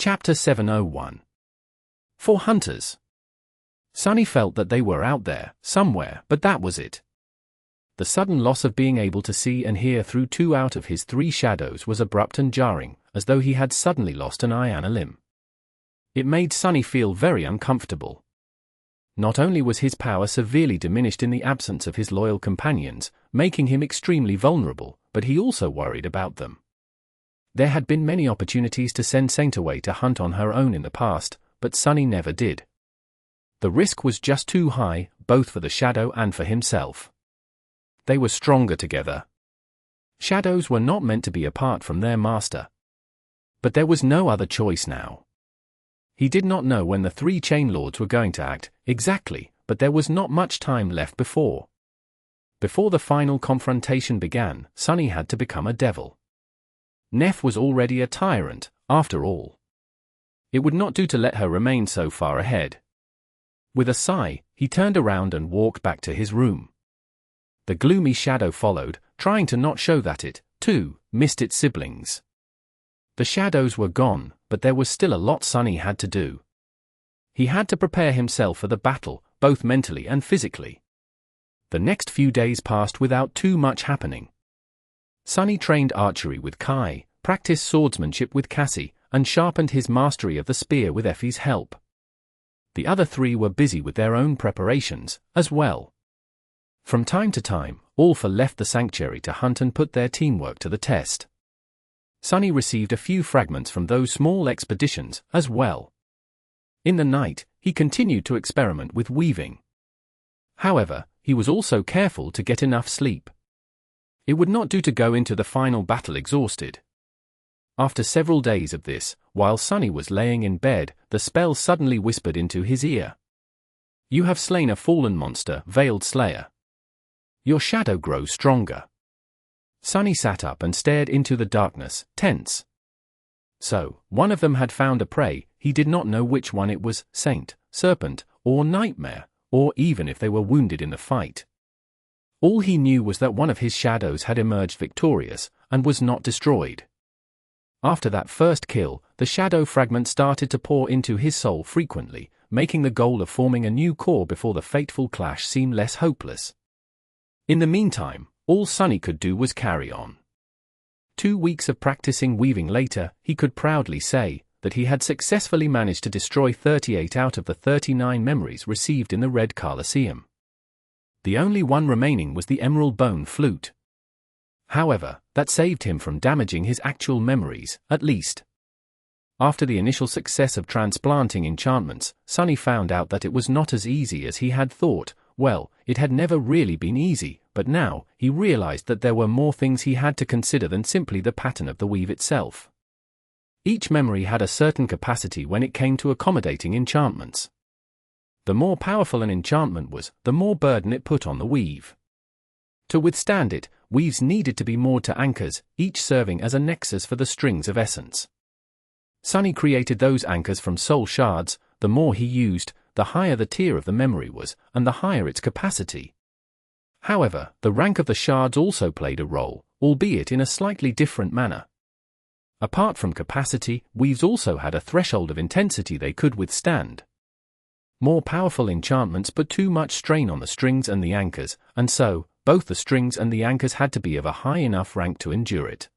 Chapter 701. For Hunters. Sunny felt that they were out there, somewhere, but that was it. The sudden loss of being able to see and hear through 2 out of his 3 shadows was abrupt and jarring, as though he had suddenly lost an eye and a limb. It made Sunny feel very uncomfortable. Not only was his power severely diminished in the absence of his loyal companions, making him extremely vulnerable, but he also worried about them. There had been many opportunities to send Saint away to hunt on her own in the past, but Sunny never did. The risk was just too high, both for the shadow and for himself. They were stronger together. Shadows were not meant to be apart from their master. But there was no other choice now. He did not know when the 3 Chain Lords were going to act, exactly, but there was not much time left before. Before the final confrontation began, Sunny had to become a devil. Neff was already a tyrant, after all. It would not do to let her remain so far ahead. With a sigh, he turned around and walked back to his room. The gloomy shadow followed, trying to not show that it, too, missed its siblings. The shadows were gone, but there was still a lot Sunny had to do. He had to prepare himself for the battle, both mentally and physically. The next few days passed without too much happening. Sunny trained archery with Kai, practiced swordsmanship with Cassie, and sharpened his mastery of the spear with Effie's help. The other 3 were busy with their own preparations, as well. From time to time, all 4 left the sanctuary to hunt and put their teamwork to the test. Sunny received a few fragments from those small expeditions, as well. In the night, he continued to experiment with weaving. However, he was also careful to get enough sleep. It would not do to go into the final battle exhausted. After several days of this, while Sunny was laying in bed, the spell suddenly whispered into his ear. "You have slain a fallen monster, Veiled Slayer. Your shadow grows stronger." Sunny sat up and stared into the darkness, tense. So, one of them had found a prey. He did not know which one it was, Saint, Serpent, or Nightmare, or even if they were wounded in the fight. All he knew was that one of his shadows had emerged victorious, and was not destroyed. After that first kill, the shadow fragment started to pour into his soul frequently, making the goal of forming a new core before the fateful clash seem less hopeless. In the meantime, all Sunny could do was carry on. 2 weeks of practicing weaving later, he could proudly say that he had successfully managed to destroy 38 out of the 39 memories received in the Red Colosseum. The only one remaining was the Emerald Bone Flute. However, that saved him from damaging his actual memories, at least. After the initial success of transplanting enchantments, Sunny found out that it was not as easy as he had thought. Well, it had never really been easy, but now, he realized that there were more things he had to consider than simply the pattern of the weave itself. Each memory had a certain capacity when it came to accommodating enchantments. The more powerful an enchantment was, the more burden it put on the weave. To withstand it, weaves needed to be moored to anchors, each serving as a nexus for the strings of essence. Sunny created those anchors from soul shards. The more he used, the higher the tier of the memory was, and the higher its capacity. However, the rank of the shards also played a role, albeit in a slightly different manner. Apart from capacity, weaves also had a threshold of intensity they could withstand. More powerful enchantments put too much strain on the strings and the anchors, and so, both the strings and the anchors had to be of a high enough rank to endure it.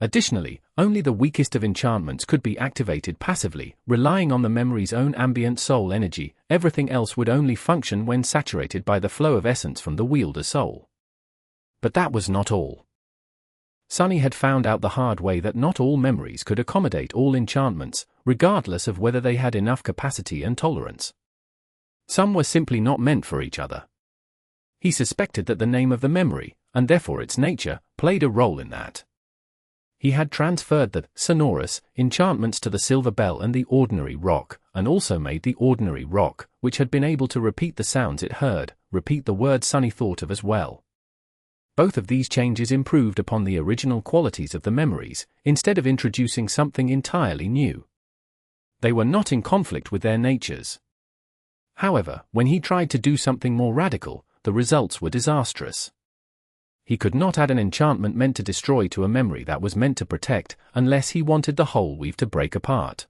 Additionally, only the weakest of enchantments could be activated passively, relying on the memory's own ambient soul energy. Everything else would only function when saturated by the flow of essence from the wielder's soul. But that was not all. Sunny had found out the hard way that not all memories could accommodate all enchantments, regardless of whether they had enough capacity and tolerance. Some were simply not meant for each other. He suspected that the name of the memory, and therefore its nature, played a role in that. He had transferred the sonorous enchantments to the Silver Bell and the Ordinary Rock, and also made the Ordinary Rock, which had been able to repeat the sounds it heard, repeat the words Sunny thought of as well. Both of these changes improved upon the original qualities of the memories, instead of introducing something entirely new. They were not in conflict with their natures. However, when he tried to do something more radical, the results were disastrous. He could not add an enchantment meant to destroy to a memory that was meant to protect, unless he wanted the whole weave to break apart.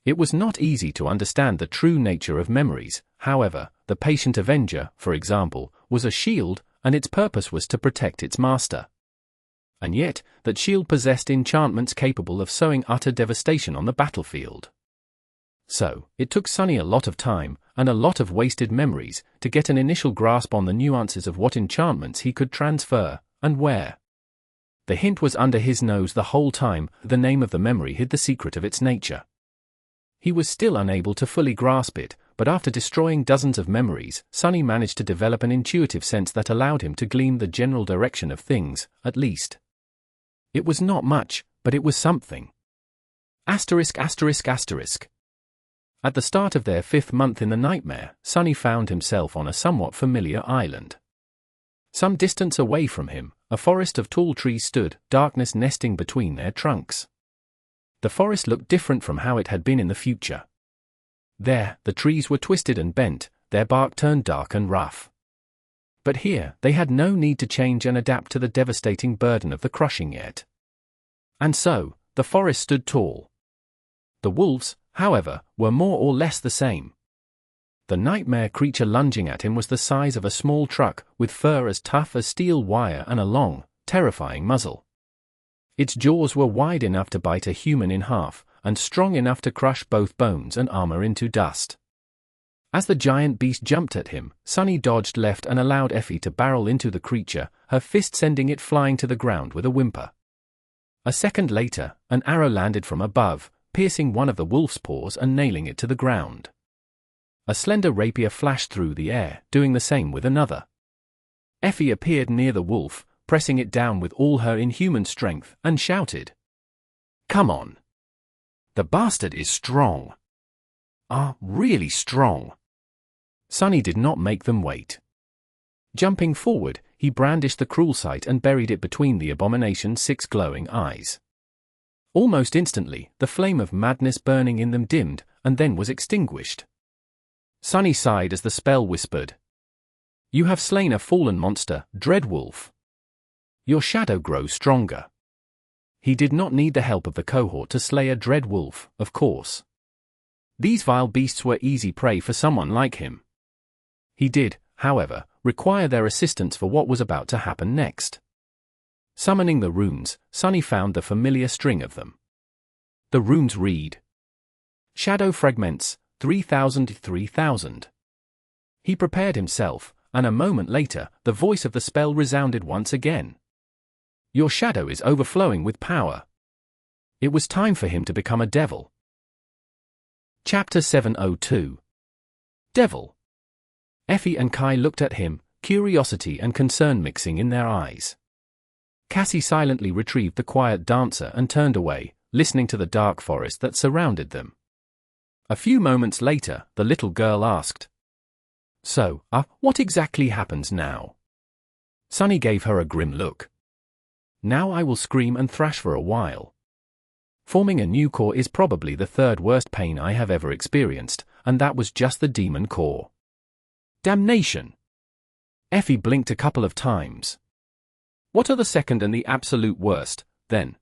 It was not easy to understand the true nature of memories. However, the Patient Avenger, for example, was a shield, and its purpose was to protect its master. And yet, that shield possessed enchantments capable of sowing utter devastation on the battlefield. So, it took Sunny a lot of time, and a lot of wasted memories, to get an initial grasp on the nuances of what enchantments he could transfer, and where. The hint was under his nose the whole time. The name of the memory hid the secret of its nature. He was still unable to fully grasp it, but after destroying dozens of memories, Sunny managed to develop an intuitive sense that allowed him to glean the general direction of things, at least. It was not much, but it was something. Asterisk asterisk asterisk. At the start of their 5th month in the nightmare, Sunny found himself on a somewhat familiar island. Some distance away from him, a forest of tall trees stood, darkness nesting between their trunks. The forest looked different from how it had been in the future. There, the trees were twisted and bent, their bark turned dark and rough. But here, they had no need to change and adapt to the devastating burden of the crushing yet. And so, the forest stood tall. The wolves, however, were more or less the same. The nightmare creature lunging at him was the size of a small truck, with fur as tough as steel wire and a long, terrifying muzzle. Its jaws were wide enough to bite a human in half, and strong enough to crush both bones and armor into dust. As the giant beast jumped at him, Sunny dodged left and allowed Effie to barrel into the creature, her fist sending it flying to the ground with a whimper. A second later, an arrow landed from above, piercing one of the wolf's paws and nailing it to the ground. A slender rapier flashed through the air, doing the same with another. Effie appeared near the wolf, pressing it down with all her inhuman strength, and shouted, "Come on! The bastard is strong. Really strong." Sunny did not make them wait. Jumping forward, he brandished the cruel sight and buried it between the abomination's 6 glowing eyes. Almost instantly, the flame of madness burning in them dimmed, and then was extinguished. Sunny sighed as the spell whispered, "You have slain a fallen monster, Dread Wolf. Your shadow grows stronger." He did not need the help of the cohort to slay a Dread Wolf, of course. These vile beasts were easy prey for someone like him. He did, however, require their assistance for what was about to happen next. Summoning the runes, Sunny found the familiar string of them. The runes read, "Shadow Fragments, 3000-3000. He prepared himself, and a moment later, the voice of the spell resounded once again. "Your shadow is overflowing with power." It was time for him to become a devil. Chapter 702. Devil. Effie and Kai looked at him, curiosity and concern mixing in their eyes. Cassie silently retrieved the quiet dancer and turned away, listening to the dark forest that surrounded them. A few moments later, the little girl asked, "So, what exactly happens now?" Sunny gave her a grim look. "Now I will scream and thrash for a while. Forming a new core is probably the 3rd worst pain I have ever experienced, and that was just the demon core. Damnation!" Effie blinked a couple of times. "What are the 2nd and the absolute worst, then?"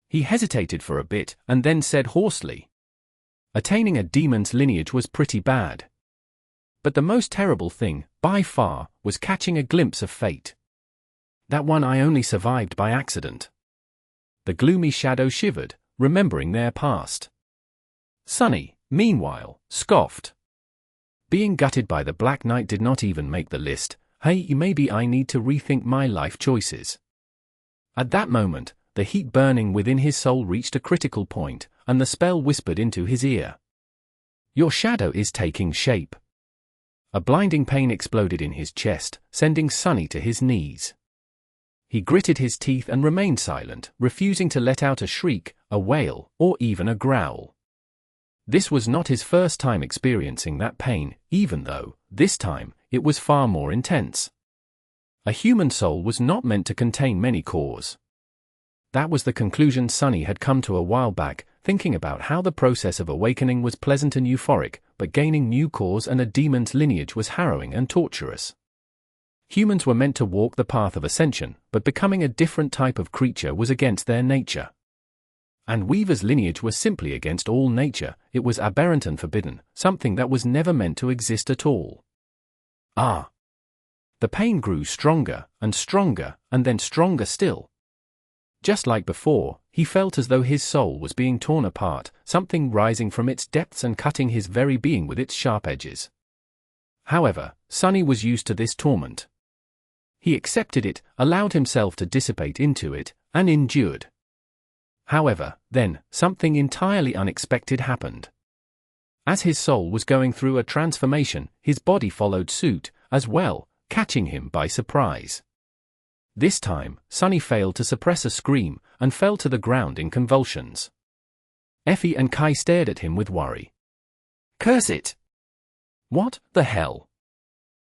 He hesitated for a bit, and then said hoarsely, "Attaining a demon's lineage was pretty bad. But the most terrible thing, by far, was catching a glimpse of fate. That one I only survived by accident." The gloomy shadow shivered, remembering their past. Sunny, meanwhile, scoffed. Being gutted by the Black Knight did not even make the list. Hey, maybe I need to rethink my life choices. At that moment, the heat burning within his soul reached a critical point, and the spell whispered into his ear. "Your shadow is taking shape." A blinding pain exploded in his chest, sending Sunny to his knees. He gritted his teeth and remained silent, refusing to let out a shriek, a wail, or even a growl. This was not his first time experiencing that pain, even though, this time, it was far more intense. A human soul was not meant to contain many cores. That was the conclusion Sunny had come to a while back, thinking about how the process of awakening was pleasant and euphoric, but gaining new cores and a demon's lineage was harrowing and torturous. Humans were meant to walk the path of ascension, but becoming a different type of creature was against their nature. And Weaver's lineage was simply against all nature. It was aberrant and forbidden, something that was never meant to exist at all. Ah! The pain grew stronger, and then stronger still. Just like before, he felt as though his soul was being torn apart, something rising from its depths and cutting his very being with its sharp edges. However, Sonny was used to this torment. He accepted it, allowed himself to dissipate into it, and endured. However, then, something entirely unexpected happened. As his soul was going through a transformation, his body followed suit, as well, catching him by surprise. This time, Sonny failed to suppress a scream, and fell to the ground in convulsions. Effie and Kai stared at him with worry. "Curse it! What the hell?"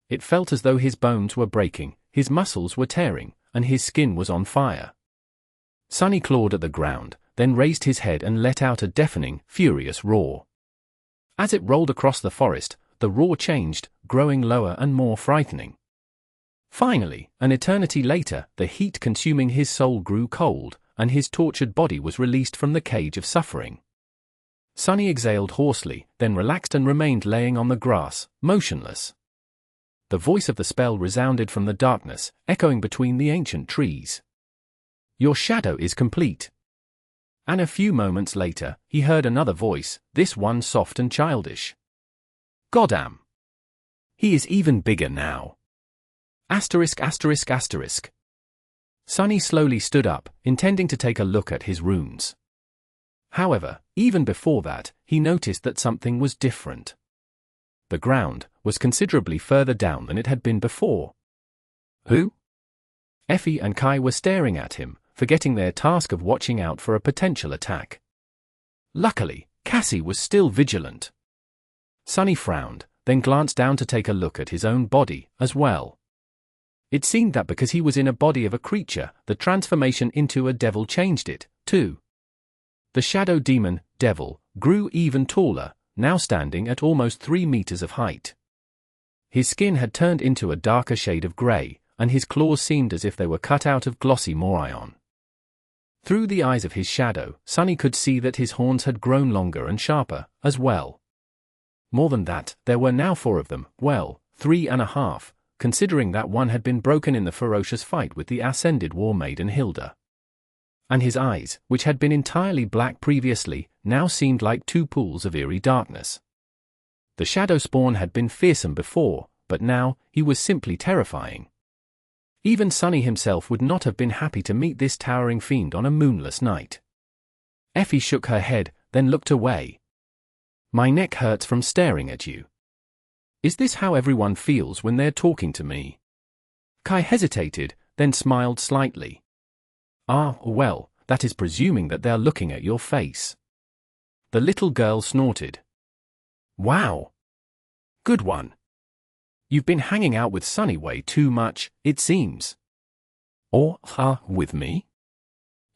It felt as though his bones were breaking, his muscles were tearing, and his skin was on fire. Sonny clawed at the ground, then raised his head and let out a deafening, furious roar. As it rolled across the forest, the roar changed, growing lower and more frightening. Finally, an eternity later, the heat consuming his soul grew cold, and his tortured body was released from the cage of suffering. Sonny exhaled hoarsely, then relaxed and remained laying on the grass, motionless. The voice of the spell resounded from the darkness, echoing between the ancient trees. "Your shadow is complete." And a few moments later, he heard another voice, this one soft and childish. "Goddamn! He is even bigger now." ****. Sonny slowly stood up, intending to take a look at his runes. However, even before that, he noticed that something was different. The ground was considerably further down than it had been before. Who? Effie and Kai were staring at him, forgetting their task of watching out for a potential attack. Luckily, Cassie was still vigilant. Sonny frowned, then glanced down to take a look at his own body, as well. It seemed that because he was in a body of a creature, the transformation into a devil changed it, too. The shadow demon, devil, grew even taller, now standing at almost 3 meters of height. His skin had turned into a darker shade of grey, and his claws seemed as if they were cut out of glossy morion. Through the eyes of his shadow, Sonny could see that his horns had grown longer and sharper, as well. More than that, there were now 4 of them, well, 3.5, considering that one had been broken in the ferocious fight with the ascended war maiden Hilda. And his eyes, which had been entirely black previously, now seemed like 2 pools of eerie darkness. The shadow spawn had been fearsome before, but now, he was simply terrifying. Even Sonny himself would not have been happy to meet this towering fiend on a moonless night. Effie shook her head, then looked away. "My neck hurts from staring at you. Is this how everyone feels when they're talking to me?" Kai hesitated, then smiled slightly. "Ah, well, that is presuming that they're looking at your face." The little girl snorted. "Wow! Good one. You've been hanging out with Sonny way too much, it seems." "Or, with me?"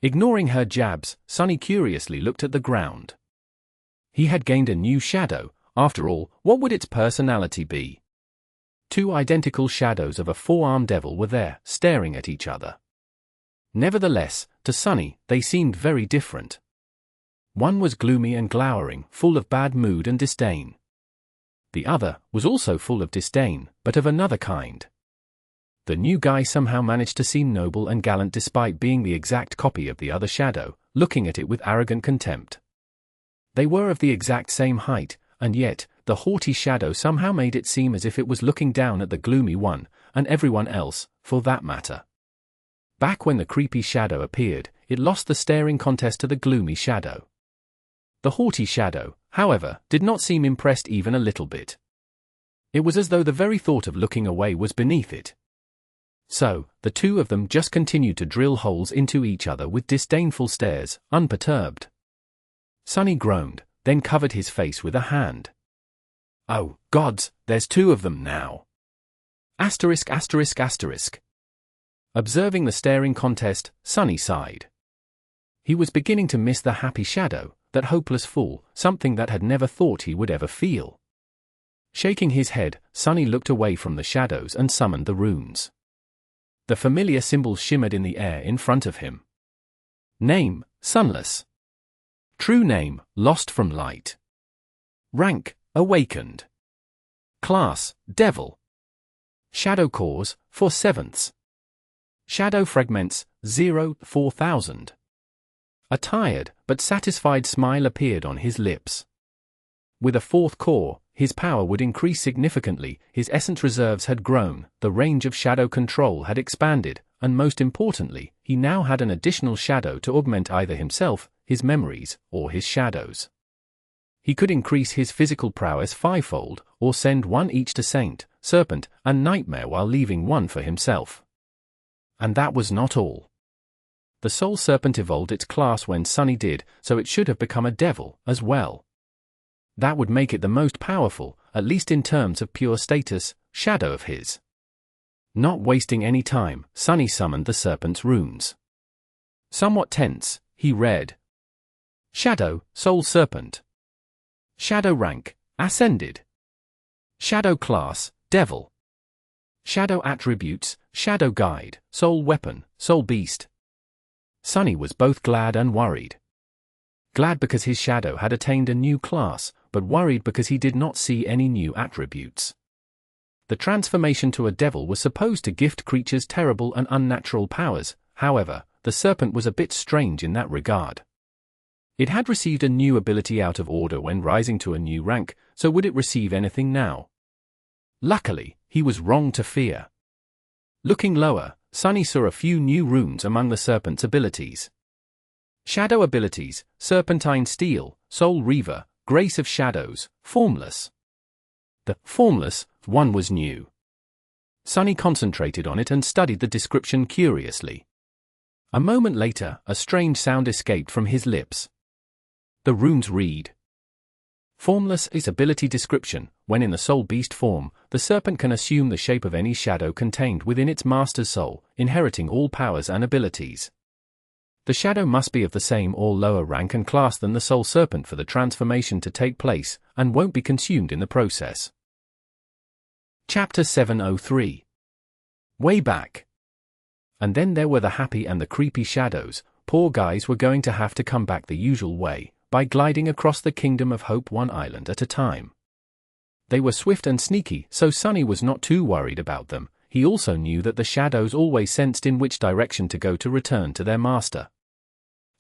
Ignoring her jabs, Sonny curiously looked at the ground. He had gained a new shadow. After all, what would its personality be? 2 identical shadows of a 4-armed devil were there, staring at each other. Nevertheless, to Sonny, they seemed very different. One was gloomy and glowering, full of bad mood and disdain. The other was also full of disdain, but of another kind. The new guy somehow managed to seem noble and gallant despite being the exact copy of the other shadow, looking at it with arrogant contempt. They were of the exact same height, and yet, the haughty shadow somehow made it seem as if it was looking down at the gloomy one, and everyone else, for that matter. Back when the creepy shadow appeared, it lost the staring contest to the gloomy shadow. The haughty shadow, however, did not seem impressed even a little bit. It was as though the very thought of looking away was beneath it. So, the 2 of them just continued to drill holes into each other with disdainful stares, unperturbed. Sonny groaned, then covered his face with a hand. "Oh, gods, there's 2 of them now." ****. Observing the staring contest, Sonny sighed. He was beginning to miss the happy shadow, that hopeless fool, something that had never thought he would ever feel. Shaking his head, Sonny looked away from the shadows and summoned the runes. The familiar symbols shimmered in the air in front of him. Name, Sunless. True name, Lost from Light. Rank, Awakened. Class, Devil. Shadow Cores, 4/7. Shadow Fragments, 0-4000. A tired but satisfied smile appeared on his lips. With a fourth core, his power would increase significantly, his essence reserves had grown, the range of shadow control had expanded, and most importantly, he now had an additional shadow to augment either himself, his memories, or his shadows. He could increase his physical prowess fivefold, or send one each to Saint, Serpent, and Nightmare while leaving one for himself. And that was not all. The Soul Serpent evolved its class when Sunny did, so it should have become a devil as well. That would make it the most powerful, at least in terms of pure status, shadow of his. Not wasting any time, Sunny summoned the Serpent's runes. Somewhat tense, he read. Shadow, Soul Serpent. Shadow rank, Ascended. Shadow class, Devil. Shadow attributes, Shadow Guide, Soul Weapon, Soul Beast. Sunny was both glad and worried. Glad because his shadow had attained a new class, but worried because he did not see any new attributes. The transformation to a devil was supposed to gift creatures terrible and unnatural powers, however, the serpent was a bit strange in that regard. It had received a new ability out of order when rising to a new rank, so would it receive anything now? Luckily, he was wrong to fear. Looking lower, Sunny saw a few new runes among the serpent's abilities. Shadow abilities, Serpentine Steel, Soul Reaver, Grace of Shadows, Formless. The Formless one was new. Sunny concentrated on it and studied the description curiously. A moment later, a strange sound escaped from his lips. The runes read. Formless is ability description. When in the soul beast form, the serpent can assume the shape of any shadow contained within its master's soul, inheriting all powers and abilities. The shadow must be of the same or lower rank and class than the soul serpent for the transformation to take place, and won't be consumed in the process. Chapter 703. Way back. And then there were the happy and the creepy shadows. Poor guys were going to have to come back the usual way, by gliding across the kingdom of hope one island at a time. They were swift and sneaky, so Sunny was not too worried about them. He also knew that the shadows always sensed in which direction to go to return to their master.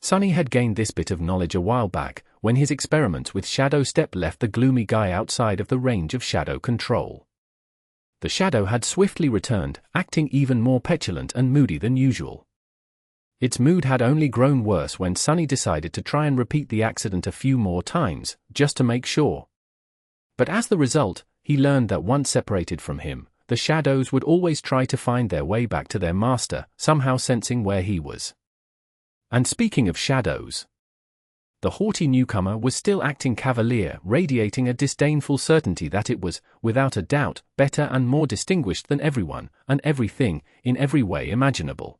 Sunny had gained this bit of knowledge a while back, when his experiments with Shadow Step left the gloomy guy outside of the range of shadow control. The shadow had swiftly returned, acting even more petulant and moody than usual. Its mood had only grown worse when Sunny decided to try and repeat the accident a few more times, just to make sure. But as the result, he learned that once separated from him, the shadows would always try to find their way back to their master, somehow sensing where he was. And speaking of shadows, the haughty newcomer was still acting cavalier, radiating a disdainful certainty that it was, without a doubt, better and more distinguished than everyone, and everything, in every way imaginable.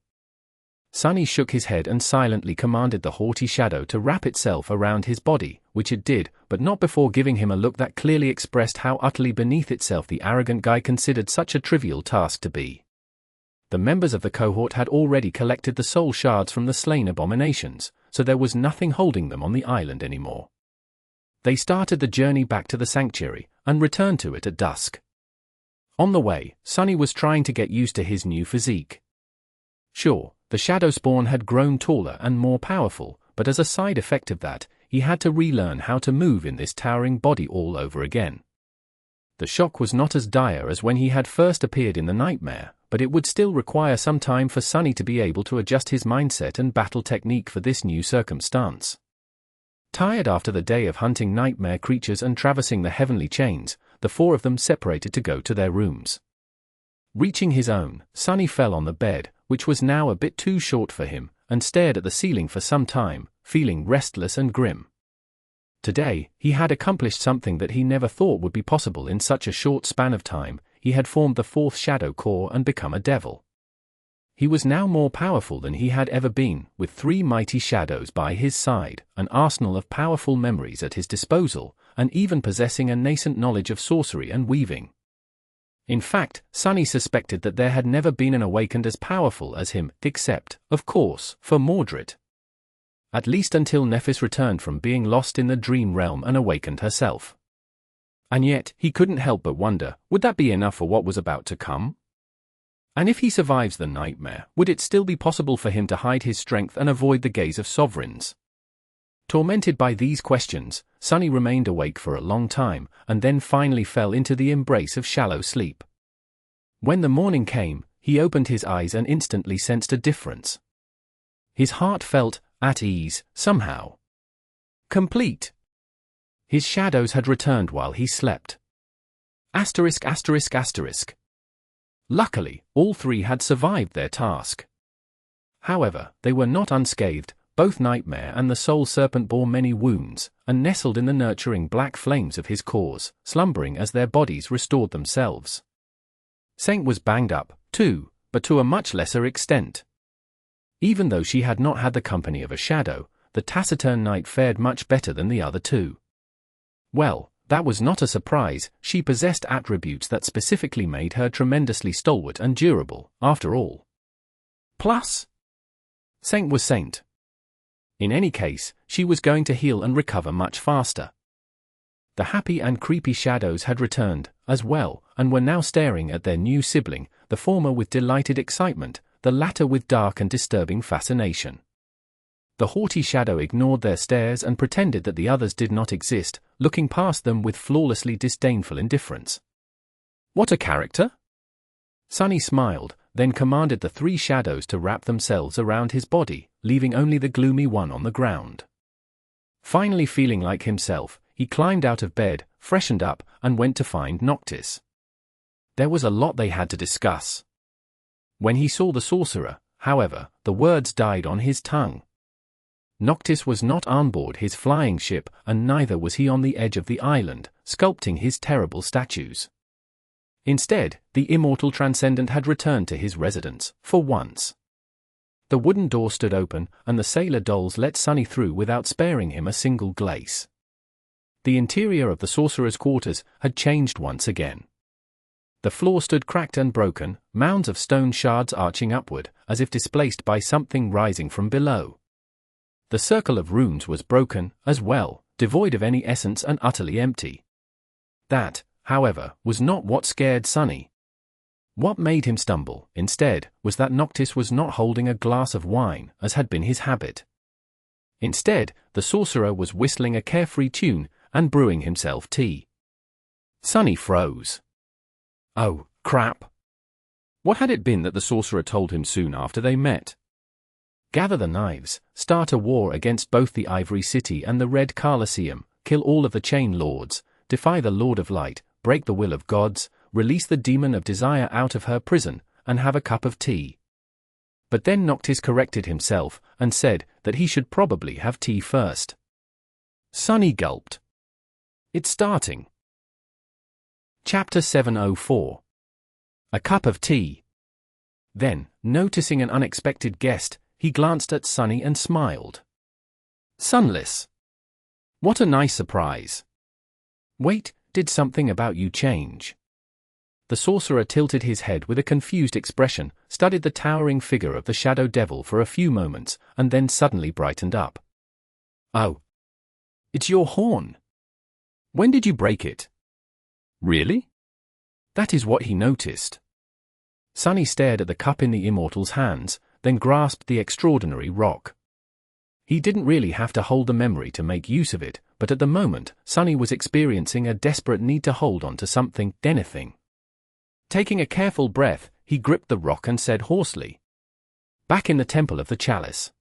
Sunny shook his head and silently commanded the haughty shadow to wrap itself around his body, which it did, but not before giving him a look that clearly expressed how utterly beneath itself the arrogant guy considered such a trivial task to be. The members of the cohort had already collected the soul shards from the slain abominations, so there was nothing holding them on the island anymore. They started the journey back to the sanctuary, and returned to it at dusk. On the way, Sunny was trying to get used to his new physique. Sure, the shadow spawn had grown taller and more powerful, but as a side effect of that, he had to relearn how to move in this towering body all over again. The shock was not as dire as when he had first appeared in the nightmare, but it would still require some time for Sunny to be able to adjust his mindset and battle technique for this new circumstance. Tired after the day of hunting nightmare creatures and traversing the heavenly chains, the four of them separated to go to their rooms. Reaching his own, Sunny fell on the bed, which was now a bit too short for him, and stared at the ceiling for some time, feeling restless and grim. Today, he had accomplished something that he never thought would be possible in such a short span of time. He had formed the fourth shadow core and become a devil. He was now more powerful than he had ever been, with 3 mighty shadows by his side, an arsenal of powerful memories at his disposal, and even possessing a nascent knowledge of sorcery and weaving. In fact, Sunny suspected that there had never been an awakened as powerful as him, except, of course, for Mordred. At least until Nephis returned from being lost in the dream realm and awakened herself. And yet, he couldn't help but wonder, would that be enough for what was about to come? And if he survives the nightmare, would it still be possible for him to hide his strength and avoid the gaze of sovereigns? Tormented by these questions, Sunny remained awake for a long time, and then finally fell into the embrace of shallow sleep. When the morning came, he opened his eyes and instantly sensed a difference. His heart felt at ease, somehow. Complete. His shadows had returned while he slept. Asterisk, asterisk, asterisk. Luckily, all three had survived their task. However, they were not unscathed. Both Nightmare and the Soul Serpent bore many wounds, and nestled in the nurturing black flames of his cores, slumbering as their bodies restored themselves. Saint was banged up, too, but to a much lesser extent. Even though she had not had the company of a shadow, the taciturn knight fared much better than the other two. Well, that was not a surprise. She possessed attributes that specifically made her tremendously stalwart and durable, after all. Plus, Saint was Saint. In any case, she was going to heal and recover much faster. The happy and creepy shadows had returned, as well, and were now staring at their new sibling, the former with delighted excitement, the latter with dark and disturbing fascination. The haughty shadow ignored their stares and pretended that the others did not exist, looking past them with flawlessly disdainful indifference. What a character! Sunny smiled, then commanded the three shadows to wrap themselves around his body, leaving only the gloomy one on the ground. Finally feeling like himself, he climbed out of bed, freshened up, and went to find Noctis. There was a lot they had to discuss. When he saw the sorcerer, however, the words died on his tongue. Noctis was not on board his flying ship, and neither was he on the edge of the island, sculpting his terrible statues. Instead, the immortal transcendent had returned to his residence, for once. The wooden door stood open, and the sailor dolls let Sunny through without sparing him a single glace. The interior of the sorcerer's quarters had changed once again. The floor stood cracked and broken, mounds of stone shards arching upward, as if displaced by something rising from below. The circle of runes was broken, as well, devoid of any essence and utterly empty. That, however, was not what scared Sunny. What made him stumble, instead, was that Noctis was not holding a glass of wine, as had been his habit. Instead, the sorcerer was whistling a carefree tune, and brewing himself tea. Sunny froze. Oh, crap. What had it been that the sorcerer told him soon after they met? Gather the knives, start a war against both the Ivory City and the Red Colosseum, kill all of the Chain Lords, defy the Lord of Light, break the will of gods, release the demon of desire out of her prison, and have a cup of tea. But then Noctis corrected himself, and said that he should probably have tea first. Sunny gulped. It's starting. Chapter 704. A cup of tea. Then, noticing an unexpected guest, he glanced at Sunny and smiled. Sunless. What a nice surprise. Wait, did something about you change? The sorcerer tilted his head with a confused expression, studied the towering figure of the shadow devil for a few moments, and then suddenly brightened up. Oh. It's your horn. When did you break it? Really? That is what he noticed. Sunny stared at the cup in the immortal's hands, then grasped the extraordinary rock. He didn't really have to hold the memory to make use of it, but at the moment, Sunny was experiencing a desperate need to hold on to something, anything. Taking a careful breath, he gripped the rock and said hoarsely. Back in the Temple of the Chalice.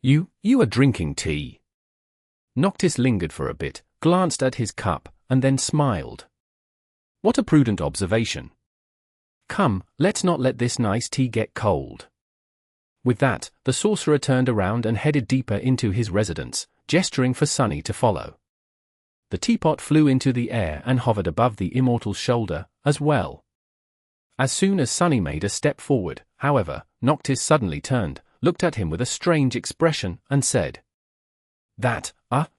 You are drinking tea. Noctis lingered for a bit, glanced at his cup, and then smiled. What a prudent observation. Come, let's not let this nice tea get cold. With that, the sorcerer turned around and headed deeper into his residence, gesturing for Sunny to follow. The teapot flew into the air and hovered above the immortal's shoulder, as well. As soon as Sunny made a step forward, however, Noctis suddenly turned, looked at him with a strange expression, and said,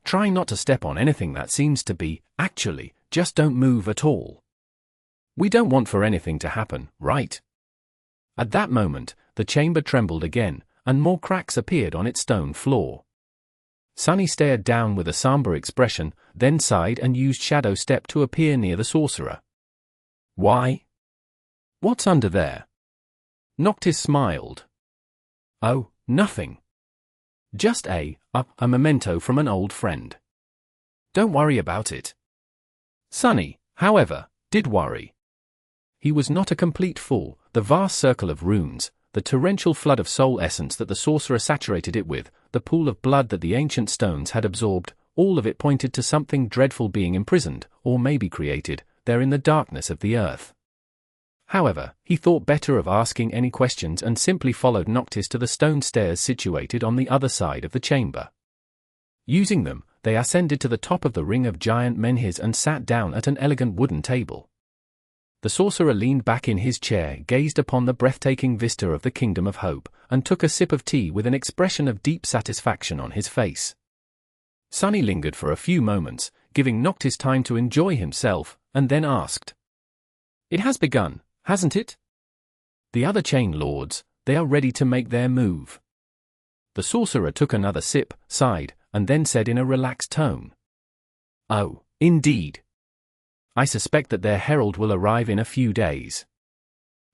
try not to step on anything that seems to be, actually, just don't move at all. We don't want for anything to happen, right? At that moment, the chamber trembled again, and more cracks appeared on its stone floor. Sunny stared down with a somber expression, then sighed and used Shadow Step to appear near the sorcerer. Why? What's under there? Noctis smiled. Oh, nothing. Just a memento from an old friend. Don't worry about it. Sunny, however, did worry. He was not a complete fool. The vast circle of runes, the torrential flood of soul essence that the sorcerer saturated it with, the pool of blood that the ancient stones had absorbed, all of it pointed to something dreadful being imprisoned, or maybe created, there in the darkness of the earth. However, he thought better of asking any questions and simply followed Noctis to the stone stairs situated on the other side of the chamber. Using them, they ascended to the top of the ring of giant menhirs and sat down at an elegant wooden table. The sorcerer leaned back in his chair, gazed upon the breathtaking vista of the Kingdom of Hope, and took a sip of tea with an expression of deep satisfaction on his face. Sunny lingered for a few moments, giving Noctis time to enjoy himself, and then asked, "It has begun, hasn't it? The other chain lords, they are ready to make their move." The sorcerer took another sip, sighed, and then said in a relaxed tone, "Oh, indeed. I suspect that their herald will arrive in a few days.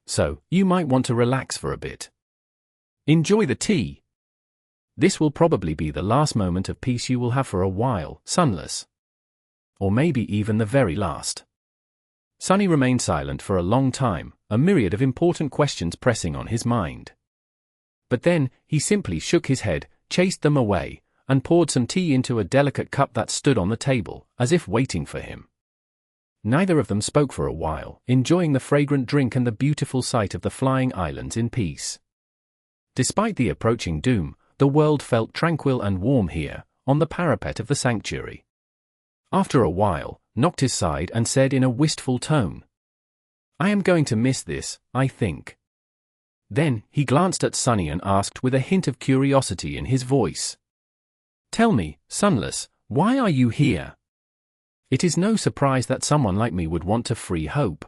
So, you might want to relax for a bit. Enjoy the tea. This will probably be the last moment of peace you will have for a while, Sunless. Or maybe even the very last." Sunny remained silent for a long time, a myriad of important questions pressing on his mind. But then, he simply shook his head, chased them away, and poured some tea into a delicate cup that stood on the table, as if waiting for him. Neither of them spoke for a while, enjoying the fragrant drink and the beautiful sight of the flying islands in peace. Despite the approaching doom, the world felt tranquil and warm here, on the parapet of the sanctuary. After a while, Noctis sighed and said in a wistful tone, "I am going to miss this, I think." Then, he glanced at Sunny and asked with a hint of curiosity in his voice, "Tell me, Sunless, why are you here? It is no surprise that someone like me would want to free Hope.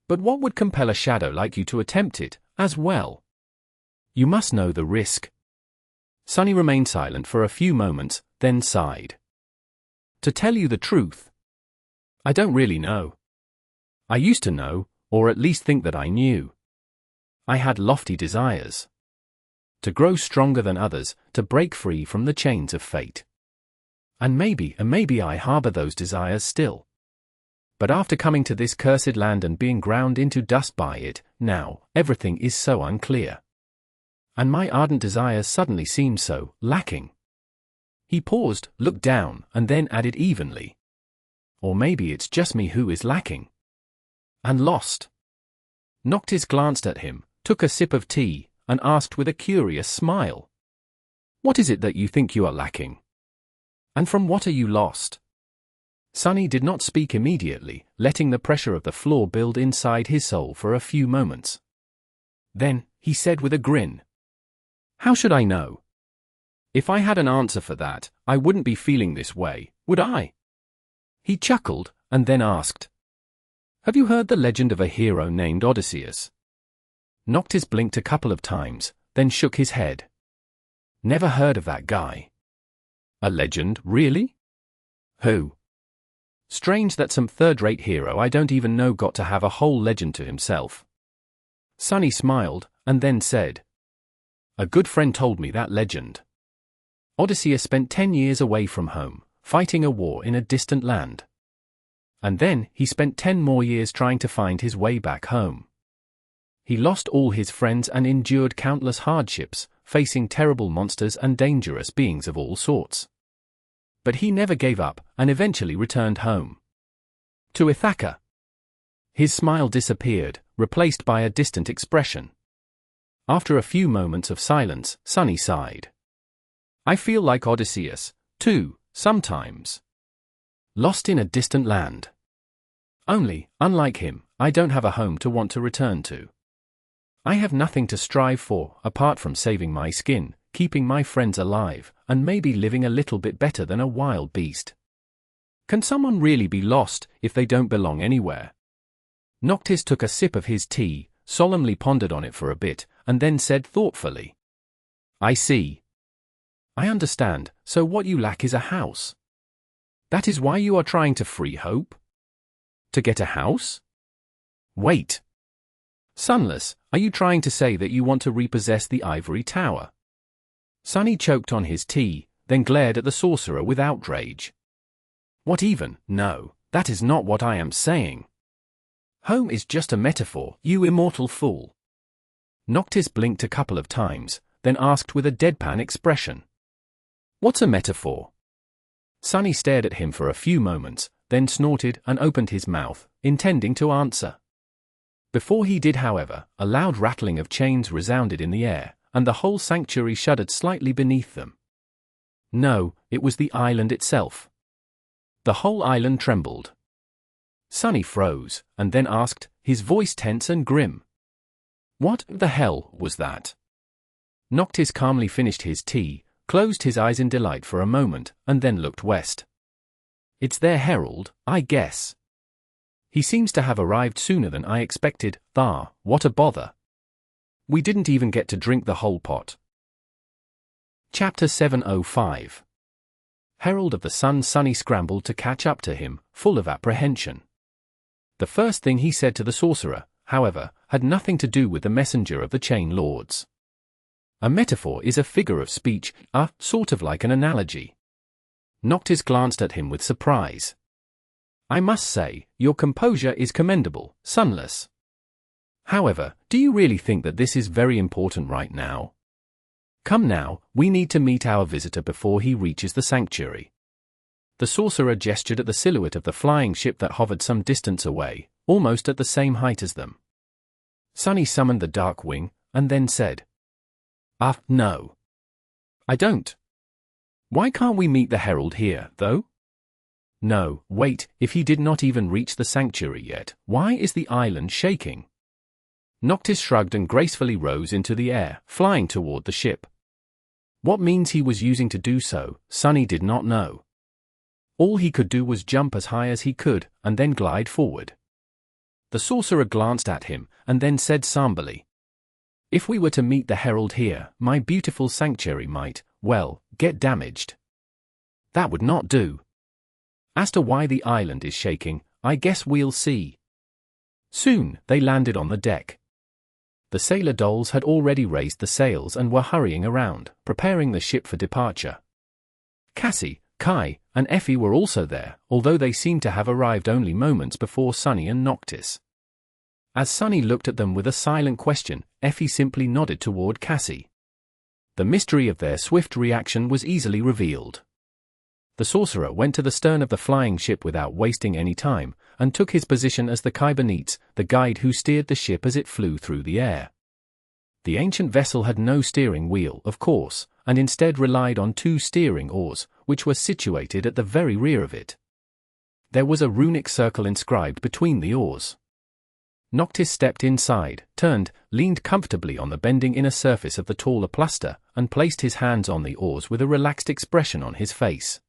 But what would compel a shadow like you to attempt it, as well? You must know the risk." Sunny remained silent for a few moments, then sighed. "To tell you the truth, I don't really know. I used to know, or at least think that I knew. I had lofty desires. To grow stronger than others, to break free from the chains of fate. And maybe I harbor those desires still. But after coming to this cursed land and being ground into dust by it, now, everything is so unclear. And my ardent desires suddenly seem so lacking." He paused, looked down, and then added evenly, "Or maybe it's just me who is lacking. And lost." Noctis glanced at him, took a sip of tea, and asked with a curious smile, "What is it that you think you are lacking? And from what are you lost?" Sunny did not speak immediately, letting the pressure of the floor build inside his soul for a few moments. Then, he said with a grin, "How should I know? If I had an answer for that, I wouldn't be feeling this way, would I?" He chuckled, and then asked, "Have you heard the legend of a hero named Odysseus?" Noctis blinked a couple of times, then shook his head. "Never heard of that guy." "A legend, really? Who?" "Strange that some third-rate hero I don't even know got to have a whole legend to himself." Sunny smiled, and then said, "A good friend told me that legend. Odysseus spent 10 years away from home, fighting a war in a distant land. And then, he spent 10 more years trying to find his way back home. He lost all his friends and endured countless hardships, facing terrible monsters and dangerous beings of all sorts. But he never gave up, and eventually returned home. To Ithaca." His smile disappeared, replaced by a distant expression. After a few moments of silence, Sunny sighed. "I feel like Odysseus, too, sometimes. Lost in a distant land. Only, unlike him, I don't have a home to want to return to. I have nothing to strive for, apart from saving my skin, keeping my friends alive, and maybe living a little bit better than a wild beast. Can someone really be lost if they don't belong anywhere?" Noctis took a sip of his tea, solemnly pondered on it for a bit, and then said thoughtfully, "I see. I understand, so what you lack is a house. That is why you are trying to free Hope? To get a house? Wait. Sunless, are you trying to say that you want to repossess the ivory tower? Sunny choked on his tea, then glared at the sorcerer with outrage. What even? No, that is not what I am saying. Home is just a metaphor, you immortal fool. Noctis blinked a couple of times, then asked with a deadpan expression. What's a metaphor? Sunny stared at him for a few moments, then snorted and opened his mouth, intending to answer. Before he did, however, a loud rattling of chains resounded in the air, and the whole sanctuary shuddered slightly beneath them. No, it was the island itself. The whole island trembled. Sunny froze, and then asked, his voice tense and grim. What the hell was that? Noctis calmly finished his tea, closed his eyes in delight for a moment, and then looked west. It's their Herald, I guess. He seems to have arrived sooner than I expected. What a bother. We didn't even get to drink the whole pot. Chapter 705. Herald of the Sun. Sunny scrambled to catch up to him, full of apprehension. The first thing he said to the sorcerer, however, had nothing to do with the messenger of the Chain Lords. A metaphor is a figure of speech, sort of like an analogy. Noctis glanced at him with surprise. I must say, your composure is commendable, Sunless. However, do you really think that this is very important right now? Come now, we need to meet our visitor before he reaches the sanctuary. The sorcerer gestured at the silhouette of the flying ship that hovered some distance away, almost at the same height as them. Sunny summoned the Dark Wing, and then said, no. I don't. Why can't we meet the Herald here, though? No, wait, if he did not even reach the sanctuary yet, why is the island shaking? Noctis shrugged and gracefully rose into the air, flying toward the ship. What means he was using to do so, Sunny did not know. All he could do was jump as high as he could, and then glide forward. The sorcerer glanced at him, and then said somberly, if we were to meet the Herald here, my beautiful sanctuary might, well, get damaged. That would not do. As to why the island is shaking, I guess we'll see. Soon, they landed on the deck. The sailor dolls had already raised the sails and were hurrying around, preparing the ship for departure. Cassie, Kai, and Effie were also there, although they seemed to have arrived only moments before Sunny and Noctis. As Sunny looked at them with a silent question, Effie simply nodded toward Cassie. The mystery of their swift reaction was easily revealed. The sorcerer went to the stern of the flying ship without wasting any time, and took his position as the Kybernetes, the guide who steered the ship as it flew through the air. The ancient vessel had no steering wheel, of course, and instead relied on 2 steering oars, which were situated at the very rear of it. There was a runic circle inscribed between the oars. Noctis stepped inside, turned, leaned comfortably on the bending inner surface of the taller plaster, and placed his hands on the oars with a relaxed expression on his face.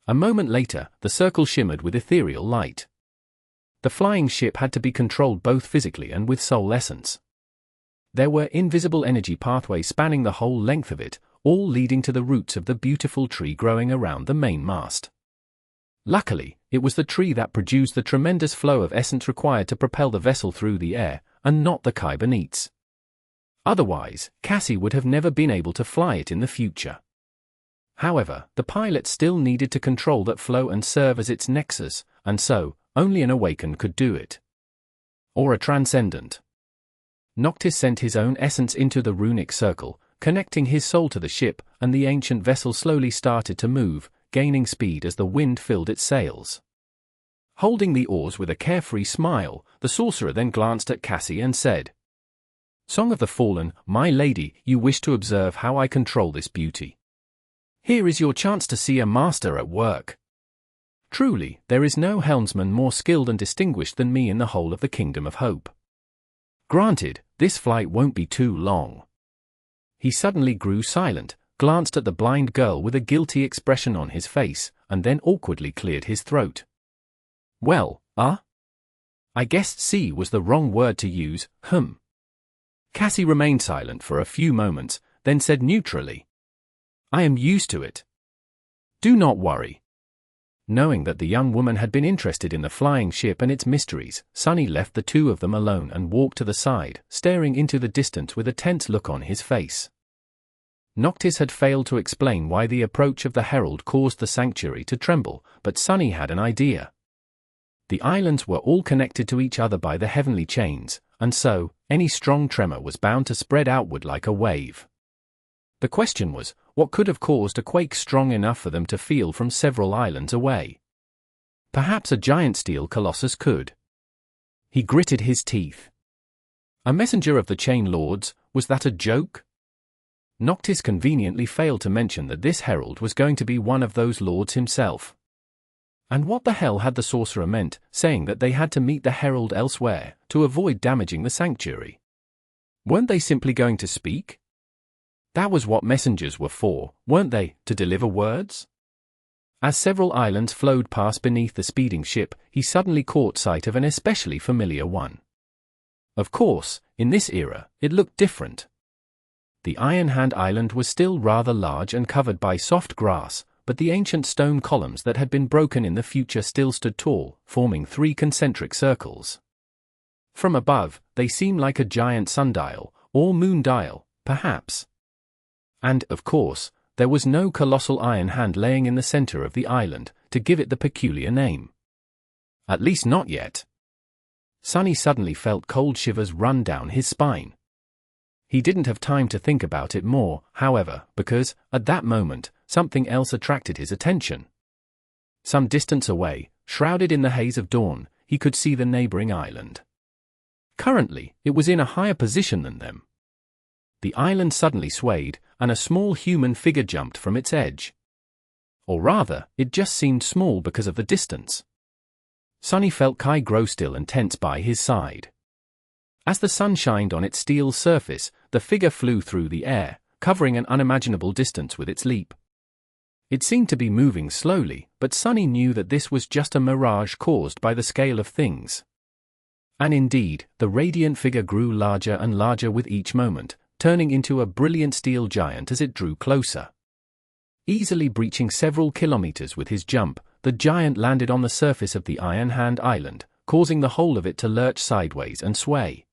A moment later, the circle shimmered with ethereal light. The flying ship had to be controlled both physically and with soul essence. There were invisible energy pathways spanning the whole length of it, all leading to the roots of the beautiful tree growing around the main mast. Luckily, it was the tree that produced the tremendous flow of essence required to propel the vessel through the air, and not the Kybernetes. Otherwise, Cassie would have never been able to fly it in the future. However, the pilot still needed to control that flow and serve as its nexus, and so, only an awakened could do it. Or a transcendent. Noctis sent his own essence into the runic circle, connecting his soul to the ship, and the ancient vessel slowly started to move, gaining speed as the wind filled its sails. Holding the oars with a carefree smile, the sorcerer then glanced at Cassie and said, Song of the Fallen, my lady, you wish to observe how I control this beauty. Here is your chance to see a master at work. Truly, there is no helmsman more skilled and distinguished than me in the whole of the Kingdom of Hope. Granted, this flight won't be too long. He suddenly grew silent, glanced at the blind girl with a guilty expression on his face, and then awkwardly cleared his throat. Well, I guess see was the wrong word to use, Cassie remained silent for a few moments, then said neutrally, I am used to it. Do not worry. Knowing that the young woman had been interested in the flying ship and its mysteries, Sunny left the two of them alone and walked to the side, staring into the distance with a tense look on his face. Noctis had failed to explain why the approach of the Herald caused the sanctuary to tremble, but Sunny had an idea. The islands were all connected to each other by the heavenly chains, and so, any strong tremor was bound to spread outward like a wave. The question was, what could have caused a quake strong enough for them to feel from several islands away? Perhaps a giant steel colossus could. He gritted his teeth. A messenger of the Chain Lords, was that a joke? Noctis conveniently failed to mention that this herald was going to be one of those lords himself. And what the hell had the sorcerer meant, saying that they had to meet the herald elsewhere, to avoid damaging the sanctuary? Weren't they simply going to speak? That was what messengers were for, weren't they, to deliver words? As several islands flowed past beneath the speeding ship, he suddenly caught sight of an especially familiar one. Of course, in this era, it looked different. The Iron Hand Island was still rather large and covered by soft grass, but the ancient stone columns that had been broken in the future still stood tall, forming 3 concentric circles. From above, they seemed like a giant sundial, or moon dial, perhaps. And, of course, there was no colossal iron hand laying in the center of the island, to give it the peculiar name. At least not yet. Sunny suddenly felt cold shivers run down his spine. He didn't have time to think about it more, however, because, at that moment, something else attracted his attention. Some distance away, shrouded in the haze of dawn, he could see the neighboring island. Currently, it was in a higher position than them. The island suddenly swayed, and a small human figure jumped from its edge. Or rather, it just seemed small because of the distance. Sunny felt Kai grow still and tense by his side. As the sun shined on its steel surface, the figure flew through the air, covering an unimaginable distance with its leap. It seemed to be moving slowly, but Sunny knew that this was just a mirage caused by the scale of things. And indeed, the radiant figure grew larger and larger with each moment, turning into a brilliant steel giant as it drew closer. Easily breaching several kilometers with his jump, the giant landed on the surface of the Iron Hand Island, causing the whole of it to lurch sideways and sway.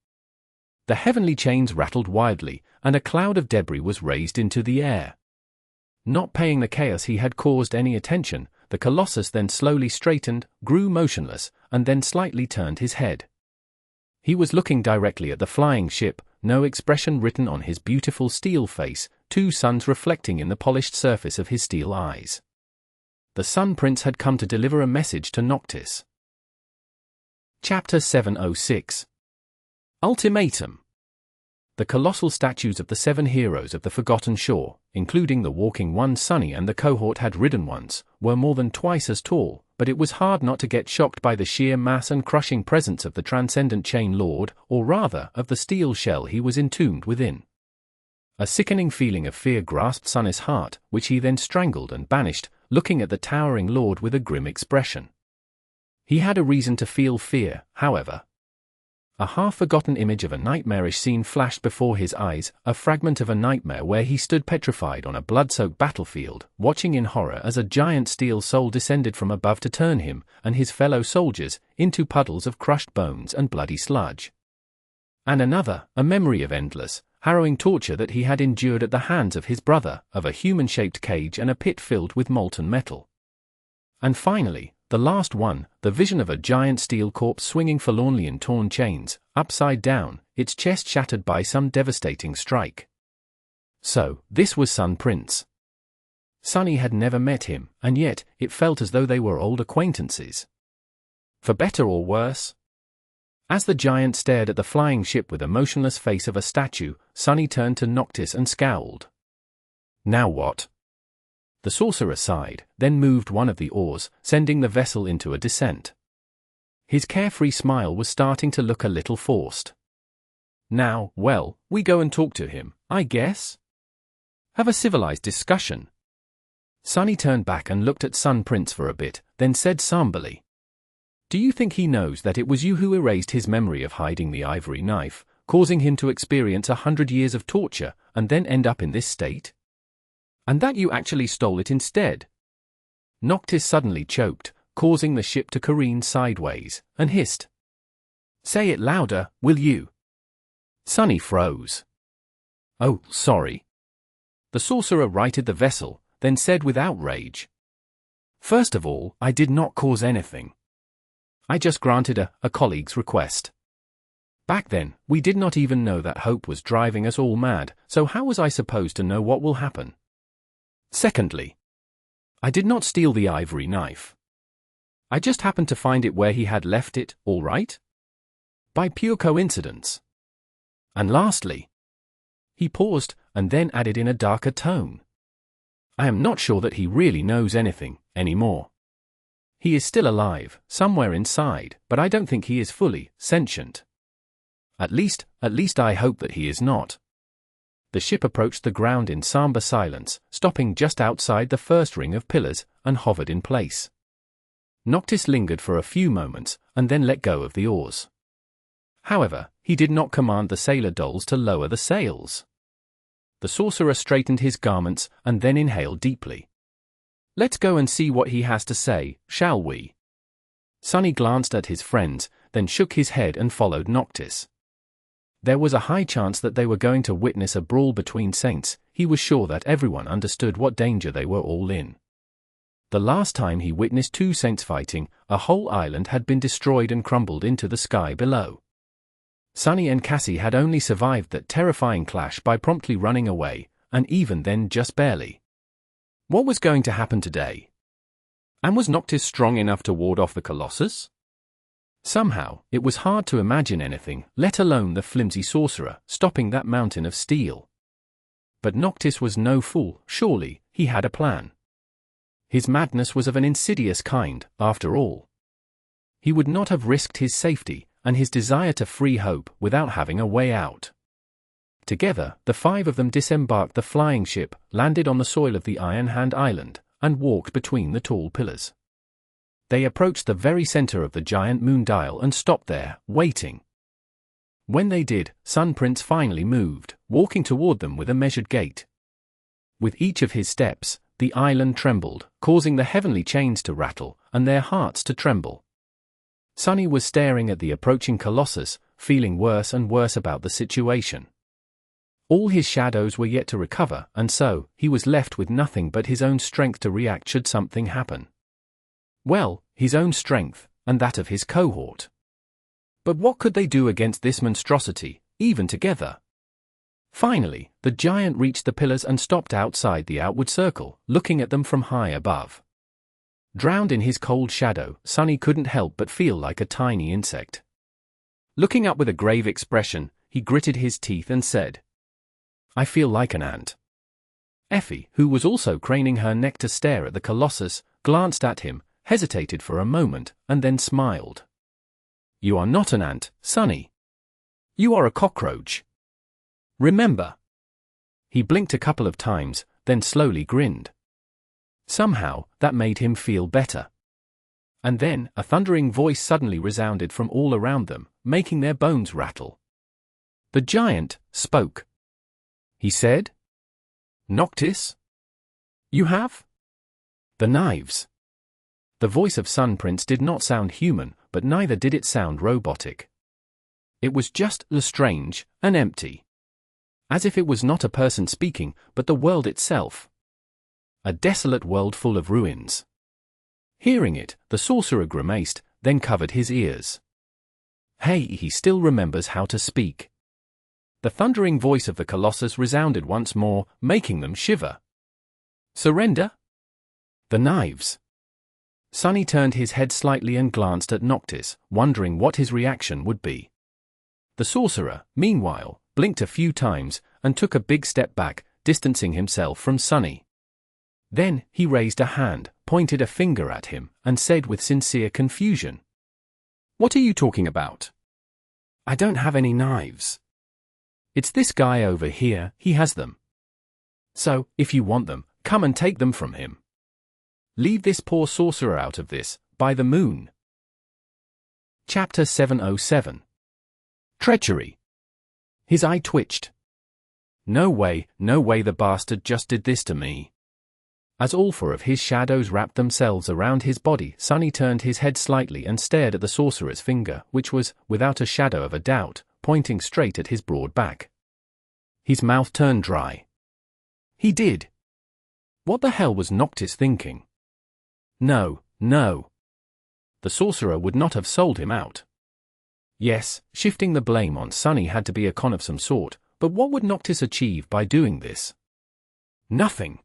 The heavenly chains rattled wildly, and a cloud of debris was raised into the air. Not paying the chaos he had caused any attention, the colossus then slowly straightened, grew motionless, and then slightly turned his head. He was looking directly at the flying ship, no expression written on his beautiful steel face, 2 suns reflecting in the polished surface of his steel eyes. The Sun Prince had come to deliver a message to Noctis. Chapter 706. Ultimatum. The colossal statues of the 7 heroes of the Forgotten Shore, including the walking one Sunny and the cohort had ridden once, were more than twice as tall, but it was hard not to get shocked by the sheer mass and crushing presence of the transcendent Chain Lord, or rather, of the steel shell he was entombed within. A sickening feeling of fear grasped Sunny's heart, which he then strangled and banished, looking at the towering lord with a grim expression. He had a reason to feel fear, however. A half-forgotten image of a nightmarish scene flashed before his eyes, a fragment of a nightmare where he stood petrified on a blood-soaked battlefield, watching in horror as a giant steel soul descended from above to turn him, and his fellow soldiers, into puddles of crushed bones and bloody sludge. And another, a memory of endless, harrowing torture that he had endured at the hands of his brother, of a human-shaped cage and a pit filled with molten metal. And finally, the last one, the vision of a giant steel corpse swinging forlornly in torn chains, upside down, its chest shattered by some devastating strike. So, this was Sun Prince. Sunny had never met him, and yet, it felt as though they were old acquaintances. For better or worse? As the giant stared at the flying ship with the motionless face of a statue, Sunny turned to Noctis and scowled. Now what? The sorcerer sighed, then moved one of the oars, sending the vessel into a descent. His carefree smile was starting to look a little forced. Now, well, we go and talk to him, I guess? Have a civilized discussion. Sunny turned back and looked at Sun Prince for a bit, then said somberly. Do you think he knows that it was you who erased his memory of hiding the ivory knife, causing him to experience 100 years of torture, and then end up in this state? And that you actually stole it instead. Noctis suddenly choked, causing the ship to careen sideways, and hissed. Say it louder, will you? Sunny froze. Oh, sorry. The sorcerer righted the vessel, then said with outrage. First of all, I did not cause anything. I just granted a colleague's request. Back then, we did not even know that hope was driving us all mad, so how was I supposed to know what will happen? Secondly, I did not steal the ivory knife. I just happened to find it where he had left it, all right? By pure coincidence. And lastly, he paused and then added in a darker tone. I am not sure that he really knows anything anymore. He is still alive, somewhere inside, but I don't think he is fully sentient. At least I hope that he is not. The ship approached the ground in somber silence, stopping just outside the first ring of pillars, and hovered in place. Noctis lingered for a few moments, and then let go of the oars. However, he did not command the sailor dolls to lower the sails. The sorcerer straightened his garments, and then inhaled deeply. Let's go and see what he has to say, shall we? Sunny glanced at his friends, then shook his head and followed Noctis. There was a high chance that they were going to witness a brawl between saints. He was sure that everyone understood what danger they were all in. The last time he witnessed two saints fighting, a whole island had been destroyed and crumbled into the sky below. Sunny and Cassie had only survived that terrifying clash by promptly running away, and even then just barely. What was going to happen today? And was Noctis strong enough to ward off the Colossus? Somehow, it was hard to imagine anything, let alone the flimsy sorcerer, stopping that mountain of steel. But Noctis was no fool, surely, he had a plan. His madness was of an insidious kind, after all. He would not have risked his safety, and his desire to free Hope, without having a way out. Together, the five of them disembarked the flying ship, landed on the soil of the Iron Hand Island, and walked between the tall pillars. They approached the very center of the giant moon dial and stopped there, waiting. When they did, Sun Prince finally moved, walking toward them with a measured gait. With each of his steps, the island trembled, causing the heavenly chains to rattle, and their hearts to tremble. Sunny was staring at the approaching Colossus, feeling worse and worse about the situation. All his shadows were yet to recover, and so, he was left with nothing but his own strength to react should something happen. Well, his own strength, and that of his cohort. But what could they do against this monstrosity, even together? Finally, the giant reached the pillars and stopped outside the outward circle, looking at them from high above. Drowned in his cold shadow, Sunny couldn't help but feel like a tiny insect. Looking up with a grave expression, he gritted his teeth and said, I feel like an ant. Effie, who was also craning her neck to stare at the Colossus, glanced at him, hesitated for a moment, and then smiled. You are not an ant, Sunny. You are a cockroach. Remember. He blinked a couple of times, then slowly grinned. Somehow, that made him feel better. And then, a thundering voice suddenly resounded from all around them, making their bones rattle. The giant spoke. He said, Noctis? You have? The knives. The voice of Sun Prince did not sound human, but neither did it sound robotic. It was just strange and empty. As if it was not a person speaking, but the world itself. A desolate world full of ruins. Hearing it, the sorcerer grimaced, then covered his ears. Hey, he still remembers how to speak. The thundering voice of the Colossus resounded once more, making them shiver. Surrender? The knives. Sunny turned his head slightly and glanced at Noctis, wondering what his reaction would be. The sorcerer, meanwhile, blinked a few times, and took a big step back, distancing himself from Sunny. Then, he raised a hand, pointed a finger at him, and said with sincere confusion, What are you talking about? I don't have any knives. It's this guy over here, he has them. So, if you want them, come and take them from him. Leave this poor sorcerer out of this, by the moon. Chapter 707. Treachery. His eye twitched. No way the bastard just did this to me. As all four of his shadows wrapped themselves around his body, Sunny turned his head slightly and stared at the sorcerer's finger, which was, without a shadow of a doubt, pointing straight at his broad back. His mouth turned dry. He did. What the hell was Noctis thinking? No. The sorcerer would not have sold him out. Yes, shifting the blame on Sunny had to be a con of some sort, but what would Noctis achieve by doing this? Nothing.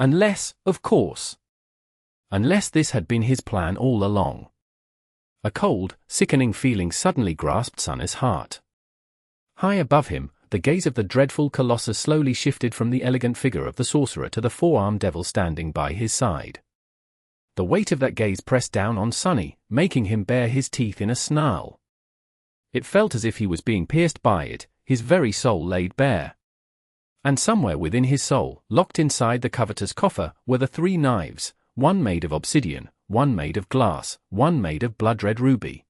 Unless, of course. Unless this had been his plan all along. A cold, sickening feeling suddenly grasped Sunny's heart. High above him, the gaze of the dreadful Colossus slowly shifted from the elegant figure of the sorcerer to the four-armed devil standing by his side. The weight of that gaze pressed down on Sunny, making him bare his teeth in a snarl. It felt as if he was being pierced by it, his very soul laid bare. And somewhere within his soul, locked inside the covetous coffer, were the three knives, one made of obsidian, one made of glass, one made of blood-red ruby.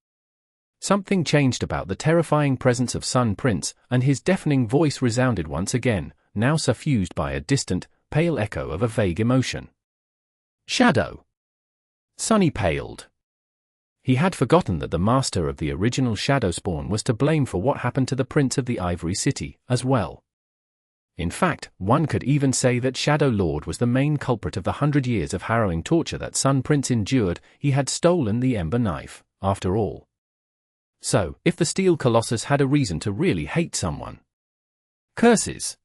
Something changed about the terrifying presence of Sun Prince, and his deafening voice resounded once again, now suffused by a distant, pale echo of a vague emotion. Shadow. Sunny paled. He had forgotten that the master of the original Shadow Spawn was to blame for what happened to the Prince of the Ivory City, as well. In fact, one could even say that Shadow Lord was the main culprit of the 100 years of harrowing torture that Sun Prince endured. He had stolen the Ember Knife, after all. So, if the Steel Colossus had a reason to really hate someone. Curses!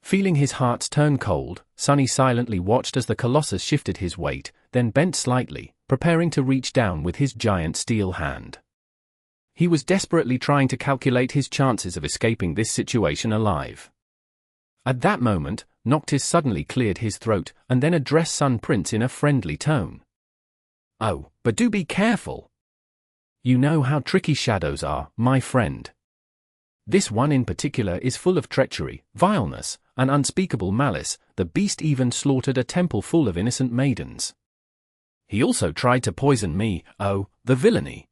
Feeling his heart turn cold, Sunny silently watched as the Colossus shifted his weight, then bent slightly, preparing to reach down with his giant steel hand. He was desperately trying to calculate his chances of escaping this situation alive. At that moment, Noctis suddenly cleared his throat, and then addressed Sun Prince in a friendly tone. "Oh, but do be careful. You know how tricky shadows are, my friend. This one in particular is full of treachery, vileness, and unspeakable malice. The beast even slaughtered a temple full of innocent maidens. He also tried to poison me. Oh, the villainy.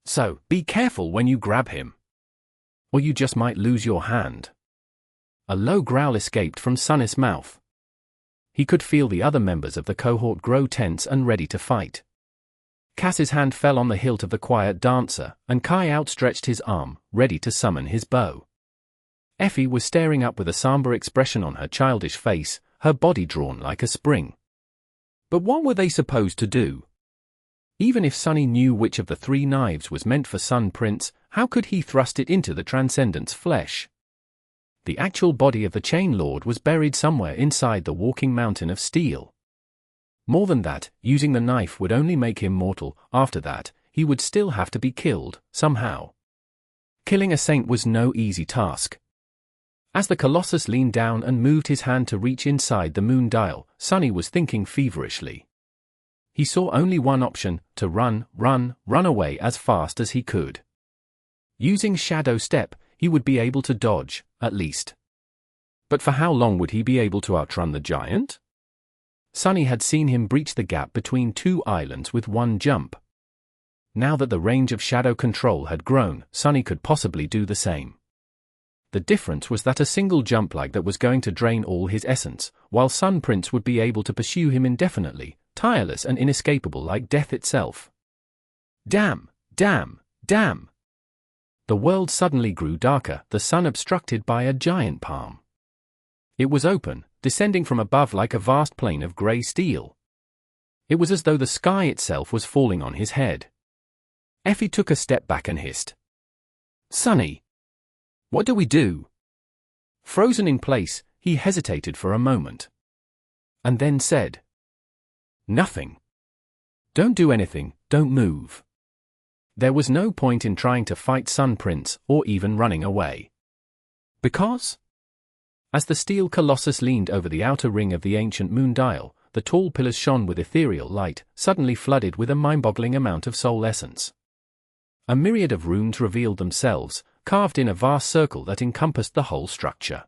So, be careful when you grab him. Or you just might lose your hand." A low growl escaped from Sunny's mouth. He could feel the other members of the cohort grow tense and ready to fight. Cass's hand fell on the hilt of the quiet dancer, and Kai outstretched his arm, ready to summon his bow. Effie was staring up with a somber expression on her childish face, her body drawn like a spring. But what were they supposed to do? Even if Sunny knew which of the three knives was meant for Sun Prince, how could he thrust it into the Transcendent's flesh? The actual body of the Chain Lord was buried somewhere inside the walking mountain of steel. More than that, using the knife would only make him mortal. After that, he would still have to be killed, somehow. Killing a saint was no easy task. As the Colossus leaned down and moved his hand to reach inside the moon dial, Sunny was thinking feverishly. He saw only one option: to run away as fast as he could. Using Shadow Step, he would be able to dodge, at least. But for how long would he be able to outrun the giant? Sunny had seen him breach the gap between two islands with one jump. Now that the range of shadow control had grown, Sunny could possibly do the same. The difference was that a single jump like that was going to drain all his essence, while Sun Prince would be able to pursue him indefinitely, tireless and inescapable like death itself. Damn! The world suddenly grew darker, the sun obstructed by a giant palm. It was open, descending from above like a vast plain of grey steel. It was as though the sky itself was falling on his head. Effie took a step back and hissed. "Sunny! What do we do?" Frozen in place, he hesitated for a moment. And then said, "Nothing. Don't do anything, don't move." There was no point in trying to fight Sun Prince, or even running away. Because? As the steel Colossus leaned over the outer ring of the ancient moon dial, the tall pillars shone with ethereal light, suddenly flooded with a mind-boggling amount of soul essence. A myriad of runes revealed themselves, carved in a vast circle that encompassed the whole structure.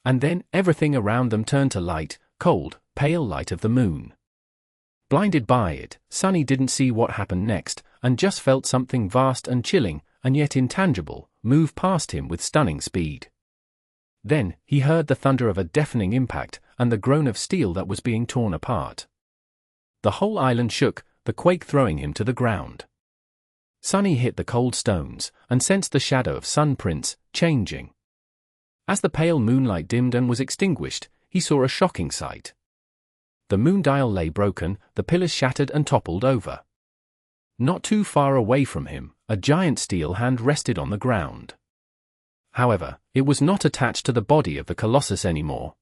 And then, everything around them turned to light, cold, pale light of the moon. Blinded by it, Sunny didn't see what happened next, and just felt something vast and chilling, and yet intangible, move past him with stunning speed. Then, he heard the thunder of a deafening impact, and the groan of steel that was being torn apart. The whole island shook, the quake throwing him to the ground. Sunny hit the cold stones, and sensed the shadow of Sun Prince, changing. As the pale moonlight dimmed and was extinguished, he saw a shocking sight. The moon dial lay broken, the pillars shattered and toppled over. Not too far away from him, a giant steel hand rested on the ground. However, it was not attached to the body of the Colossus anymore.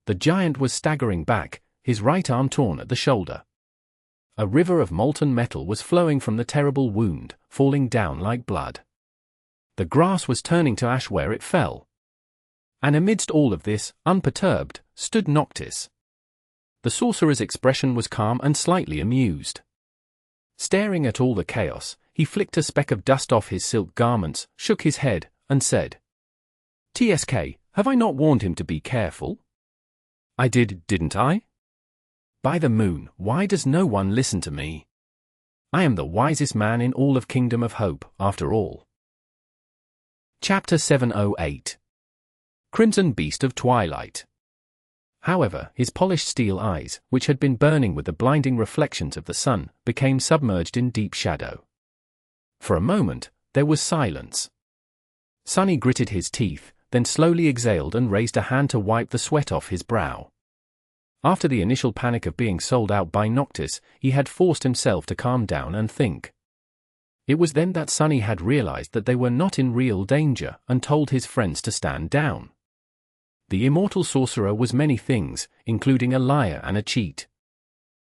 The giant was staggering back, his right arm torn at the shoulder. A river of molten metal was flowing from the terrible wound, falling down like blood. The grass was turning to ash where it fell. And amidst all of this, unperturbed, stood Noctis. The sorcerer's expression was calm and slightly amused. Staring at all the chaos, he flicked a speck of dust off his silk garments, shook his head, and said, "TSK, have I not warned him to be careful?" "I did, didn't I? By the moon, why does no one listen to me? I am the wisest man in all of Kingdom of Hope, after all." Chapter 708. Crimson Beast of Twilight. However, his polished steel eyes, which had been burning with the blinding reflections of the sun, became submerged in deep shadow. For a moment, there was silence. Sunny gritted his teeth, then slowly exhaled and raised a hand to wipe the sweat off his brow. After the initial panic of being sold out by Noctis, he had forced himself to calm down and think. It was then that Sunny had realized that they were not in real danger and told his friends to stand down. The immortal sorcerer was many things, including a liar and a cheat.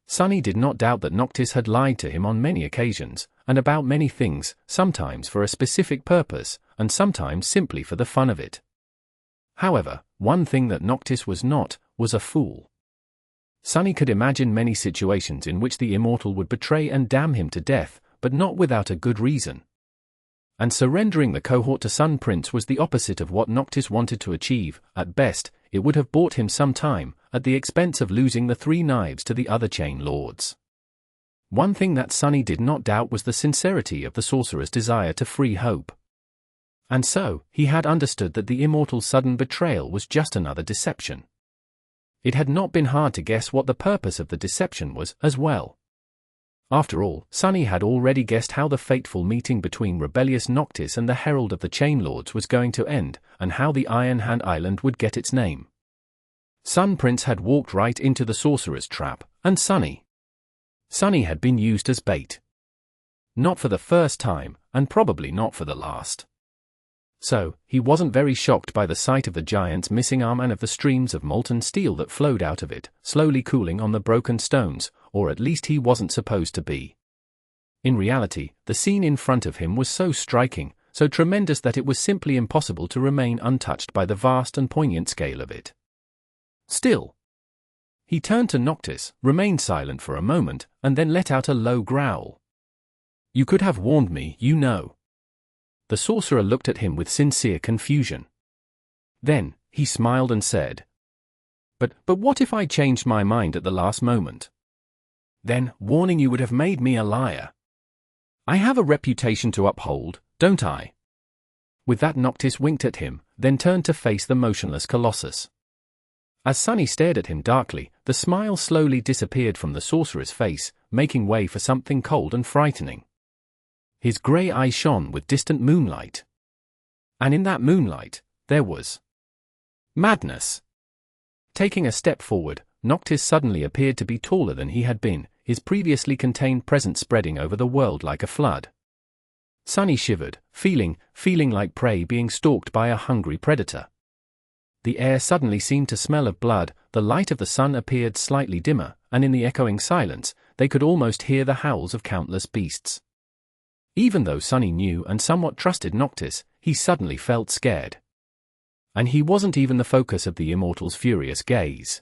Sunny did not doubt that Noctis had lied to him on many occasions, and about many things, sometimes for a specific purpose, and sometimes simply for the fun of it. However, one thing that Noctis was not, was a fool. Sunny could imagine many situations in which the immortal would betray and damn him to death, but not without a good reason. And surrendering the cohort to Sun Prince was the opposite of what Noctis wanted to achieve. At best, it would have bought him some time, at the expense of losing the 3 knives to the other chain lords. One thing that Sunny did not doubt was the sincerity of the sorcerer's desire to free Hope. And so, he had understood that the immortal's sudden betrayal was just another deception. It had not been hard to guess what the purpose of the deception was, as well. After all, Sunny had already guessed how the fateful meeting between rebellious Noctis and the Herald of the Chain Lords was going to end, and how the Iron Hand Island would get its name. Sun Prince had walked right into the sorcerer's trap, and Sunny had been used as bait. Not for the first time, and probably not for the last. So, he wasn't very shocked by the sight of the giant's missing arm and of the streams of molten steel that flowed out of it, slowly cooling on the broken stones, or at least he wasn't supposed to be. In reality, the scene in front of him was so striking, so tremendous that it was simply impossible to remain untouched by the vast and poignant scale of it. Still, he turned to Noctis, remained silent for a moment, and then let out a low growl. "You could have warned me, you know." The sorcerer looked at him with sincere confusion. Then, he smiled and said, But what if I changed my mind at the last moment? Then, warning you would have made me a liar. I have a reputation to uphold, don't I?" With that, Noctis winked at him, then turned to face the motionless Colossus. As Sunny stared at him darkly, the smile slowly disappeared from the sorcerer's face, making way for something cold and frightening. His grey eyes shone with distant moonlight. And in that moonlight, there was madness. Taking a step forward, Noctis suddenly appeared to be taller than he had been, his previously contained presence spreading over the world like a flood. Sunny shivered, feeling like prey being stalked by a hungry predator. The air suddenly seemed to smell of blood, the light of the sun appeared slightly dimmer, and in the echoing silence, they could almost hear the howls of countless beasts. Even though Sunny knew and somewhat trusted Noctis, he suddenly felt scared. And he wasn't even the focus of the immortal's furious gaze.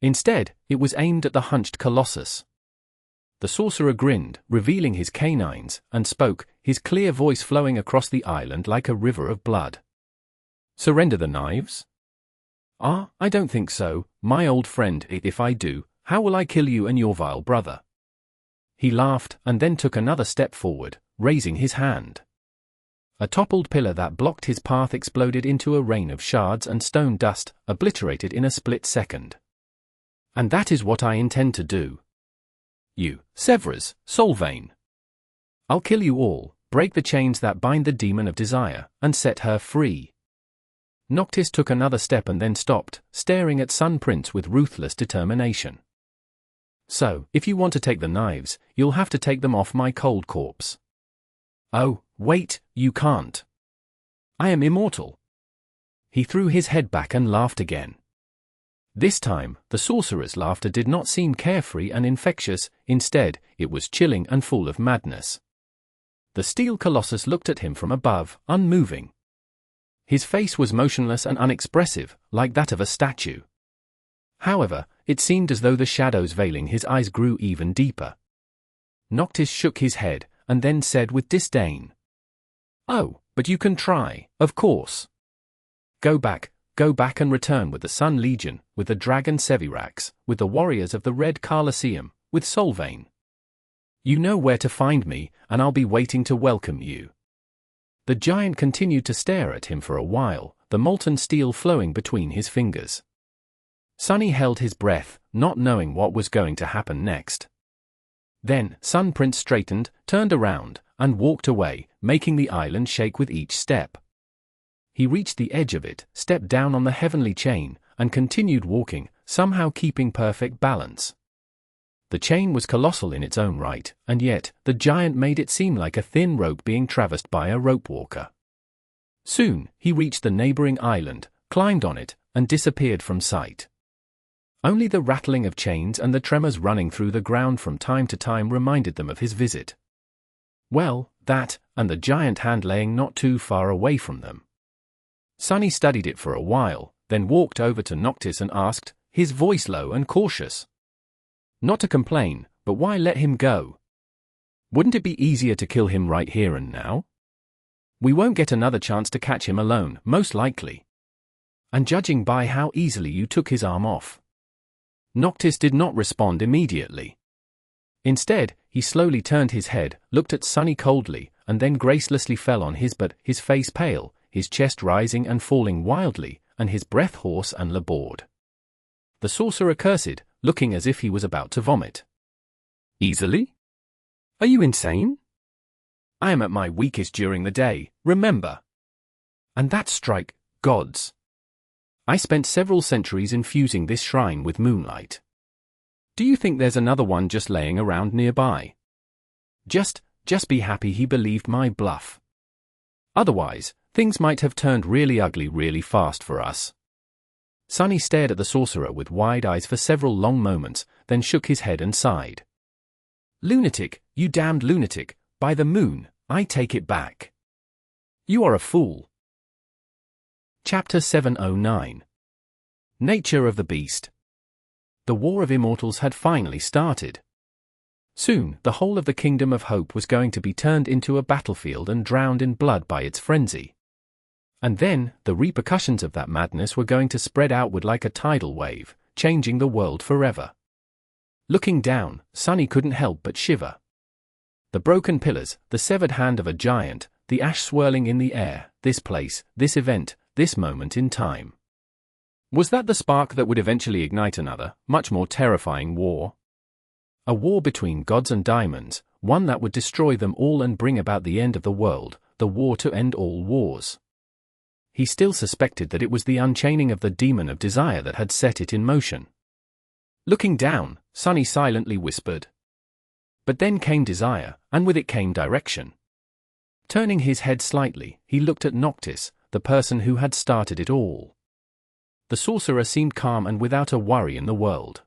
Instead, it was aimed at the hunched Colossus. The sorcerer grinned, revealing his canines, and spoke, his clear voice flowing across the island like a river of blood. "Surrender the knives?" I don't think so, my old friend. If I do, how will I kill you and your vile brother?" He laughed, and then took another step forward, raising his hand. A toppled pillar that blocked his path exploded into a rain of shards and stone dust, obliterated in a split second. And that is what I intend to do. You, Sevras, Soulvein. I'll kill you all, break the chains that bind the demon of desire, and set her free. Noctis took another step and then stopped, staring at Sun Prince with ruthless determination. So, if you want to take the knives, you'll have to take them off my cold corpse. Oh, wait, you can't. I am immortal. He threw his head back and laughed again. This time, the sorcerer's laughter did not seem carefree and infectious, instead, it was chilling and full of madness. The steel colossus looked at him from above, unmoving. His face was motionless and unexpressive, like that of a statue. However, it seemed as though the shadows veiling his eyes grew even deeper. Noctis shook his head, and then said with disdain, "Oh, but you can try, of course. Go back and return with the Sun Legion, with the Dragon Sevras, with the warriors of the Red Colosseum, with Soulvein. You know where to find me, and I'll be waiting to welcome you." The giant continued to stare at him for a while, the molten steel flowing between his fingers. Sunny held his breath, not knowing what was going to happen next. Then, Sun Prince straightened, turned around, and walked away, making the island shake with each step. He reached the edge of it, stepped down on the heavenly chain, and continued walking, somehow keeping perfect balance. The chain was colossal in its own right, and yet, the giant made it seem like a thin rope being traversed by a rope walker. Soon, he reached the neighboring island, climbed on it, and disappeared from sight. Only the rattling of chains and the tremors running through the ground from time to time reminded them of his visit. Well, that, and the giant hand laying not too far away from them. Sunny studied it for a while, then walked over to Noctis and asked, his voice low and cautious. Not to complain, but why let him go? Wouldn't it be easier to kill him right here and now? We won't get another chance to catch him alone, most likely. And judging by how easily you took his arm off. Noctis did not respond immediately. Instead, he slowly turned his head, looked at Sunny coldly, and then gracelessly fell on his butt, his face pale, his chest rising and falling wildly, and his breath hoarse and labored. The sorcerer cursed, looking as if he was about to vomit. Easily? Are you insane? I am at my weakest during the day, remember. And that strike, gods. I spent several centuries infusing this shrine with moonlight. Do you think there's another one just laying around nearby? Just be happy he believed my bluff. Otherwise, things might have turned really ugly really fast for us. Sunny stared at the sorcerer with wide eyes for several long moments, then shook his head and sighed. Lunatic, you damned lunatic, by the moon, I take it back. You are a fool. Chapter 709. Nature of the Beast. The War of Immortals had finally started. Soon, the whole of the Kingdom of Hope was going to be turned into a battlefield and drowned in blood by its frenzy. And then, the repercussions of that madness were going to spread outward like a tidal wave, changing the world forever. Looking down, Sunny couldn't help but shiver. The broken pillars, the severed hand of a giant, the ash swirling in the air, this place, this event, this moment in time. Was that the spark that would eventually ignite another, much more terrifying war? A war between gods and diamonds, one that would destroy them all and bring about the end of the world, the war to end all wars. He still suspected that it was the unchaining of the demon of desire that had set it in motion. Looking down, Sunny silently whispered. But then came desire, and with it came direction. Turning his head slightly, he looked at Noctis, the person who had started it all. The sorcerer seemed calm and without a worry in the world.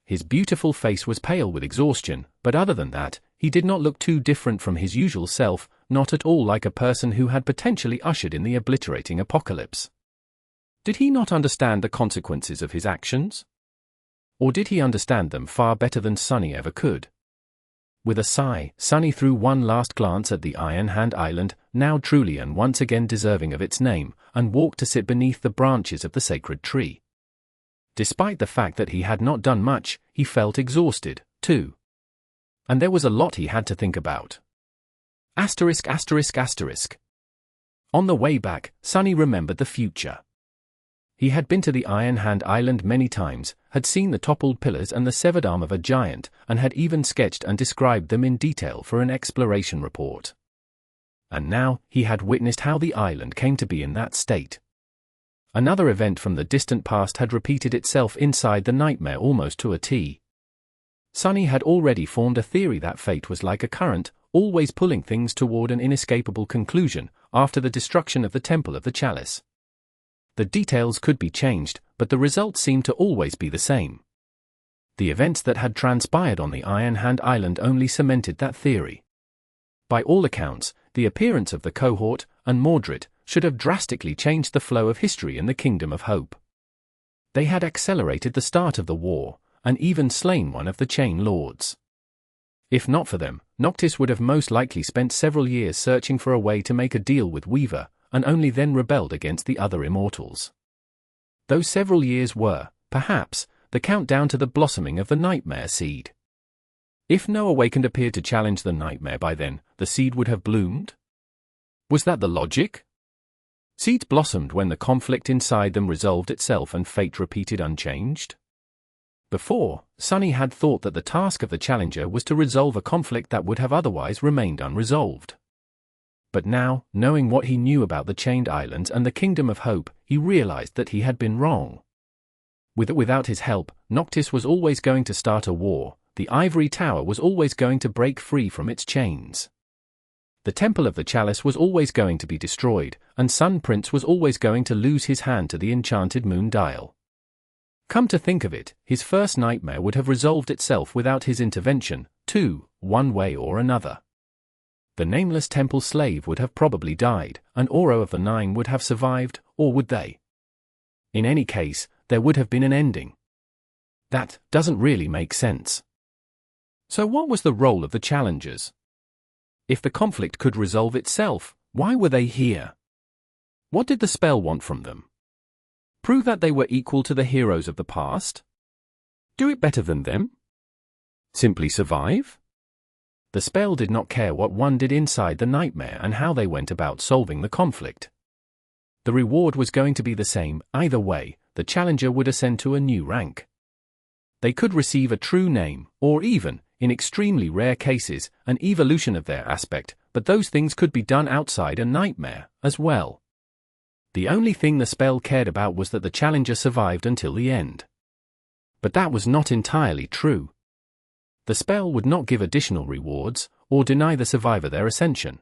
His beautiful face was pale with exhaustion, but other than that, he did not look too different from his usual self, not at all like a person who had potentially ushered in the obliterating apocalypse. Did he not understand the consequences of his actions? Or did he understand them far better than Sunny ever could? With a sigh, Sunny threw one last glance at the Iron Hand Island, now truly and once again deserving of its name, and walked to sit beneath the branches of the sacred tree. Despite the fact that he had not done much, he felt exhausted, too. And there was a lot he had to think about. ******. On the way back, Sunny remembered the future. He had been to the Iron Hand Island many times, had seen the toppled pillars and the severed arm of a giant, and had even sketched and described them in detail for an exploration report. And now, he had witnessed how the island came to be in that state. Another event from the distant past had repeated itself inside the nightmare almost to a T. Sunny had already formed a theory that fate was like a current, always pulling things toward an inescapable conclusion, after the destruction of the Temple of the Chalice. The details could be changed, but the result seemed to always be the same. The events that had transpired on the Iron Hand Island only cemented that theory. By all accounts, the appearance of the cohort, and Mordred, should have drastically changed the flow of history in the Kingdom of Hope. They had accelerated the start of the war, and even slain one of the Chain Lords. If not for them, Noctis would have most likely spent several years searching for a way to make a deal with Weaver, and only then rebelled against the other immortals. Those several years were, perhaps, the countdown to the blossoming of the Nightmare seed. If no Awakened appeared to challenge the Nightmare by then, the seed would have bloomed? Was that the logic? Seeds blossomed when the conflict inside them resolved itself and fate repeated unchanged? Before, Sunny had thought that the task of the Challenger was to resolve a conflict that would have otherwise remained unresolved. But now, knowing what he knew about the Chained Islands and the Kingdom of Hope, he realized that he had been wrong. With or without his help, Noctis was always going to start a war, the Ivory Tower was always going to break free from its chains. The Temple of the Chalice was always going to be destroyed, and Sun Prince was always going to lose his hand to the enchanted Moon Dial. Come to think of it, his first nightmare would have resolved itself without his intervention, too, one way or another. The nameless temple slave would have probably died, and Oro of the Nine would have survived, or would they? In any case, there would have been an ending. That doesn't really make sense. So what was the role of the challengers? If the conflict could resolve itself, why were they here? What did the spell want from them? Prove that they were equal to the heroes of the past? Do it better than them? Simply survive? The spell did not care what one did inside the nightmare and how they went about solving the conflict. The reward was going to be the same, either way, the challenger would ascend to a new rank. They could receive a true name, or even, in extremely rare cases, an evolution of their aspect, but those things could be done outside a nightmare, as well. The only thing the spell cared about was that the challenger survived until the end. But that was not entirely true. The spell would not give additional rewards, or deny the survivor their ascension.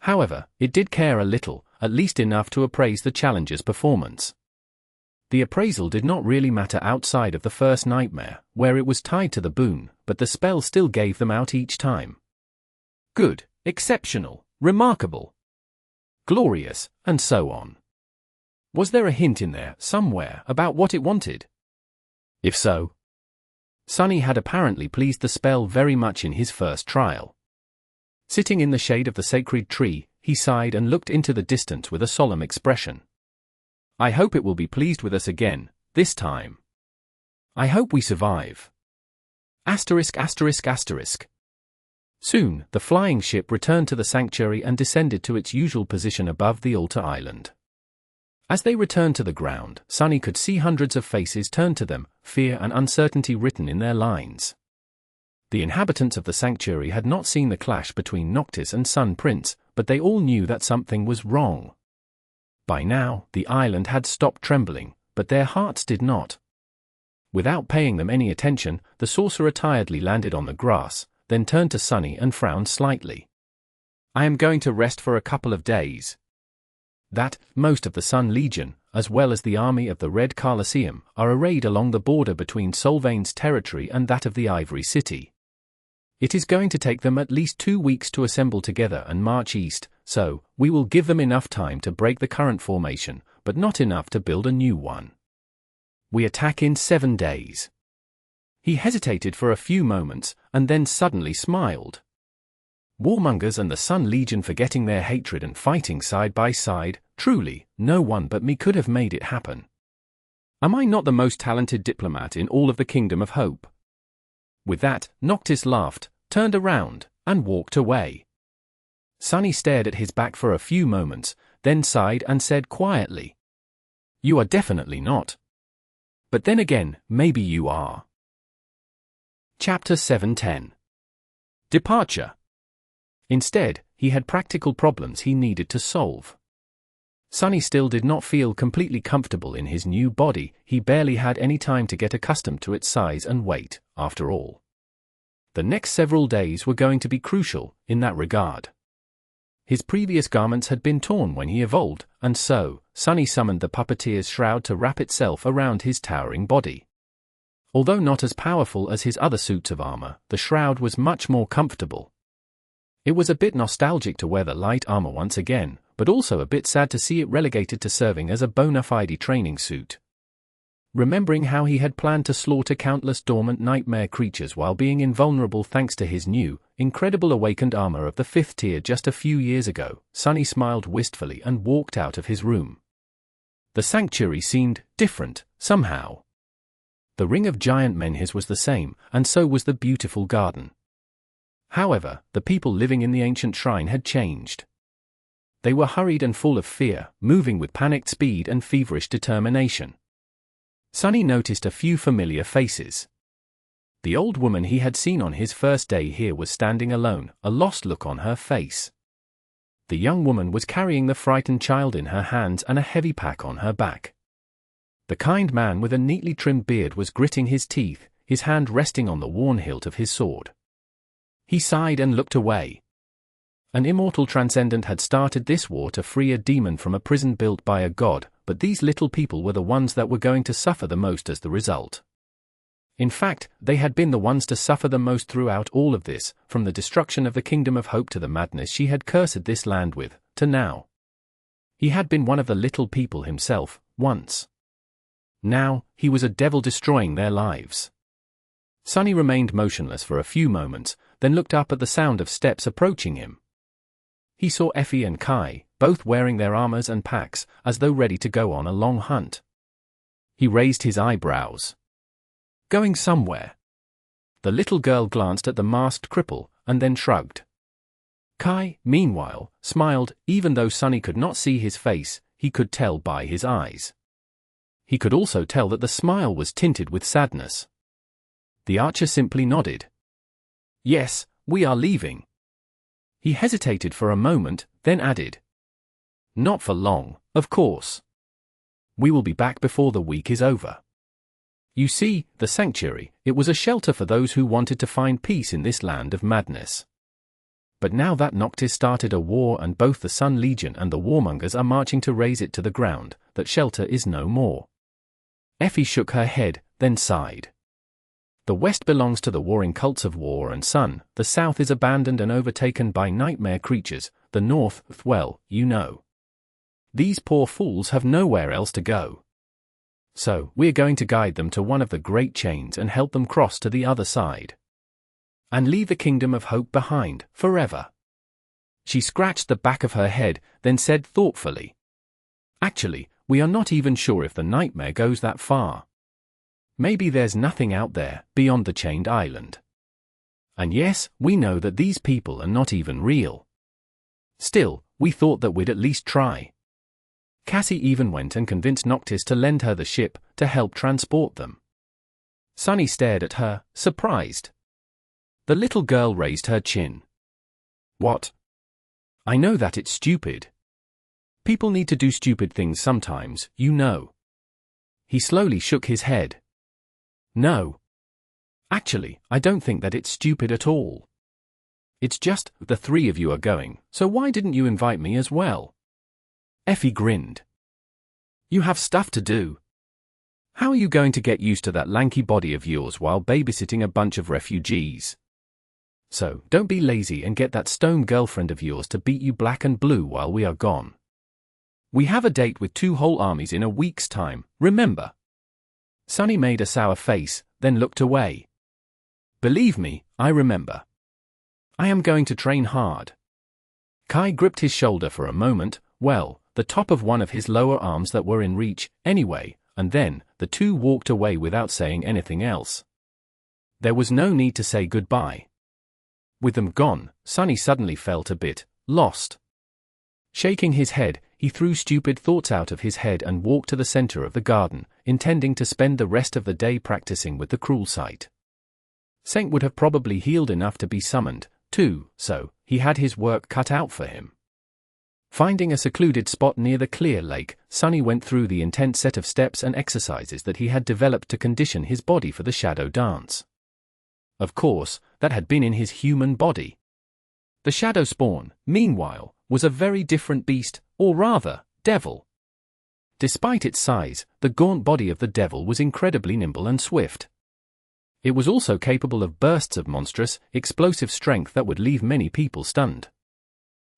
However, it did care a little, at least enough to appraise the challenger's performance. The appraisal did not really matter outside of the first nightmare, where it was tied to the boon, but the spell still gave them out each time. Good, exceptional, remarkable, glorious, and so on. Was there a hint in there, somewhere, about what it wanted? If so, Sunny had apparently pleased the spell very much in his first trial. Sitting in the shade of the sacred tree, he sighed and looked into the distance with a solemn expression. I hope it will be pleased with us again, this time. I hope we survive. Asterisk asterisk asterisk. Soon, the flying ship returned to the sanctuary and descended to its usual position above the altar island. As they returned to the ground, Sunny could see hundreds of faces turned to them, fear and uncertainty written in their lines. The inhabitants of the sanctuary had not seen the clash between Noctis and Sun Prince, but they all knew that something was wrong. By now, the island had stopped trembling, but their hearts did not. Without paying them any attention, the sorcerer tiredly landed on the grass, then turned to Sunny and frowned slightly. I am going to rest for a couple of days. That, most of the Sun Legion, as well as the army of the Red Colosseum, are arrayed along the border between Solvain's territory and that of the Ivory City. It is going to take them at least 2 weeks to assemble together and march east, so we will give them enough time to break the current formation, but not enough to build a new one. We attack in 7 days. He hesitated for a few moments, and then suddenly smiled. Warmongers and the Sun Legion forgetting their hatred and fighting side by side, truly, no one but me could have made it happen. Am I not the most talented diplomat in all of the Kingdom of Hope? With that, Noctis laughed, turned around, and walked away. Sunny stared at his back for a few moments, then sighed and said quietly, "You are definitely not. But then again, maybe you are." Chapter 7:10. Departure. Instead, he had practical problems he needed to solve. Sunny still did not feel completely comfortable in his new body. He barely had any time to get accustomed to its size and weight, after all. The next several days were going to be crucial in that regard. His previous garments had been torn when he evolved, and so, Sunny summoned the puppeteer's shroud to wrap itself around his towering body. Although not as powerful as his other suits of armor, the shroud was much more comfortable. It was a bit nostalgic to wear the light armor once again, but also a bit sad to see it relegated to serving as a bona fide training suit. Remembering how he had planned to slaughter countless dormant nightmare creatures while being invulnerable thanks to his new, incredible awakened armor of the 5th tier just a few years ago, Sunny smiled wistfully and walked out of his room. The sanctuary seemed different, somehow. The ring of giant men his was the same, and so was the beautiful garden. However, the people living in the ancient shrine had changed. They were hurried and full of fear, moving with panicked speed and feverish determination. Sunny noticed a few familiar faces. The old woman he had seen on his first day here was standing alone, a lost look on her face. The young woman was carrying the frightened child in her hands and a heavy pack on her back. The kind man with a neatly trimmed beard was gritting his teeth, his hand resting on the worn hilt of his sword. He sighed and looked away. An immortal transcendent had started this war to free a demon from a prison built by a god, but these little people were the ones that were going to suffer the most as the result. In fact, they had been the ones to suffer the most throughout all of this, from the destruction of the Kingdom of Hope to the madness she had cursed this land with, to now. He had been one of the little people himself, once. Now, he was a devil destroying their lives. Sunny remained motionless for a few moments, then looked up at the sound of steps approaching him. He saw Effie and Kai, both wearing their armors and packs, as though ready to go on a long hunt. He raised his eyebrows. Going somewhere? The little girl glanced at the masked cripple, and then shrugged. Kai, meanwhile, smiled, even though Sunny could not see his face, he could tell by his eyes. He could also tell that the smile was tinted with sadness. The archer simply nodded. "Yes, we are leaving." He hesitated for a moment, then added, "Not for long, of course. We will be back before the week is over." You see, the sanctuary, it was a shelter for those who wanted to find peace in this land of madness. But now that Noctis started a war and both the Sun Legion and the Warmongers are marching to raze it to the ground, that shelter is no more. Effie shook her head, then sighed. The West belongs to the warring cults of War and Sun, the South is abandoned and overtaken by nightmare creatures, the North, well, you know. These poor fools have nowhere else to go. So, we're going to guide them to one of the great chains and help them cross to the other side. And leave the Kingdom of Hope behind, forever. She scratched the back of her head, then said thoughtfully, "Actually, we are not even sure if the nightmare goes that far. Maybe there's nothing out there, beyond the chained island. And yes, we know that these people are not even real. Still, we thought that we'd at least try." Cassie even went and convinced Noctis to lend her the ship, to help transport them. Sunny stared at her, surprised. The little girl raised her chin. "What? I know that it's stupid. People need to do stupid things sometimes, you know." He slowly shook his head. "No. Actually, I don't think that it's stupid at all. It's just, the three of you are going, so why didn't you invite me as well?" Effie grinned. "You have stuff to do. How are you going to get used to that lanky body of yours while babysitting a bunch of refugees? So, don't be lazy and get that stone girlfriend of yours to beat you black and blue while we are gone. We have a date with 2 whole armies in a week's time, remember?" Sunny made a sour face, then looked away. "Believe me, I remember. I am going to train hard." Kai gripped his shoulder for a moment, well, the top of one of his lower arms that were in reach, anyway, and then, the two walked away without saying anything else. There was no need to say goodbye. With them gone, Sunny suddenly felt a bit lost. Shaking his head, he threw stupid thoughts out of his head and walked to the center of the garden, intending to spend the rest of the day practicing with the cruel sight. Saint would have probably healed enough to be summoned, too, so he had his work cut out for him. Finding a secluded spot near the clear lake, Sunny went through the intense set of steps and exercises that he had developed to condition his body for the shadow dance. Of course, that had been in his human body. The shadow spawn, meanwhile, was a very different beast, or rather, devil. Despite its size, the gaunt body of the devil was incredibly nimble and swift. It was also capable of bursts of monstrous, explosive strength that would leave many people stunned.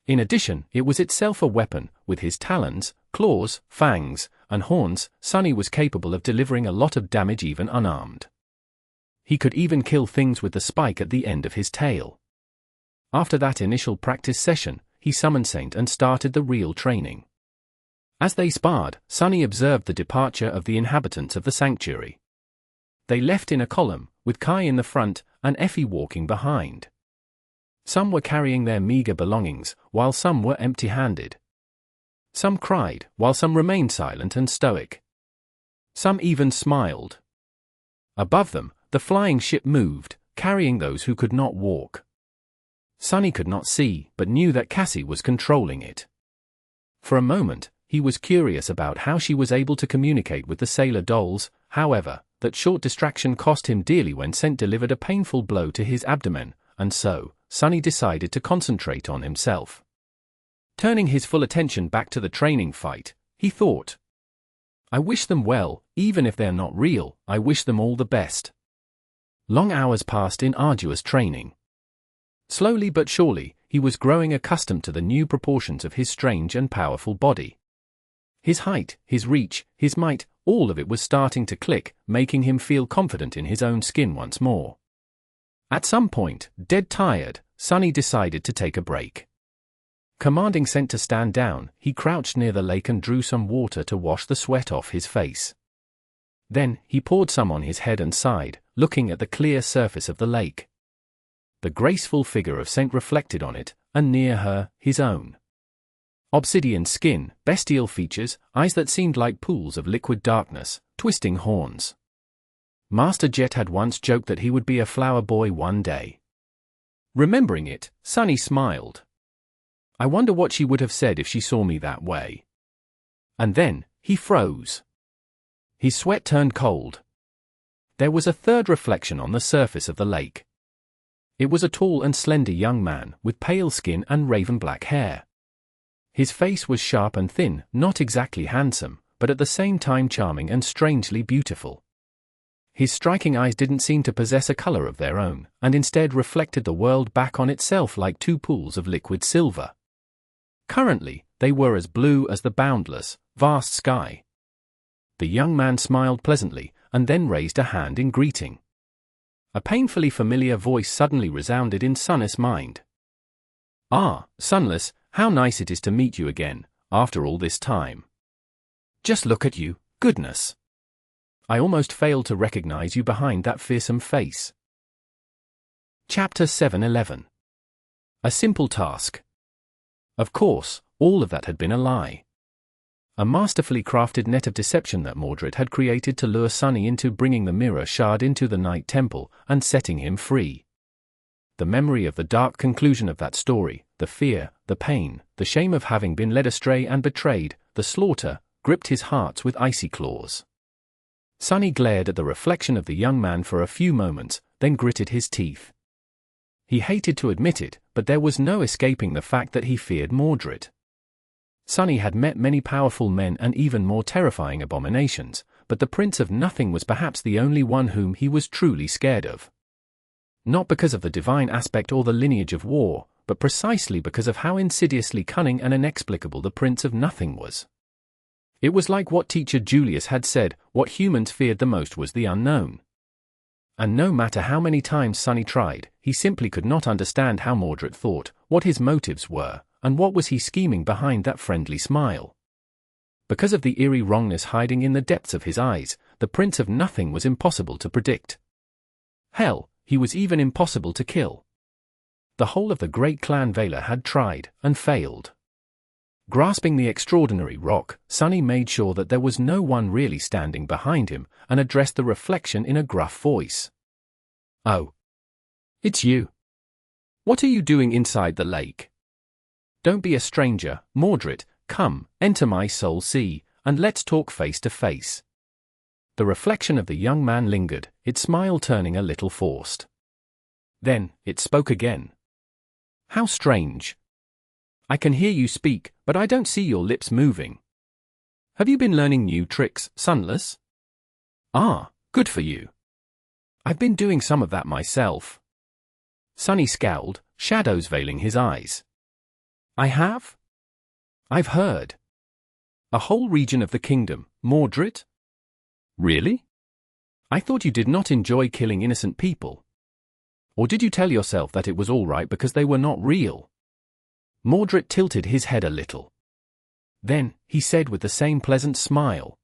In addition, it was itself a weapon. With his talons, claws, fangs, and horns, Sunny was capable of delivering a lot of damage even unarmed. He could even kill things with the spike at the end of his tail. After that initial practice session, he summoned Saint and started the real training. As they sparred, Sunny observed the departure of the inhabitants of the sanctuary. They left in a column, with Kai in the front, and Effie walking behind. Some were carrying their meager belongings, while some were empty-handed. Some cried, while some remained silent and stoic. Some even smiled. Above them, the flying ship moved, carrying those who could not walk. Sunny could not see, but knew that Cassie was controlling it. For a moment, he was curious about how she was able to communicate with the sailor dolls. However, that short distraction cost him dearly when Saint delivered a painful blow to his abdomen, and so, Sunny decided to concentrate on himself. Turning his full attention back to the training fight, he thought, I wish them well, even if they're not real, I wish them all the best. Long hours passed in arduous training. Slowly but surely, he was growing accustomed to the new proportions of his strange and powerful body. His height, his reach, his might, all of it was starting to click, making him feel confident in his own skin once more. At some point, dead tired, Sunny decided to take a break. Commanding Saint to stand down, he crouched near the lake and drew some water to wash the sweat off his face. Then, he poured some on his head and sighed, looking at the clear surface of the lake. The graceful figure of Saint reflected on it, and near her, his own. Obsidian skin, bestial features, eyes that seemed like pools of liquid darkness, twisting horns. Master Jet had once joked that he would be a flower boy one day. Remembering it, Sunny smiled. I wonder what she would have said if she saw me that way. And then, he froze. His sweat turned cold. There was a third reflection on the surface of the lake. It was a tall and slender young man, with pale skin and raven-black hair. His face was sharp and thin, not exactly handsome, but at the same time charming and strangely beautiful. His striking eyes didn't seem to possess a color of their own, and instead reflected the world back on itself like two pools of liquid silver. Currently, they were as blue as the boundless, vast sky. The young man smiled pleasantly, and then raised a hand in greeting. A painfully familiar voice suddenly resounded in Sunnis' mind. Ah, Sunless, how nice it is to meet you again, after all this time. Just look at you, goodness. I almost failed to recognize you behind that fearsome face. Chapter 7:11. A simple task. Of course, all of that had been a lie. A masterfully crafted net of deception that Mordred had created to lure Sunny into bringing the mirror shard into the Night Temple and setting him free. The memory of the dark conclusion of that story, the fear, the pain, the shame of having been led astray and betrayed, the slaughter, gripped his heart with icy claws. Sunny glared at the reflection of the young man for a few moments, then gritted his teeth. He hated to admit it, but there was no escaping the fact that he feared Mordred. Sunny had met many powerful men and even more terrifying abominations, but the Prince of Nothing was perhaps the only one whom he was truly scared of. Not because of the divine aspect or the lineage of war, but precisely because of how insidiously cunning and inexplicable the Prince of Nothing was. It was like what teacher Julius had said, what humans feared the most was the unknown. And no matter how many times Sunny tried, he simply could not understand how Mordred thought, what his motives were, and what was he scheming behind that friendly smile. Because of the eerie wrongness hiding in the depths of his eyes, the Prince of Nothing was impossible to predict. Hell, he was even impossible to kill. The whole of the great clan Vela had tried, and failed. Grasping the extraordinary rock, Sunny made sure that there was no one really standing behind him, and addressed the reflection in a gruff voice. "Oh. It's you. What are you doing inside the lake? Don't be a stranger, Mordred. Come, enter my soul sea, and let's talk face to face." The reflection of the young man lingered, its smile turning a little forced. Then, it spoke again. "How strange. I can hear you speak, but I don't see your lips moving. Have you been learning new tricks, Sunless?" "Ah, good for you. I've been doing some of that myself." Sunny scowled, shadows veiling his eyes. "I have? I've heard. A whole region of the kingdom, Mordred? Really? I thought you did not enjoy killing innocent people. Or did you tell yourself that it was all right because they were not real?" Mordred tilted his head a little. Then, he said with the same pleasant smile,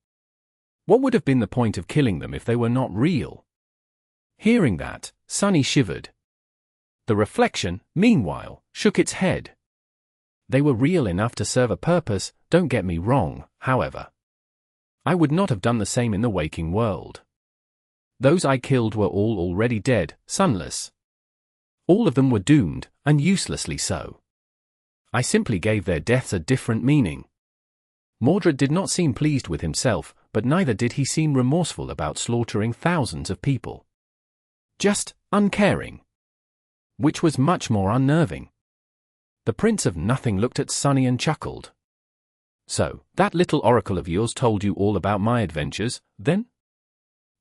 "What would have been the point of killing them if they were not real?" Hearing that, Sunny shivered. The reflection, meanwhile, shook its head. They were real enough to serve a purpose, don't get me wrong, however. I would not have done the same in the waking world. Those I killed were all already dead, Sunless. All of them were doomed, and uselessly so. I simply gave their deaths a different meaning. Mordred did not seem pleased with himself, but neither did he seem remorseful about slaughtering thousands of people. Just uncaring. Which was much more unnerving. The Prince of Nothing looked at Sunny and chuckled. "So, that little oracle of yours told you all about my adventures, then?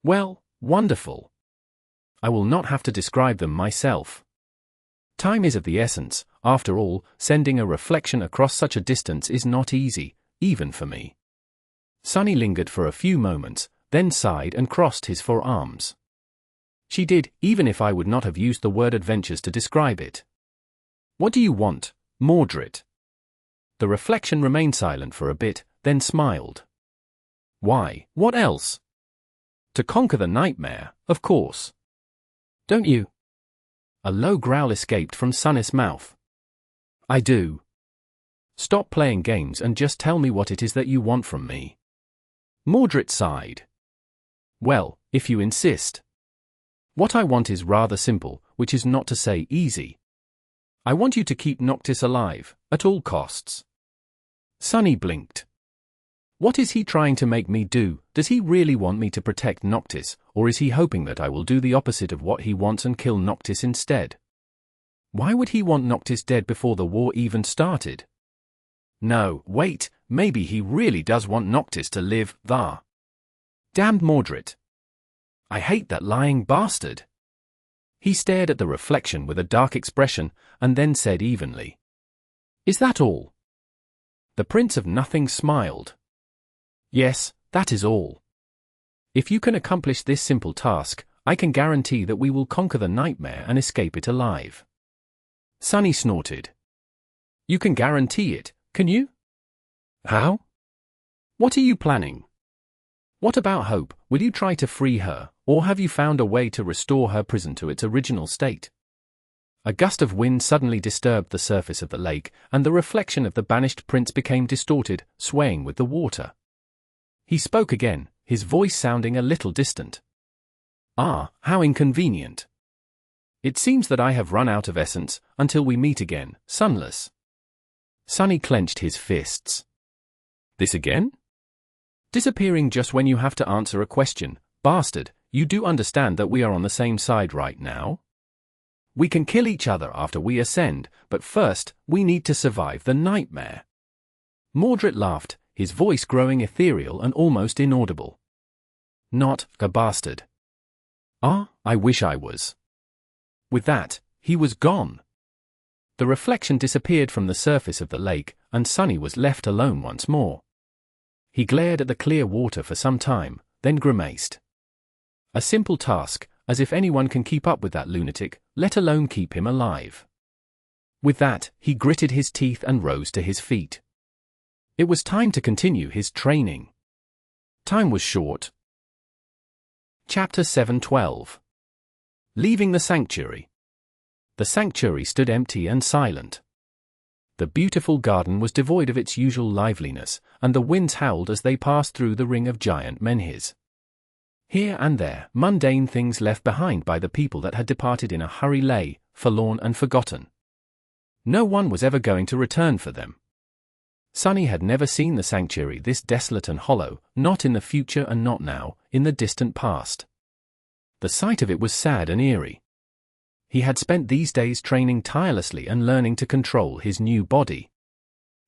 Well, wonderful. I will not have to describe them myself. Time is of the essence. After all, sending a reflection across such a distance is not easy, even for me." Sunny lingered for a few moments, then sighed and crossed his forearms. "She did, even if I would not have used the word adventures to describe it. What do you want, Mordred?" The reflection remained silent for a bit, then smiled. "Why, what else? To conquer the nightmare, of course. Don't you?" A low growl escaped from Sunny's mouth. "I do. Stop playing games and just tell me what it is that you want from me." Mordred sighed. "Well, if you insist. What I want is rather simple, which is not to say easy. I want you to keep Noctis alive, at all costs." Sunny blinked. What is he trying to make me do? Does he really want me to protect Noctis, or is he hoping that I will do the opposite of what he wants and kill Noctis instead? Why would he want Noctis dead before the war even started? No, wait, maybe he really does want Noctis to live, Damned Mordred. I hate that lying bastard. He stared at the reflection with a dark expression, and then said evenly, "Is that all?" The Prince of Nothing smiled. "Yes, that is all. If you can accomplish this simple task, I can guarantee that we will conquer the nightmare and escape it alive." Sunny snorted. "You can guarantee it, can you? How? What are you planning? What about Hope? Will you try to free her, or have you found a way to restore her prison to its original state?" A gust of wind suddenly disturbed the surface of the lake, and the reflection of the banished prince became distorted, swaying with the water. He spoke again, his voice sounding a little distant. "Ah, how inconvenient. It seems that I have run out of essence, until we meet again, Sunless." Sunny clenched his fists. "This again? Disappearing just when you have to answer a question, bastard, you do understand that we are on the same side right now? We can kill each other after we ascend, but first, we need to survive the nightmare." Mordred laughed, his voice growing ethereal and almost inaudible. "Not a bastard. Ah, I wish I was." With that, he was gone. The reflection disappeared from the surface of the lake, and Sunny was left alone once more. He glared at the clear water for some time, then grimaced. A simple task, as if anyone can keep up with that lunatic, let alone keep him alive. With that, he gritted his teeth and rose to his feet. It was time to continue his training. Time was short. Chapter 7:12. Leaving the Sanctuary. The sanctuary stood empty and silent. The beautiful garden was devoid of its usual liveliness, and the winds howled as they passed through the ring of giant menhirs. Here and there, mundane things left behind by the people that had departed in a hurry lay, forlorn and forgotten. No one was ever going to return for them. Sunny had never seen the sanctuary this desolate and hollow, not in the future and not now, in the distant past. The sight of it was sad and eerie. He had spent these days training tirelessly and learning to control his new body.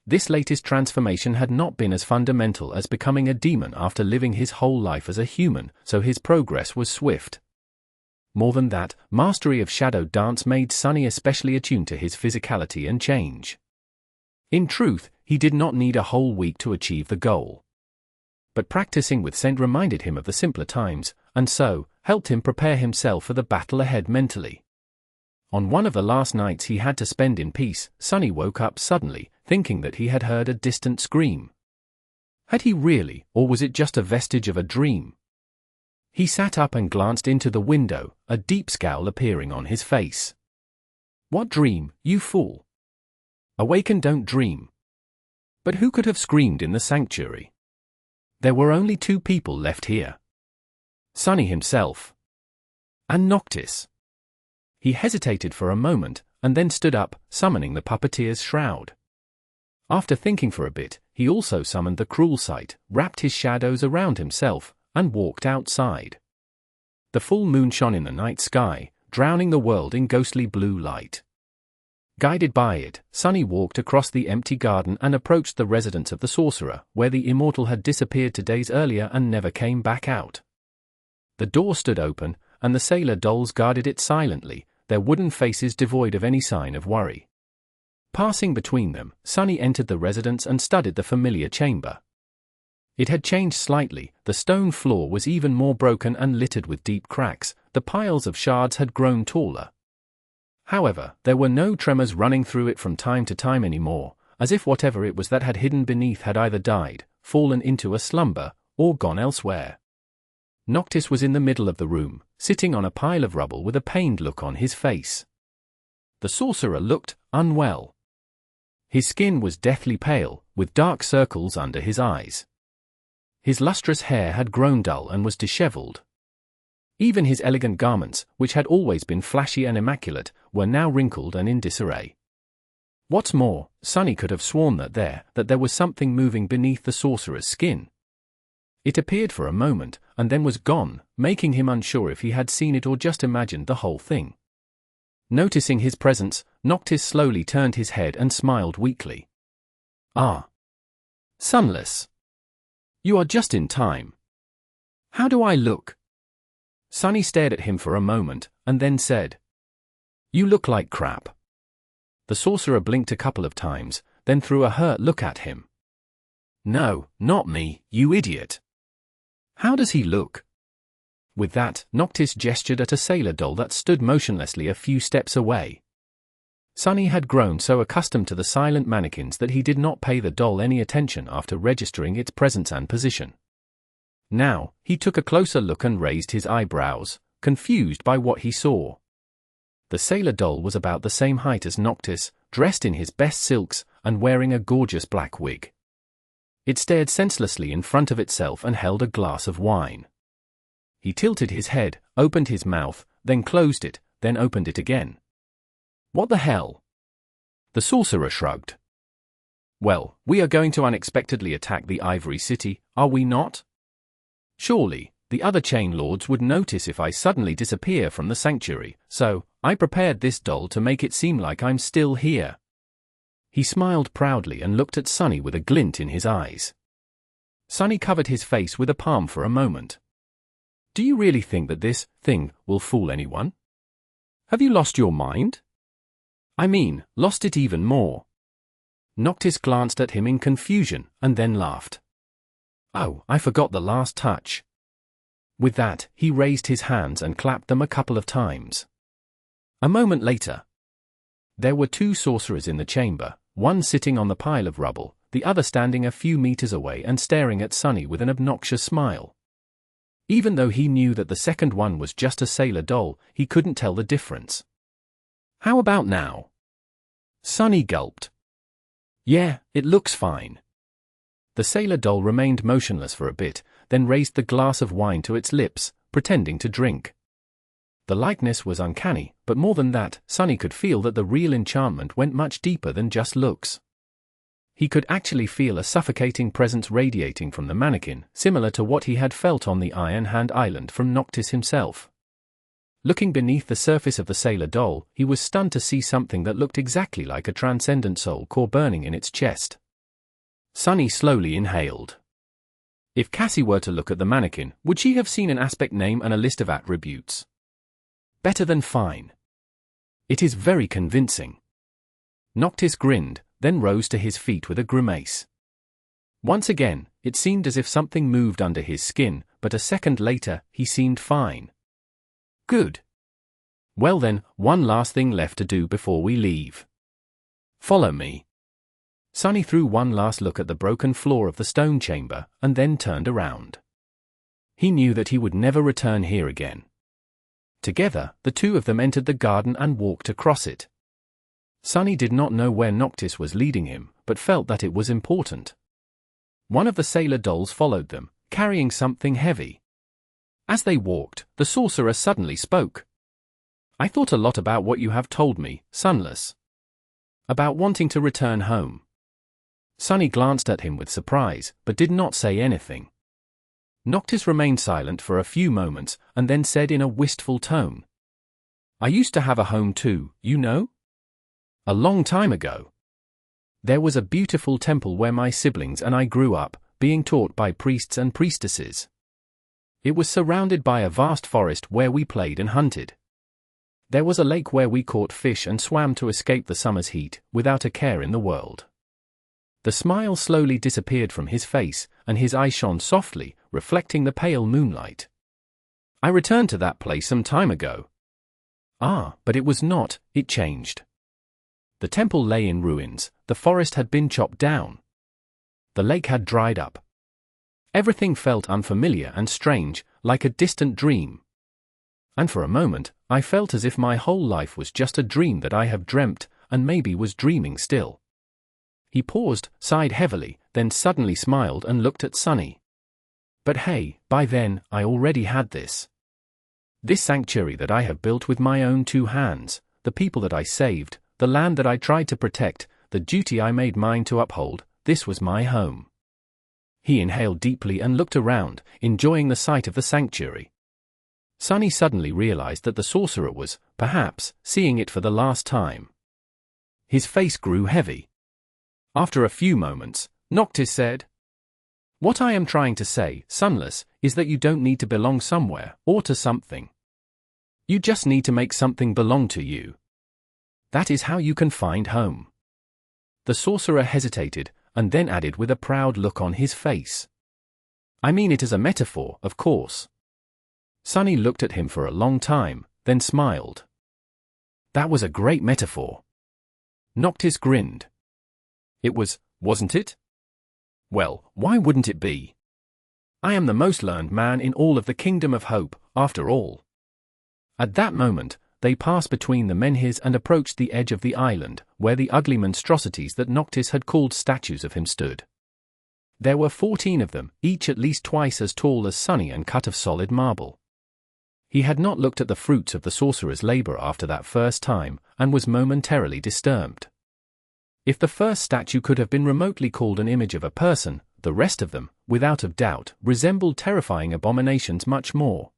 This latest transformation had not been as fundamental as becoming a demon after living his whole life as a human, so his progress was swift. More than that, mastery of shadow dance made Sunny especially attuned to his physicality and change. In truth, he did not need a whole week to achieve the goal. But practicing with scent reminded him of the simpler times, and so, helped him prepare himself for the battle ahead mentally. On one of the last nights he had to spend in peace, Sunny woke up suddenly, thinking that he had heard a distant scream. Had he really, or was it just a vestige of a dream? He sat up and glanced into the window, a deep scowl appearing on his face. What dream, you fool? Awake and don't dream. But who could have screamed in the sanctuary? There were only two people left here. Sunny himself. And Noctis. He hesitated for a moment, and then stood up, summoning the puppeteer's shroud. After thinking for a bit, he also summoned the cruel sight, wrapped his shadows around himself, and walked outside. The full moon shone in the night sky, drowning the world in ghostly blue light. Guided by it, Sunny walked across the empty garden and approached the residence of the sorcerer, where the immortal had disappeared 2 days earlier and never came back out. The door stood open, and the sailor dolls guarded it silently, their wooden faces devoid of any sign of worry. Passing between them, Sunny entered the residence and studied the familiar chamber. It had changed slightly, the stone floor was even more broken and littered with deep cracks, the piles of shards had grown taller. However, there were no tremors running through it from time to time anymore, as if whatever it was that had hidden beneath had either died, fallen into a slumber, or gone elsewhere. Noctis was in the middle of the room, sitting on a pile of rubble with a pained look on his face. The sorcerer looked unwell. His skin was deathly pale, with dark circles under his eyes. His lustrous hair had grown dull and was disheveled. Even his elegant garments, which had always been flashy and immaculate, were now wrinkled and in disarray. What's more, Sunny could have sworn that there was something moving beneath the sorcerer's skin. It appeared for a moment, and then was gone, making him unsure if he had seen it or just imagined the whole thing. Noticing his presence, Noctis slowly turned his head and smiled weakly. Ah. Sunless. You are just in time. How do I look? Sunny stared at him for a moment, and then said, You look like crap. The sorcerer blinked a couple of times, then threw a hurt look at him. No, not me, you idiot. How does he look? With that, Noctis gestured at a sailor doll that stood motionlessly a few steps away. Sunny had grown so accustomed to the silent mannequins that he did not pay the doll any attention after registering its presence and position. Now, he took a closer look and raised his eyebrows, confused by what he saw. The sailor doll was about the same height as Noctis, dressed in his best silks, and wearing a gorgeous black wig. It stared senselessly in front of itself and held a glass of wine. He tilted his head, opened his mouth, then closed it, then opened it again. What the hell? The sorcerer shrugged. Well, we are going to unexpectedly attack the Ivory City, are we not? Surely, the other chain lords would notice if I suddenly disappear from the sanctuary, so I prepared this doll to make it seem like I'm still here. He smiled proudly and looked at Sunny with a glint in his eyes. Sunny covered his face with a palm for a moment. Do you really think that this thing will fool anyone? Have you lost your mind? I mean, lost it even more. Noctis glanced at him in confusion and then laughed. Oh, I forgot the last touch. With that, he raised his hands and clapped them a couple of times. A moment later, there were 2 sorcerers in the chamber, one sitting on the pile of rubble, the other standing a few meters away and staring at Sunny with an obnoxious smile. Even though he knew that the second one was just a sailor doll, he couldn't tell the difference. How about now? Sunny gulped. Yeah, it looks fine. The sailor doll remained motionless for a bit, then raised the glass of wine to its lips, pretending to drink. The likeness was uncanny, but more than that, Sunny could feel that the real enchantment went much deeper than just looks. He could actually feel a suffocating presence radiating from the mannequin, similar to what he had felt on the Iron Hand Island from Noctis himself. Looking beneath the surface of the sailor doll, he was stunned to see something that looked exactly like a transcendent soul core burning in its chest. Sunny slowly inhaled. If Cassie were to look at the mannequin, would she have seen an aspect name and a list of attributes? Better than fine. It is very convincing. Noctis grinned, then rose to his feet with a grimace. Once again, it seemed as if something moved under his skin, but a second later, he seemed fine. Good. Well then, one last thing left to do before we leave. Follow me. Sunny threw one last look at the broken floor of the stone chamber, and then turned around. He knew that he would never return here again. Together, the two of them entered the garden and walked across it. Sunny did not know where Noctis was leading him, but felt that it was important. One of the sailor dolls followed them, carrying something heavy. As they walked, the sorcerer suddenly spoke. I thought a lot about what you have told me, Sunless. About wanting to return home. Sunny glanced at him with surprise, but did not say anything. Noctis remained silent for a few moments, and then said in a wistful tone. I used to have a home too, you know? A long time ago. There was a beautiful temple where my siblings and I grew up, being taught by priests and priestesses. It was surrounded by a vast forest where we played and hunted. There was a lake where we caught fish and swam to escape the summer's heat, without a care in the world. The smile slowly disappeared from his face, and his eyes shone softly, reflecting the pale moonlight. I returned to that place some time ago. Ah, but it was not, it changed. The temple lay in ruins, the forest had been chopped down. The lake had dried up. Everything felt unfamiliar and strange, like a distant dream. And for a moment, I felt as if my whole life was just a dream that I have dreamt, and maybe was dreaming still. He paused, sighed heavily, then suddenly smiled and looked at Sunny. But hey, by then, I already had this. This sanctuary that I have built with my own two hands, the people that I saved, the land that I tried to protect, the duty I made mine to uphold, this was my home. He inhaled deeply and looked around, enjoying the sight of the sanctuary. Sunny suddenly realized that the sorcerer was, perhaps, seeing it for the last time. His face grew heavy. After a few moments, Noctis said, What I am trying to say, Sunless, is that you don't need to belong somewhere, or to something. You just need to make something belong to you. That is how you can find home. The sorcerer hesitated, and then added with a proud look on his face. I mean it as a metaphor, of course. Sunny looked at him for a long time, then smiled. That was a great metaphor. Noctis grinned. It was, wasn't it? Well, why wouldn't it be? I am the most learned man in all of the Kingdom of Hope, after all. At that moment, they passed between the menhirs and approached the edge of the island, where the ugly monstrosities that Noctis had called statues of him stood. There were 14 of them, each at least twice as tall as Sunny and cut of solid marble. He had not looked at the fruits of the sorcerer's labor after that first time, and was momentarily disturbed. If the first statue could have been remotely called an image of a person, the rest of them, without a doubt, resembled terrifying abominations much more.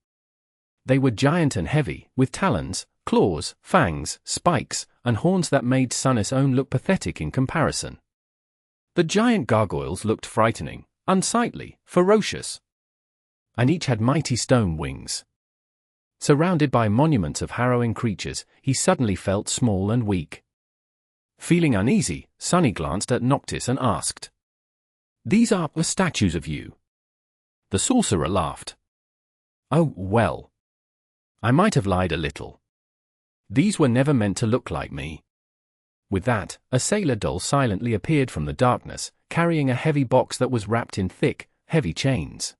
They were giant and heavy, with talons, claws, fangs, spikes, and horns that made Sunnis' own look pathetic in comparison. The giant gargoyles looked frightening, unsightly, ferocious. And each had mighty stone wings. Surrounded by monuments of harrowing creatures, he suddenly felt small and weak. Feeling uneasy, Sunny glanced at Noctis and asked, These are the statues of you. The sorcerer laughed. Oh, well. I might have lied a little. These were never meant to look like me. With that, a sailor doll silently appeared from the darkness, carrying a heavy box that was wrapped in thick, heavy chains.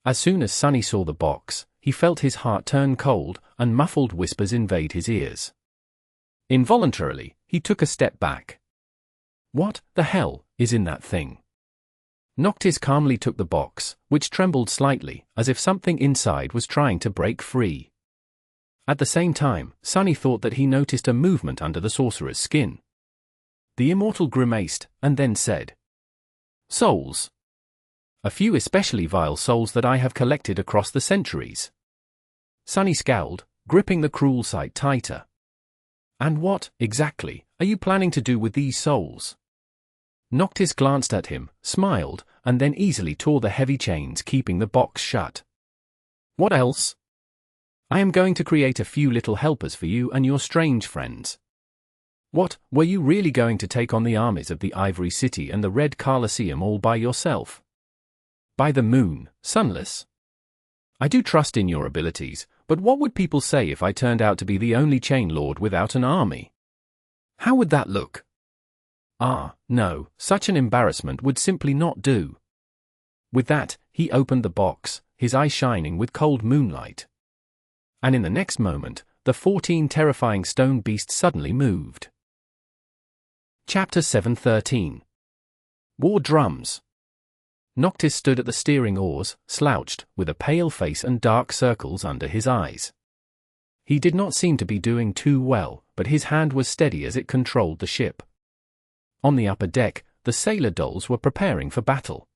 As soon as Sunny saw the box, he felt his heart turn cold, and muffled whispers invade his ears. Involuntarily, he took a step back. What the hell is in that thing? Noctis calmly took the box, which trembled slightly, as if something inside was trying to break free. At the same time, Sunny thought that he noticed a movement under the sorcerer's skin. The immortal grimaced, and then said, "Souls. A few especially vile souls that I have collected across the centuries." Sunny scowled, gripping the cruel sight tighter. "And what, exactly, are you planning to do with these souls?" Noctis glanced at him, smiled, and then easily tore the heavy chains keeping the box shut. "What else? I am going to create a few little helpers for you and your strange friends." "What, were you really going to take on the armies of the Ivory City and the Red Colosseum all by yourself? By the moon, Sunless. I do trust in your abilities, but what would people say if I turned out to be the only Chain Lord without an army? How would that look?" No, such an embarrassment would simply not do. With that, he opened the box, his eyes shining with cold moonlight. And in the next moment, the 14 terrifying stone beasts suddenly moved. Chapter 7:13. War Drums. Noctis stood at the steering oars, slouched, with a pale face and dark circles under his eyes. He did not seem to be doing too well, but his hand was steady as it controlled the ship. On the upper deck, the sailor dolls were preparing for battle.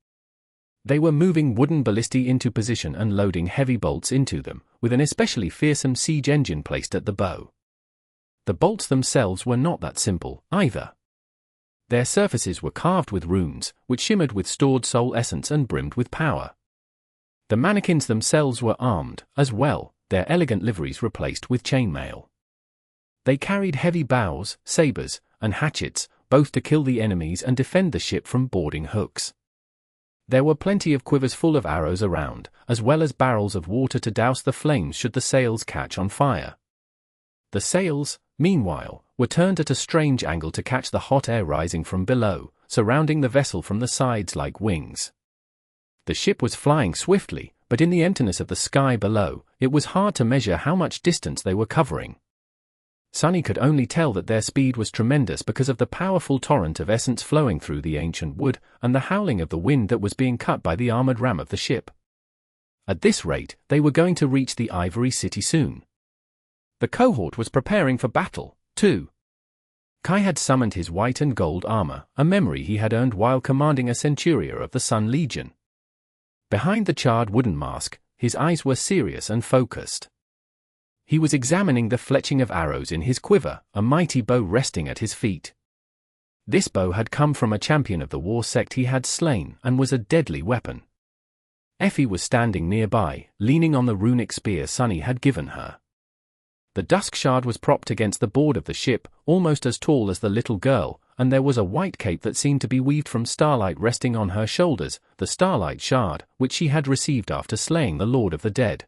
They were moving wooden ballistae into position and loading heavy bolts into them, with an especially fearsome siege engine placed at the bow. The bolts themselves were not that simple, either. Their surfaces were carved with runes, which shimmered with stored soul essence and brimmed with power. The mannequins themselves were armed, as well, their elegant liveries replaced with chainmail. They carried heavy bows, sabers, and hatchets, both to kill the enemies and defend the ship from boarding hooks. There were plenty of quivers full of arrows around, as well as barrels of water to douse the flames should the sails catch on fire. The sails, meanwhile, were turned at a strange angle to catch the hot air rising from below, surrounding the vessel from the sides like wings. The ship was flying swiftly, but in the emptiness of the sky below, it was hard to measure how much distance they were covering. Sunny could only tell that their speed was tremendous because of the powerful torrent of essence flowing through the ancient wood, and the howling of the wind that was being cut by the armored ram of the ship. At this rate, they were going to reach the Ivory City soon. The cohort was preparing for battle, too. Kai had summoned his white and gold armor, a memory he had earned while commanding a centuria of the Sun Legion. Behind the charred wooden mask, his eyes were serious and focused. He was examining the fletching of arrows in his quiver, a mighty bow resting at his feet. This bow had come from a champion of the war sect he had slain and was a deadly weapon. Effie was standing nearby, leaning on the runic spear Sunny had given her. The dusk shard was propped against the board of the ship, almost as tall as the little girl, and there was a white cape that seemed to be weaved from starlight resting on her shoulders, the starlight shard, which she had received after slaying the Lord of the Dead.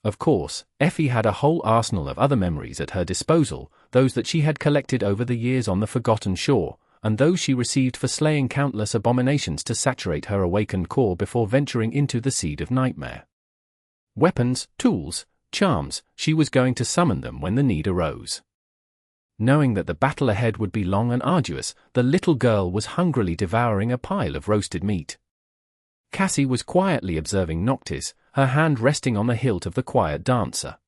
Of course, Effie had a whole arsenal of other memories at her disposal, those that she had collected over the years on the Forgotten Shore, and those she received for slaying countless abominations to saturate her awakened core before venturing into the Seed of Nightmare. Weapons, tools, charms, she was going to summon them when the need arose. Knowing that the battle ahead would be long and arduous, the little girl was hungrily devouring a pile of roasted meat. Cassie was quietly observing Noctis, her hand resting on the hilt of the quiet dancer.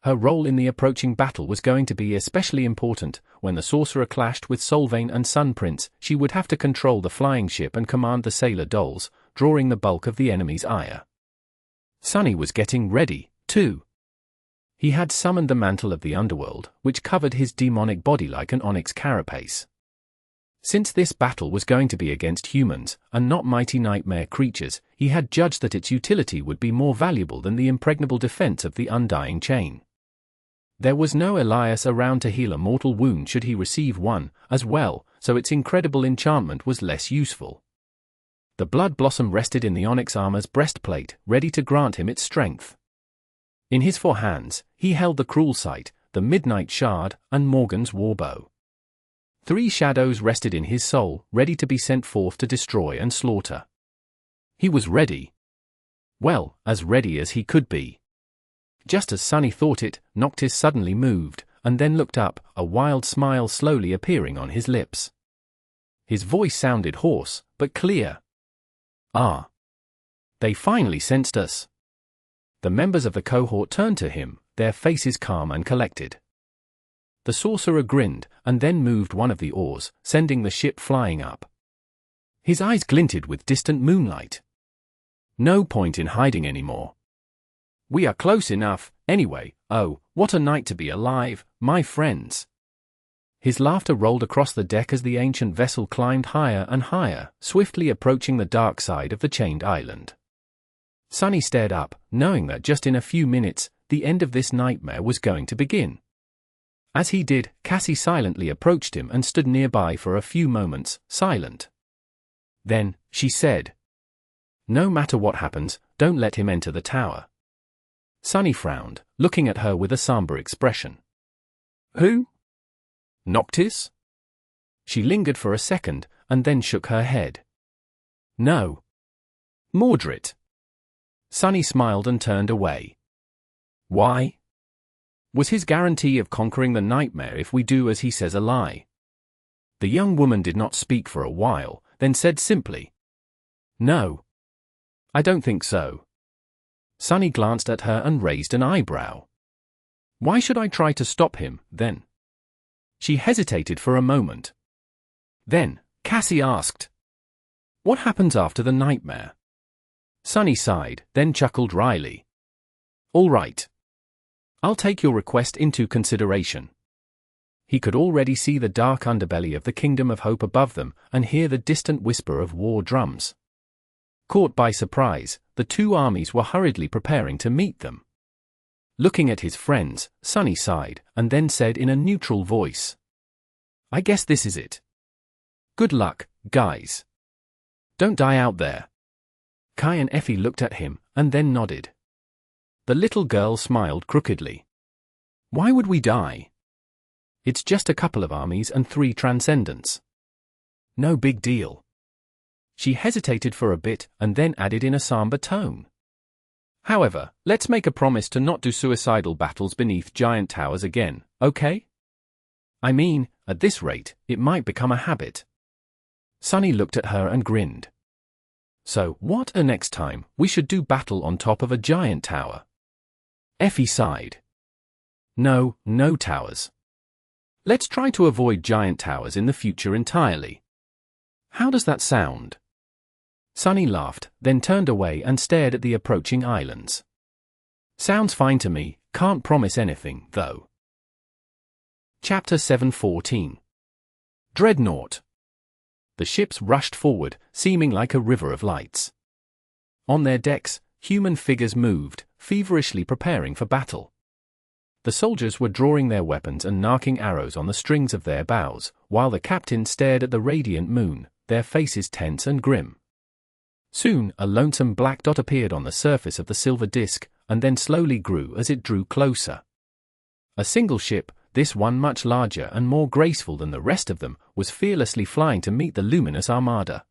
Her role in the approaching battle was going to be especially important. When the sorcerer clashed with Solvane and Sun Prince, she would have to control the flying ship and command the sailor dolls, drawing the bulk of the enemy's ire. Sunny was getting ready, too. He had summoned the mantle of the underworld, which covered his demonic body like an onyx carapace. Since this battle was going to be against humans, and not mighty nightmare creatures, he had judged that its utility would be more valuable than the impregnable defense of the undying chain. There was no Elias around to heal a mortal wound should he receive one, as well, so its incredible enchantment was less useful. The blood blossom rested in the onyx armor's breastplate, ready to grant him its strength. In his 4 hands, he held the cruel sight, the midnight shard, and Morgan's warbow. 3 shadows rested in his soul, ready to be sent forth to destroy and slaughter. He was ready. Well, as ready as he could be. Just as Sunny thought it, Noctis suddenly moved, and then looked up, a wild smile slowly appearing on his lips. His voice sounded hoarse, but clear. "Ah. They finally sensed us." The members of the cohort turned to him, their faces calm and collected. The sorcerer grinned, and then moved one of the oars, sending the ship flying up. His eyes glinted with distant moonlight. "No point in hiding anymore. We are close enough, anyway. Oh, what a night to be alive, my friends." His laughter rolled across the deck as the ancient vessel climbed higher and higher, swiftly approaching the dark side of the chained island. Sunny stared up, knowing that just in a few minutes, the end of this nightmare was going to begin. As he did, Cassie silently approached him and stood nearby for a few moments, silent. Then, she said, "No matter what happens, don't let him enter the tower." Sunny frowned, looking at her with a somber expression. "Who? Noctis?" She lingered for a second, and then shook her head. "No. Mordred." Sunny smiled and turned away. Why? Was his guarantee of conquering the nightmare if we do as he says a lie? The young woman did not speak for a while, then said simply, "No. I don't think so." Sunny glanced at her and raised an eyebrow. "Why should I try to stop him, then?" She hesitated for a moment. Then, Cassie asked, "What happens after the nightmare?" Sunny sighed, then chuckled wryly. "All right. I'll take your request into consideration." He could already see the dark underbelly of the Kingdom of Hope above them and hear the distant whisper of war drums. Caught by surprise, the two armies were hurriedly preparing to meet them. Looking at his friends, Sunny sighed, and then said in a neutral voice, "I guess this is it. Good luck, guys. Don't die out there." Kai and Effie looked at him, and then nodded. The little girl smiled crookedly. "Why would we die? It's just a couple of armies and 3 transcendents. No big deal." She hesitated for a bit, and then added in a somber tone, "However, let's make a promise to not do suicidal battles beneath giant towers again, okay? I mean, at this rate, it might become a habit." Sunny looked at her and grinned. "So, what next time, we should do battle on top of a giant tower?" Effie sighed. No towers. Let's try to avoid giant towers in the future entirely. How does that sound?" Sunny laughed, then turned away and stared at the approaching islands. "Sounds fine to me, can't promise anything, though." Chapter 7:14. Dreadnought. The ships rushed forward, seeming like a river of lights. On their decks, human figures moved, feverishly preparing for battle. The soldiers were drawing their weapons and narking arrows on the strings of their bows, while the captain stared at the radiant moon, their faces tense and grim. Soon, a lonesome black dot appeared on the surface of the silver disk, and then slowly grew as it drew closer. A single ship, this one much larger and more graceful than the rest of them, was fearlessly flying to meet the luminous armada.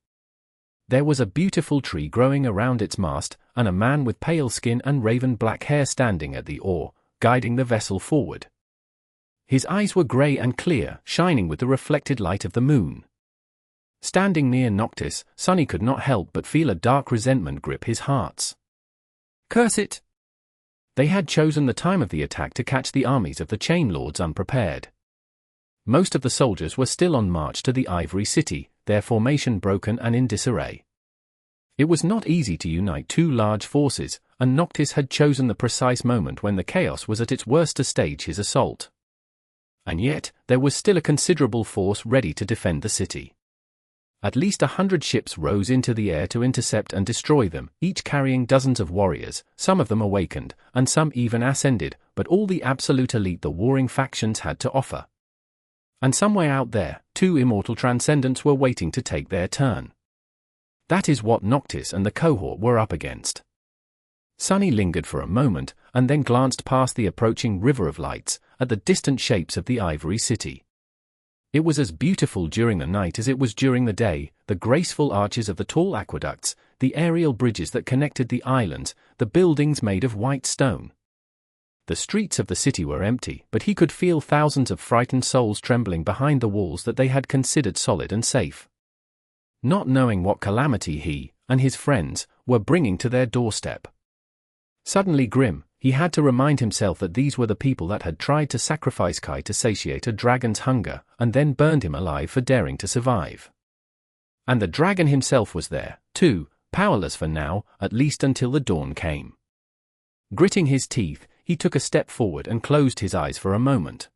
There was a beautiful tree growing around its mast, and a man with pale skin and raven black hair standing at the oar, guiding the vessel forward. His eyes were grey and clear, shining with the reflected light of the moon. Standing near Noctis, Sunny could not help but feel a dark resentment grip his hearts. Curse it! They had chosen the time of the attack to catch the armies of the Chain Lords unprepared. Most of the soldiers were still on march to the Ivory City, their formation broken and in disarray. It was not easy to unite 2 large forces, and Noctis had chosen the precise moment when the chaos was at its worst to stage his assault. And yet, there was still a considerable force ready to defend the city. At least 100 ships rose into the air to intercept and destroy them, each carrying dozens of warriors, some of them awakened, and some even ascended, but all the absolute elite the warring factions had to offer. And somewhere out there, 2 immortal transcendents were waiting to take their turn. That is what Noctis and the cohort were up against. Sunny lingered for a moment, and then glanced past the approaching river of lights, at the distant shapes of the Ivory City. It was as beautiful during the night as it was during the day, the graceful arches of the tall aqueducts, the aerial bridges that connected the islands, the buildings made of white stone. The streets of the city were empty, but he could feel thousands of frightened souls trembling behind the walls that they had considered solid and safe. Not knowing what calamity he, and his friends, were bringing to their doorstep. Suddenly grim, he had to remind himself that these were the people that had tried to sacrifice Kai to satiate a dragon's hunger, and then burned him alive for daring to survive. And the dragon himself was there, too, powerless for now, at least until the dawn came. Gritting his teeth, he took a step forward and closed his eyes for a moment.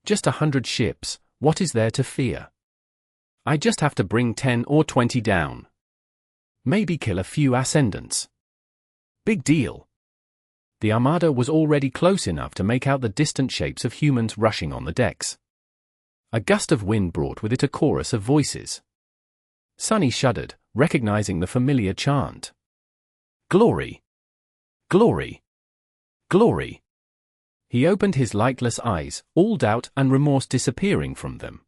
Just 100 ships, what is there to fear? I just have to bring 10 or 20 down. Maybe kill a few ascendants. Big deal. The armada was already close enough to make out the distant shapes of humans rushing on the decks. A gust of wind brought with it a chorus of voices. Sunny shuddered, recognizing the familiar chant. Glory! Glory! Glory! He opened his lightless eyes, all doubt and remorse disappearing from them,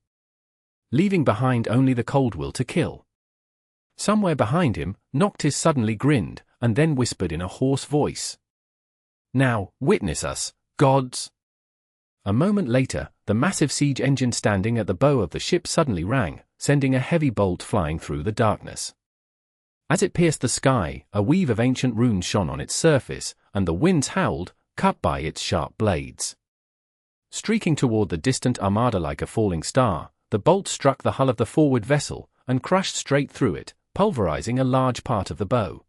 leaving behind only the cold will to kill. Somewhere behind him, Noctis suddenly grinned, and then whispered in a hoarse voice. Now, witness us, gods! A moment later, the massive siege engine standing at the bow of the ship suddenly rang, sending a heavy bolt flying through the darkness. As it pierced the sky, a weave of ancient runes shone on its surface, and the winds howled, cut by its sharp blades. Streaking toward the distant armada like a falling star, the bolt struck the hull of the forward vessel, and crashed straight through it, pulverizing a large part of the bow.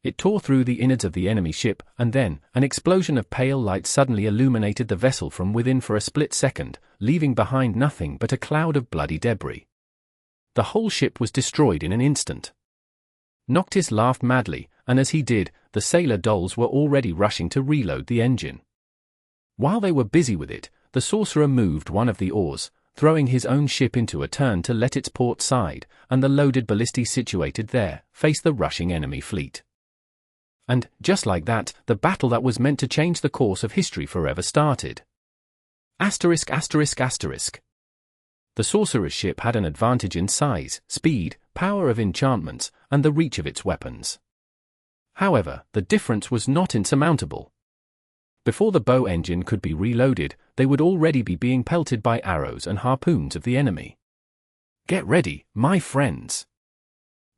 It tore through the innards of the enemy ship, and then, an explosion of pale light suddenly illuminated the vessel from within for a split second, leaving behind nothing but a cloud of bloody debris. The whole ship was destroyed in an instant. Noctis laughed madly, and as he did, the sailor dolls were already rushing to reload the engine. While they were busy with it, the sorcerer moved one of the oars, throwing his own ship into a turn to let its port side, and the loaded ballistae situated there face the rushing enemy fleet. And, just like that, the battle that was meant to change the course of history forever started. Asterisk asterisk asterisk. The sorcerer's ship had an advantage in size, speed, power of enchantments, and the reach of its weapons. However, the difference was not insurmountable. Before the bow engine could be reloaded, they would already be being pelted by arrows and harpoons of the enemy. Get ready, my friends!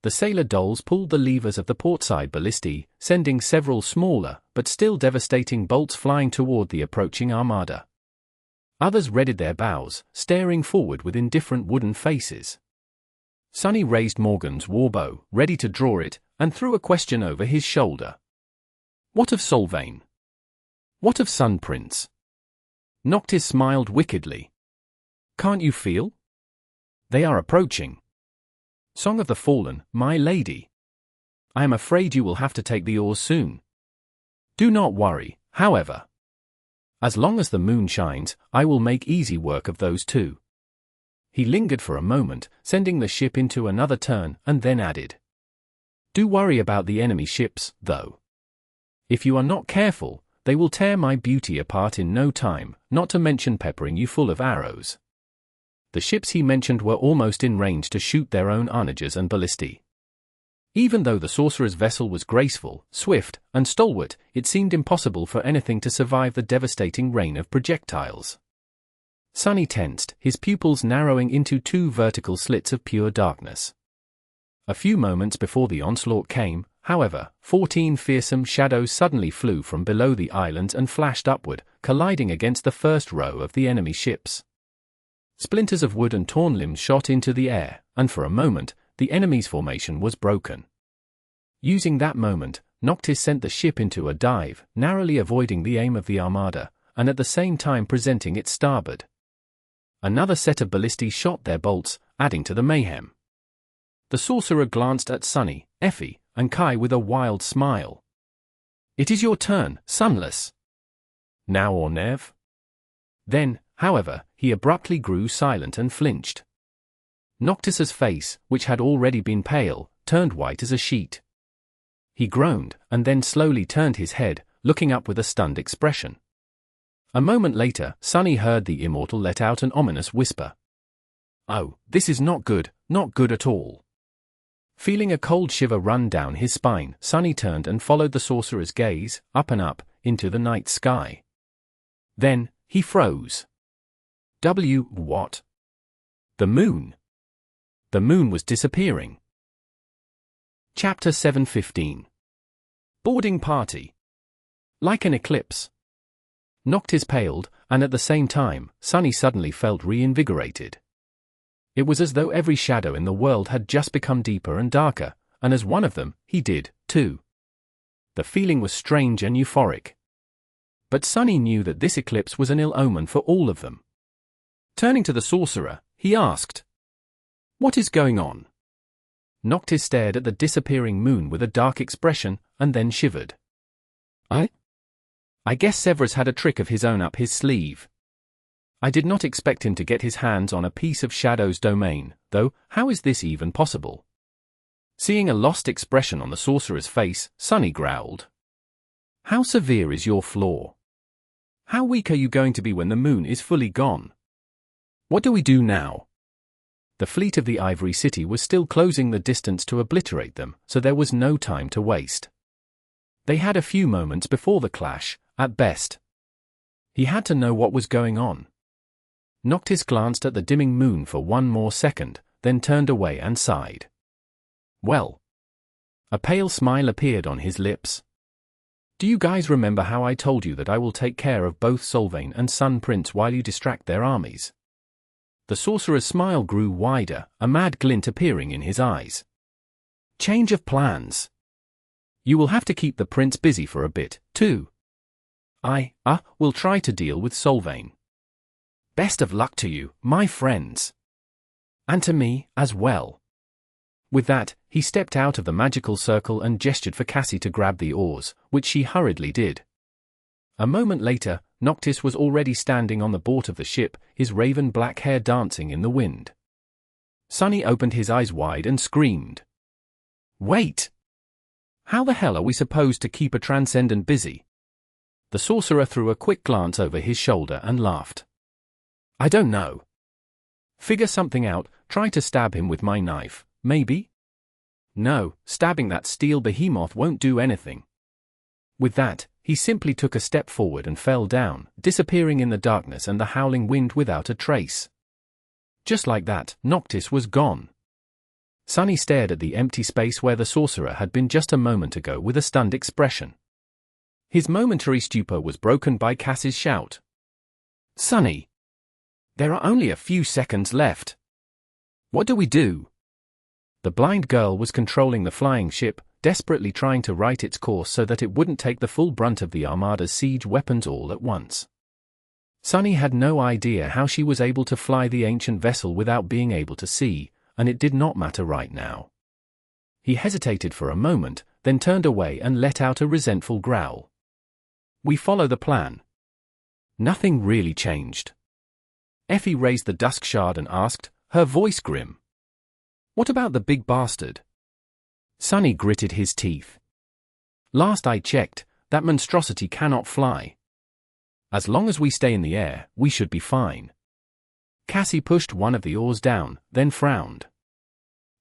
The sailor dolls pulled the levers of the portside ballistae, sending several smaller, but still devastating bolts flying toward the approaching armada. Others readied their bows, staring forward with indifferent wooden faces. Sunny raised Morgan's warbow, ready to draw it, and threw a question over his shoulder. What of Solvane? What of Sun Prince? Noctis smiled wickedly. Can't you feel? They are approaching. Song of the Fallen, my lady. I am afraid you will have to take the oars soon. Do not worry, however. As long as the moon shines, I will make easy work of those two. He lingered for a moment, sending the ship into another turn, and then added. Do worry about the enemy ships, though. If you are not careful, they will tear my beauty apart in no time, not to mention peppering you full of arrows. The ships he mentioned were almost in range to shoot their own onagers and ballistae. Even though the sorcerer's vessel was graceful, swift, and stalwart, it seemed impossible for anything to survive the devastating rain of projectiles. Sunny tensed, his pupils narrowing into two vertical slits of pure darkness. A few moments before the onslaught came, however, 14 fearsome shadows suddenly flew from below the islands and flashed upward, colliding against the first row of the enemy ships. Splinters of wood and torn limbs shot into the air, and for a moment, the enemy's formation was broken. Using that moment, Noctis sent the ship into a dive, narrowly avoiding the aim of the armada, and at the same time presenting its starboard. Another set of ballistae shot their bolts, adding to the mayhem. The sorcerer glanced at Sunny, Effie, and Kai with a wild smile. It is your turn, Sunless. Now or never? Then, however, he abruptly grew silent and flinched. Noctis's face, which had already been pale, turned white as a sheet. He groaned, and then slowly turned his head, looking up with a stunned expression. A moment later, Sunny heard the immortal let out an ominous whisper. Oh, this is not good at all. Feeling a cold shiver run down his spine, Sunny turned and followed the sorcerer's gaze, up and up, into the night sky. Then, he froze. What? The moon. The moon was disappearing. Chapter 7:15. Boarding Party. Like an eclipse. Noctis paled, and at the same time, Sunny suddenly felt reinvigorated. It was as though every shadow in the world had just become deeper and darker, and as one of them, he did, too. The feeling was strange and euphoric. But Sunny knew that this eclipse was an ill omen for all of them. Turning to the sorcerer, he asked, "What is going on?" Noctis stared at the disappearing moon with a dark expression, and then shivered. I guess Sevras had a trick of his own up his sleeve. I did not expect him to get his hands on a piece of Shadow's domain, though how is this even possible? Seeing a lost expression on the sorcerer's face, Sunny growled. How severe is your flaw? How weak are you going to be when the moon is fully gone? What do we do now? The fleet of the Ivory City was still closing the distance to obliterate them, so there was no time to waste. They had a few moments before the clash, at best. He had to know what was going on. Noctis glanced at the dimming moon for one more second, then turned away and sighed. Well. A pale smile appeared on his lips. Do you guys remember how I told you that I will take care of both Solvane and Sun Prince while you distract their armies? The sorcerer's smile grew wider, a mad glint appearing in his eyes. Change of plans. You will have to keep the prince busy for a bit, too. I will try to deal with Solvane. Best of luck to you, my friends. And to me, as well. With that, he stepped out of the magical circle and gestured for Cassie to grab the oars, which she hurriedly did. A moment later, Noctis was already standing on the boat of the ship, his raven black hair dancing in the wind. Sunny opened his eyes wide and screamed. Wait! How the hell are we supposed to keep a transcendent busy? The sorcerer threw a quick glance over his shoulder and laughed. I don't know. Figure something out, try to stab him with my knife, maybe? No, stabbing that steel behemoth won't do anything. With that, he simply took a step forward and fell down, disappearing in the darkness and the howling wind without a trace. Just like that, Noctis was gone. Sunny stared at the empty space where the sorcerer had been just a moment ago with a stunned expression. His momentary stupor was broken by Cassie's shout. Sunny! There are only a few seconds left. What do we do? The blind girl was controlling the flying ship, desperately trying to right its course so that it wouldn't take the full brunt of the Armada's siege weapons all at once. Sunny had no idea how she was able to fly the ancient vessel without being able to see, and it did not matter right now. He hesitated for a moment, then turned away and let out a resentful growl. We follow the plan. Nothing really changed. Effie raised the dusk shard and asked, her voice grim. What about the big bastard? Sunny gritted his teeth. Last I checked, that monstrosity cannot fly. As long as we stay in the air, we should be fine. Cassie pushed one of the oars down, then frowned.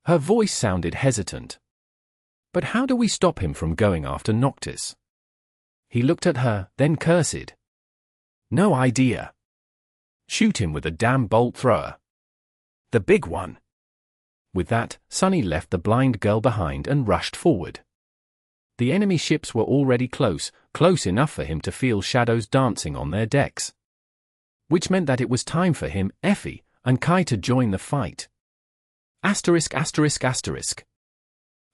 Her voice sounded hesitant. But how do we stop him from going after Noctis? He looked at her, then cursed. No idea. Shoot him with a damn bolt thrower. The big one. With that, Sunny left the blind girl behind and rushed forward. The enemy ships were already close enough for him to feel shadows dancing on their decks. Which meant that it was time for him, Effie, and Kai to join the fight. Asterisk.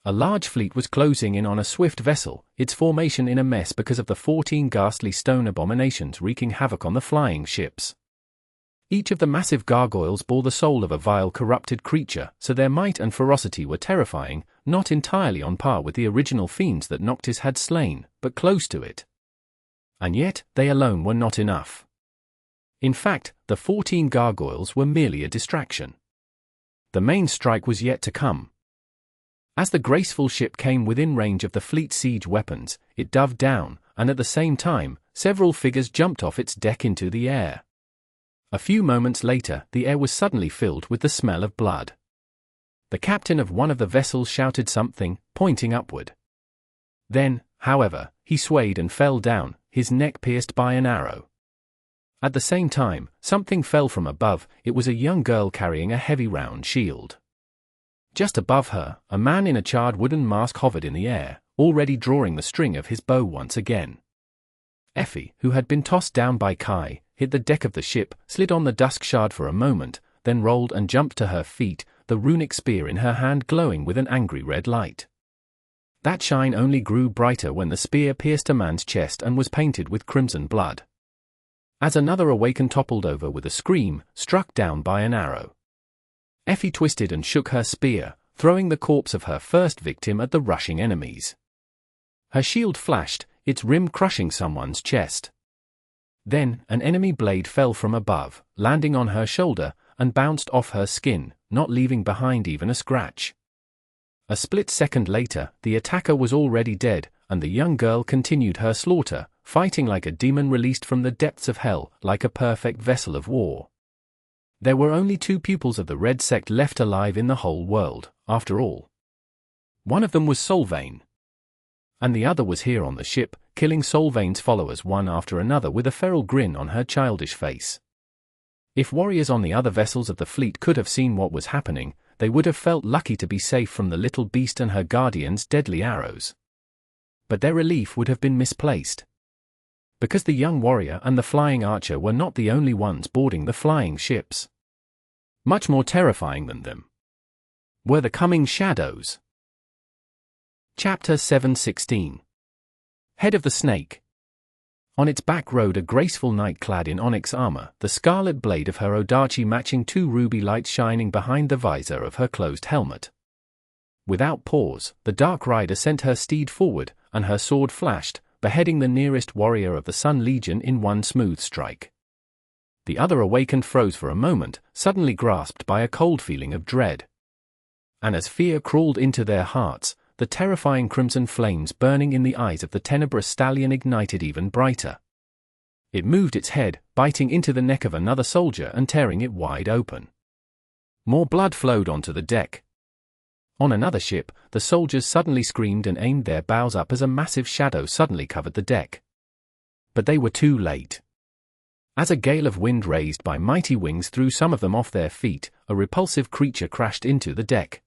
A large fleet was closing in on a swift vessel, its formation in a mess because of the 14 ghastly stone abominations wreaking havoc on the flying ships. Each of the massive gargoyles bore the soul of a vile corrupted creature, so their might and ferocity were terrifying, not entirely on par with the original fiends that Noctis had slain, but close to it. And yet, they alone were not enough. In fact, the 14 gargoyles were merely a distraction. The main strike was yet to come. As the graceful ship came within range of the fleet's siege weapons, it dove down, and at the same time, several figures jumped off its deck into the air. A few moments later, the air was suddenly filled with the smell of blood. The captain of one of the vessels shouted something, pointing upward. Then, however, he swayed and fell down, his neck pierced by an arrow. At the same time, something fell from above. It was a young girl carrying a heavy round shield. Just above her, a man in a charred wooden mask hovered in the air, already drawing the string of his bow once again. Effie, who had been tossed down by Kai, hit the deck of the ship, slid on the dusk shard for a moment, then rolled and jumped to her feet, the runic spear in her hand glowing with an angry red light. That shine only grew brighter when the spear pierced a man's chest and was painted with crimson blood. As another awakened toppled over with a scream, struck down by an arrow. Effie twisted and shook her spear, throwing the corpse of her first victim at the rushing enemies. Her shield flashed, its rim crushing someone's chest. Then, an enemy blade fell from above, landing on her shoulder, and bounced off her skin, not leaving behind even a scratch. A split second later, the attacker was already dead, and the young girl continued her slaughter, fighting like a demon released from the depths of hell, like a perfect vessel of war. There were only 2 pupils of the Red Sect left alive in the whole world, after all. One of them was Solvane. And the other was here on the ship, killing Solvane's followers one after another with a feral grin on her childish face. If warriors on the other vessels of the fleet could have seen what was happening, they would have felt lucky to be safe from the little beast and her guardian's deadly arrows. But their relief would have been misplaced. Because the young warrior and the flying archer were not the only ones boarding the flying ships. Much more terrifying than them were the coming shadows. Chapter 7:16. Head of the Snake. On its back rode a graceful knight clad in onyx armor, the scarlet blade of her odachi matching 2 ruby lights shining behind the visor of her closed helmet. Without pause, the dark rider sent her steed forward, and her sword flashed, beheading the nearest warrior of the Sun Legion in one smooth strike. The other awakened froze for a moment, suddenly grasped by a cold feeling of dread. And as fear crawled into their hearts, the terrifying crimson flames burning in the eyes of the tenebrous stallion ignited even brighter. It moved its head, biting into the neck of another soldier and tearing it wide open. More blood flowed onto the deck. On another ship, the soldiers suddenly screamed and aimed their bows up as a massive shadow suddenly covered the deck. But they were too late. As a gale of wind raised by mighty wings threw some of them off their feet, a repulsive creature crashed into the deck.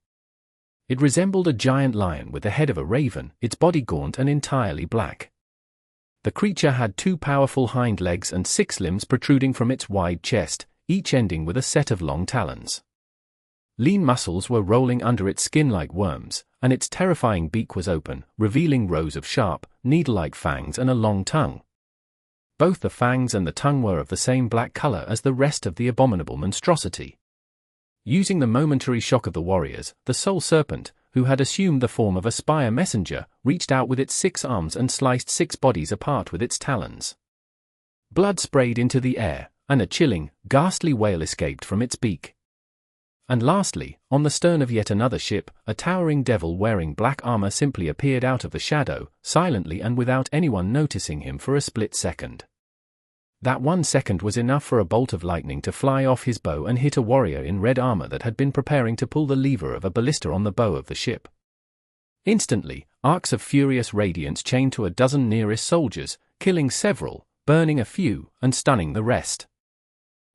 It resembled a giant lion with the head of a raven, its body gaunt and entirely black. The creature had 2 powerful hind legs and 6 limbs protruding from its wide chest, each ending with a set of long talons. Lean muscles were rolling under its skin like worms, and its terrifying beak was open, revealing rows of sharp, needle-like fangs and a long tongue. Both the fangs and the tongue were of the same black color as the rest of the abominable monstrosity. Using the momentary shock of the warriors, the Soul Serpent, who had assumed the form of a spire messenger, reached out with its 6 arms and sliced 6 bodies apart with its talons. Blood sprayed into the air, and a chilling, ghastly wail escaped from its beak. And lastly, on the stern of yet another ship, a towering devil wearing black armor simply appeared out of the shadow, silently and without anyone noticing him for a split second. That 1 second was enough for a bolt of lightning to fly off his bow and hit a warrior in red armor that had been preparing to pull the lever of a ballista on the bow of the ship. Instantly, arcs of furious radiance chained to a dozen nearest soldiers, killing several, burning a few, and stunning the rest.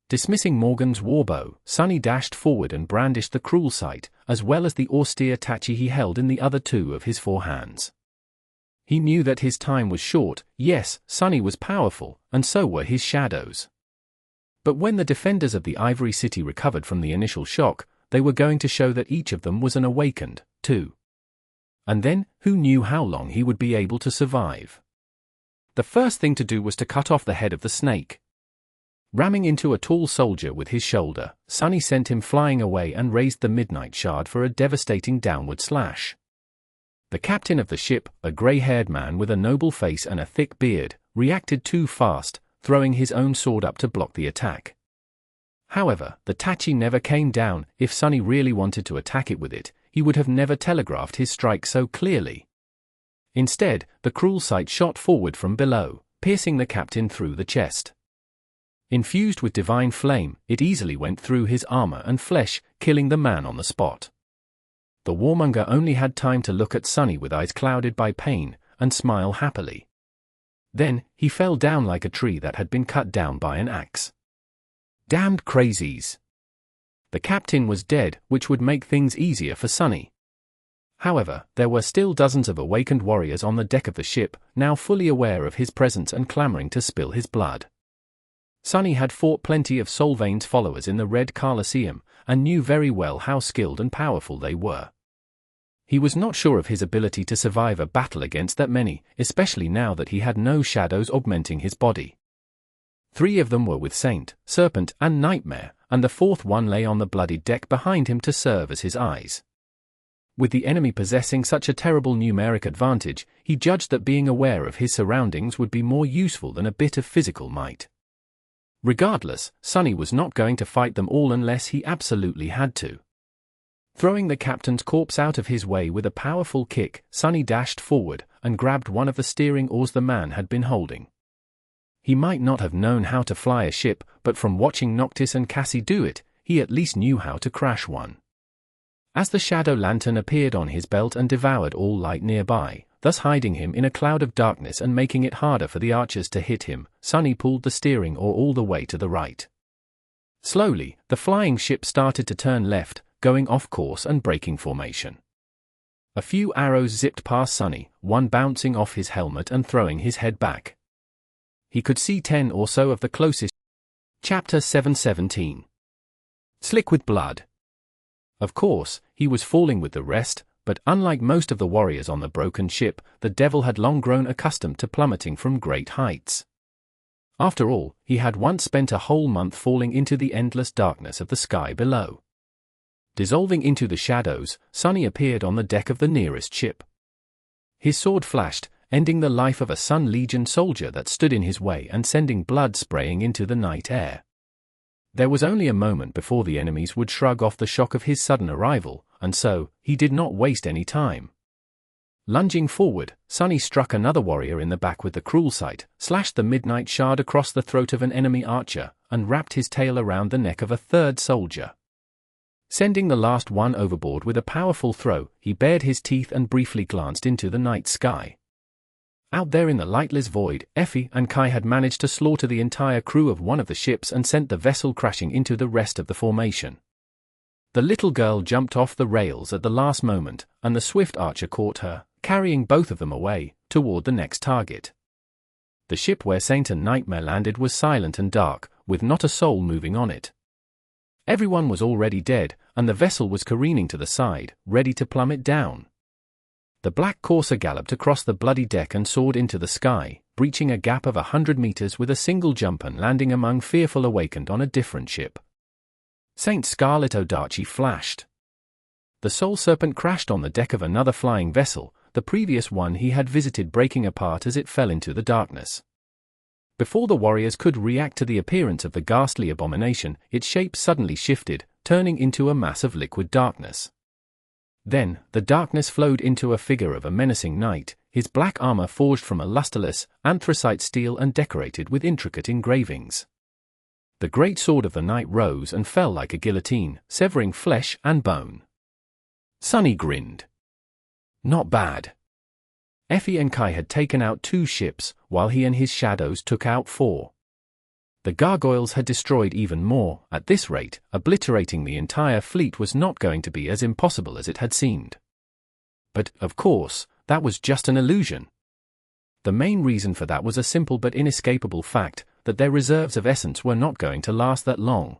Dismissing Morgan's warbow, Sunny dashed forward and brandished the cruel sight, as well as the austere tachi he held in the other 2 of his 4 hands. He knew that his time was short. Yes, Sunny was powerful, and so were his shadows. But when the defenders of the Ivory City recovered from the initial shock, they were going to show that each of them was an awakened, too. And then, who knew how long he would be able to survive? The first thing to do was to cut off the head of the snake. Ramming into a tall soldier with his shoulder, Sunny sent him flying away and raised the Midnight Shard for a devastating downward slash. The captain of the ship, a grey-haired man with a noble face and a thick beard, reacted too fast, throwing his own sword up to block the attack. However, the tachi never came down. If Sunny really wanted to attack it with it, he would have never telegraphed his strike so clearly. Instead, the cruel sight shot forward from below, piercing the captain through the chest. Infused with divine flame, it easily went through his armor and flesh, killing the man on the spot. The warmonger only had time to look at Sunny with eyes clouded by pain, and smile happily. Then, he fell down like a tree that had been cut down by an axe. Damned crazies. The captain was dead, which would make things easier for Sunny. However, there were still dozens of awakened warriors on the deck of the ship, now fully aware of his presence and clamoring to spill his blood. Sunny had fought plenty of Solvain's followers in the Red Colosseum, and knew very well how skilled and powerful they were. He was not sure of his ability to survive a battle against that many, especially now that he had no shadows augmenting his body. 3 of them were with Saint, Serpent, and Nightmare, and the 4th one lay on the bloodied deck behind him to serve as his eyes. With the enemy possessing such a terrible numeric advantage, he judged that being aware of his surroundings would be more useful than a bit of physical might. Regardless, Sunny was not going to fight them all unless he absolutely had to. Throwing the captain's corpse out of his way with a powerful kick, Sunny dashed forward and grabbed one of the steering oars the man had been holding. He might not have known how to fly a ship, but from watching Noctis and Cassie do it, he at least knew how to crash one. As the shadow lantern appeared on his belt and devoured all light nearby, thus hiding him in a cloud of darkness and making it harder for the archers to hit him, Sunny pulled the steering oar all the way to the right. Slowly, the flying ship started to turn left, going off course and breaking formation. A few arrows zipped past Sunny, one bouncing off his helmet and throwing his head back. He could see 10 or so of the closest. Chapter 717. Slick with blood. Of course, he was falling with the rest, but unlike most of the warriors on the broken ship, the devil had long grown accustomed to plummeting from great heights. After all, he had once spent a whole month falling into the endless darkness of the sky below. Dissolving into the shadows, Sunny appeared on the deck of the nearest ship. His sword flashed, ending the life of a Sun Legion soldier that stood in his way and sending blood spraying into the night air. There was only a moment before the enemies would shrug off the shock of his sudden arrival, and so, he did not waste any time. Lunging forward, Sunny struck another warrior in the back with the cruel sight, slashed the midnight shard across the throat of an enemy archer, and wrapped his tail around the neck of a 3rd soldier. Sending the last one overboard with a powerful throw, he bared his teeth and briefly glanced into the night sky. Out there in the lightless void, Effie and Kai had managed to slaughter the entire crew of one of the ships and sent the vessel crashing into the rest of the formation. The little girl jumped off the rails at the last moment, and the swift archer caught her, carrying both of them away, toward the next target. The ship where Saint and Nightmare landed was silent and dark, with not a soul moving on it. Everyone was already dead, and the vessel was careening to the side, ready to plummet down. The black courser galloped across the bloody deck and soared into the sky, breaching a gap of 100 meters with a single jump and landing among Fearful awakened on a different ship. Saint Scarlet Odachi flashed. The Soul Serpent crashed on the deck of another flying vessel, the previous one he had visited breaking apart as it fell into the darkness. Before the warriors could react to the appearance of the ghastly abomination, its shape suddenly shifted, turning into a mass of liquid darkness. Then, the darkness flowed into a figure of a menacing knight, his black armor forged from a lusterless, anthracite steel and decorated with intricate engravings. The great sword of the knight rose and fell like a guillotine, severing flesh and bone. Sunny grinned. Not bad. Effie and Kai had taken out 2 ships, while he and his shadows took out 4. The gargoyles had destroyed even more. At this rate, obliterating the entire fleet was not going to be as impossible as it had seemed. But, of course, that was just an illusion. The main reason for that was a simple but inescapable fact, that their reserves of essence were not going to last that long.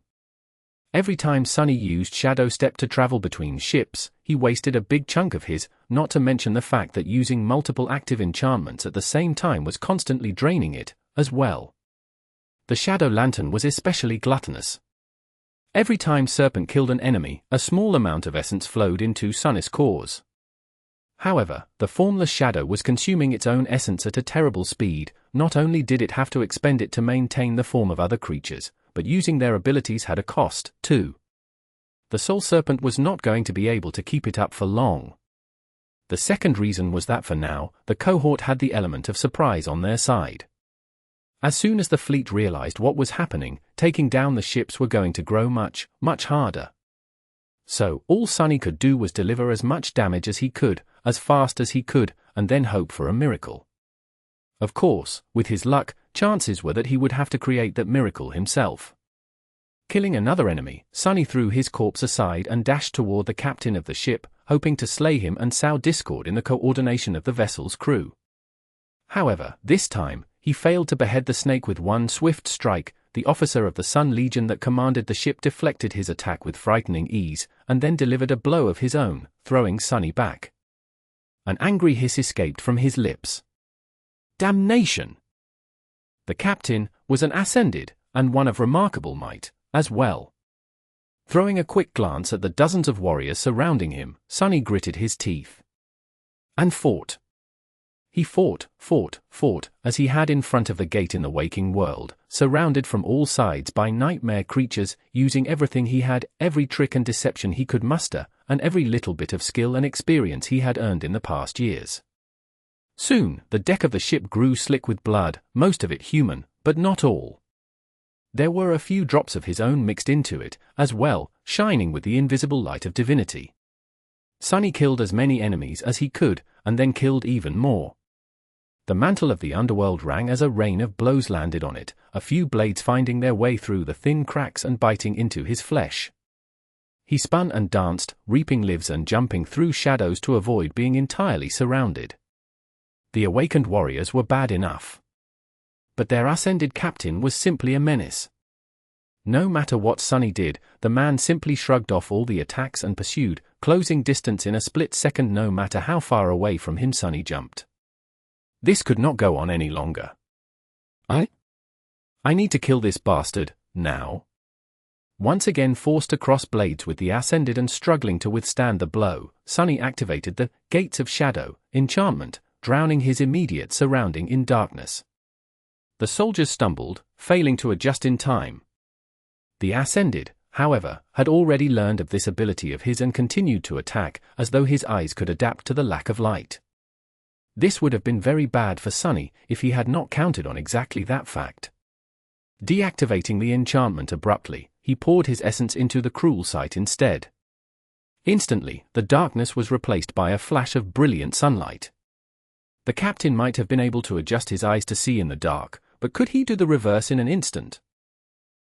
Every time Sunny used Shadow Step to travel between ships, he wasted a big chunk of his, not to mention the fact that using multiple active enchantments at the same time was constantly draining it, as well. The Shadow Lantern was especially gluttonous. Every time Serpent killed an enemy, a small amount of essence flowed into Sunny's cores. However, the formless shadow was consuming its own essence at a terrible speed. Not only did it have to expend it to maintain the form of other creatures, but using their abilities had a cost, too. The Soul Serpent was not going to be able to keep it up for long. The second reason was that for now, the cohort had the element of surprise on their side. As soon as the fleet realized what was happening, taking down the ships were going to grow much, much harder. So, all Sunny could do was deliver as much damage as he could, as fast as he could, and then hope for a miracle. Of course, with his luck, chances were that he would have to create that miracle himself. Killing another enemy, Sunny threw his corpse aside and dashed toward the captain of the ship, hoping to slay him and sow discord in the coordination of the vessel's crew. However, this time, he failed to behead the snake with one swift strike. The officer of the Sun Legion that commanded the ship deflected his attack with frightening ease, and then delivered a blow of his own, throwing Sunny back. An angry hiss escaped from his lips. Damnation! The captain was an Ascended, and one of remarkable might, as well. Throwing a quick glance at the dozens of warriors surrounding him, Sunny gritted his teeth. And fought. He fought, as he had in front of the gate in the waking world, surrounded from all sides by nightmare creatures, using everything he had, every trick and deception he could muster, and every little bit of skill and experience he had earned in the past years. Soon, the deck of the ship grew slick with blood, most of it human, but not all. There were a few drops of his own mixed into it, as well, shining with the invisible light of divinity. Sunny killed as many enemies as he could, and then killed even more. The mantle of the underworld rang as a rain of blows landed on it, a few blades finding their way through the thin cracks and biting into his flesh. He spun and danced, reaping lives and jumping through shadows to avoid being entirely surrounded. The awakened warriors were bad enough. But their Ascended captain was simply a menace. No matter what Sunny did, the man simply shrugged off all the attacks and pursued, closing distance in a split second no matter how far away from him Sunny jumped. This could not go on any longer. I need to kill this bastard, now. Once again forced to cross blades with the Ascended and struggling to withstand the blow, Sunny activated the Gates of Shadow enchantment, drowning his immediate surrounding in darkness. The soldiers stumbled, failing to adjust in time. The Ascended, however, had already learned of this ability of his and continued to attack, as though his eyes could adapt to the lack of light. This would have been very bad for Sunny if he had not counted on exactly that fact. Deactivating the enchantment abruptly, he poured his essence into the cruel sight instead. Instantly, the darkness was replaced by a flash of brilliant sunlight. The captain might have been able to adjust his eyes to see in the dark, but could he do the reverse in an instant?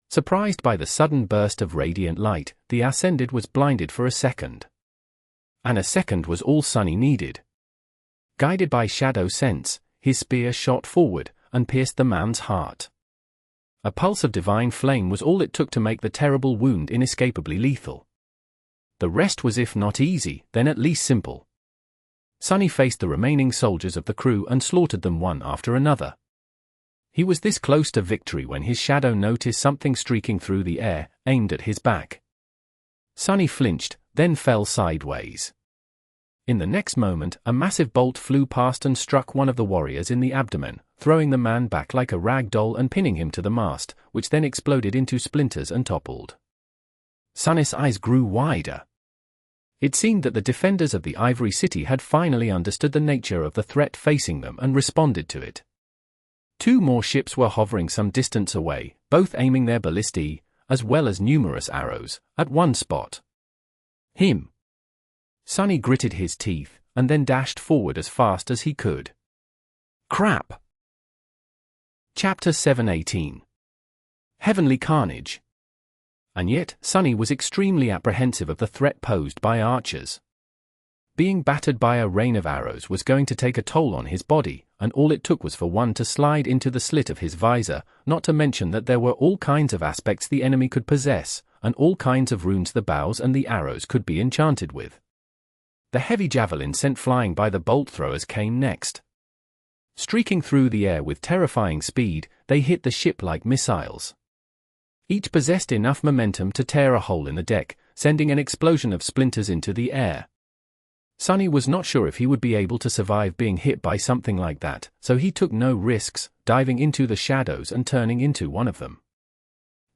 Surprised by the sudden burst of radiant light, the Ascended was blinded for a second. And a second was all Sunny needed. Guided by shadow sense, his spear shot forward and pierced the man's heart. A pulse of divine flame was all it took to make the terrible wound inescapably lethal. The rest was if not easy, then at least simple. Sunny faced the remaining soldiers of the crew and slaughtered them one after another. He was this close to victory when his shadow noticed something streaking through the air, aimed at his back. Sunny flinched, then fell sideways. In the next moment, a massive bolt flew past and struck one of the warriors in the abdomen, throwing the man back like a rag doll and pinning him to the mast, which then exploded into splinters and toppled. Sunny's eyes grew wider. It seemed that the defenders of the Ivory City had finally understood the nature of the threat facing them and responded to it. 2 more ships were hovering some distance away, both aiming their ballistae, as well as numerous arrows, at one spot. Him. Sunny gritted his teeth, and then dashed forward as fast as he could. Crap! Chapter 7:18. Heavenly Carnage. And yet, Sunny was extremely apprehensive of the threat posed by archers. Being battered by a rain of arrows was going to take a toll on his body, and all it took was for one to slide into the slit of his visor, not to mention that there were all kinds of aspects the enemy could possess, and all kinds of runes the bows and the arrows could be enchanted with. The heavy javelin sent flying by the bolt throwers came next. Streaking through the air with terrifying speed, they hit the ship like missiles. Each possessed enough momentum to tear a hole in the deck, sending an explosion of splinters into the air. Sunny was not sure if he would be able to survive being hit by something like that, so he took no risks, diving into the shadows and turning into one of them.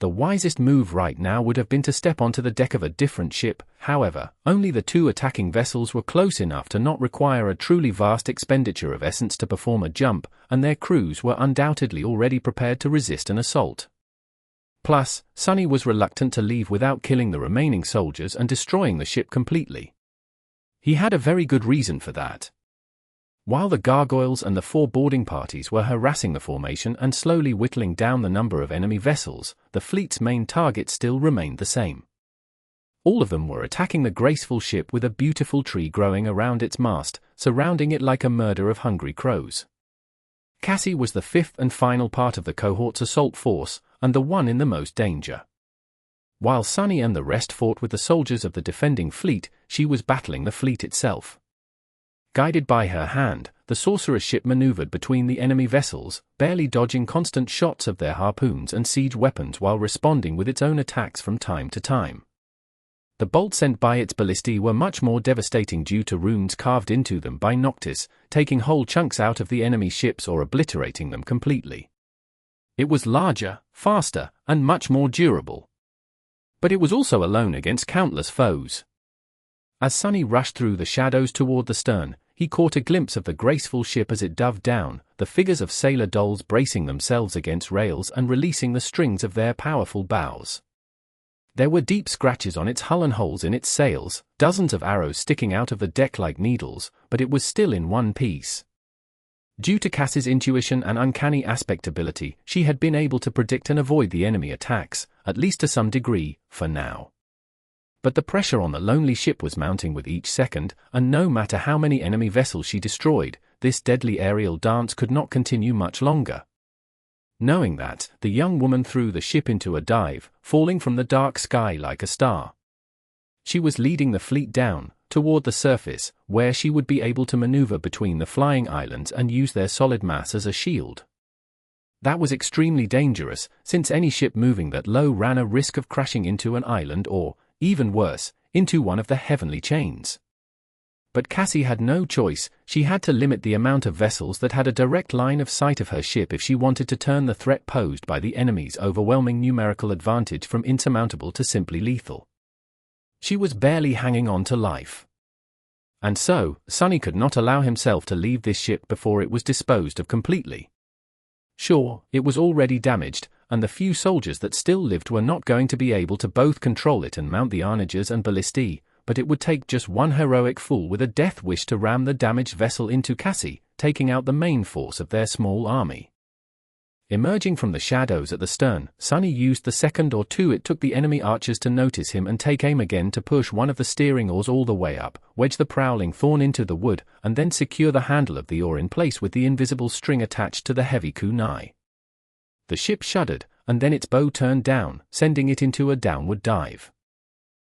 The wisest move right now would have been to step onto the deck of a different ship. However, only the 2 attacking vessels were close enough to not require a truly vast expenditure of essence to perform a jump, and their crews were undoubtedly already prepared to resist an assault. Plus, Sunny was reluctant to leave without killing the remaining soldiers and destroying the ship completely. He had a very good reason for that. While the gargoyles and the 4 boarding parties were harassing the formation and slowly whittling down the number of enemy vessels, the fleet's main target still remained the same. All of them were attacking the graceful ship with a beautiful tree growing around its mast, surrounding it like a murder of hungry crows. Cassie was the 5th and final part of the cohort's assault force, and the one in the most danger. While Sunny and the rest fought with the soldiers of the defending fleet, she was battling the fleet itself. Guided by her hand, the sorceress ship maneuvered between the enemy vessels, barely dodging constant shots of their harpoons and siege weapons while responding with its own attacks from time to time. The bolts sent by its ballistae were much more devastating due to runes carved into them by Noctis, taking whole chunks out of the enemy ships or obliterating them completely. It was larger, faster, and much more durable. But it was also alone against countless foes. As Sunny rushed through the shadows toward the stern, he caught a glimpse of the graceful ship as it dove down, the figures of sailor dolls bracing themselves against rails and releasing the strings of their powerful bows. There were deep scratches on its hull and holes in its sails, dozens of arrows sticking out of the deck like needles, but it was still in one piece. Due to Cassie's intuition and uncanny aspect ability, she had been able to predict and avoid the enemy attacks, at least to some degree, for now. But the pressure on the lonely ship was mounting with each second, and no matter how many enemy vessels she destroyed, this deadly aerial dance could not continue much longer. Knowing that, the young woman threw the ship into a dive, falling from the dark sky like a star. She was leading the fleet down, toward the surface, where she would be able to maneuver between the flying islands and use their solid mass as a shield. That was extremely dangerous, since any ship moving that low ran a risk of crashing into an island or, even worse, into one of the heavenly chains. But Cassie had no choice. She had to limit the amount of vessels that had a direct line of sight of her ship if she wanted to turn the threat posed by the enemy's overwhelming numerical advantage from insurmountable to simply lethal. She was barely hanging on to life. And so, Sunny could not allow himself to leave this ship before it was disposed of completely. Sure, it was already damaged, and the few soldiers that still lived were not going to be able to both control it and mount the Arnagers and ballistae, but it would take just one heroic fool with a death wish to ram the damaged vessel into Cassie, taking out the main force of their small army. Emerging from the shadows at the stern, Sunny used the second or two it took the enemy archers to notice him and take aim again to push one of the steering oars all the way up, wedge the prowling thorn into the wood, and then secure the handle of the oar in place with the invisible string attached to the heavy kunai. The ship shuddered, and then its bow turned down, sending it into a downward dive.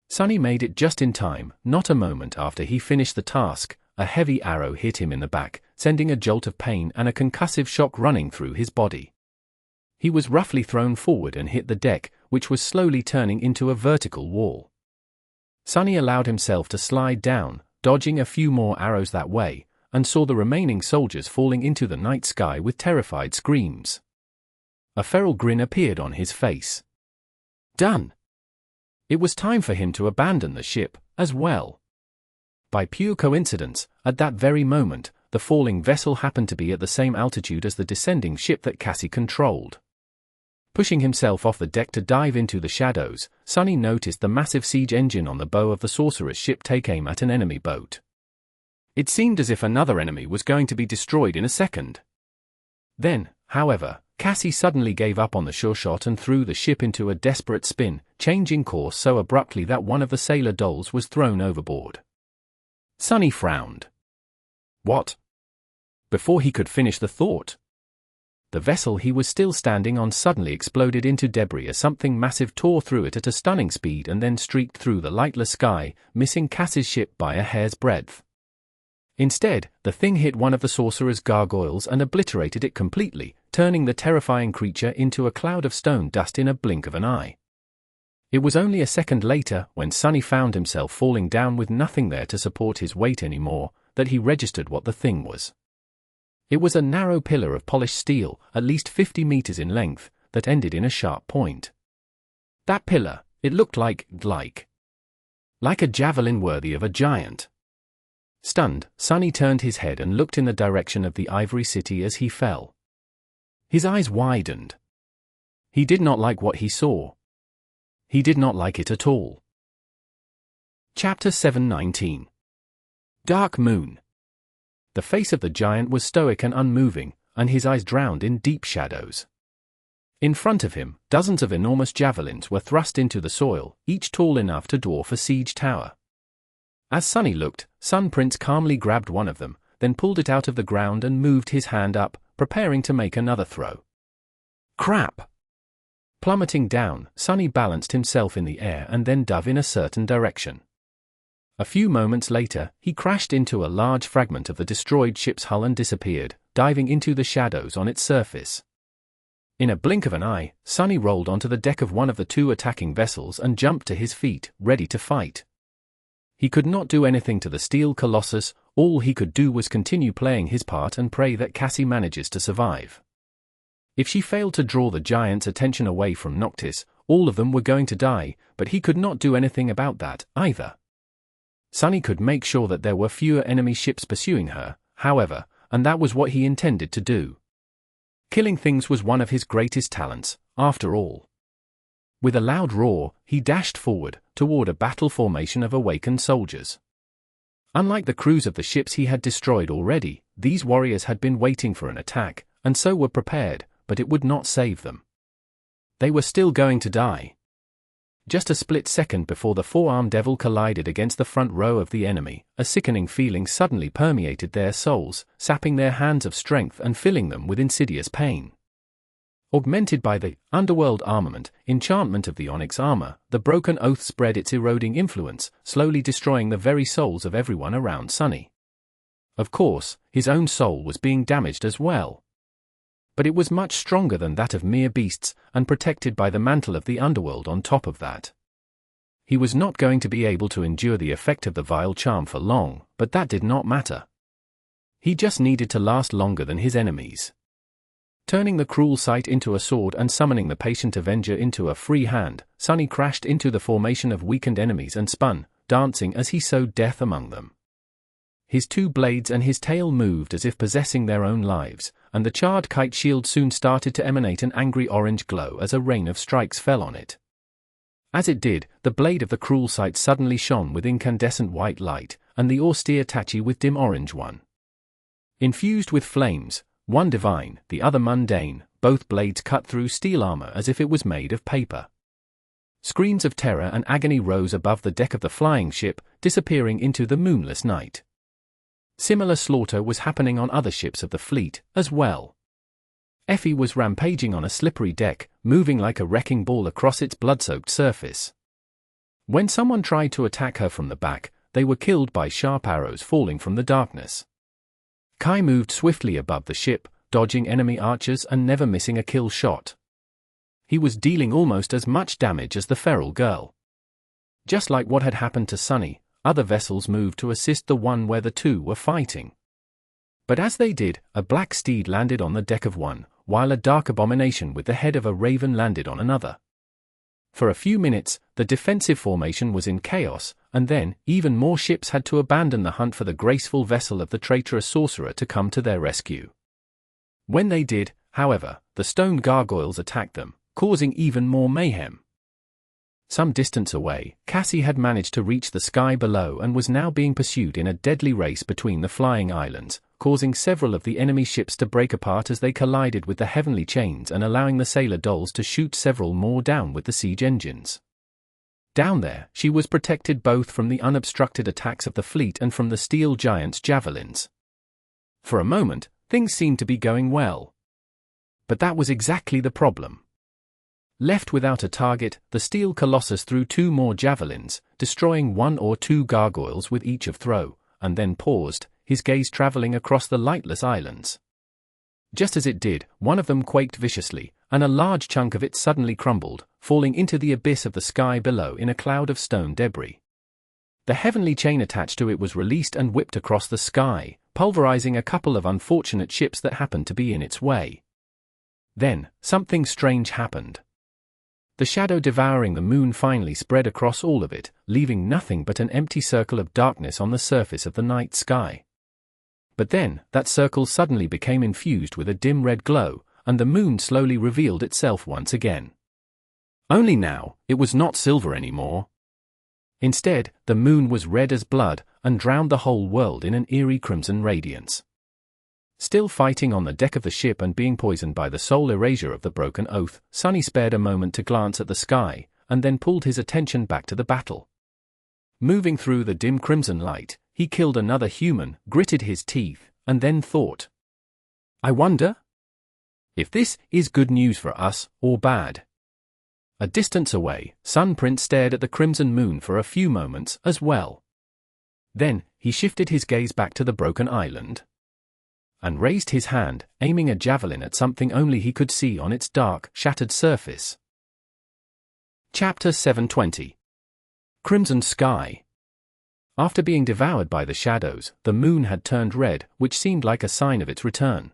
Sunny made it just in time. Not a moment after he finished the task, a heavy arrow hit him in the back, sending a jolt of pain and a concussive shock running through his body. He was roughly thrown forward and hit the deck, which was slowly turning into a vertical wall. Sunny allowed himself to slide down, dodging a few more arrows that way, and saw the remaining soldiers falling into the night sky with terrified screams. A feral grin appeared on his face. Done. It was time for him to abandon the ship, as well. By pure coincidence, at that very moment, the falling vessel happened to be at the same altitude as the descending ship that Cassie controlled. Pushing himself off the deck to dive into the shadows, Sunny noticed the massive siege engine on the bow of the sorceress ship take aim at an enemy boat. It seemed as if another enemy was going to be destroyed in a second. Then, however, Cassie suddenly gave up on the sure shot and threw the ship into a desperate spin, changing course so abruptly that one of the sailor dolls was thrown overboard. Sunny frowned. What? Before he could finish the thought, the vessel he was still standing on suddenly exploded into debris as something massive tore through it at a stunning speed and then streaked through the lightless sky, missing Cassie's ship by a hair's breadth. Instead, the thing hit one of the sorcerer's gargoyles and obliterated it completely, turning the terrifying creature into a cloud of stone dust in a blink of an eye. It was only a second later, when Sunny found himself falling down with nothing there to support his weight anymore, that he registered what the thing was. It was a narrow pillar of polished steel, at least 50 meters in length, that ended in a sharp point. That pillar, it looked like a javelin worthy of a giant. Stunned, Sunny turned his head and looked in the direction of the Ivory City as he fell. His eyes widened. He did not like what he saw. He did not like it at all. Chapter 719. Dark Moon. The face of the giant was stoic and unmoving, and his eyes drowned in deep shadows. In front of him, dozens of enormous javelins were thrust into the soil, each tall enough to dwarf a siege tower. As Sunny looked, Sun Prince calmly grabbed one of them, then pulled it out of the ground and moved his hand up, preparing to make another throw. Crap! Plummeting down, Sunny balanced himself in the air and then dove in a certain direction. A few moments later, he crashed into a large fragment of the destroyed ship's hull and disappeared, diving into the shadows on its surface. In a blink of an eye, Sunny rolled onto the deck of one of the two attacking vessels and jumped to his feet, ready to fight. He could not do anything to the steel colossus. All he could do was continue playing his part and pray that Cassie manages to survive. If she failed to draw the giant's attention away from Noctis, all of them were going to die, but he could not do anything about that, either. Sunny could make sure that there were fewer enemy ships pursuing her, however, and that was what he intended to do. Killing things was one of his greatest talents, after all. With a loud roar, he dashed forward, toward a battle formation of awakened soldiers. Unlike the crews of the ships he had destroyed already, these warriors had been waiting for an attack, and so were prepared, but it would not save them. They were still going to die. Just a split second before the four-armed devil collided against the front row of the enemy, a sickening feeling suddenly permeated their souls, sapping their hands of strength and filling them with insidious pain. Augmented by the underworld armament, enchantment of the onyx armor, the broken oath spread its eroding influence, slowly destroying the very souls of everyone around Sunny. Of course, his own soul was being damaged as well. But it was much stronger than that of mere beasts, and protected by the mantle of the underworld on top of that. He was not going to be able to endure the effect of the vile charm for long, but that did not matter. He just needed to last longer than his enemies. Turning the cruel sight into a sword and summoning the patient avenger into a free hand, Sunny crashed into the formation of weakened enemies and spun, dancing as he sowed death among them. His two blades and his tail moved as if possessing their own lives, and the charred kite shield soon started to emanate an angry orange glow as a rain of strikes fell on it. As it did, the blade of the cruel sight suddenly shone with incandescent white light, and the austere tachi with dim orange one. Infused with flames, one divine, the other mundane, both blades cut through steel armor as if it was made of paper. Screams of terror and agony rose above the deck of the flying ship, disappearing into the moonless night. Similar slaughter was happening on other ships of the fleet, as well. Effie was rampaging on a slippery deck, moving like a wrecking ball across its blood-soaked surface. When someone tried to attack her from the back, they were killed by sharp arrows falling from the darkness. Kai moved swiftly above the ship, dodging enemy archers and never missing a kill shot. He was dealing almost as much damage as the feral girl. Just like what had happened to Sunny, other vessels moved to assist the one where the two were fighting. But as they did, a black steed landed on the deck of one, while a dark abomination with the head of a raven landed on another. For a few minutes, the defensive formation was in chaos, and then, even more ships had to abandon the hunt for the graceful vessel of the traitorous sorcerer to come to their rescue. When they did, however, the stone gargoyles attacked them, causing even more mayhem. Some distance away, Cassie had managed to reach the sky below and was now being pursued in a deadly race between the flying islands, causing several of the enemy ships to break apart as they collided with the heavenly chains and allowing the sailor dolls to shoot several more down with the siege engines. Down there, she was protected both from the unobstructed attacks of the fleet and from the steel giant's javelins. For a moment, things seemed to be going well. But that was exactly the problem. Left without a target, the steel colossus threw two more javelins, destroying one or two gargoyles with each of throw, and then paused, his gaze traveling across the lightless islands. Just as it did, one of them quaked viciously, and a large chunk of it suddenly crumbled, falling into the abyss of the sky below in a cloud of stone debris. The heavenly chain attached to it was released and whipped across the sky, pulverizing a couple of unfortunate ships that happened to be in its way. Then, something strange happened. The shadow devouring the moon finally spread across all of it, leaving nothing but an empty circle of darkness on the surface of the night sky. But then, that circle suddenly became infused with a dim red glow, and the moon slowly revealed itself once again. Only now, it was not silver anymore. Instead, the moon was red as blood and drowned the whole world in an eerie crimson radiance. Still fighting on the deck of the ship and being poisoned by the soul erasure of the broken oath, Sunny spared a moment to glance at the sky, and then pulled his attention back to the battle. Moving through the dim crimson light, he killed another human, gritted his teeth, and then thought, "I wonder if this is good news for us, or bad." A distance away, Sun Prince stared at the crimson moon for a few moments as well. Then, he shifted his gaze back to the broken island and raised his hand, aiming a javelin at something only he could see on its dark, shattered surface. Chapter 720. Crimson Sky. After being devoured by the shadows, the moon had turned red, which seemed like a sign of its return.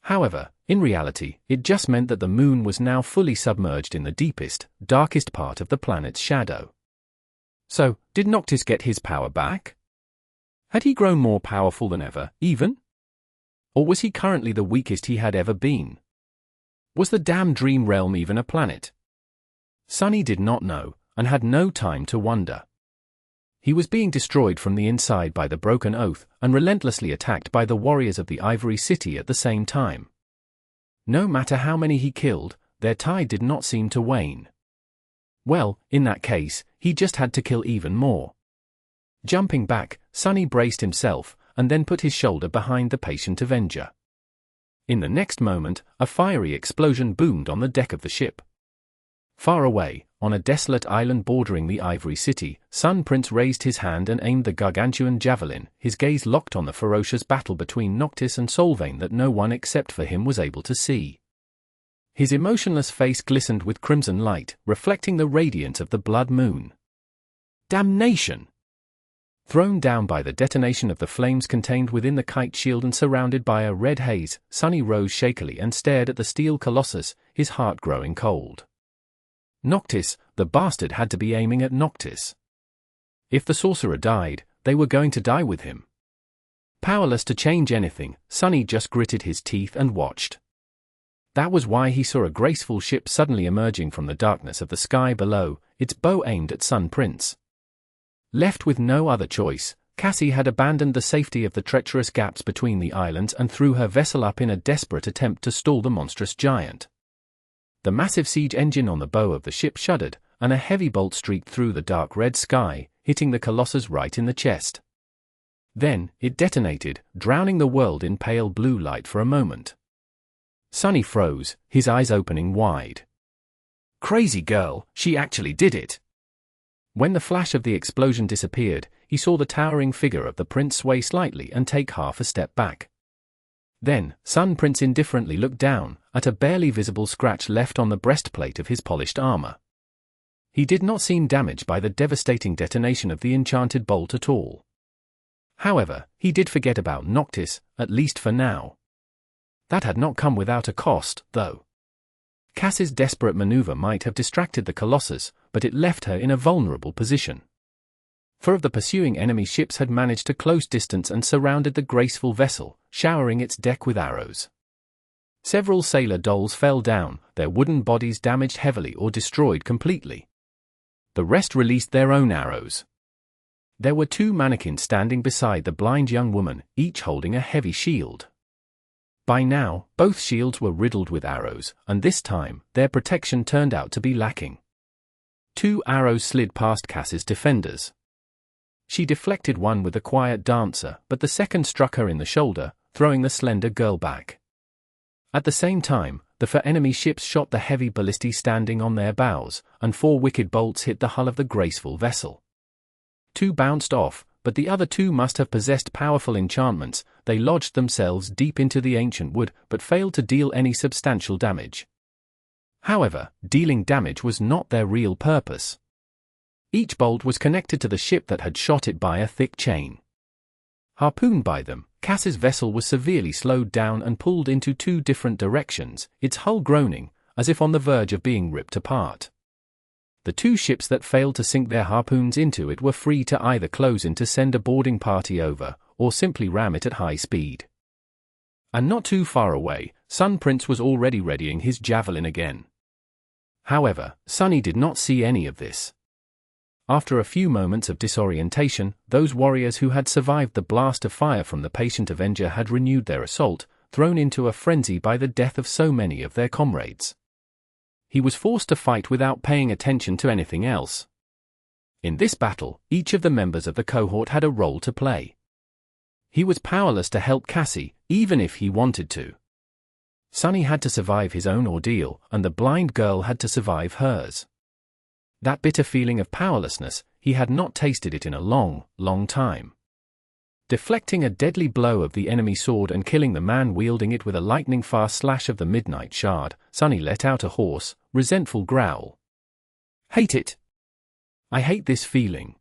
However, in reality, it just meant that the moon was now fully submerged in the deepest, darkest part of the planet's shadow. So, did Noctis get his power back? Had he grown more powerful than ever, even? Or was he currently the weakest he had ever been? Was the damned dream realm even a planet? Sunny did not know, and had no time to wonder. He was being destroyed from the inside by the broken oath, and relentlessly attacked by the warriors of the Ivory City at the same time. No matter how many he killed, their tide did not seem to wane. Well, in that case, he just had to kill even more. Jumping back, Sunny braced himself, and then put his shoulder behind the patient Avenger. In the next moment, a fiery explosion boomed on the deck of the ship. Far away, on a desolate island bordering the Ivory City, Sun Prince raised his hand and aimed the gargantuan javelin, his gaze locked on the ferocious battle between Noctis and Solvayne that no one except for him was able to see. His emotionless face glistened with crimson light, reflecting the radiance of the blood moon. Damnation! Thrown down by the detonation of the flames contained within the kite shield and surrounded by a red haze, Sunny rose shakily and stared at the steel colossus, his heart growing cold. Noctis, the bastard had to be aiming at Noctis. If the sorcerer died, they were going to die with him. Powerless to change anything, Sunny just gritted his teeth and watched. That was why he saw a graceful ship suddenly emerging from the darkness of the sky below, its bow aimed at Sun Prince. Left with no other choice, Cassie had abandoned the safety of the treacherous gaps between the islands and threw her vessel up in a desperate attempt to stall the monstrous giant. The massive siege engine on the bow of the ship shuddered, and a heavy bolt streaked through the dark red sky, hitting the Colossus right in the chest. Then, it detonated, drowning the world in pale blue light for a moment. Sunny froze, his eyes opening wide. Crazy girl, she actually did it! When the flash of the explosion disappeared, he saw the towering figure of the prince sway slightly and take half a step back. Then, Sun Prince indifferently looked down, at a barely visible scratch left on the breastplate of his polished armor. He did not seem damaged by the devastating detonation of the enchanted bolt at all. However, he did forget about Noctis, at least for now. That had not come without a cost, though. Cass's desperate maneuver might have distracted the Colossus, but it left her in a vulnerable position. 4 of the pursuing enemy ships had managed to close distance and surrounded the graceful vessel, showering its deck with arrows. Several sailor dolls fell down, their wooden bodies damaged heavily or destroyed completely. The rest released their own arrows. There were 2 mannequins standing beside the blind young woman, each holding a heavy shield. By now, both shields were riddled with arrows, and this time, their protection turned out to be lacking. 2 arrows slid past Cass's defenders. She deflected one with a quiet dancer, but the second struck her in the shoulder, throwing the slender girl back. At the same time, the 4 enemy ships shot the heavy ballistae standing on their bows, and 4 wicked bolts hit the hull of the graceful vessel. 2 bounced off, but the other 2 must have possessed powerful enchantments. They lodged themselves deep into the ancient wood, but failed to deal any substantial damage. However, dealing damage was not their real purpose. Each bolt was connected to the ship that had shot it by a thick chain. Harpooned by them, Cass's vessel was severely slowed down and pulled into 2 different directions, its hull groaning, as if on the verge of being ripped apart. The 2 ships that failed to sink their harpoons into it were free to either close in to send a boarding party over, or simply ram it at high speed. And not too far away, Sun Prince was already readying his javelin again. However, Sunny did not see any of this. After a few moments of disorientation, those warriors who had survived the blast of fire from the patient Avenger had renewed their assault, thrown into a frenzy by the death of so many of their comrades. He was forced to fight without paying attention to anything else. In this battle, each of the members of the cohort had a role to play. He was powerless to help Cassie, even if he wanted to. Sunny had to survive his own ordeal, and the blind girl had to survive hers. That bitter feeling of powerlessness, he had not tasted it in a long, long time. Deflecting a deadly blow of the enemy sword and killing the man wielding it with a lightning-fast slash of the midnight shard, Sunny let out a hoarse, resentful growl. "Hate it! I hate this feeling."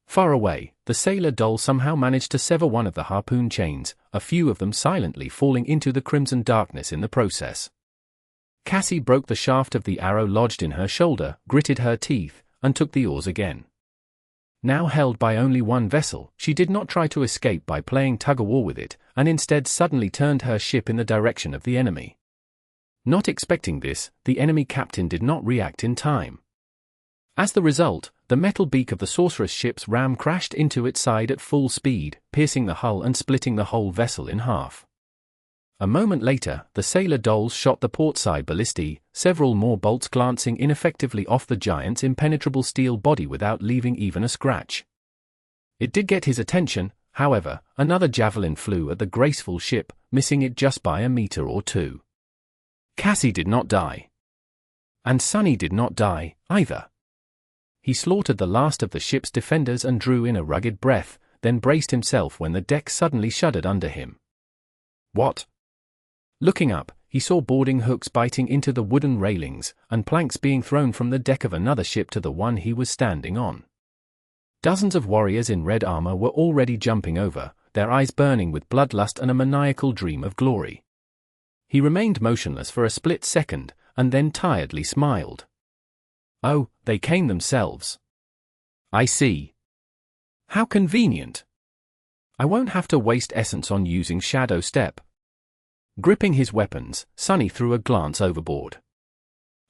Far away, the sailor doll somehow managed to sever one of the harpoon chains, a few of them silently falling into the crimson darkness in the process. Cassie broke the shaft of the arrow lodged in her shoulder, gritted her teeth, and took the oars again. Now held by only one vessel, she did not try to escape by playing tug-of-war with it, and instead suddenly turned her ship in the direction of the enemy. Not expecting this, the enemy captain did not react in time. As the result, the metal beak of the sorceress ship's ram crashed into its side at full speed, piercing the hull and splitting the whole vessel in half. A moment later, the sailor dolls shot the portside ballista, several more bolts glancing ineffectively off the giant's impenetrable steel body without leaving even a scratch. It did get his attention, however. Another javelin flew at the graceful ship, missing it just by a meter or two. Cassie did not die. And Sunny did not die, either. He slaughtered the last of the ship's defenders and drew in a rugged breath, then braced himself when the deck suddenly shuddered under him. What? Looking up, he saw boarding hooks biting into the wooden railings, and planks being thrown from the deck of another ship to the one he was standing on. Dozens of warriors in red armor were already jumping over, their eyes burning with bloodlust and a maniacal dream of glory. He remained motionless for a split second, and then tiredly smiled. Oh, they came themselves. I see. How convenient. I won't have to waste essence on using Shadow Step. Gripping his weapons, Sunny threw a glance overboard.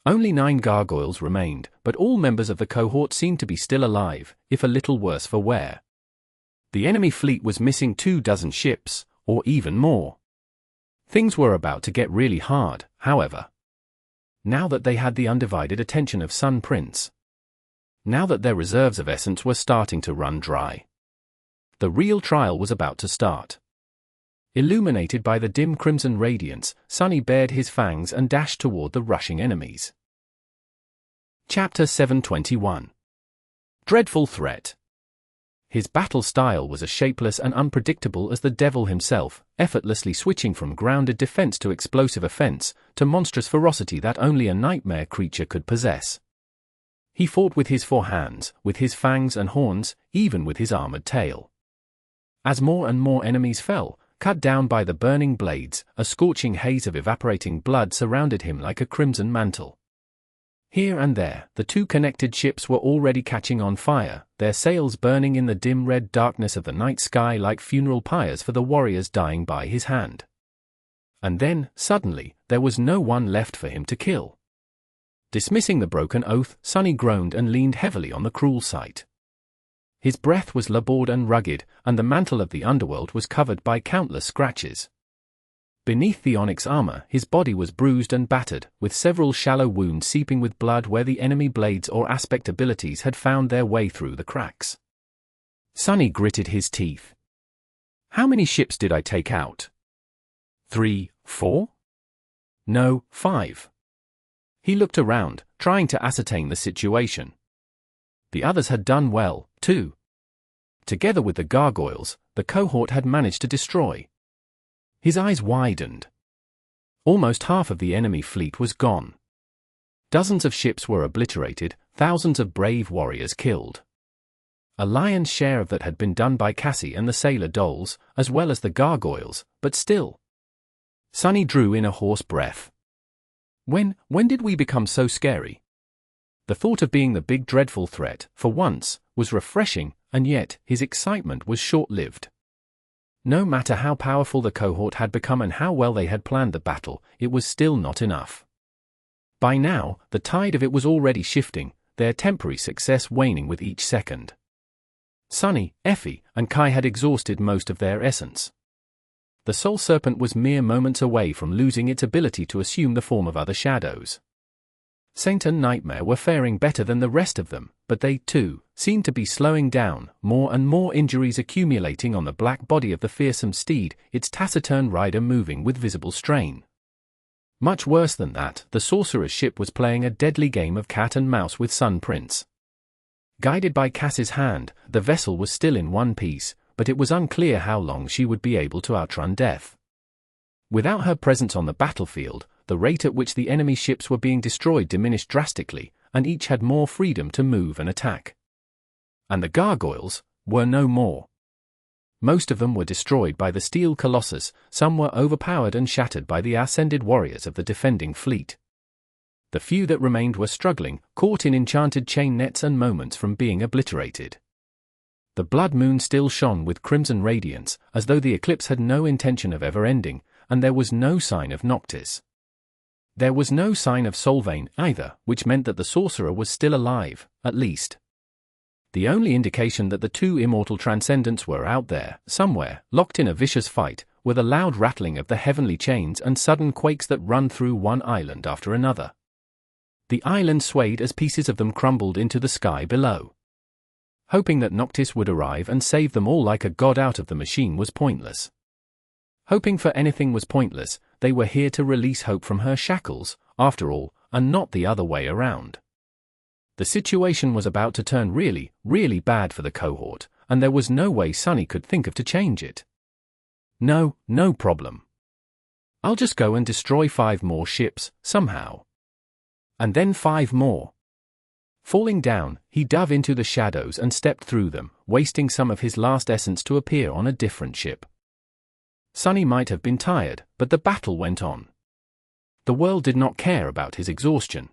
Only 9 gargoyles remained, but all members of the cohort seemed to be still alive, if a little worse for wear. The enemy fleet was missing 24 ships, or even more. Things were about to get really hard, however. Now that they had the undivided attention of Sun Prince. Now that their reserves of essence were starting to run dry. The real trial was about to start. Illuminated by the dim crimson radiance, Sunny bared his fangs and dashed toward the rushing enemies. Chapter 721. Dreadful Threat. His battle style was as shapeless and unpredictable as the devil himself, effortlessly switching from grounded defense to explosive offense, to monstrous ferocity that only a nightmare creature could possess. He fought with his 4 hands, with his fangs and horns, even with his armored tail. As more and more enemies fell, cut down by the burning blades, a scorching haze of evaporating blood surrounded him like a crimson mantle. Here and there, the 2 connected ships were already catching on fire, their sails burning in the dim red darkness of the night sky like funeral pyres for the warriors dying by his hand. And then, suddenly, there was no one left for him to kill. Dismissing the broken oath, Sunny groaned and leaned heavily on the cruel sight. His breath was labored and rugged, and the mantle of the underworld was covered by countless scratches. Beneath the onyx armor, his body was bruised and battered, with several shallow wounds seeping with blood where the enemy blades or aspect abilities had found their way through the cracks. Sunny gritted his teeth. How many ships did I take out? 3, 4? No, 5. He looked around, trying to ascertain the situation. The others had done well, too. Together with the gargoyles, the cohort had managed to destroy. His eyes widened. Almost half of the enemy fleet was gone. Dozens of ships were obliterated, thousands of brave warriors killed. A lion's share of that had been done by Cassie and the sailor dolls, as well as the gargoyles, but still. Sunny drew in a hoarse breath. When did we become so scary? The thought of being the big dreadful threat, for once, was refreshing, and yet, his excitement was short-lived. No matter how powerful the cohort had become and how well they had planned the battle, it was still not enough. By now, the tide of it was already shifting, their temporary success waning with each second. Sunny, Effie, and Kai had exhausted most of their essence. The Soul Serpent was mere moments away from losing its ability to assume the form of other shadows. Saint and Nightmare were faring better than the rest of them, but they, too, seemed to be slowing down, more and more injuries accumulating on the black body of the fearsome steed, its taciturn rider moving with visible strain. Much worse than that, the sorcerer's ship was playing a deadly game of cat and mouse with Sun Prince. Guided by Cass's hand, the vessel was still in one piece, but it was unclear how long she would be able to outrun death. Without her presence on the battlefield, the rate at which the enemy ships were being destroyed diminished drastically, and each had more freedom to move and attack. And the gargoyles were no more. Most of them were destroyed by the steel colossus, some were overpowered and shattered by the ascended warriors of the defending fleet. The few that remained were struggling, caught in enchanted chain nets and moments from being obliterated. The blood moon still shone with crimson radiance, as though the eclipse had no intention of ever ending, and there was no sign of Noctis. There was no sign of Solvane either, which meant that the sorcerer was still alive, at least. The only indication that the two immortal transcendents were out there, somewhere, locked in a vicious fight, were the loud rattling of the heavenly chains and sudden quakes that run through one island after another. The island swayed as pieces of them crumbled into the sky below. Hoping that Noctis would arrive and save them all like a god out of the machine was pointless. Hoping for anything was pointless, they were here to release hope from her shackles, after all, and not the other way around. The situation was about to turn really, really bad for the cohort, and there was no way Sunny could think of to change it. No problem. I'll just go and destroy 5 more ships, somehow. And then 5 more. Falling down, he dove into the shadows and stepped through them, wasting some of his last essence to appear on a different ship. Sunny might have been tired, but the battle went on. The world did not care about his exhaustion.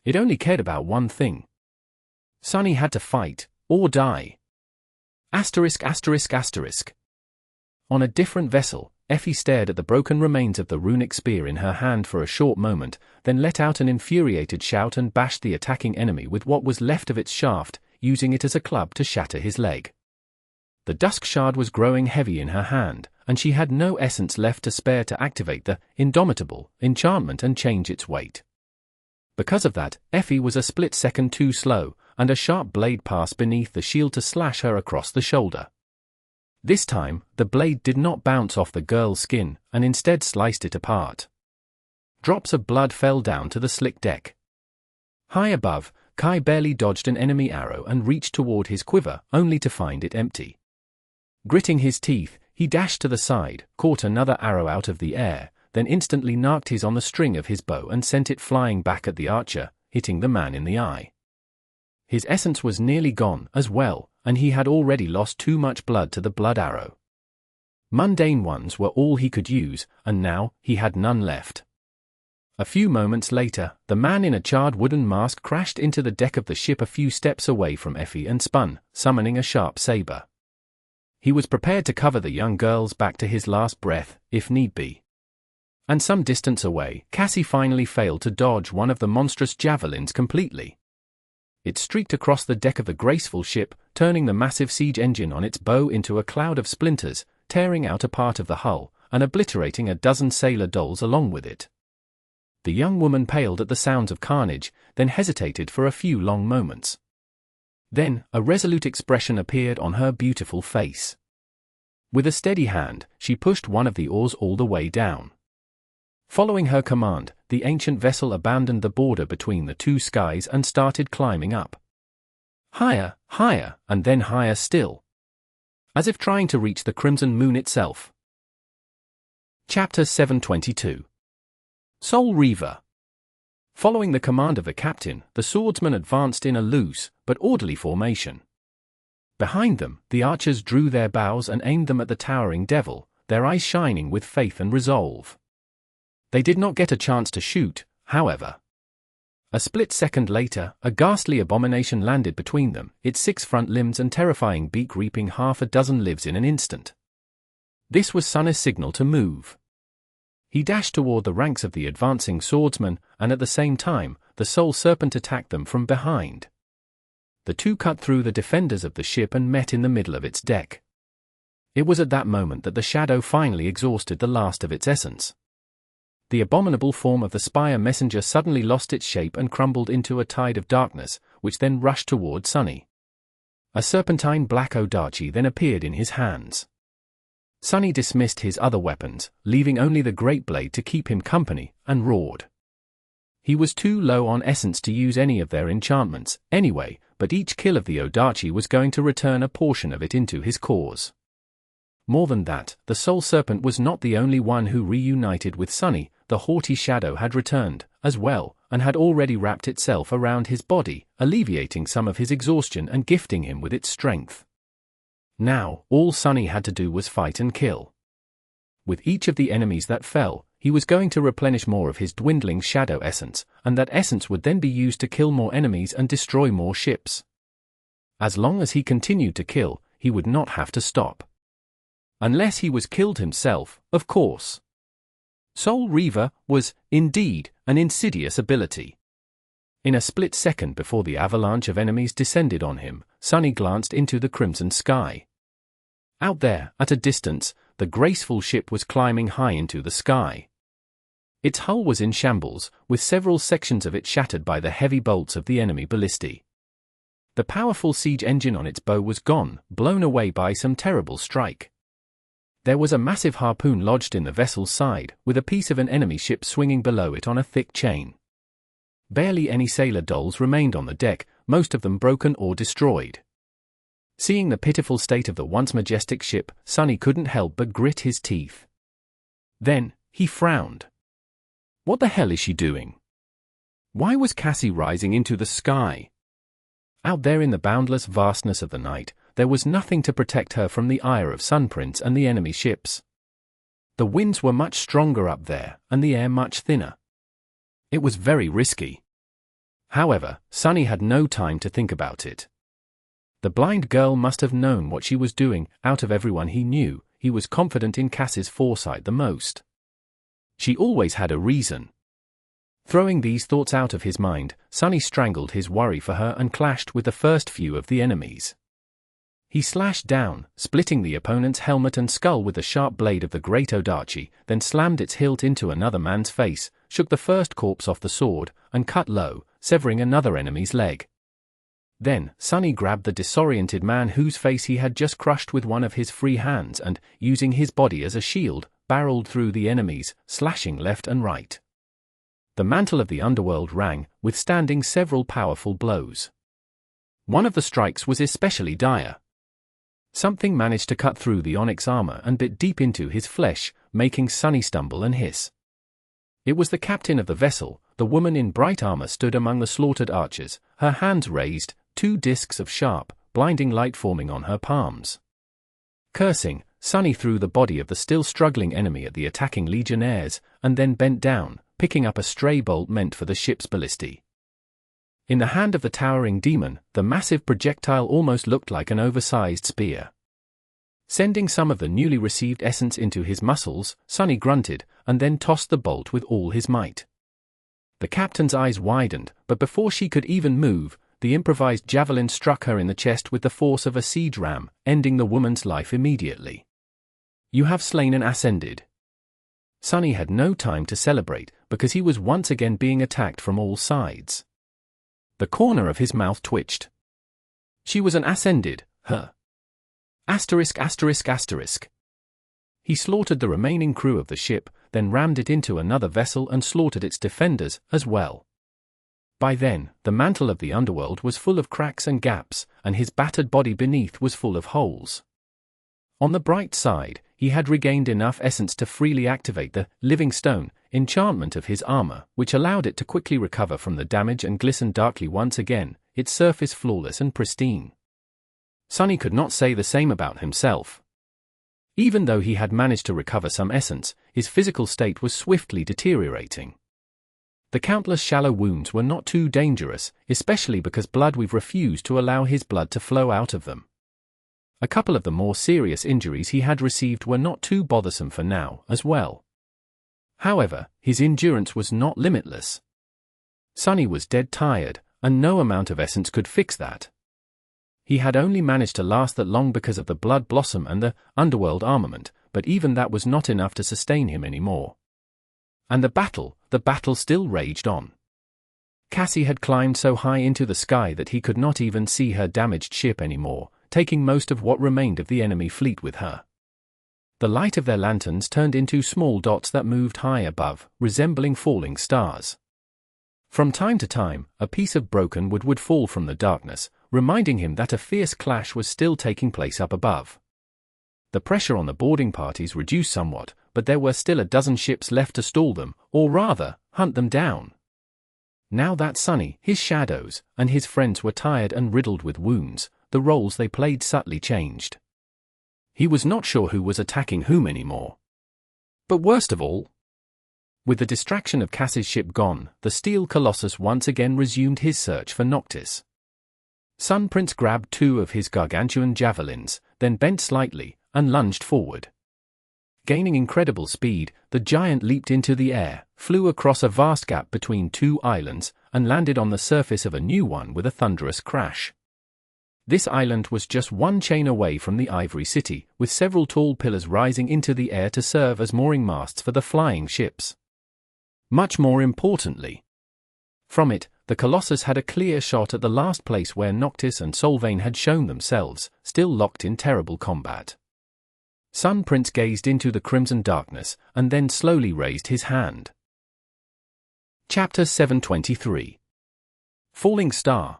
It only cared about one thing. Sunny had to fight, or die. Asterisk. On a different vessel, Effie stared at the broken remains of the runic spear in her hand for a short moment, then let out an infuriated shout and bashed the attacking enemy with what was left of its shaft, using it as a club to shatter his leg. The dusk shard was growing heavy in her hand, and she had no essence left to spare to activate the indomitable enchantment and change its weight. Because of that, Effie was a split second too slow, and a sharp blade passed beneath the shield to slash her across the shoulder. This time, the blade did not bounce off the girl's skin, and instead sliced it apart. Drops of blood fell down to the slick deck. High above, Kai barely dodged an enemy arrow and reached toward his quiver, only to find it empty. Gritting his teeth, he dashed to the side, caught another arrow out of the air, then instantly narked his on the string of his bow and sent it flying back at the archer, hitting the man in the eye. His essence was nearly gone as well, and he had already lost too much blood to the blood arrow. Mundane ones were all he could use, and now he had none left. A few moments later, the man in a charred wooden mask crashed into the deck of the ship a few steps away from Effie and spun, summoning a sharp saber. He was prepared to cover the young girl's back to his last breath, if need be. And some distance away, Cassie finally failed to dodge one of the monstrous javelins completely. It streaked across the deck of the graceful ship, turning the massive siege engine on its bow into a cloud of splinters, tearing out a part of the hull, and obliterating a dozen sailor dolls along with it. The young woman paled at the sounds of carnage, then hesitated for a few long moments. Then, a resolute expression appeared on her beautiful face. With a steady hand, she pushed one of the oars all the way down. Following her command, the ancient vessel abandoned the border between the two skies and started climbing up. Higher, higher, and then higher still. As if trying to reach the crimson moon itself. Chapter 722. Soul Reaver. Following the command of the captain, the swordsmen advanced in a loose, but orderly formation. Behind them, the archers drew their bows and aimed them at the towering devil, their eyes shining with faith and resolve. They did not get a chance to shoot, however. A split second later, a ghastly abomination landed between them, its 6 front limbs and terrifying beak reaping half a dozen lives in an instant. This was Sunny's signal to move. He dashed toward the ranks of the advancing swordsmen, and at the same time, the Soul Serpent attacked them from behind. The two cut through the defenders of the ship and met in the middle of its deck. It was at that moment that the shadow finally exhausted the last of its essence. The abominable form of the Spire Messenger suddenly lost its shape and crumbled into a tide of darkness, which then rushed toward Sunny. A serpentine black Odachi then appeared in his hands. Sunny dismissed his other weapons, leaving only the great blade to keep him company, and roared. He was too low on essence to use any of their enchantments, anyway, but each kill of the Odachi was going to return a portion of it into his cause. More than that, the Soul Serpent was not the only one who reunited with Sunny. The haughty shadow had returned, as well, and had already wrapped itself around his body, alleviating some of his exhaustion and gifting him with its strength. Now, all Sunny had to do was fight and kill. With each of the enemies that fell, he was going to replenish more of his dwindling shadow essence, and that essence would then be used to kill more enemies and destroy more ships. As long as he continued to kill, he would not have to stop. Unless he was killed himself, of course. Soul Reaver was, indeed, an insidious ability. In a split second before the avalanche of enemies descended on him, Sunny glanced into the crimson sky. Out there, at a distance, the graceful ship was climbing high into the sky. Its hull was in shambles, with several sections of it shattered by the heavy bolts of the enemy ballistae. The powerful siege engine on its bow was gone, blown away by some terrible strike. There was a massive harpoon lodged in the vessel's side, with a piece of an enemy ship swinging below it on a thick chain. Barely any sailor dolls remained on the deck, most of them broken or destroyed. Seeing the pitiful state of the once majestic ship, Sunny couldn't help but grit his teeth. Then, he frowned. What the hell is she doing? Why was Cassie rising into the sky? Out there in the boundless vastness of the night, there was nothing to protect her from the ire of Sunprince and the enemy ships. The winds were much stronger up there, and the air much thinner. It was very risky. However, Sunny had no time to think about it. The blind girl must have known what she was doing. Out of everyone he knew, he was confident in Cassie's foresight the most. She always had a reason. Throwing these thoughts out of his mind, Sunny strangled his worry for her and clashed with the first few of the enemies. He slashed down, splitting the opponent's helmet and skull with the sharp blade of the great Odachi, then slammed its hilt into another man's face, shook the first corpse off the sword, and cut low, severing another enemy's leg. Then, Sunny grabbed the disoriented man whose face he had just crushed with one of his free hands and, using his body as a shield, barreled through the enemies, slashing left and right. The mantle of the underworld rang, withstanding several powerful blows. One of the strikes was especially dire. Something managed to cut through the onyx armor and bit deep into his flesh, making Sunny stumble and hiss. It was the captain of the vessel. The woman in bright armor stood among the slaughtered archers, her hands raised, 2 discs of sharp, blinding light forming on her palms. Cursing, Sunny threw the body of the still struggling enemy at the attacking legionnaires, and then bent down, picking up a stray bolt meant for the ship's ballistae. In the hand of the towering demon, the massive projectile almost looked like an oversized spear. Sending some of the newly received essence into his muscles, Sunny grunted, and then tossed the bolt with all his might. The captain's eyes widened, but before she could even move, the improvised javelin struck her in the chest with the force of a siege ram, ending the woman's life immediately. You have slain and ascended. Sunny had no time to celebrate, because he was once again being attacked from all sides. The corner of his mouth twitched. She was an ascended, her. Asterisk asterisk asterisk. He slaughtered the remaining crew of the ship, then rammed it into another vessel and slaughtered its defenders as well. By then, the mantle of the underworld was full of cracks and gaps, and his battered body beneath was full of holes. On the bright side, he had regained enough essence to freely activate the living stone enchantment of his armor, which allowed it to quickly recover from the damage and glisten darkly once again, its surface flawless and pristine. Sunny could not say the same about himself. Even though he had managed to recover some essence, his physical state was swiftly deteriorating. The countless shallow wounds were not too dangerous, especially because Bloodweave refused to allow his blood to flow out of them. A couple of the more serious injuries he had received were not too bothersome for now as well. However, his endurance was not limitless. Sunny was dead tired, and no amount of essence could fix that. He had only managed to last that long because of the Blood Blossom and the Underworld armament, but even that was not enough to sustain him anymore. And the battle still raged on. Cassie had climbed so high into the sky that he could not even see her damaged ship anymore, taking most of what remained of the enemy fleet with her. The light of their lanterns turned into small dots that moved high above, resembling falling stars. From time to time, a piece of broken wood would fall from the darkness, reminding him that a fierce clash was still taking place up above. The pressure on the boarding parties reduced somewhat, but there were still a dozen ships left to stall them, or rather, hunt them down. Now that Sunny, his shadows, and his friends were tired and riddled with wounds, the roles they played subtly changed. He was not sure who was attacking whom anymore. But worst of all, with the distraction of Cass's ship gone, the Steel Colossus once again resumed his search for Noctis. Sun Prince grabbed 2 of his gargantuan javelins, then bent slightly, and lunged forward. Gaining incredible speed, the giant leaped into the air, flew across a vast gap between 2 islands, and landed on the surface of a new one with a thunderous crash. This island was just 1 chain away from the Ivory City, with several tall pillars rising into the air to serve as mooring masts for the flying ships. Much more importantly, from it, the Colossus had a clear shot at the last place where Noctis and Solvane had shown themselves, still locked in terrible combat. Sun Prince gazed into the crimson darkness, and then slowly raised his hand. Chapter 723. Falling Star.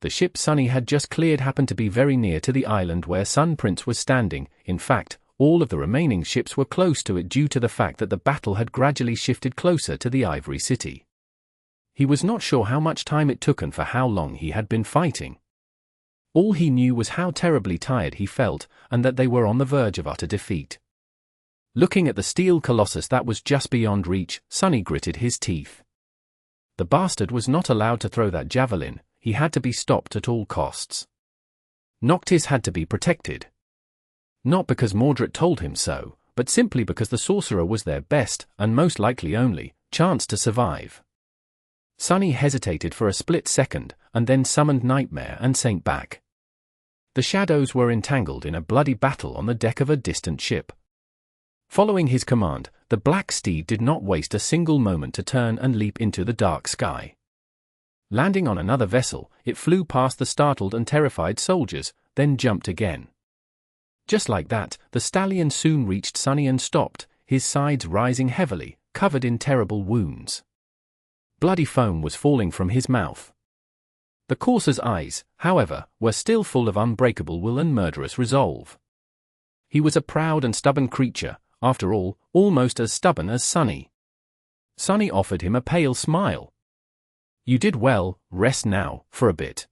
The ship Sunny had just cleared happened to be very near to the island where Sun Prince was standing. In fact, all of the remaining ships were close to it due to the fact that the battle had gradually shifted closer to the Ivory City. He was not sure how much time it took and for how long he had been fighting. All he knew was how terribly tired he felt, and that they were on the verge of utter defeat. Looking at the Steel Colossus that was just beyond reach, Sunny gritted his teeth. The bastard was not allowed to throw that javelin, he had to be stopped at all costs. Noctis had to be protected. Not because Mordred told him so, but simply because the sorcerer was their best, and most likely only, chance to survive. Sunny hesitated for a split second, and then summoned Nightmare and sank back. The shadows were entangled in a bloody battle on the deck of a distant ship. Following his command, the black steed did not waste a single moment to turn and leap into the dark sky. Landing on another vessel, it flew past the startled and terrified soldiers, then jumped again. Just like that, the stallion soon reached Sunny and stopped, his sides rising heavily, covered in terrible wounds. Bloody foam was falling from his mouth. The courser's eyes, however, were still full of unbreakable will and murderous resolve. He was a proud and stubborn creature, after all, almost as stubborn as Sunny. Sunny offered him a pale smile. "You did well, rest now, for a bit."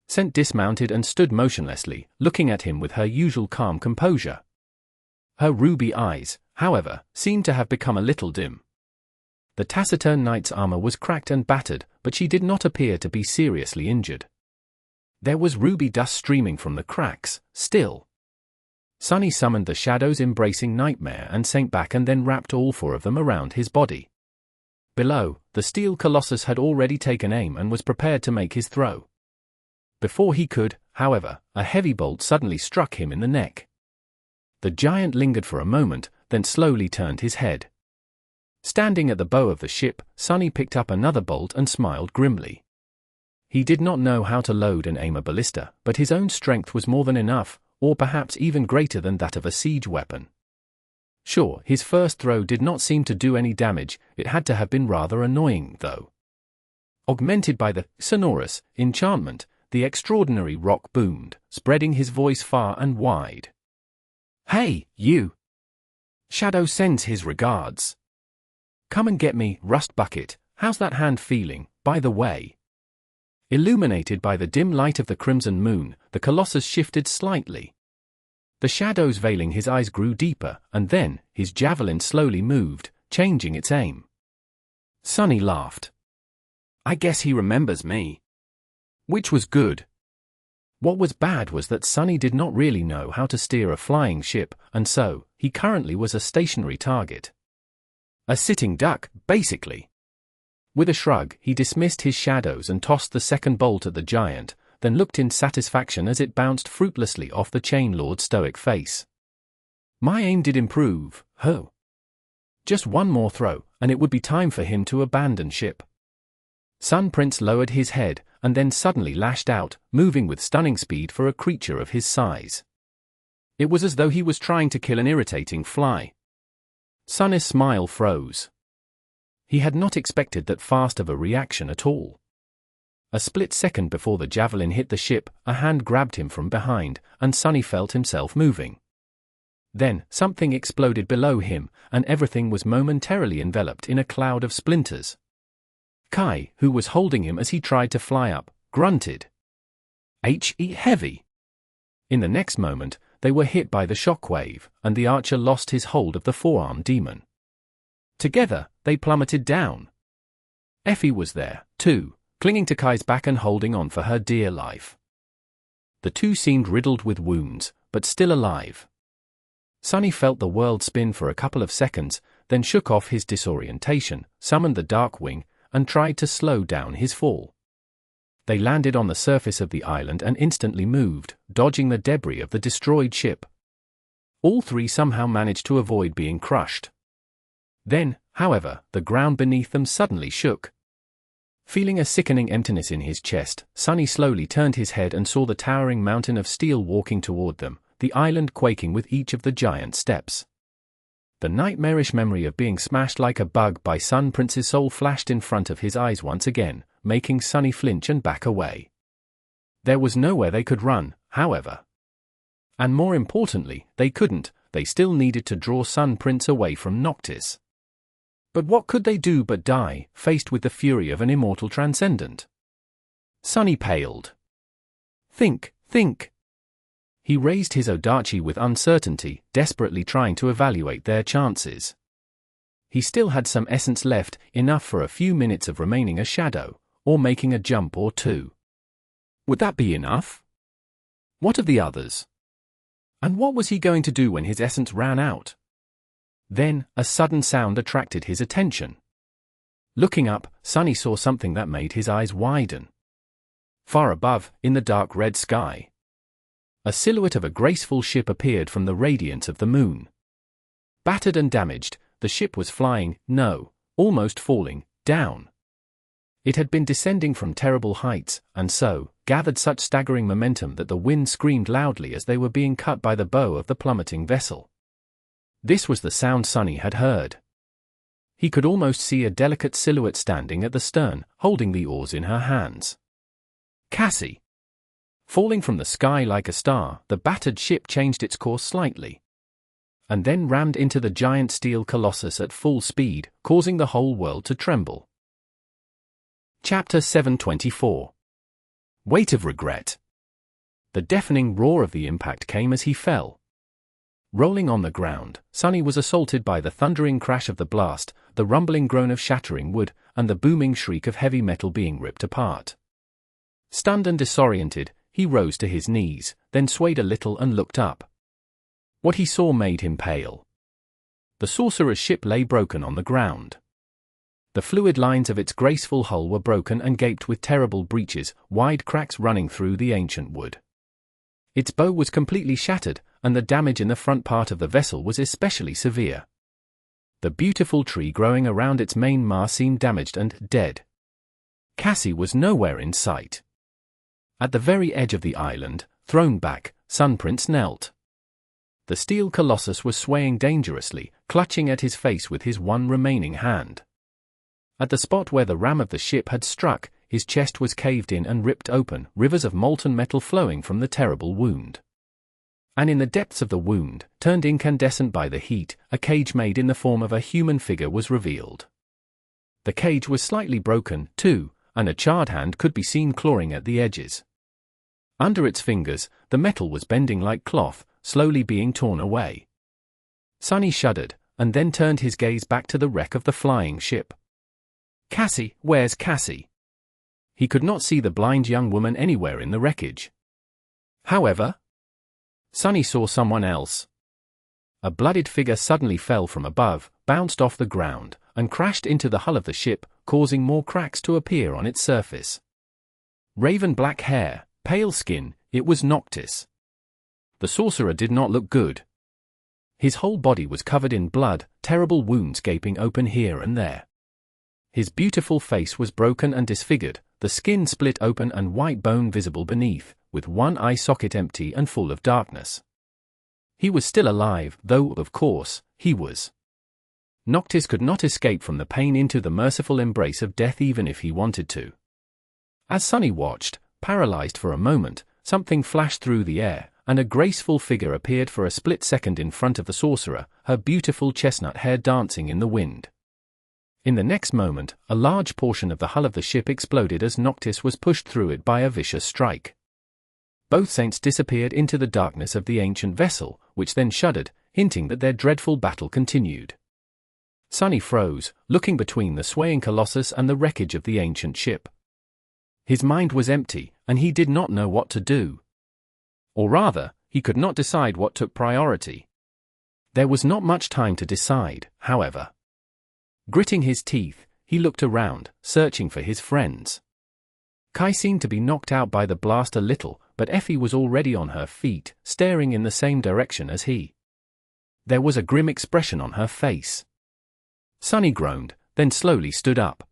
Scent dismounted and stood motionlessly, looking at him with her usual calm composure. Her ruby eyes, however, seemed to have become a little dim. The taciturn knight's armor was cracked and battered, but she did not appear to be seriously injured. There was ruby dust streaming from the cracks, still. Sunny summoned the shadows embracing Nightmare and sank back and then wrapped all 4 of them around his body. Below, the Steel Colossus had already taken aim and was prepared to make his throw. Before he could, however, a heavy bolt suddenly struck him in the neck. The giant lingered for a moment, then slowly turned his head. Standing at the bow of the ship, Sunny picked up another bolt and smiled grimly. He did not know how to load and aim a ballista, but his own strength was more than enough, or perhaps even greater than that of a siege weapon. Sure, his first throw did not seem to do any damage, it had to have been rather annoying, though. Augmented by the sonorous enchantment, the extraordinary rock boomed, spreading his voice far and wide. "Hey, you! Shadow sends his regards. Come and get me, Rust Bucket, how's that hand feeling, by the way?" Illuminated by the dim light of the crimson moon, the Colossus shifted slightly. The shadows veiling his eyes grew deeper, and then, his javelin slowly moved, changing its aim. Sunny laughed. "I guess he remembers me." Which was good. What was bad was that Sunny did not really know how to steer a flying ship, and so, he currently was a stationary target. A sitting duck, basically. With a shrug, he dismissed his shadows and tossed the second bolt at the giant, then looked in satisfaction as it bounced fruitlessly off the Chain Lord's stoic face. My aim did improve, ho. Just one more throw, and it would be time for him to abandon ship. Sun Prince lowered his head, and then suddenly lashed out, moving with stunning speed for a creature of his size. It was as though he was trying to kill an irritating fly. Sun's smile froze. He had not expected that fast of a reaction at all. A split second before the javelin hit the ship, a hand grabbed him from behind, and Sunny felt himself moving. Then, something exploded below him, and everything was momentarily enveloped in a cloud of splinters. Kai, who was holding him as he tried to fly up, grunted. "He heavy." In the next moment, they were hit by the shockwave, and the archer lost his hold of the four-armed demon. Together, they plummeted down. Effie was there, too, clinging to Kai's back and holding on for her dear life. The two seemed riddled with wounds, but still alive. Sunny felt the world spin for a couple of seconds, then shook off his disorientation, summoned the Dark Wing, and tried to slow down his fall. They landed on the surface of the island and instantly moved, dodging the debris of the destroyed ship. All three somehow managed to avoid being crushed. Then, however, the ground beneath them suddenly shook. Feeling a sickening emptiness in his chest, Sunny slowly turned his head and saw the towering mountain of steel walking toward them, the island quaking with each of the giant steps. The nightmarish memory of being smashed like a bug by Sun Prince's soul flashed in front of his eyes once again, making Sunny flinch and back away. There was nowhere they could run, however. And more importantly, they still needed to draw Sun Prince away from Noctis. But what could they do but die, faced with the fury of an immortal transcendent? Sunny paled. Think. He raised his Odachi with uncertainty, desperately trying to evaluate their chances. He still had some essence left, enough for a few minutes of remaining a shadow, or making a jump or two. Would that be enough? What of the others? And what was he going to do when his essence ran out? Then, a sudden sound attracted his attention. Looking up, Sunny saw something that made his eyes widen. Far above, in the dark red sky, a silhouette of a graceful ship appeared from the radiance of the moon. Battered and damaged, the ship was flying, almost falling, down. It had been descending from terrible heights, and so, gathered such staggering momentum that the wind screamed loudly as they were being cut by the bow of the plummeting vessel. This was the sound Sunny had heard. He could almost see a delicate silhouette standing at the stern, holding the oars in her hands. Cassie. Falling from the sky like a star, the battered ship changed its course slightly, and then rammed into the giant steel colossus at full speed, causing the whole world to tremble. Chapter 724. Weight of Regret. The deafening roar of the impact came as he fell. Rolling on the ground, Sunny was assaulted by the thundering crash of the blast, the rumbling groan of shattering wood, and the booming shriek of heavy metal being ripped apart. Stunned and disoriented, he rose to his knees, then swayed a little and looked up. What he saw made him pale. The sorcerer's ship lay broken on the ground. The fluid lines of its graceful hull were broken and gaped with terrible breaches, wide cracks running through the ancient wood. Its bow was completely shattered, and the damage in the front part of the vessel was especially severe. The beautiful tree growing around its main mast seemed damaged and dead. Cassie was nowhere in sight. At the very edge of the island, thrown back, Sun Prince knelt. The steel colossus was swaying dangerously, clutching at his face with his one remaining hand. At the spot where the ram of the ship had struck, his chest was caved in and ripped open, rivers of molten metal flowing from the terrible wound. And in the depths of the wound, turned incandescent by the heat, a cage made in the form of a human figure was revealed. The cage was slightly broken, too, and a charred hand could be seen clawing at the edges. Under its fingers, the metal was bending like cloth, slowly being torn away. Sunny shuddered, and then turned his gaze back to the wreck of the flying ship. Cassie, where's Cassie? He could not see the blind young woman anywhere in the wreckage. However, Sunny saw someone else. A bloodied figure suddenly fell from above, bounced off the ground, and crashed into the hull of the ship, causing more cracks to appear on its surface. Raven black hair, pale skin, it was Noctis. The sorcerer did not look good. His whole body was covered in blood, terrible wounds gaping open here and there. His beautiful face was broken and disfigured, the skin split open and white bone visible beneath, with one eye socket empty and full of darkness. He was still alive, though, of course, he was. Noctis could not escape from the pain into the merciful embrace of death even if he wanted to. As Sunny watched, paralyzed for a moment, something flashed through the air, and a graceful figure appeared for a split second in front of the sorcerer, her beautiful chestnut hair dancing in the wind. In the next moment, a large portion of the hull of the ship exploded as Noctis was pushed through it by a vicious strike. Both saints disappeared into the darkness of the ancient vessel, which then shuddered, hinting that their dreadful battle continued. Sunny froze, looking between the swaying colossus and the wreckage of the ancient ship. His mind was empty, and he did not know what to do. Or rather, he could not decide what took priority. There was not much time to decide, however. Gritting his teeth, he looked around, searching for his friends. Kai seemed to be knocked out by the blast a little, but Effie was already on her feet, staring in the same direction as he. There was a grim expression on her face. Sunny groaned, then slowly stood up.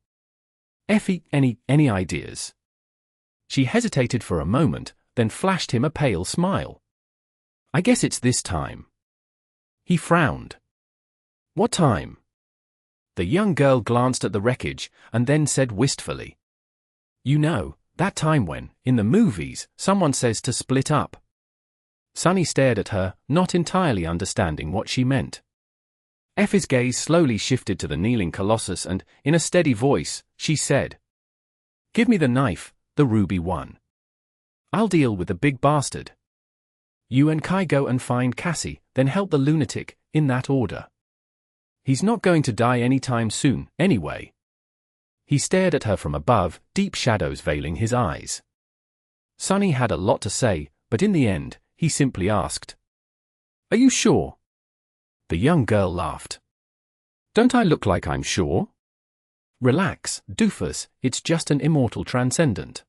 Effie, any ideas? She hesitated for a moment, then flashed him a pale smile. I guess it's this time. He frowned. What time? The young girl glanced at the wreckage, and then said wistfully. You know, that time when, in the movies, someone says to split up. Sunny stared at her, not entirely understanding what she meant. Effie's gaze slowly shifted to the kneeling colossus and, in a steady voice, she said, Give me the knife, the ruby one. I'll deal with the big bastard. You and Kai go and find Cassie, then help the lunatic, in that order. He's not going to die anytime soon, anyway. He stared at her from above, deep shadows veiling his eyes. Sunny had a lot to say, but in the end, he simply asked, Are you sure? The young girl laughed. Don't I look like I'm sure? Relax, doofus, it's just an immortal transcendent.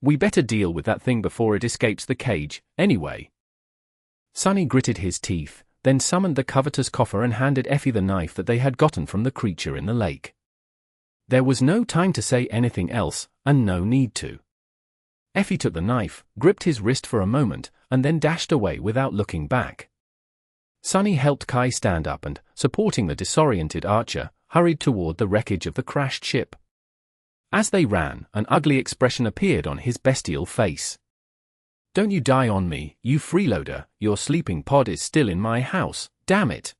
We better deal with that thing before it escapes the cage, anyway. Sunny gritted his teeth, then summoned the covetous coffer and handed Effie the knife that they had gotten from the creature in the lake. There was no time to say anything else, and no need to. Effie took the knife, gripped his wrist for a moment, and then dashed away without looking back. Sunny helped Kai stand up and, supporting the disoriented archer, hurried toward the wreckage of the crashed ship. As they ran, an ugly expression appeared on his bestial face. Don't you die on me, you freeloader, your sleeping pod is still in my house, damn it.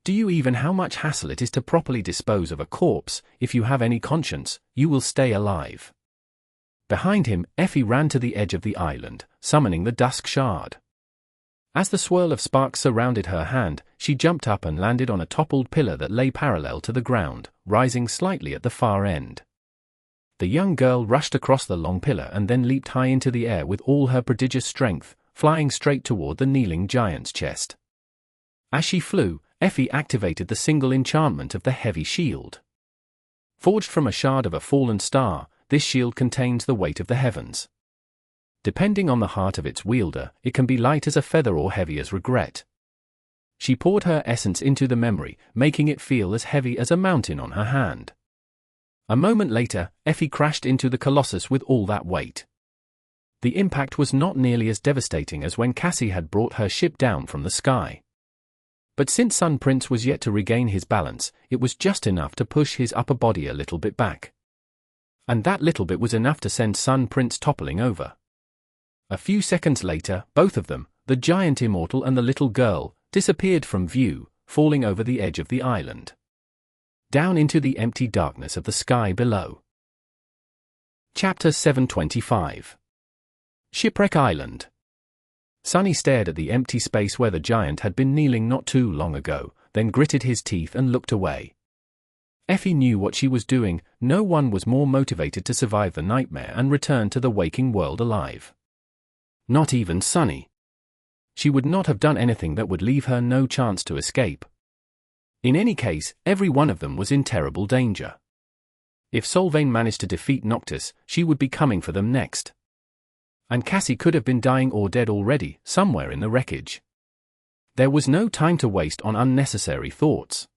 Do you even know how much hassle it is to properly dispose of a corpse? If you have any conscience, you will stay alive. Behind him, Effie ran to the edge of the island, summoning the Dusk Shard. As the swirl of sparks surrounded her hand, she jumped up and landed on a toppled pillar that lay parallel to the ground, rising slightly at the far end. The young girl rushed across the long pillar and then leaped high into the air with all her prodigious strength, flying straight toward the kneeling giant's chest. As she flew, Effie activated the single enchantment of the heavy shield. Forged from a shard of a fallen star, this shield contains the weight of the heavens. Depending on the heart of its wielder, it can be light as a feather or heavy as regret. She poured her essence into the memory, making it feel as heavy as a mountain on her hand. A moment later, Effie crashed into the Colossus with all that weight. The impact was not nearly as devastating as when Cassie had brought her ship down from the sky. But since Sun Prince was yet to regain his balance, it was just enough to push his upper body a little bit back. And that little bit was enough to send Sun Prince toppling over. A few seconds later, both of them, the giant immortal and the little girl, disappeared from view, falling over the edge of the island. Down into the empty darkness of the sky below. Chapter 725. Shipwreck Island. Sunny stared at the empty space where the giant had been kneeling not too long ago, then gritted his teeth and looked away. Effie knew what she was doing. No one was more motivated to survive the nightmare and return to the waking world alive. Not even Sunny. She would not have done anything that would leave her no chance to escape. In any case, every one of them was in terrible danger. If Solvain managed to defeat Noctis, she would be coming for them next. And Cassie could have been dying or dead already, somewhere in the wreckage. There was no time to waste on unnecessary thoughts.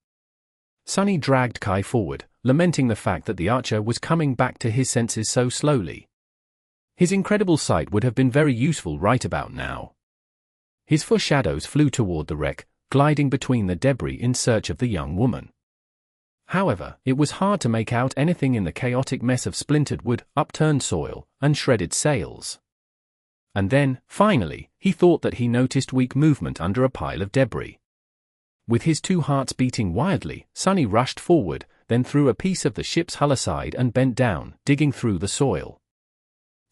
Sunny dragged Kai forward, lamenting the fact that the archer was coming back to his senses so slowly. His incredible sight would have been very useful right about now. His foreshadows flew toward the wreck, gliding between the debris in search of the young woman. However, it was hard to make out anything in the chaotic mess of splintered wood, upturned soil, and shredded sails. And then, finally, he thought that he noticed weak movement under a pile of debris. With his two hearts beating wildly, Sunny rushed forward, then threw a piece of the ship's hull aside and bent down, digging through the soil.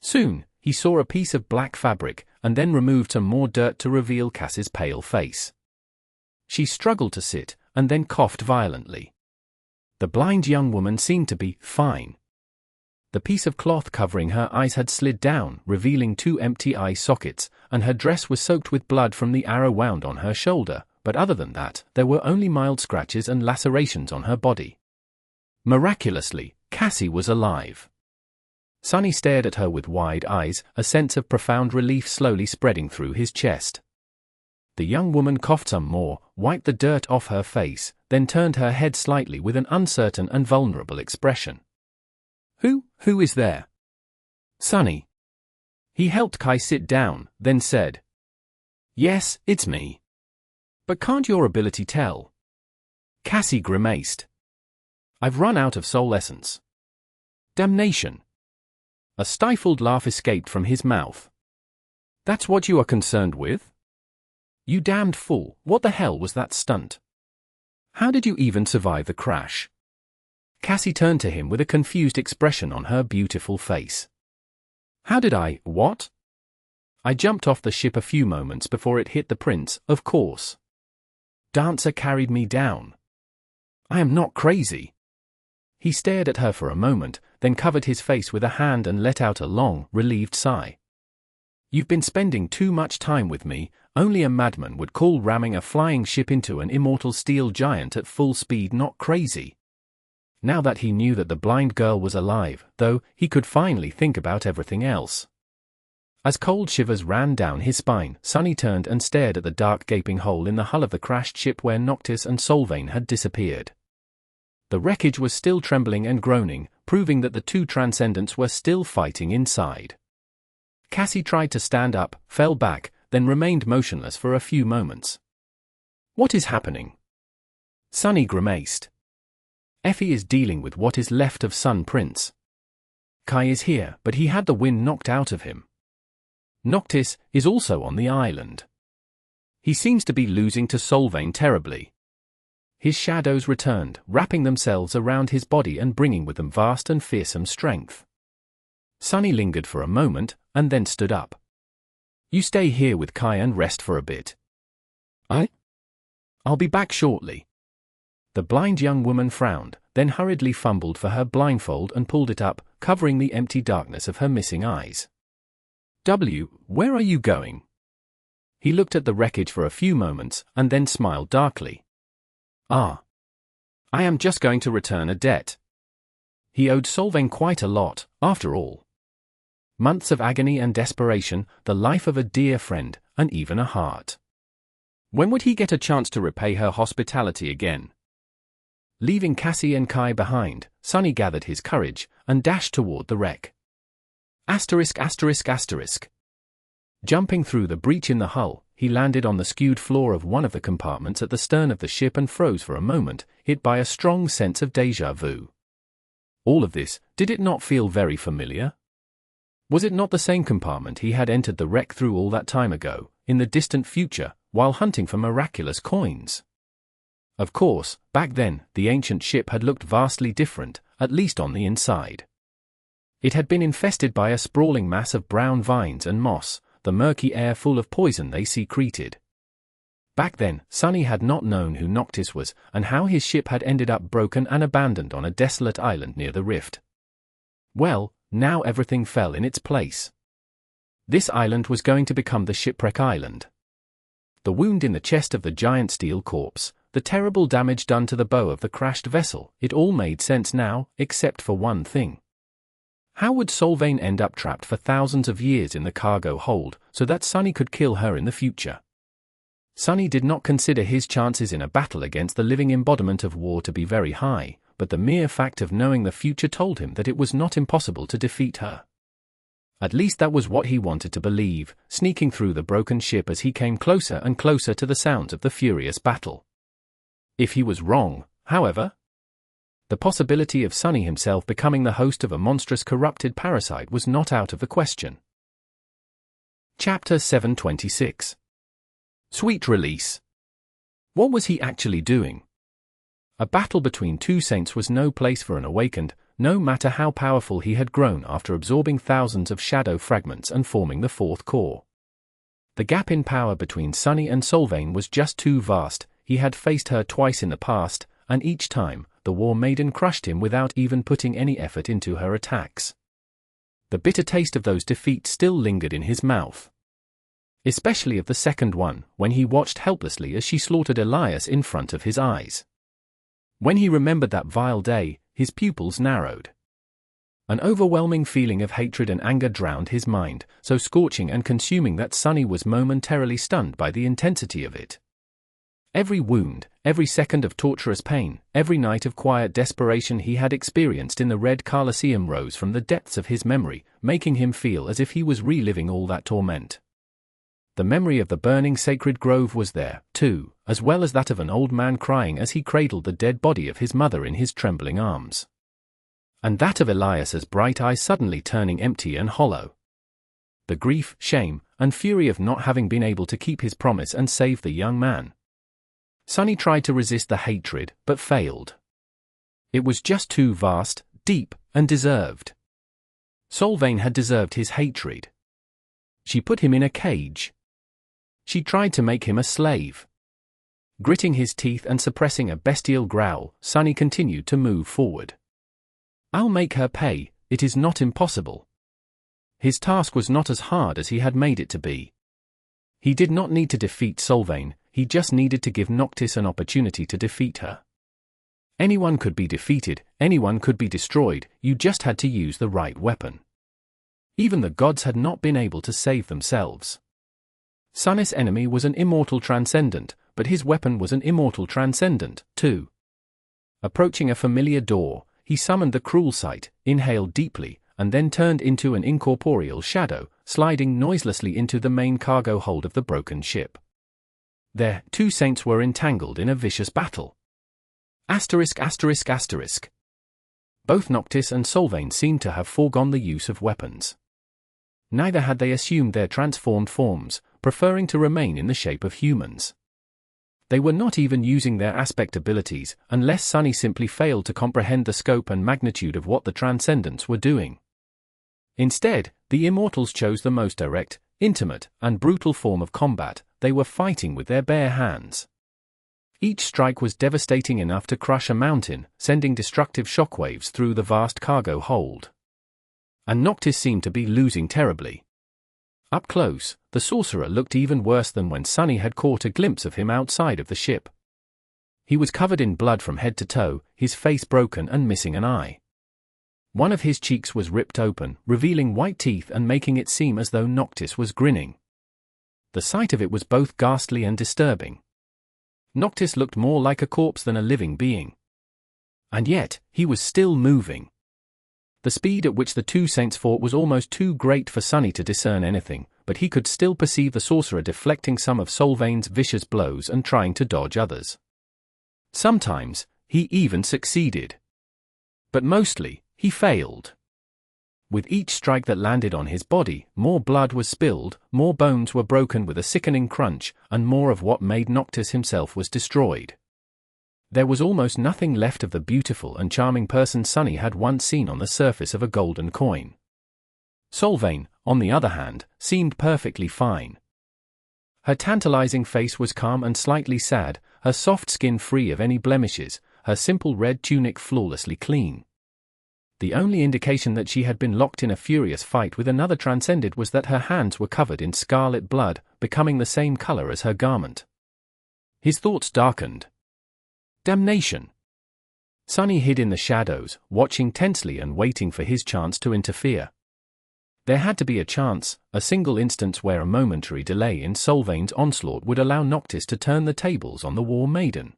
Soon, he saw a piece of black fabric, and then removed some more dirt to reveal Cassie's pale face. She struggled to sit, and then coughed violently. The blind young woman seemed to be fine. The piece of cloth covering her eyes had slid down, revealing 2 empty eye sockets, and her dress was soaked with blood from the arrow wound on her shoulder, but other than that, there were only mild scratches and lacerations on her body. Miraculously, Cassie was alive. Sunny stared at her with wide eyes, a sense of profound relief slowly spreading through his chest. The young woman coughed some more, wiped the dirt off her face, then turned her head slightly with an uncertain and vulnerable expression. Who is there? Sunny. He helped Kai sit down, then said, "Yes, it's me. But can't your ability tell?" Cassie grimaced. "I've run out of soul essence." Damnation. A stifled laugh escaped from his mouth. "That's what you are concerned with? You damned fool, what the hell was that stunt? How did you even survive the crash?" Cassie turned to him with a confused expression on her beautiful face. "How did I, what? I jumped off the ship a few moments before it hit the prince, of course. Dancer carried me down. I am not crazy." He stared at her for a moment, then covered his face with a hand and let out a long, relieved sigh. "You've been spending too much time with me. Only a madman would call ramming a flying ship into an immortal steel giant at full speed not crazy." Now that he knew that the blind girl was alive, though, he could finally think about everything else. As cold shivers ran down his spine, Sunny turned and stared at the dark gaping hole in the hull of the crashed ship where Noctis and Solvain had disappeared. The wreckage was still trembling and groaning, proving that the two Transcendents were still fighting inside. Cassie tried to stand up, fell back, then remained motionless for a few moments. "What is happening?" Sunny grimaced. "Effie is dealing with what is left of Sun Prince. Kai is here, but he had the wind knocked out of him. Noctis is also on the island. He seems to be losing to Solvain terribly." His shadows returned, wrapping themselves around his body and bringing with them vast and fearsome strength. Sunny lingered for a moment, and then stood up. "You stay here with Kai and rest for a bit." I'll be back shortly." The blind young woman frowned, then hurriedly fumbled for her blindfold and pulled it up, covering the empty darkness of her missing eyes. Where are you going?" He looked at the wreckage for a few moments, and then smiled darkly. "I am just going to return a debt." He owed Solvain quite a lot, after all. Months of agony and desperation, the life of a dear friend, and even a heart. When would he get a chance to repay her hospitality again? Leaving Cassie and Kai behind, Sunny gathered his courage, and dashed toward the wreck. *****. Jumping through the breach in the hull, he landed on the skewed floor of one of the compartments at the stern of the ship and froze for a moment, hit by a strong sense of déjà vu. All of this, did it not feel very familiar? Was it not the same compartment he had entered the wreck through all that time ago, in the distant future, while hunting for miraculous coins? Of course, back then, the ancient ship had looked vastly different, at least on the inside. It had been infested by a sprawling mass of brown vines and moss, the murky air full of poison they secreted. Back then, Sunny had not known who Noctis was, and how his ship had ended up broken and abandoned on a desolate island near the rift. Well, now everything fell in its place. This island was going to become the Shipwreck Island. The wound in the chest of the giant steel corpse, the terrible damage done to the bow of the crashed vessel, it all made sense now, except for one thing. How would Solvain end up trapped for thousands of years in the cargo hold, so that Sunny could kill her in the future? Sunny did not consider his chances in a battle against the living embodiment of war to be very high, but the mere fact of knowing the future told him that it was not impossible to defeat her. At least that was what he wanted to believe, sneaking through the broken ship as he came closer and closer to the sounds of the furious battle. If he was wrong, however, the possibility of Sunny himself becoming the host of a monstrous corrupted parasite was not out of the question. Chapter 726. Sweet Release. What was he actually doing? A battle between two saints was no place for an awakened, no matter how powerful he had grown after absorbing thousands of shadow fragments and forming the fourth core. The gap in power between Sunny and Solvain was just too vast. He had faced her twice in the past, and each time, the War Maiden crushed him without even putting any effort into her attacks. The bitter taste of those defeats still lingered in his mouth. Especially of the second one, when he watched helplessly as she slaughtered Elias in front of his eyes. When he remembered that vile day, his pupils narrowed. An overwhelming feeling of hatred and anger drowned his mind, so scorching and consuming that Sunny was momentarily stunned by the intensity of it. Every wound, every second of torturous pain, every night of quiet desperation he had experienced in the Red Colosseum rose from the depths of his memory, making him feel as if he was reliving all that torment. The memory of the burning sacred grove was there, too, as well as that of an old man crying as he cradled the dead body of his mother in his trembling arms. And that of Elias's bright eyes suddenly turning empty and hollow. The grief, shame, and fury of not having been able to keep his promise and save the young man. Sunny tried to resist the hatred, but failed. It was just too vast, deep, and deserved. Solvain had deserved his hatred. She put him in a cage. She tried to make him a slave. Gritting his teeth and suppressing a bestial growl, Sunny continued to move forward. I'll make her pay, it is not impossible. His task was not as hard as he had made it to be. He did not need to defeat Solvain, he just needed to give Noctis an opportunity to defeat her. Anyone could be defeated, anyone could be destroyed, you just had to use the right weapon. Even the gods had not been able to save themselves. Sunny's enemy was an immortal transcendent, but his weapon was an immortal transcendent, too. Approaching a familiar door, he summoned the cruel sight, inhaled deeply, and then turned into an incorporeal shadow, sliding noiselessly into the main cargo hold of the broken ship. There, two saints were entangled in a vicious battle. Both Noctis and Solvain seemed to have foregone the use of weapons. Neither had they assumed their transformed forms, preferring to remain in the shape of humans. They were not even using their aspect abilities, unless Sunny simply failed to comprehend the scope and magnitude of what the Transcendents were doing. Instead, the Immortals chose the most direct, intimate, and brutal form of combat. They were fighting with their bare hands. Each strike was devastating enough to crush a mountain, sending destructive shockwaves through the vast cargo hold. And Noctis seemed to be losing terribly. Up close, the sorcerer looked even worse than when Sunny had caught a glimpse of him outside of the ship. He was covered in blood from head to toe, his face broken and missing an eye. One of his cheeks was ripped open, revealing white teeth and making it seem as though Noctis was grinning. The sight of it was both ghastly and disturbing. Noctis looked more like a corpse than a living being. And yet, he was still moving. The speed at which the two saints fought was almost too great for Sunny to discern anything, but he could still perceive the sorcerer deflecting some of Solvain's vicious blows and trying to dodge others. Sometimes, he even succeeded. But mostly, he failed. With each strike that landed on his body, more blood was spilled, more bones were broken with a sickening crunch, and more of what made Noctis himself was destroyed. There was almost nothing left of the beautiful and charming person Sunny had once seen on the surface of a golden coin. Solvain, on the other hand, seemed perfectly fine. Her tantalizing face was calm and slightly sad, her soft skin free of any blemishes, her simple red tunic flawlessly clean. The only indication that she had been locked in a furious fight with another transcended was that her hands were covered in scarlet blood, becoming the same color as her garment. His thoughts darkened. Damnation! Sunny hid in the shadows, watching tensely and waiting for his chance to interfere. There had to be a chance, a single instance where a momentary delay in Solvain's onslaught would allow Noctis to turn the tables on the War Maiden.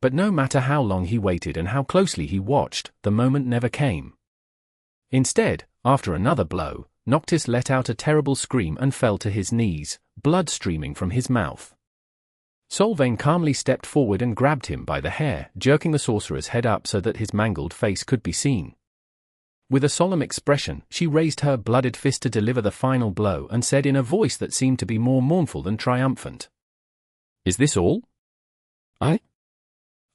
But no matter how long he waited and how closely he watched, the moment never came. Instead, after another blow, Noctis let out a terrible scream and fell to his knees, blood streaming from his mouth. Solvain calmly stepped forward and grabbed him by the hair, jerking the sorcerer's head up so that his mangled face could be seen. With a solemn expression, she raised her blooded fist to deliver the final blow and said in a voice that seemed to be more mournful than triumphant, "Is this all? I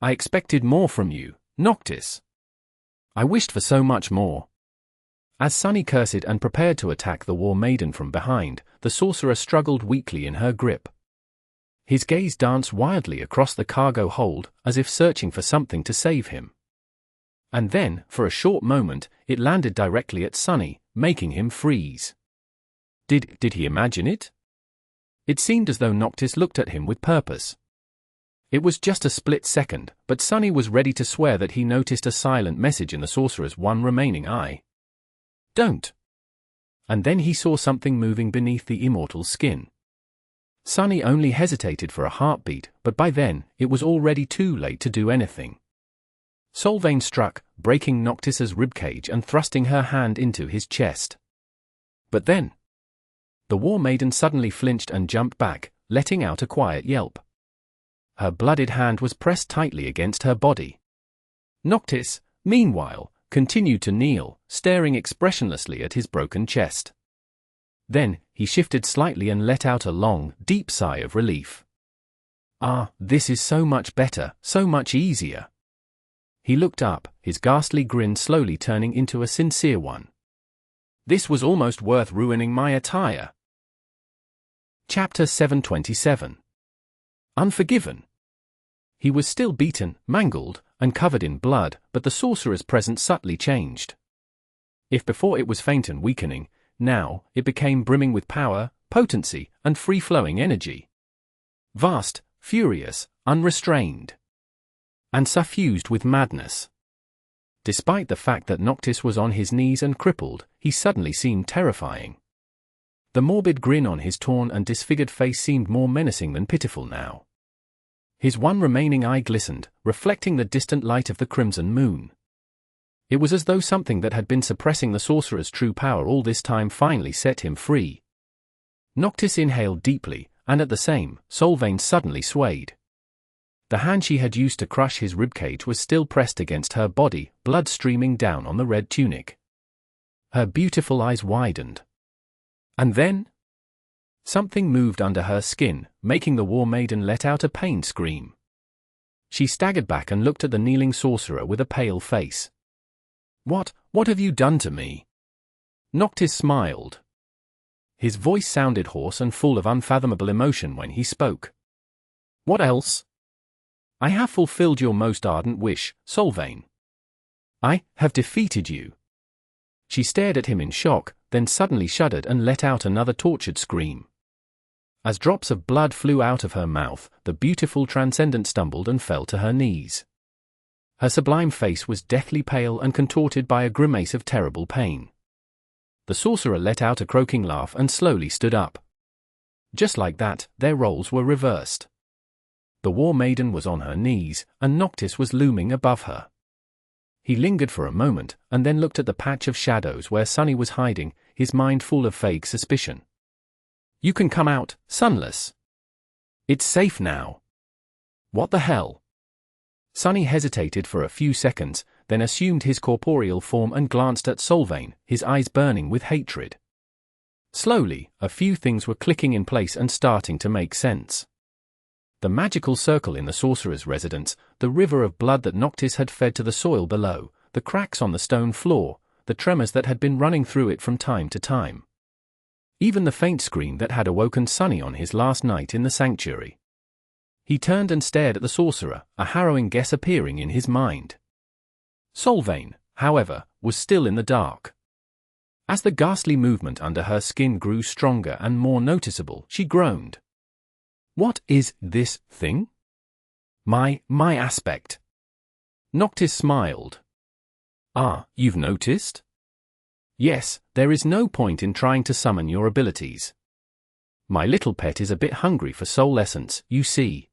expected more from you, Noctis. I wished for so much more." As Sunny cursed and prepared to attack the War Maiden from behind, the sorcerer struggled weakly in her grip. His gaze danced wildly across the cargo hold, as if searching for something to save him. And then, for a short moment, it landed directly at Sunny, making him freeze. Did he imagine it? It seemed as though Noctis looked at him with purpose. It was just a split second, but Sunny was ready to swear that he noticed a silent message in the sorcerer's one remaining eye. "Don't." And then he saw something moving beneath the immortal's skin. Sunny only hesitated for a heartbeat, but by then, it was already too late to do anything. Solvain struck, breaking Noctis's ribcage and thrusting her hand into his chest. But then, the War Maiden suddenly flinched and jumped back, letting out a quiet yelp. Her blooded hand was pressed tightly against her body. Noctis, meanwhile, continued to kneel, staring expressionlessly at his broken chest. Then, he shifted slightly and let out a long, deep sigh of relief. "Ah, this is so much better, so much easier." He looked up, his ghastly grin slowly turning into a sincere one. "This was almost worth ruining my attire." Chapter 727. Unforgiven. He was still beaten, mangled, and covered in blood, but the sorcerer's presence subtly changed. If before it was faint and weakening, now, it became brimming with power, potency, and free-flowing energy. Vast, furious, unrestrained. And suffused with madness. Despite the fact that Noctis was on his knees and crippled, he suddenly seemed terrifying. The morbid grin on his torn and disfigured face seemed more menacing than pitiful now. His one remaining eye glistened, reflecting the distant light of the crimson moon. It was as though something that had been suppressing the sorcerer's true power all this time finally set him free. Noctis inhaled deeply, and at the same, Solvain suddenly swayed. The hand she had used to crush his ribcage was still pressed against her body, blood streaming down on the red tunic. Her beautiful eyes widened. And then, something moved under her skin, making the War Maiden let out a pained scream. She staggered back and looked at the kneeling sorcerer with a pale face. What have you done to me?" Noctis smiled. His voice sounded hoarse and full of unfathomable emotion when he spoke. "What else? I have fulfilled your most ardent wish, Solvain. I have defeated you." She stared at him in shock, then suddenly shuddered and let out another tortured scream. As drops of blood flew out of her mouth, the beautiful transcendent stumbled and fell to her knees. Her sublime face was deathly pale and contorted by a grimace of terrible pain. The sorcerer let out a croaking laugh and slowly stood up. Just like that, their roles were reversed. The War Maiden was on her knees, and Noctis was looming above her. He lingered for a moment, and then looked at the patch of shadows where Sunny was hiding, his mind full of vague suspicion. "You can come out, Sunless. It's safe now." "What the hell?" Sunny hesitated for a few seconds, then assumed his corporeal form and glanced at Solvain, his eyes burning with hatred. Slowly, a few things were clicking in place and starting to make sense. The magical circle in the sorcerer's residence, the river of blood that Noctis had fed to the soil below, the cracks on the stone floor, the tremors that had been running through it from time to time. Even the faint scream that had awoken Sunny on his last night in the sanctuary. He turned and stared at the sorcerer, a harrowing guess appearing in his mind. Solvain, however, was still in the dark. As the ghastly movement under her skin grew stronger and more noticeable, she groaned. "What is this thing?" My aspect. Noctis smiled. Ah, you've noticed? Yes, there is no point in trying to summon your abilities. My little pet is a bit hungry for soul essence, you see.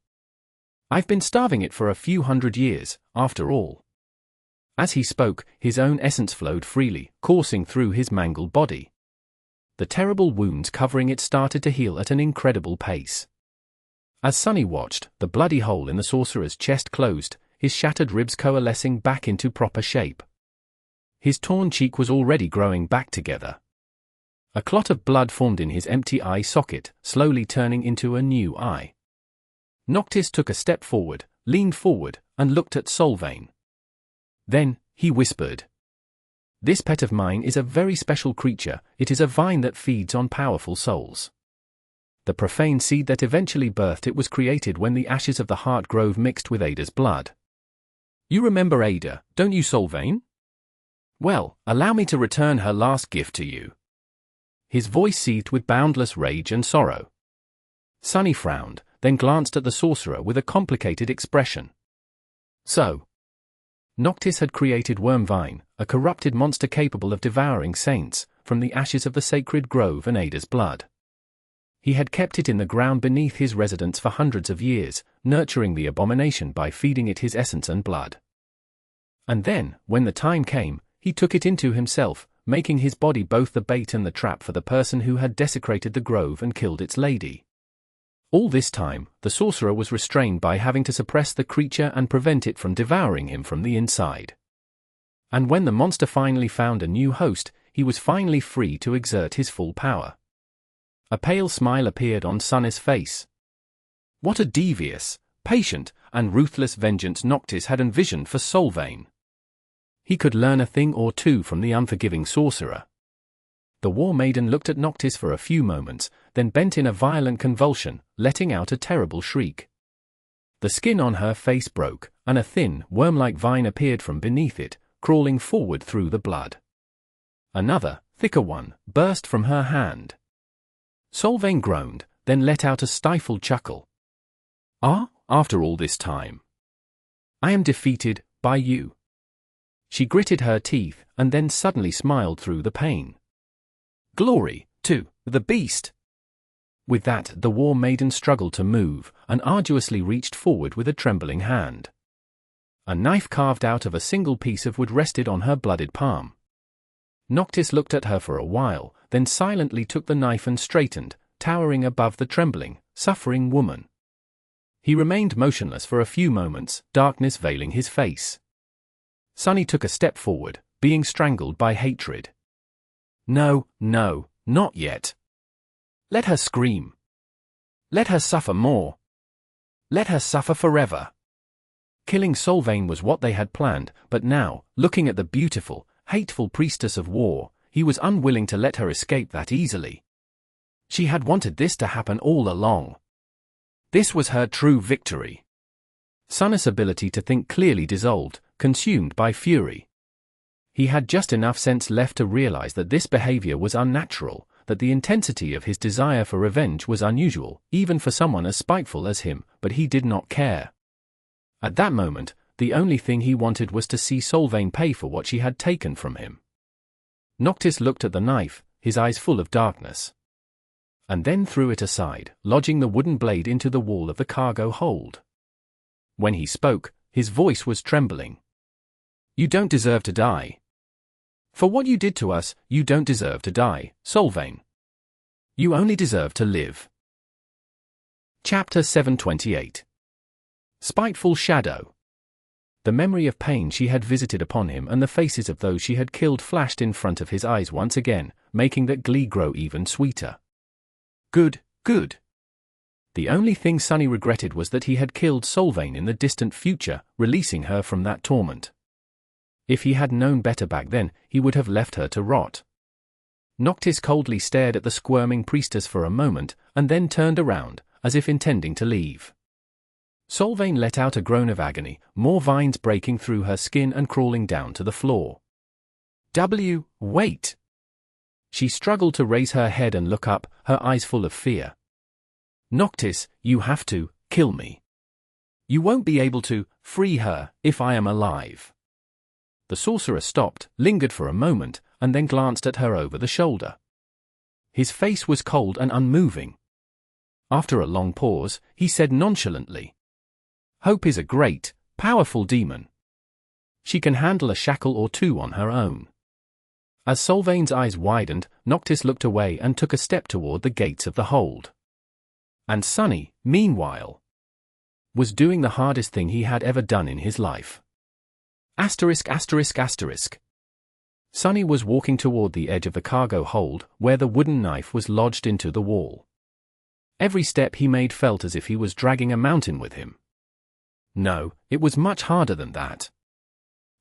I've been starving it for a few hundred years, after all. As he spoke, his own essence flowed freely, coursing through his mangled body. The terrible wounds covering it started to heal at an incredible pace. As Sunny watched, the bloody hole in the sorcerer's chest closed, his shattered ribs coalescing back into proper shape. His torn cheek was already growing back together. A clot of blood formed in his empty eye socket, slowly turning into a new eye. Noctis took a step forward, leaned forward, and looked at Solvayne. Then, he whispered. This pet of mine is a very special creature. It is a vine that feeds on powerful souls. The profane seed that eventually birthed it was created when the ashes of the Heart Grove mixed with Ada's blood. You remember Ada, don't you, Solvayne? Well, allow me to return her last gift to you. His voice seethed with boundless rage and sorrow. Sunny frowned, then glanced at the sorcerer with a complicated expression. So, Noctis had created Wormvine, a corrupted monster capable of devouring saints, from the ashes of the sacred grove and Ada's blood. He had kept it in the ground beneath his residence for hundreds of years, nurturing the abomination by feeding it his essence and blood. And then, when the time came, he took it into himself, making his body both the bait and the trap for the person who had desecrated the grove and killed its lady. All this time, the sorcerer was restrained by having to suppress the creature and prevent it from devouring him from the inside. And when the monster finally found a new host, he was finally free to exert his full power. A pale smile appeared on Sunny's face. What a devious, patient, and ruthless vengeance Noctis had envisioned for Solvayne. He could learn a thing or two from the unforgiving sorcerer. The War Maiden looked at Noctis for a few moments, then bent in a violent convulsion, letting out a terrible shriek. The skin on her face broke, and a thin, worm-like vine appeared from beneath it, crawling forward through the blood. Another, thicker one, burst from her hand. Solvayne groaned, then let out a stifled chuckle. Ah, after all this time. I am defeated, by you. She gritted her teeth, and then suddenly smiled through the pain. Glory, to the beast! With that, the War Maiden struggled to move, and arduously reached forward with a trembling hand. A knife carved out of a single piece of wood rested on her blooded palm. Noctis looked at her for a while, then silently took the knife and straightened, towering above the trembling, suffering woman. He remained motionless for a few moments, darkness veiling his face. Sunny took a step forward, being strangled by hatred. No, no, not yet. Let her scream. Let her suffer more. Let her suffer forever. Killing Solvayne was what they had planned, but now, looking at the beautiful, hateful priestess of war, he was unwilling to let her escape that easily. She had wanted this to happen all along. This was her true victory. Sunny's ability to think clearly dissolved, consumed by fury. He had just enough sense left to realize that this behavior was unnatural, that the intensity of his desire for revenge was unusual, even for someone as spiteful as him, but he did not care. At that moment, the only thing he wanted was to see Solvayne pay for what she had taken from him. Noctis looked at the knife, his eyes full of darkness. And then threw it aside, lodging the wooden blade into the wall of the cargo hold. When he spoke, his voice was trembling. You don't deserve to die. For what you did to us, you don't deserve to die, Solvayne. You only deserve to live. Chapter 728. Spiteful Shadow. The memory of pain she had visited upon him and the faces of those she had killed flashed in front of his eyes once again, making that glee grow even sweeter. Good, good. The only thing Sunny regretted was that he had killed Solvayne in the distant future, releasing her from that torment. If he had known better back then, he would have left her to rot. Noctis coldly stared at the squirming priestess for a moment, and then turned around, as if intending to leave. Solvayne let out a groan of agony, more vines breaking through her skin and crawling down to the floor. Wait! She struggled to raise her head and look up, her eyes full of fear. Noctis, you have to kill me. You won't be able to free her if I am alive. The sorcerer stopped, lingered for a moment, and then glanced at her over the shoulder. His face was cold and unmoving. After a long pause, he said nonchalantly, "Hope is a great, powerful demon. She can handle a shackle or two on her own." As Solvain's eyes widened, Noctis looked away and took a step toward the gates of the hold. And Sunny, meanwhile, was doing the hardest thing he had ever done in his life. Sunny was walking toward the edge of the cargo hold, where the wooden knife was lodged into the wall. Every step he made felt as if he was dragging a mountain with him. No, it was much harder than that.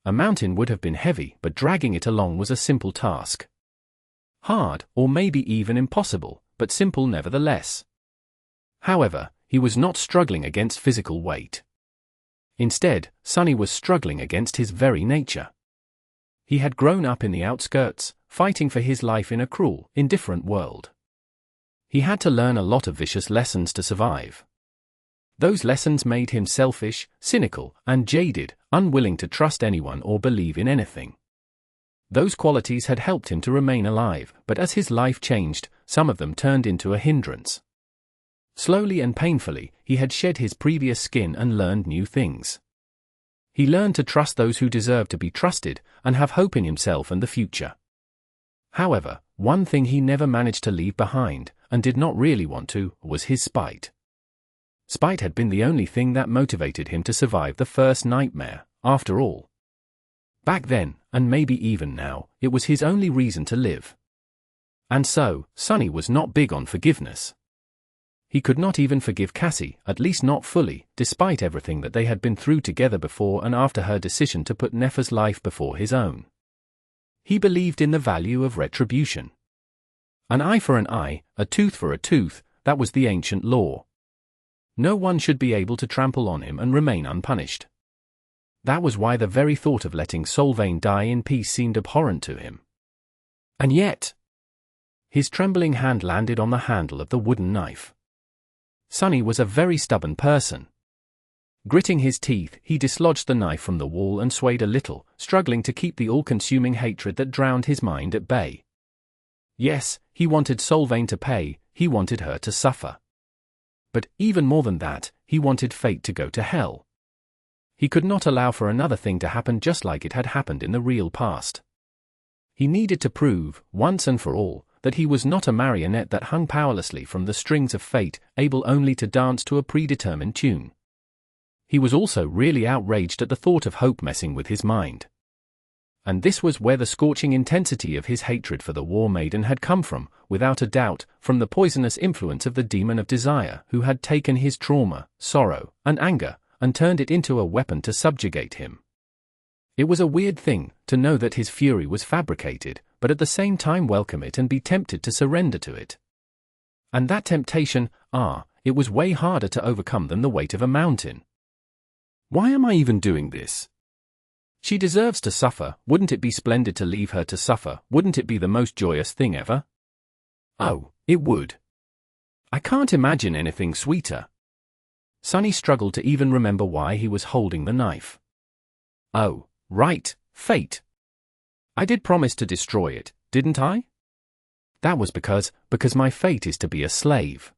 A mountain would have been heavy, but dragging it along was a simple task. Hard, or maybe even impossible, but simple nevertheless. However, he was not struggling against physical weight. Instead, Sunny was struggling against his very nature. He had grown up in the outskirts, fighting for his life in a cruel, indifferent world. He had to learn a lot of vicious lessons to survive. Those lessons made him selfish, cynical, and jaded, unwilling to trust anyone or believe in anything. Those qualities had helped him to remain alive, but as his life changed, some of them turned into a hindrance. Slowly and painfully, he had shed his previous skin and learned new things. He learned to trust those who deserve to be trusted, and have hope in himself and the future. However, one thing he never managed to leave behind, and did not really want to, was his spite. Spite had been the only thing that motivated him to survive the first nightmare, after all. Back then, and maybe even now, it was his only reason to live. And so, Sunny was not big on forgiveness. He could not even forgive Cassie, at least not fully, despite everything that they had been through together before and after her decision to put Nefer's life before his own. He believed in the value of retribution. An eye for an eye, a tooth for a tooth, that was the ancient law. No one should be able to trample on him and remain unpunished. That was why the very thought of letting Solvain die in peace seemed abhorrent to him. And yet, his trembling hand landed on the handle of the wooden knife. Sunny was a very stubborn person. Gritting his teeth, he dislodged the knife from the wall and swayed a little, struggling to keep the all-consuming hatred that drowned his mind at bay. Yes, he wanted Solvain to pay, he wanted her to suffer. But, even more than that, he wanted fate to go to hell. He could not allow for another thing to happen just like it had happened in the real past. He needed to prove, once and for all, that he was not a marionette that hung powerlessly from the strings of fate, able only to dance to a predetermined tune. He was also really outraged at the thought of hope messing with his mind. And this was where the scorching intensity of his hatred for the War Maiden had come from, without a doubt, from the poisonous influence of the demon of desire who had taken his trauma, sorrow, and anger, and turned it into a weapon to subjugate him. It was a weird thing to know that his fury was fabricated, but at the same time welcome it and be tempted to surrender to it. And that temptation, it was way harder to overcome than the weight of a mountain. Why am I even doing this? She deserves to suffer, wouldn't it be splendid to leave her to suffer, wouldn't it be the most joyous thing ever? Oh, it would. I can't imagine anything sweeter. Sunny struggled to even remember why he was holding the knife. Oh, right, fate. I did promise to destroy it, didn't I? That was because my fate is to be a slave.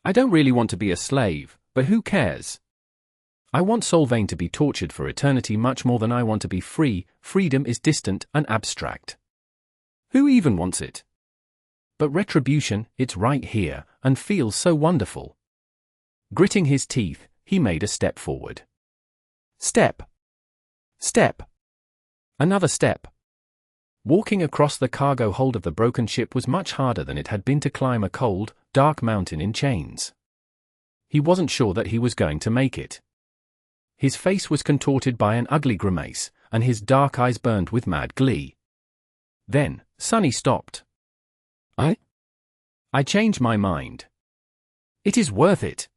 I don't really want to be a slave, but who cares? I want Solvain to be tortured for eternity much more than I want to be free. Freedom is distant and abstract. Who even wants it? But retribution, it's right here, and feels so wonderful. Gritting his teeth, he made a step forward. Step. Step. Another step. Walking across the cargo hold of the broken ship was much harder than it had been to climb a cold, dark mountain in chains. He wasn't sure that he was going to make it. His face was contorted by an ugly grimace, and his dark eyes burned with mad glee. Then, Sunny stopped. I changed my mind. It is worth it.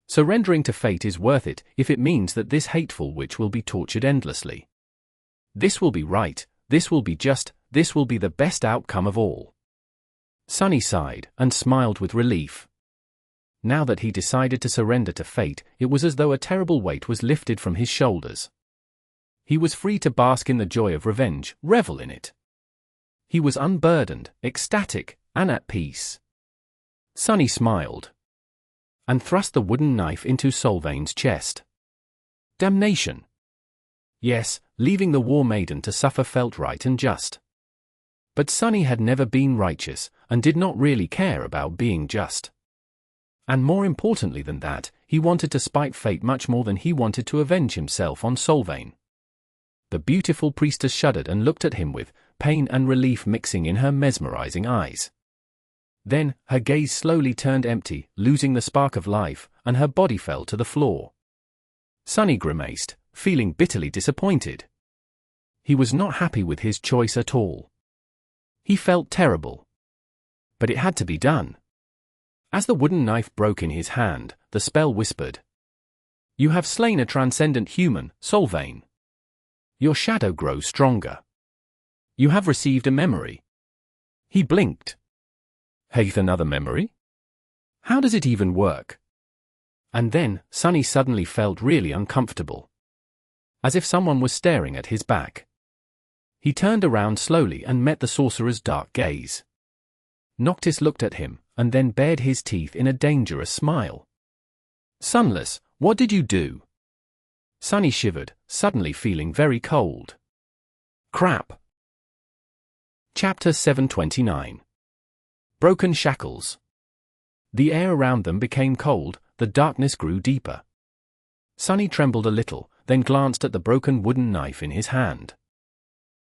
Surrendering to fate is worth it if it means that this hateful witch will be tortured endlessly. This will be right, this will be just, this will be the best outcome of all. Sunny sighed and smiled with relief. Now that he decided to surrender to fate, it was as though a terrible weight was lifted from his shoulders. He was free to bask in the joy of revenge, revel in it. He was unburdened, ecstatic, and at peace. Sunny smiled and thrust the wooden knife into Solvain's chest. Damnation! Yes, leaving the War Maiden to suffer felt right and just. But Sunny had never been righteous, and did not really care about being just. And more importantly than that, he wanted to spite fate much more than he wanted to avenge himself on Solvain. The beautiful priestess shuddered and looked at him with pain and relief mixing in her mesmerizing eyes. Then, her gaze slowly turned empty, losing the spark of life, and her body fell to the floor. Sunny grimaced, feeling bitterly disappointed. He was not happy with his choice at all. He felt terrible. But it had to be done. As the wooden knife broke in his hand, the spell whispered, "You have slain a transcendent human, Solvain. Your shadow grows stronger. You have received a memory." He blinked. "Hath another memory? How does it even work?" And then, Sunny suddenly felt really uncomfortable. As if someone was staring at his back. He turned around slowly and met the sorcerer's dark gaze. Noctis looked at him, and then bared his teeth in a dangerous smile. "Sunless, what did you do?" Sunny shivered, suddenly feeling very cold. Crap. Chapter 729. Broken Shackles. The air around them became cold, the darkness grew deeper. Sunny trembled a little, then glanced at the broken wooden knife in his hand.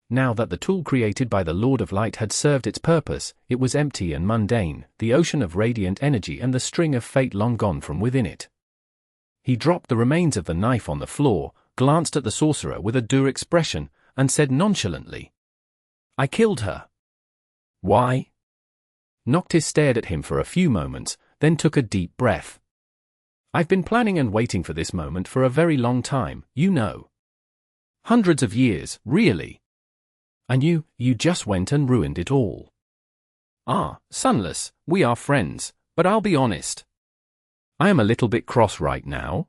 Now that the tool created by the Lord of Light had served its purpose, it was empty and mundane, the ocean of radiant energy and the string of fate long gone from within it. He dropped the remains of the knife on the floor, glanced at the sorcerer with a dour expression, and said nonchalantly, "I killed her." "Why?" Noctis stared at him for a few moments, then took a deep breath. "I've been planning and waiting for this moment for a very long time, you know. Hundreds of years, really. And you just went and ruined it all. Ah, Sunless, we are friends, but I'll be honest. I am a little bit cross right now."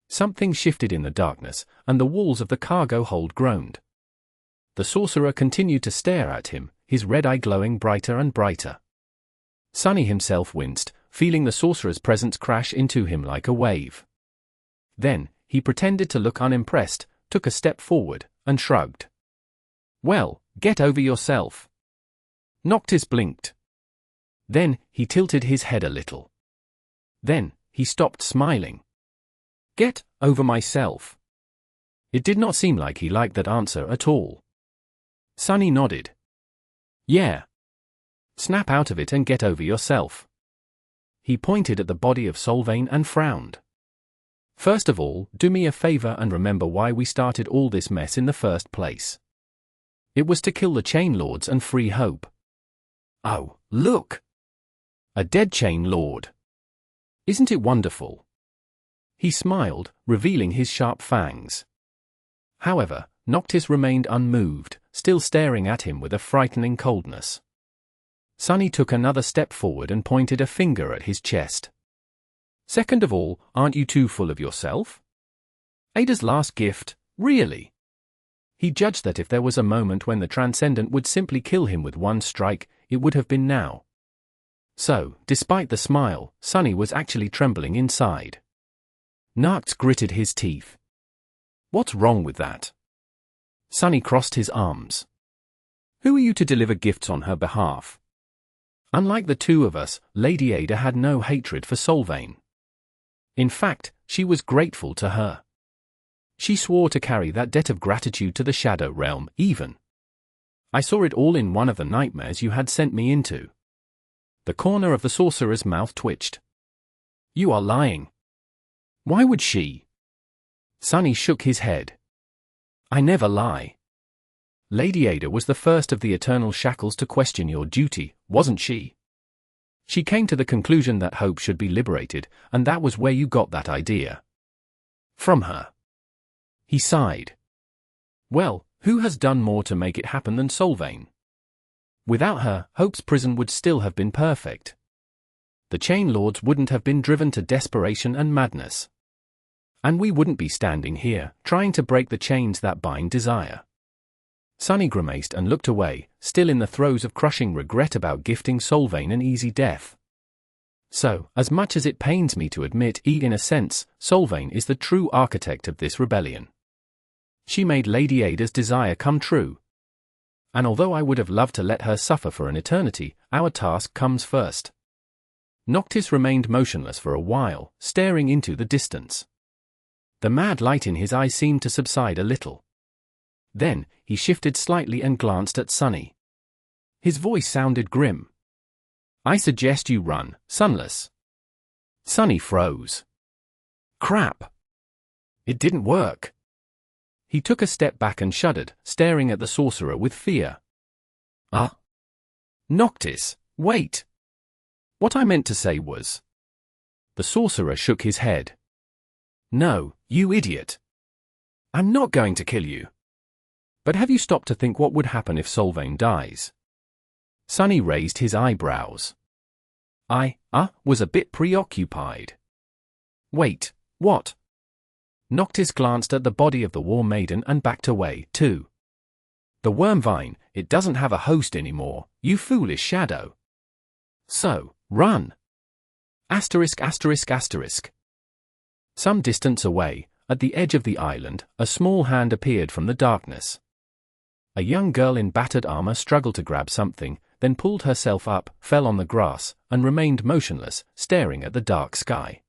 Something shifted in the darkness, and the walls of the cargo hold groaned. The sorcerer continued to stare at him, his red eye glowing brighter and brighter. Sunny himself winced, feeling the sorcerer's presence crash into him like a wave. Then, he pretended to look unimpressed, took a step forward, and shrugged. "Well, get over yourself." Noctis blinked. Then, he tilted his head a little. Then, he stopped smiling. "Get over myself." It did not seem like he liked that answer at all. Sunny nodded. "Yeah. Snap out of it and get over yourself." He pointed at the body of Solvain and frowned. "First of all, do me a favor and remember why we started all this mess in the first place. It was to kill the Chain Lords and free Hope." "Oh, look! A dead Chain Lord. Isn't it wonderful?" He smiled, revealing his sharp fangs. However, Noctis remained unmoved, still staring at him with a frightening coldness. Sunny took another step forward and pointed a finger at his chest. "Second of all, aren't you too full of yourself? Ada's last gift, really?" He judged that if there was a moment when the Transcendent would simply kill him with one strike, it would have been now. So, despite the smile, Sunny was actually trembling inside. Naught gritted his teeth. "What's wrong with that?" Sunny crossed his arms. "Who are you to deliver gifts on her behalf? Unlike the two of us, Lady Ada had no hatred for Solvain. In fact, she was grateful to her. She swore to carry that debt of gratitude to the Shadow Realm, even. I saw it all in one of the nightmares you had sent me into." The corner of the sorcerer's mouth twitched. "You are lying. Why would she?" Sunny shook his head. "I never lie. Lady Ada was the first of the Eternal Shackles to question your duty, wasn't she? She came to the conclusion that Hope should be liberated, and that was where you got that idea. From her." He sighed. "Well, who has done more to make it happen than Solvain? Without her, Hope's prison would still have been perfect. the Chain Lords wouldn't have been driven to desperation and madness. And we wouldn't be standing here, trying to break the chains that bind desire. Sunny grimaced and looked away, still in the throes of crushing regret about gifting Solvayne an easy death. So, as much as it pains me to admit, in a sense, Solvayne is the true architect of this rebellion. She made Lady Ada's desire come true. And although I would have loved to let her suffer for an eternity, our task comes first. Noctis remained motionless for a while, staring into the distance. The mad light in his eyes seemed to subside a little. Then, he shifted slightly and glanced at Sunny. His voice sounded grim. I suggest you run, Sunless. Sunny froze. Crap. It didn't work. He took a step back and shuddered, staring at the sorcerer with fear. Noctis, wait. What I meant to say was... The sorcerer shook his head. No, you idiot. I'm not going to kill you. But have you stopped to think what would happen if Solvayne dies? Sunny raised his eyebrows. I was a bit preoccupied. Wait, what? Noctis glanced at the body of the War Maiden and backed away, too. The Wormvine, it doesn't have a host anymore, you foolish shadow. So, run. Asterisk. Some distance away, at the edge of the island, a small hand appeared from the darkness. A young girl in battered armor struggled to grab something, then pulled herself up, fell on the grass, and remained motionless, staring at the dark sky.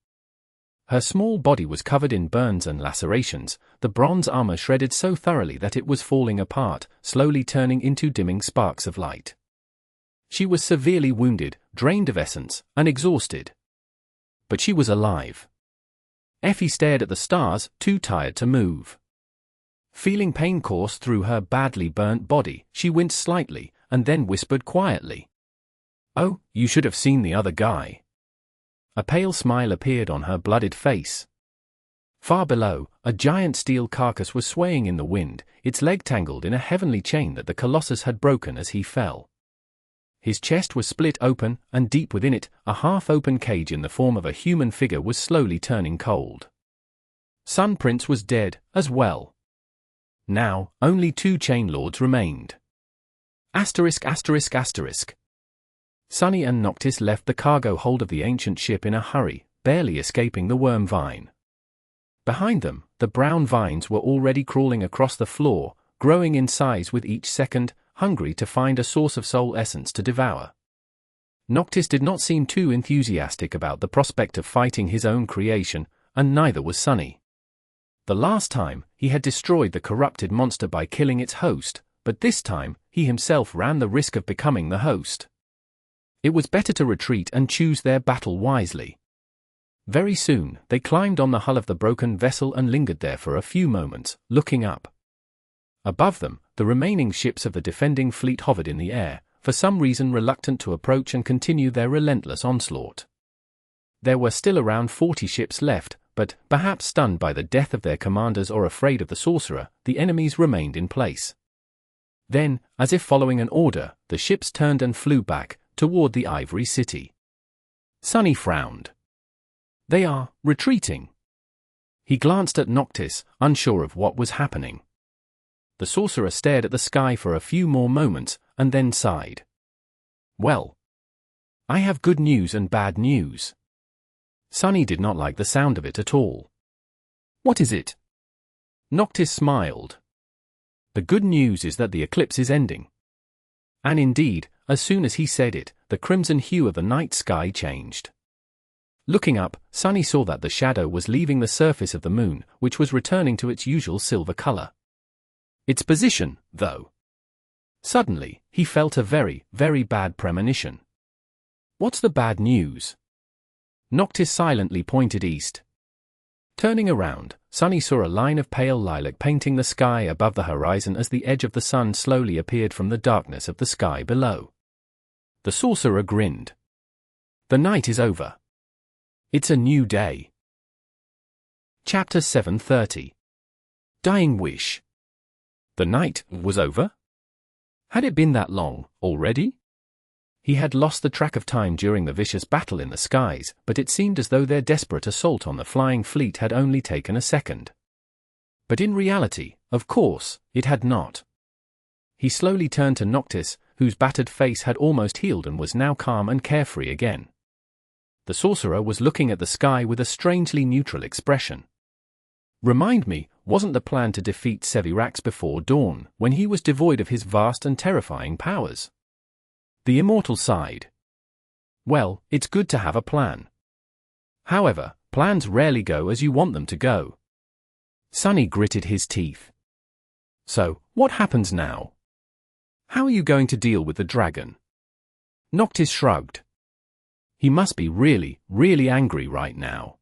Her small body was covered in burns and lacerations, the bronze armor shredded so thoroughly that it was falling apart, slowly turning into dimming sparks of light. She was severely wounded, drained of essence, and exhausted. But she was alive. Effie stared at the stars, too tired to move. Feeling pain course through her badly burnt body, she winced slightly, and then whispered quietly. Oh, you should have seen the other guy. A pale smile appeared on her blooded face. Far below, a giant steel carcass was swaying in the wind, its leg tangled in a heavenly chain that the Colossus had broken as he fell. His chest was split open, and deep within it, a half-open cage in the form of a human figure was slowly turning cold. Sun Prince was dead, as well. Now, only 2 Chain Lords remained. Asterisk. Sunny and Noctis left the cargo hold of the ancient ship in a hurry, barely escaping the Wormvine. Behind them, the brown vines were already crawling across the floor, growing in size with each second, hungry to find a source of soul essence to devour. Noctis did not seem too enthusiastic about the prospect of fighting his own creation, and neither was Sunny. The last time, he had destroyed the corrupted monster by killing its host, but this time, he himself ran the risk of becoming the host. It was better to retreat and choose their battle wisely. Very soon, they climbed on the hull of the broken vessel and lingered there for a few moments, looking up. Above them, the remaining ships of the defending fleet hovered in the air, for some reason reluctant to approach and continue their relentless onslaught. There were still around 40 ships left, but, perhaps stunned by the death of their commanders or afraid of the sorcerer, the enemies remained in place. Then, as if following an order, the ships turned and flew back, toward the Ivory City. Sunny frowned. They are retreating. He glanced at Noctis, unsure of what was happening. The sorcerer stared at the sky for a few more moments, and then sighed. Well, I have good news and bad news. Sunny did not like the sound of it at all. What is it? Noctis smiled. The good news is that the eclipse is ending. And indeed, as soon as he said it, the crimson hue of the night sky changed. Looking up, Sunny saw that the shadow was leaving the surface of the moon, which was returning to its usual silver color. Its position, though. Suddenly, he felt a very, very bad premonition. What's the bad news? Noctis silently pointed east. Turning around, Sunny saw a line of pale lilac painting the sky above the horizon as the edge of the sun slowly appeared from the darkness of the sky below. The sorcerer grinned. The night is over. It's a new day. Chapter 730. Dying Wish. The night was over? Had it been that long, already? He had lost the track of time during the vicious battle in the skies, but it seemed as though their desperate assault on the flying fleet had only taken a second. But in reality, of course, it had not. He slowly turned to Noctis, whose battered face had almost healed and was now calm and carefree again. The sorcerer was looking at the sky with a strangely neutral expression. Remind me, wasn't the plan to defeat Sevras before dawn, when he was devoid of his vast and terrifying powers? The immortal sighed. Well, it's good to have a plan. However, plans rarely go as you want them to go. Sunny gritted his teeth. So, what happens now? How are you going to deal with the dragon? Noctis shrugged. He must be really, really angry right now.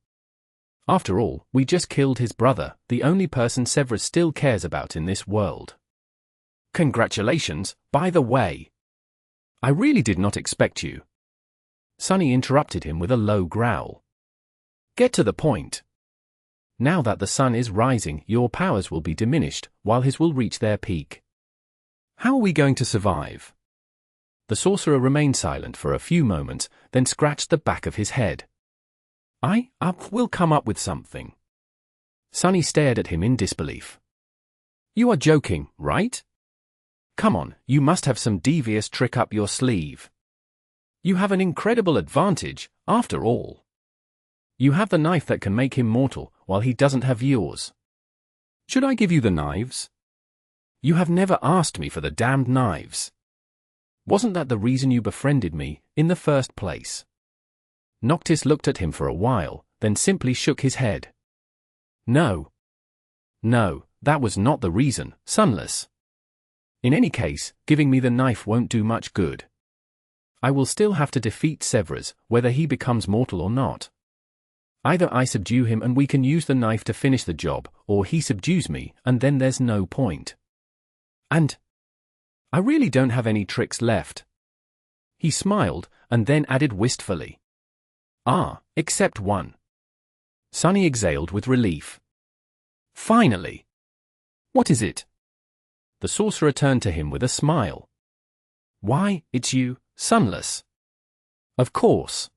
After all, we just killed his brother, the only person Sevras still cares about in this world. Congratulations, by the way. I really did not expect you. Sunny interrupted him with a low growl. Get to the point. Now that the sun is rising, your powers will be diminished, while his will reach their peak. How are we going to survive? The sorcerer remained silent for a few moments, then scratched the back of his head. We'll come up with something. Sunny stared at him in disbelief. You are joking, right? Come on, you must have some devious trick up your sleeve. You have an incredible advantage, after all. You have the knife that can make him mortal, while he doesn't have yours. Should I give you the knives? You have never asked me for the damned knives. Wasn't that the reason you befriended me, in the first place? Noctis looked at him for a while, then simply shook his head. No, that was not the reason, Sunless. In any case, giving me the knife won't do much good. I will still have to defeat Sevras, whether he becomes mortal or not. Either I subdue him and we can use the knife to finish the job, or he subdues me, and then there's no point. And I really don't have any tricks left. He smiled, and then added wistfully. Except one. Sunny exhaled with relief. Finally. What is it? The sorcerer turned to him with a smile. Why, it's you, Sunless. Of course.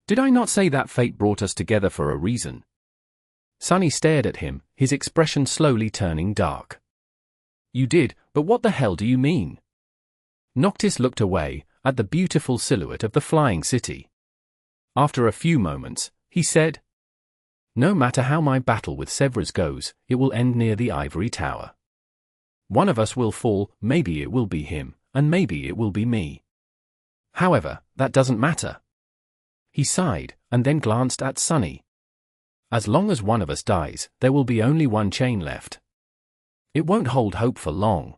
Did I not say that fate brought us together for a reason? Sunny stared at him, his expression slowly turning dark. You did, but what the hell do you mean? Noctis looked away, at the beautiful silhouette of the flying city. After a few moments, he said, No matter how my battle with Sevras goes, it will end near the ivory tower. One of us will fall, maybe it will be him, and maybe it will be me. However, that doesn't matter. He sighed, and then glanced at Sunny. As long as one of us dies, there will be only one chain left. It won't hold hope for long.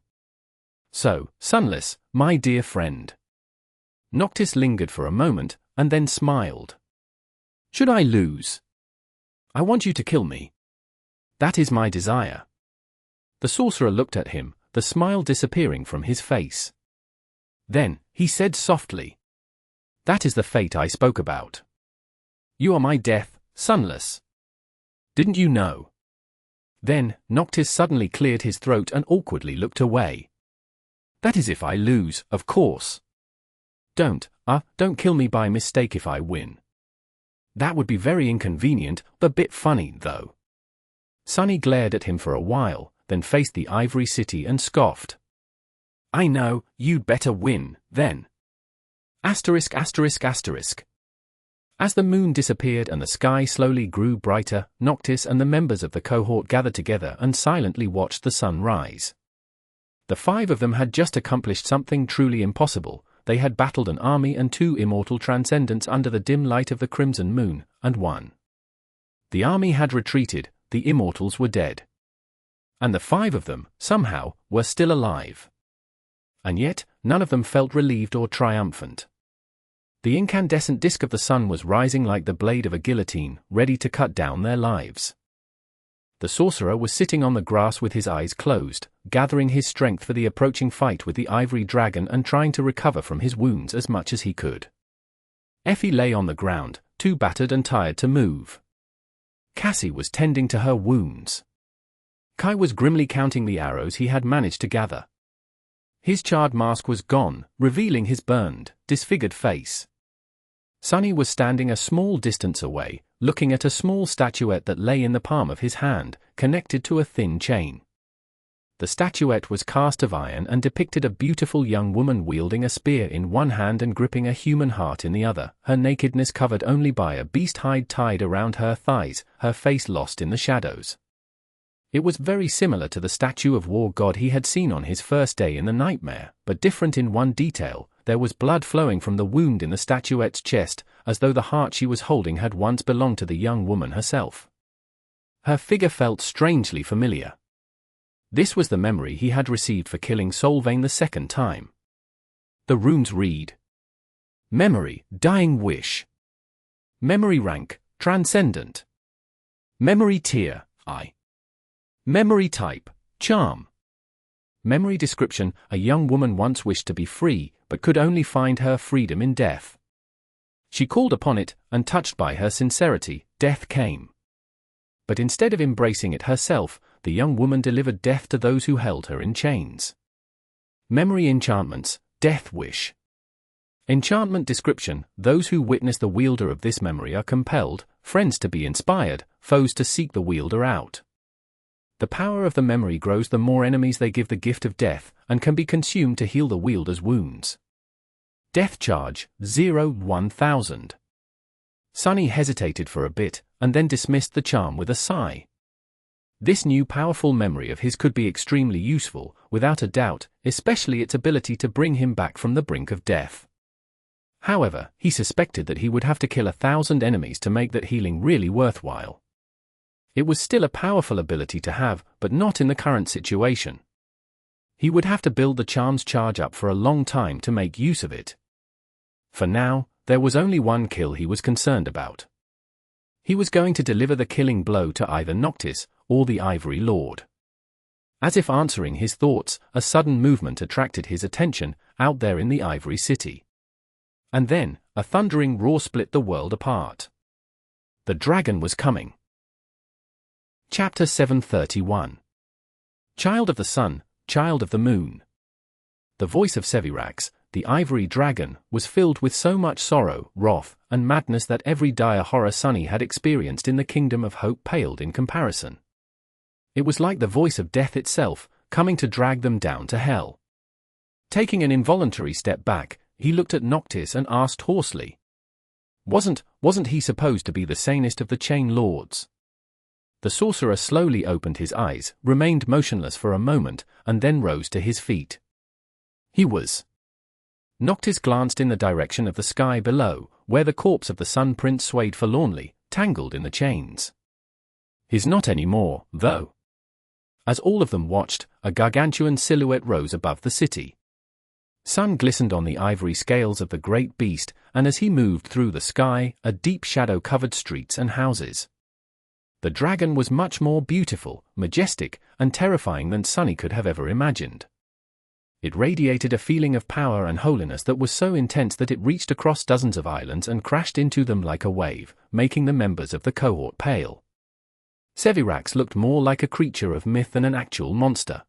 So, Sunless, my dear friend. Noctis lingered for a moment, and then smiled. Should I lose? I want you to kill me. That is my desire. The sorcerer looked at him, the smile disappearing from his face. Then, he said softly, That is the fate I spoke about. You are my death, Sunless. Didn't you know? Then, Noctis suddenly cleared his throat and awkwardly looked away. That is if I lose, of course. Don't kill me by mistake if I win. That would be very inconvenient, but a bit funny, though. Sunny glared at him for a while, then faced the ivory city and scoffed. I know, you'd better win, then. Asterisk. As the moon disappeared and the sky slowly grew brighter, Noctis and the members of the cohort gathered together and silently watched the sun rise. The five of them had just accomplished something truly impossible. They had battled an army and 2 immortal transcendents under the dim light of the crimson moon, and won. The army had retreated, the immortals were dead. And the 5 of them, somehow, were still alive. And yet, none of them felt relieved or triumphant. The incandescent disk of the sun was rising like the blade of a guillotine, ready to cut down their lives. The sorcerer was sitting on the grass with his eyes closed, gathering his strength for the approaching fight with the ivory dragon and trying to recover from his wounds as much as he could. Effie lay on the ground, too battered and tired to move. Cassie was tending to her wounds. Kai was grimly counting the arrows he had managed to gather. His charred mask was gone, revealing his burned, disfigured face. Sunny was standing a small distance away, looking at a small statuette that lay in the palm of his hand, connected to a thin chain. The statuette was cast of iron and depicted a beautiful young woman wielding a spear in one hand and gripping a human heart in the other, her nakedness covered only by a beast hide tied around her thighs, her face lost in the shadows. It was very similar to the statue of war god he had seen on his first day in the nightmare, but different in one detail: there was blood flowing from the wound in the statuette's chest, as though the heart she was holding had once belonged to the young woman herself. Her figure felt strangely familiar. This was the memory he had received for killing Solvane the second time. The runes read: Memory, Dying Wish. Memory rank, Transcendent. Memory tier, I. Memory type, Charm. Memory description: a young woman once wished to be free, but could only find her freedom in death. She called upon it, and touched by her sincerity, death came. But instead of embracing it herself, the young woman delivered death to those who held her in chains. Memory enchantments, Death Wish. Enchantment description: those who witness the wielder of this memory are compelled, friends to be inspired, foes to seek the wielder out. The power of the memory grows the more enemies they give the gift of death, and can be consumed to heal the wielder's wounds. Death charge, 0-1000. Sunny hesitated for a bit, and then dismissed the charm with a sigh. This new powerful memory of his could be extremely useful, without a doubt, especially its ability to bring him back from the brink of death. However, he suspected that he would have to kill 1,000 enemies to make that healing really worthwhile. It was still a powerful ability to have, but not in the current situation. He would have to build the charm's charge up for a long time to make use of it. For now, there was only one kill he was concerned about. He was going to deliver the killing blow to either Noctis or the Ivory Lord. As if answering his thoughts, a sudden movement attracted his attention, out there in the Ivory City. And then, a thundering roar split the world apart. The dragon was coming. Chapter 731. Child of the Sun, Child of the Moon. The voice of Sevras, the Ivory Dragon, was filled with so much sorrow, wrath, and madness that every dire horror Sunny had experienced in the Kingdom of Hope paled in comparison. It was like the voice of death itself, coming to drag them down to hell. Taking an involuntary step back, he looked at Noctis and asked hoarsely. Wasn't he supposed to be the sanest of the Chain Lords? The sorcerer slowly opened his eyes, remained motionless for a moment, and then rose to his feet. He was. Noctis glanced in the direction of the sky below, where the corpse of the Sun Prince swayed forlornly, tangled in the chains. He's not anymore, though. As all of them watched, a gargantuan silhouette rose above the city. Sun glistened on the ivory scales of the great beast, and as he moved through the sky, a deep shadow covered streets and houses. The dragon was much more beautiful, majestic, and terrifying than Sunny could have ever imagined. It radiated a feeling of power and holiness that was so intense that it reached across dozens of islands and crashed into them like a wave, making the members of the cohort pale. Sevras looked more like a creature of myth than an actual monster.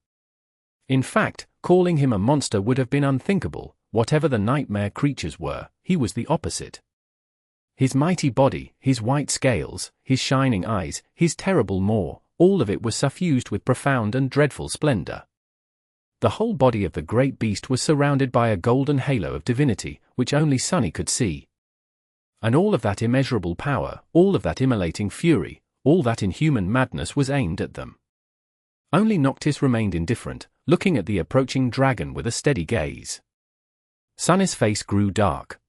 In fact, calling him a monster would have been unthinkable. Whatever the nightmare creatures were, he was the opposite. His mighty body, his white scales, his shining eyes, his terrible maw, all of it was suffused with profound and dreadful splendor. The whole body of the great beast was surrounded by a golden halo of divinity, which only Sunny could see. And all of that immeasurable power, all of that immolating fury, all that inhuman madness was aimed at them. Only Noctis remained indifferent, looking at the approaching dragon with a steady gaze. Sunny's face grew dark.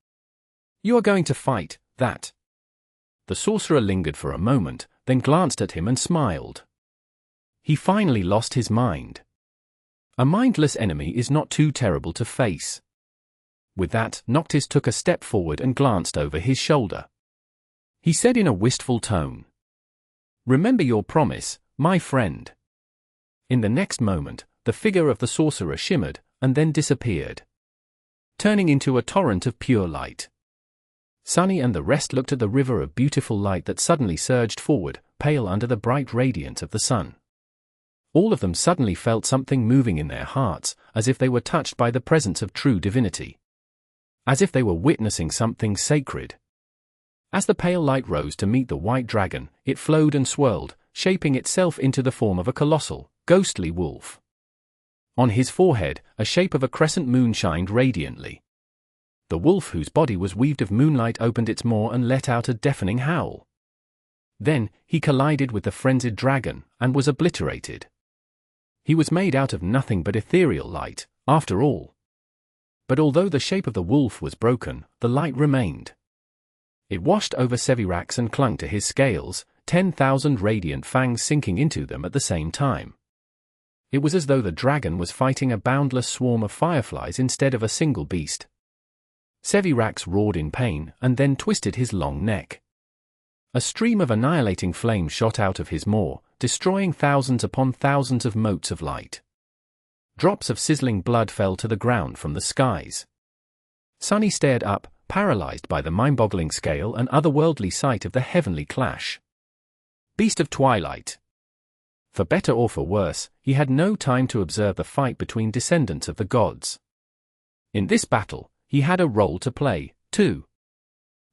"You are going to fight, that?" The sorcerer lingered for a moment, then glanced at him and smiled. He finally lost his mind. A mindless enemy is not too terrible to face. With that, Noctis took a step forward and glanced over his shoulder. He said in a wistful tone, "Remember your promise, my friend." In the next moment, the figure of the sorcerer shimmered, and then disappeared, turning into a torrent of pure light. Sunny and the rest looked at the river of beautiful light that suddenly surged forward, pale under the bright radiance of the sun. All of them suddenly felt something moving in their hearts, as if they were touched by the presence of true divinity. As if they were witnessing something sacred. As the pale light rose to meet the white dragon, it flowed and swirled, shaping itself into the form of a colossal, ghostly wolf. On his forehead, a shape of a crescent moon shined radiantly. The wolf, whose body was weaved of moonlight, opened its maw and let out a deafening howl. Then, he collided with the frenzied dragon, and was obliterated. He was made out of nothing but ethereal light, after all. But although the shape of the wolf was broken, the light remained. It washed over Sevras and clung to his scales, 10,000 radiant fangs sinking into them at the same time. It was as though the dragon was fighting a boundless swarm of fireflies instead of a single beast. Sevras roared in pain, and then twisted his long neck. A stream of annihilating flame shot out of his maw, destroying thousands upon thousands of motes of light. Drops of sizzling blood fell to the ground from the skies. Sunny stared up, paralyzed by the mind-boggling scale and otherworldly sight of the heavenly clash. Beast of Twilight. For better or for worse, he had no time to observe the fight between descendants of the gods. In this battle, he had a role to play, too.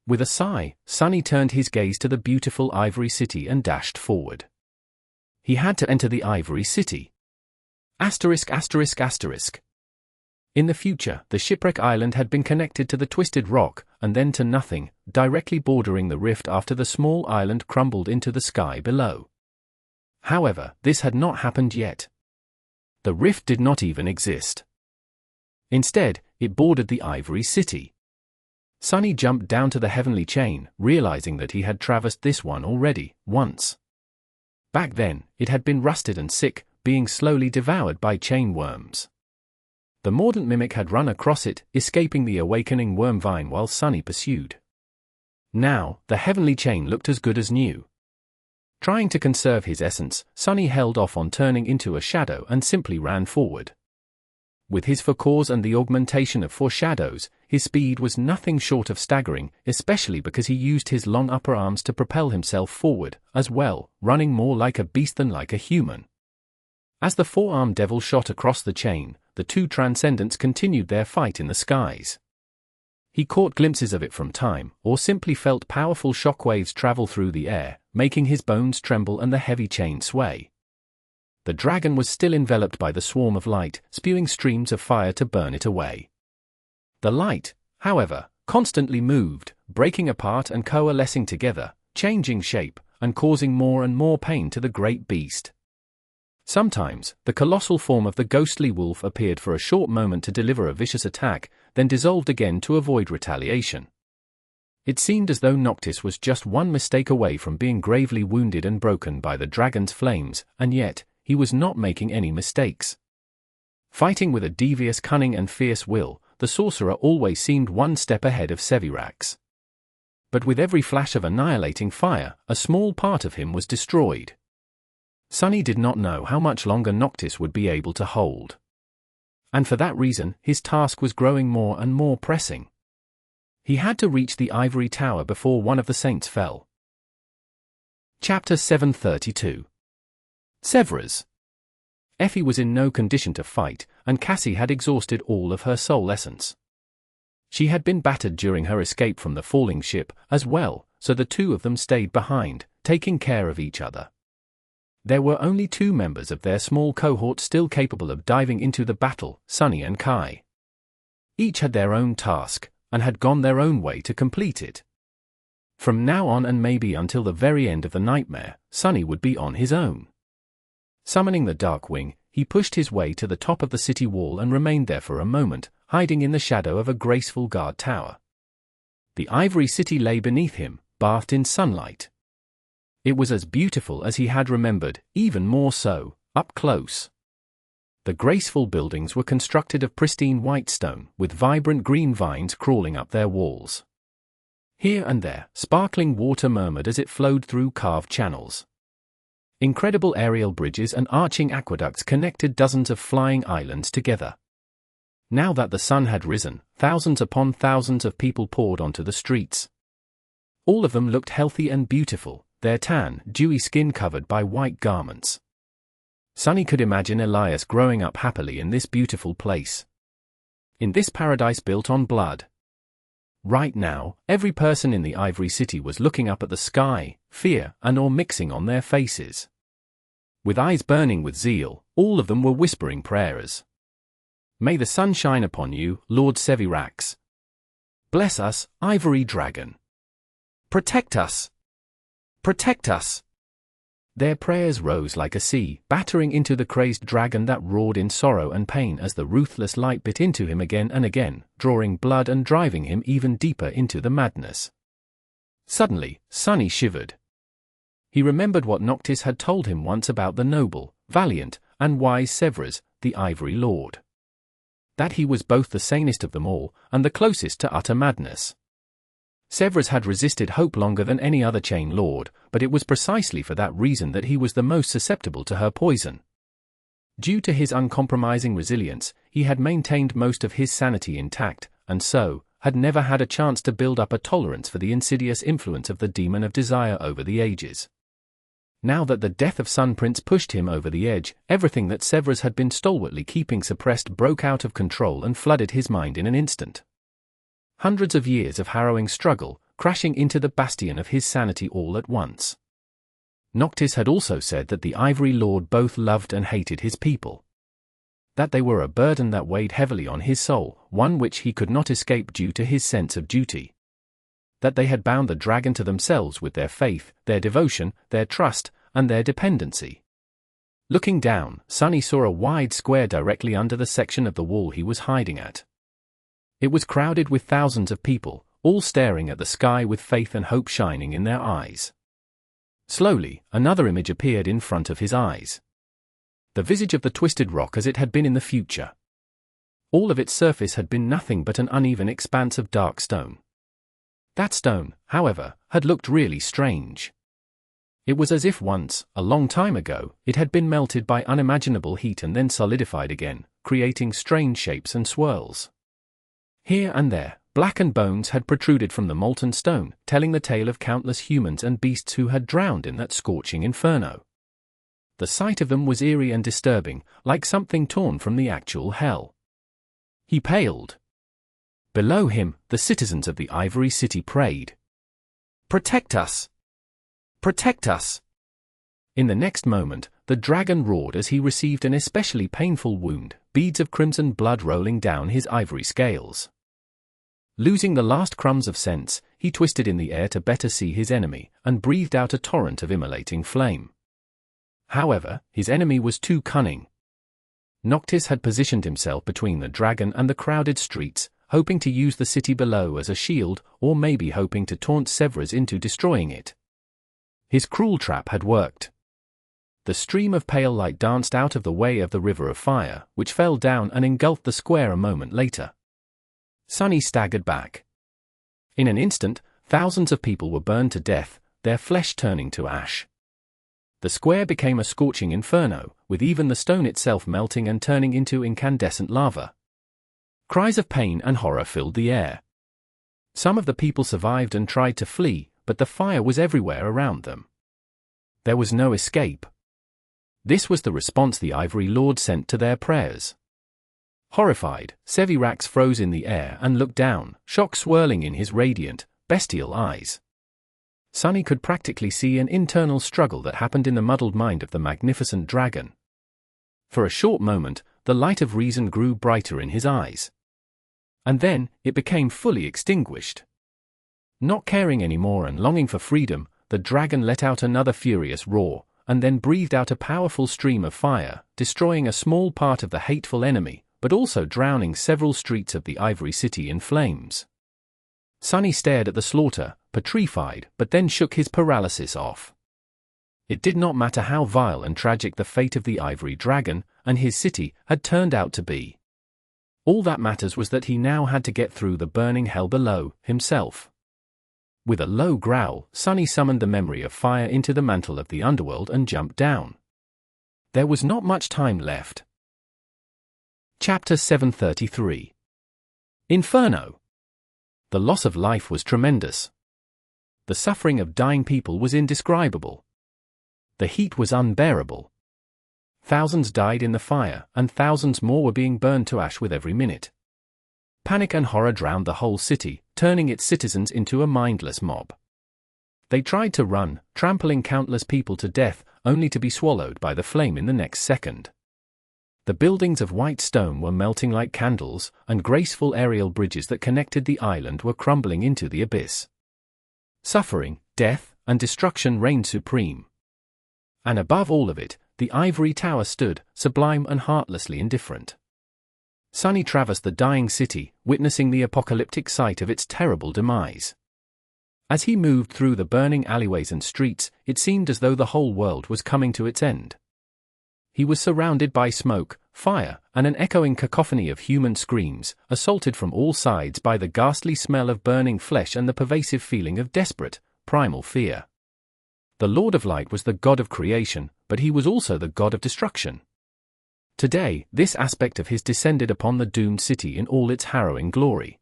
With a sigh, Sunny turned his gaze to the beautiful Ivory City and dashed forward. He had to enter the Ivory City. Asterisk. In the future, the Shipwreck Island had been connected to the twisted rock, and then to nothing, directly bordering the rift after the small island crumbled into the sky below. However, this had not happened yet. The rift did not even exist. Instead, it bordered the Ivory City. Sunny jumped down to the heavenly chain, realizing that he had traversed this one already, once. Back then, it had been rusted and sick, being slowly devoured by chain worms. The mordant mimic had run across it, escaping the awakening worm vine while Sunny pursued. Now, the heavenly chain looked as good as new. Trying to conserve his essence, Sunny held off on turning into a shadow and simply ran forward. With his forecores and the augmentation of foreshadows, his speed was nothing short of staggering, especially because he used his long upper arms to propel himself forward, as well, running more like a beast than like a human. As the four-armed devil shot across the chain, the two transcendents continued their fight in the skies. He caught glimpses of it from time, or simply felt powerful shockwaves travel through the air, making his bones tremble and the heavy chain sway. The dragon was still enveloped by the swarm of light, spewing streams of fire to burn it away. The light, however, constantly moved, breaking apart and coalescing together, changing shape, and causing more and more pain to the great beast. Sometimes, the colossal form of the ghostly wolf appeared for a short moment to deliver a vicious attack, then dissolved again to avoid retaliation. It seemed as though Noctis was just one mistake away from being gravely wounded and broken by the dragon's flames, and yet, he was not making any mistakes. Fighting with a devious cunning and fierce will, the sorcerer always seemed one step ahead of Sevras. But with every flash of annihilating fire, a small part of him was destroyed. Sunny did not know how much longer Noctis would be able to hold. And for that reason, his task was growing more and more pressing. He had to reach the ivory tower before one of the saints fell. Chapter 732. Sevras. Effie was in no condition to fight, and Cassie had exhausted all of her soul essence. She had been battered during her escape from the falling ship, as well, so the two of them stayed behind, taking care of each other. There were only two members of their small cohort still capable of diving into the battle, Sunny and Kai. Each had their own task, and had gone their own way to complete it. From now on and maybe until the very end of the nightmare, Sunny would be on his own. Summoning the Darkwing, he pushed his way to the top of the city wall and remained there for a moment, hiding in the shadow of a graceful guard tower. The Ivory City lay beneath him, bathed in sunlight. It was as beautiful as he had remembered, even more so, up close. The graceful buildings were constructed of pristine white stone, with vibrant green vines crawling up their walls. Here and there, sparkling water murmured as it flowed through carved channels. Incredible aerial bridges and arching aqueducts connected dozens of flying islands together. Now that the sun had risen, thousands upon thousands of people poured onto the streets. All of them looked healthy and beautiful, their tan, dewy skin covered by white garments. Sunny could imagine Elias growing up happily in this beautiful place. In this paradise built on blood. Right now, every person in the Ivory City was looking up at the sky, fear and awe mixing on their faces. With eyes burning with zeal, all of them were whispering prayers. May the sun shine upon you, Lord Sevras. Bless us, Ivory Dragon. Protect us. Protect us. Their prayers rose like a sea, battering into the crazed dragon that roared in sorrow and pain as the ruthless light bit into him again and again, drawing blood and driving him even deeper into the madness. Suddenly, Sunny shivered. He remembered what Noctis had told him once about the noble, valiant, and wise Sevras, the Ivory Lord. That he was both the sanest of them all, and the closest to utter madness. Sevras had resisted hope longer than any other chain lord, but it was precisely for that reason that he was the most susceptible to her poison. Due to his uncompromising resilience, he had maintained most of his sanity intact, and so, had never had a chance to build up a tolerance for the insidious influence of the demon of desire over the ages. Now that the death of Sun Prince pushed him over the edge, everything that Sevras had been stalwartly keeping suppressed broke out of control and flooded his mind in an instant. Hundreds of years of harrowing struggle, crashing into the bastion of his sanity all at once. Noctis had also said that the Ivory Lord both loved and hated his people. That they were a burden that weighed heavily on his soul, one which he could not escape due to his sense of duty. That they had bound the dragon to themselves with their faith, their devotion, their trust, and their dependency. Looking down, Sunny saw a wide square directly under the section of the wall he was hiding at. It was crowded with thousands of people, all staring at the sky with faith and hope shining in their eyes. Slowly, another image appeared in front of his eyes. The visage of the twisted rock as it had been in the future. All of its surface had been nothing but an uneven expanse of dark stone. That stone, however, had looked really strange. It was as if once, a long time ago, it had been melted by unimaginable heat and then solidified again, creating strange shapes and swirls. Here and there, blackened bones had protruded from the molten stone, telling the tale of countless humans and beasts who had drowned in that scorching inferno. The sight of them was eerie and disturbing, like something torn from the actual hell. He paled. Below him, the citizens of the Ivory City prayed. Protect us! Protect us! In the next moment, the dragon roared as he received an especially painful wound, beads of crimson blood rolling down his ivory scales. Losing the last crumbs of sense, he twisted in the air to better see his enemy, and breathed out a torrent of immolating flame. However, his enemy was too cunning. Noctis had positioned himself between the dragon and the crowded streets, hoping to use the city below as a shield, or maybe hoping to taunt Sevras into destroying it. His cruel trap had worked. The stream of pale light danced out of the way of the river of fire, which fell down and engulfed the square a moment later. Sunny staggered back. In an instant, thousands of people were burned to death, their flesh turning to ash. The square became a scorching inferno, with even the stone itself melting and turning into incandescent lava. Cries of pain and horror filled the air. Some of the people survived and tried to flee, but the fire was everywhere around them. There was no escape. This was the response the Ivory Lord sent to their prayers. Horrified, Sevras froze in the air and looked down, shock swirling in his radiant, bestial eyes. Sunny could practically see an internal struggle that happened in the muddled mind of the magnificent dragon. For a short moment, the light of reason grew brighter in his eyes. And then, it became fully extinguished. Not caring anymore and longing for freedom, the dragon let out another furious roar, and then breathed out a powerful stream of fire, destroying a small part of the hateful enemy, but also drowning several streets of the Ivory City in flames. Sunny stared at the slaughter, petrified, but then shook his paralysis off. It did not matter how vile and tragic the fate of the Ivory Dragon and his city had turned out to be. All that matters was that he now had to get through the burning hell below, himself. With a low growl, Sunny summoned the memory of fire into the mantle of the underworld and jumped down. There was not much time left. Chapter 733. Inferno. The loss of life was tremendous. The suffering of dying people was indescribable. The heat was unbearable. Thousands died in the fire, and thousands more were being burned to ash with every minute. Panic and horror drowned the whole city, turning its citizens into a mindless mob. They tried to run, trampling countless people to death, only to be swallowed by the flame in the next second. The buildings of white stone were melting like candles, and graceful aerial bridges that connected the island were crumbling into the abyss. Suffering, death, and destruction reigned supreme. And above all of it, the ivory tower stood, sublime and heartlessly indifferent. Sunny traversed the dying city, witnessing the apocalyptic sight of its terrible demise. As he moved through the burning alleyways and streets, it seemed as though the whole world was coming to its end. He was surrounded by smoke, fire, and an echoing cacophony of human screams, assaulted from all sides by the ghastly smell of burning flesh and the pervasive feeling of desperate, primal fear. The Lord of Light was the god of creation, but he was also the god of destruction. Today, this aspect of his descended upon the doomed city in all its harrowing glory.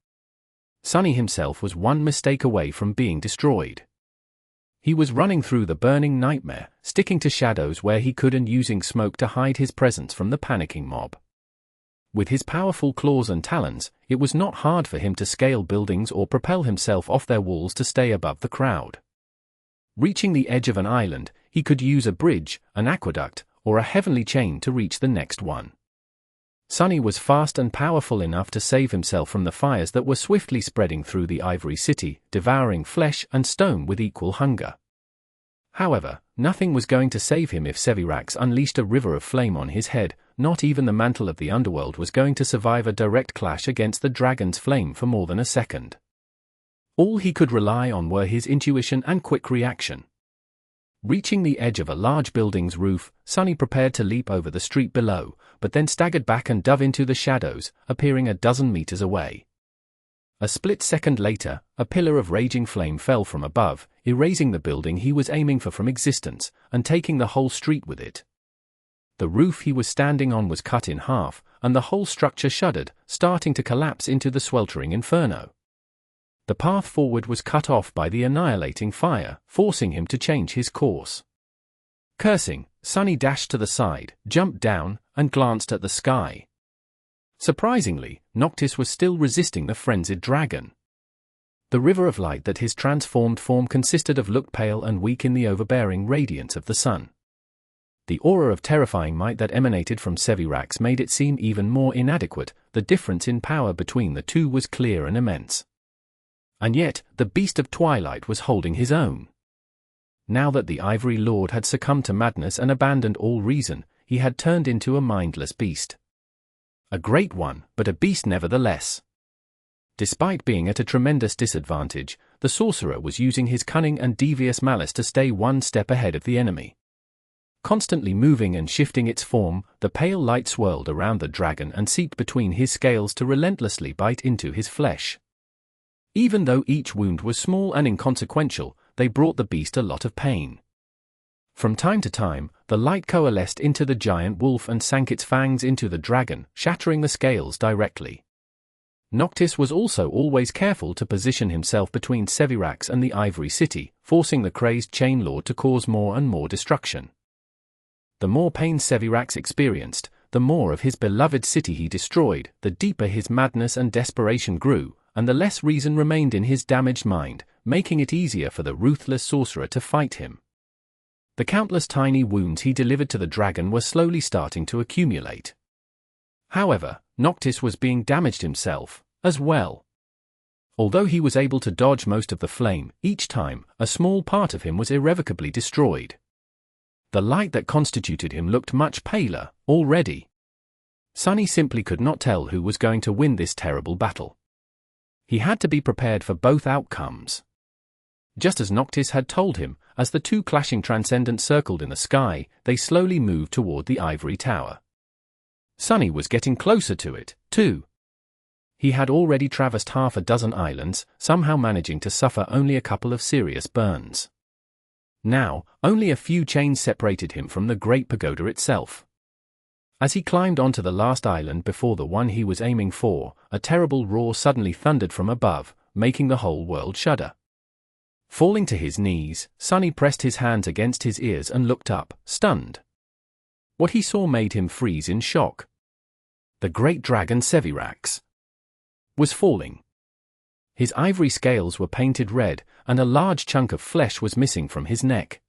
Sunny himself was one mistake away from being destroyed. He was running through the burning nightmare, sticking to shadows where he could and using smoke to hide his presence from the panicking mob. With his powerful claws and talons, it was not hard for him to scale buildings or propel himself off their walls to stay above the crowd. Reaching the edge of an island, he could use a bridge, an aqueduct, or a heavenly chain to reach the next one. Sunny was fast and powerful enough to save himself from the fires that were swiftly spreading through the ivory city, devouring flesh and stone with equal hunger. However, nothing was going to save him if Sevras unleashed a river of flame on his head. Not even the mantle of the underworld was going to survive a direct clash against the dragon's flame for more than a second. All he could rely on were his intuition and quick reaction. Reaching the edge of a large building's roof, Sunny prepared to leap over the street below, but then staggered back and dove into the shadows, appearing a dozen meters away. A split second later, a pillar of raging flame fell from above, erasing the building he was aiming for from existence, and taking the whole street with it. The roof he was standing on was cut in half, and the whole structure shuddered, starting to collapse into the sweltering inferno. The path forward was cut off by the annihilating fire, forcing him to change his course. Cursing, Sunny dashed to the side, jumped down, and glanced at the sky. Surprisingly, Noctis was still resisting the frenzied dragon. The river of light that his transformed form consisted of looked pale and weak in the overbearing radiance of the sun. The aura of terrifying might that emanated from Sevras made it seem even more inadequate. The difference in power between the two was clear and immense. And yet, the beast of Twilight was holding his own. Now that the Ivory Lord had succumbed to madness and abandoned all reason, he had turned into a mindless beast. A great one, but a beast nevertheless. Despite being at a tremendous disadvantage, the sorcerer was using his cunning and devious malice to stay one step ahead of the enemy. Constantly moving and shifting its form, the pale light swirled around the dragon and seeped between his scales to relentlessly bite into his flesh. Even though each wound was small and inconsequential, they brought the beast a lot of pain. From time to time, the light coalesced into the giant wolf and sank its fangs into the dragon, shattering the scales directly. Noctis was also always careful to position himself between Sevras and the Ivory City, forcing the crazed Chain Lord to cause more and more destruction. The more pain Sevras experienced, the more of his beloved city he destroyed, the deeper his madness and desperation grew, and the less reason remained in his damaged mind, making it easier for the ruthless sorcerer to fight him. The countless tiny wounds he delivered to the dragon were slowly starting to accumulate. However, Noctis was being damaged himself, as well. Although he was able to dodge most of the flame, each time, a small part of him was irrevocably destroyed. The light that constituted him looked much paler, already. Sunny simply could not tell who was going to win this terrible battle. He had to be prepared for both outcomes. Just as Noctis had told him, as the two clashing transcendents circled in the sky, they slowly moved toward the ivory tower. Sunny was getting closer to it, too. He had already traversed half a dozen islands, somehow managing to suffer only a couple of serious burns. Now, only a few chains separated him from the Great Pagoda itself. As he climbed onto the last island before the one he was aiming for, a terrible roar suddenly thundered from above, making the whole world shudder. Falling to his knees, Sunny pressed his hands against his ears and looked up, stunned. What he saw made him freeze in shock. The great dragon Sevras was falling. His ivory scales were painted red, and a large chunk of flesh was missing from his neck.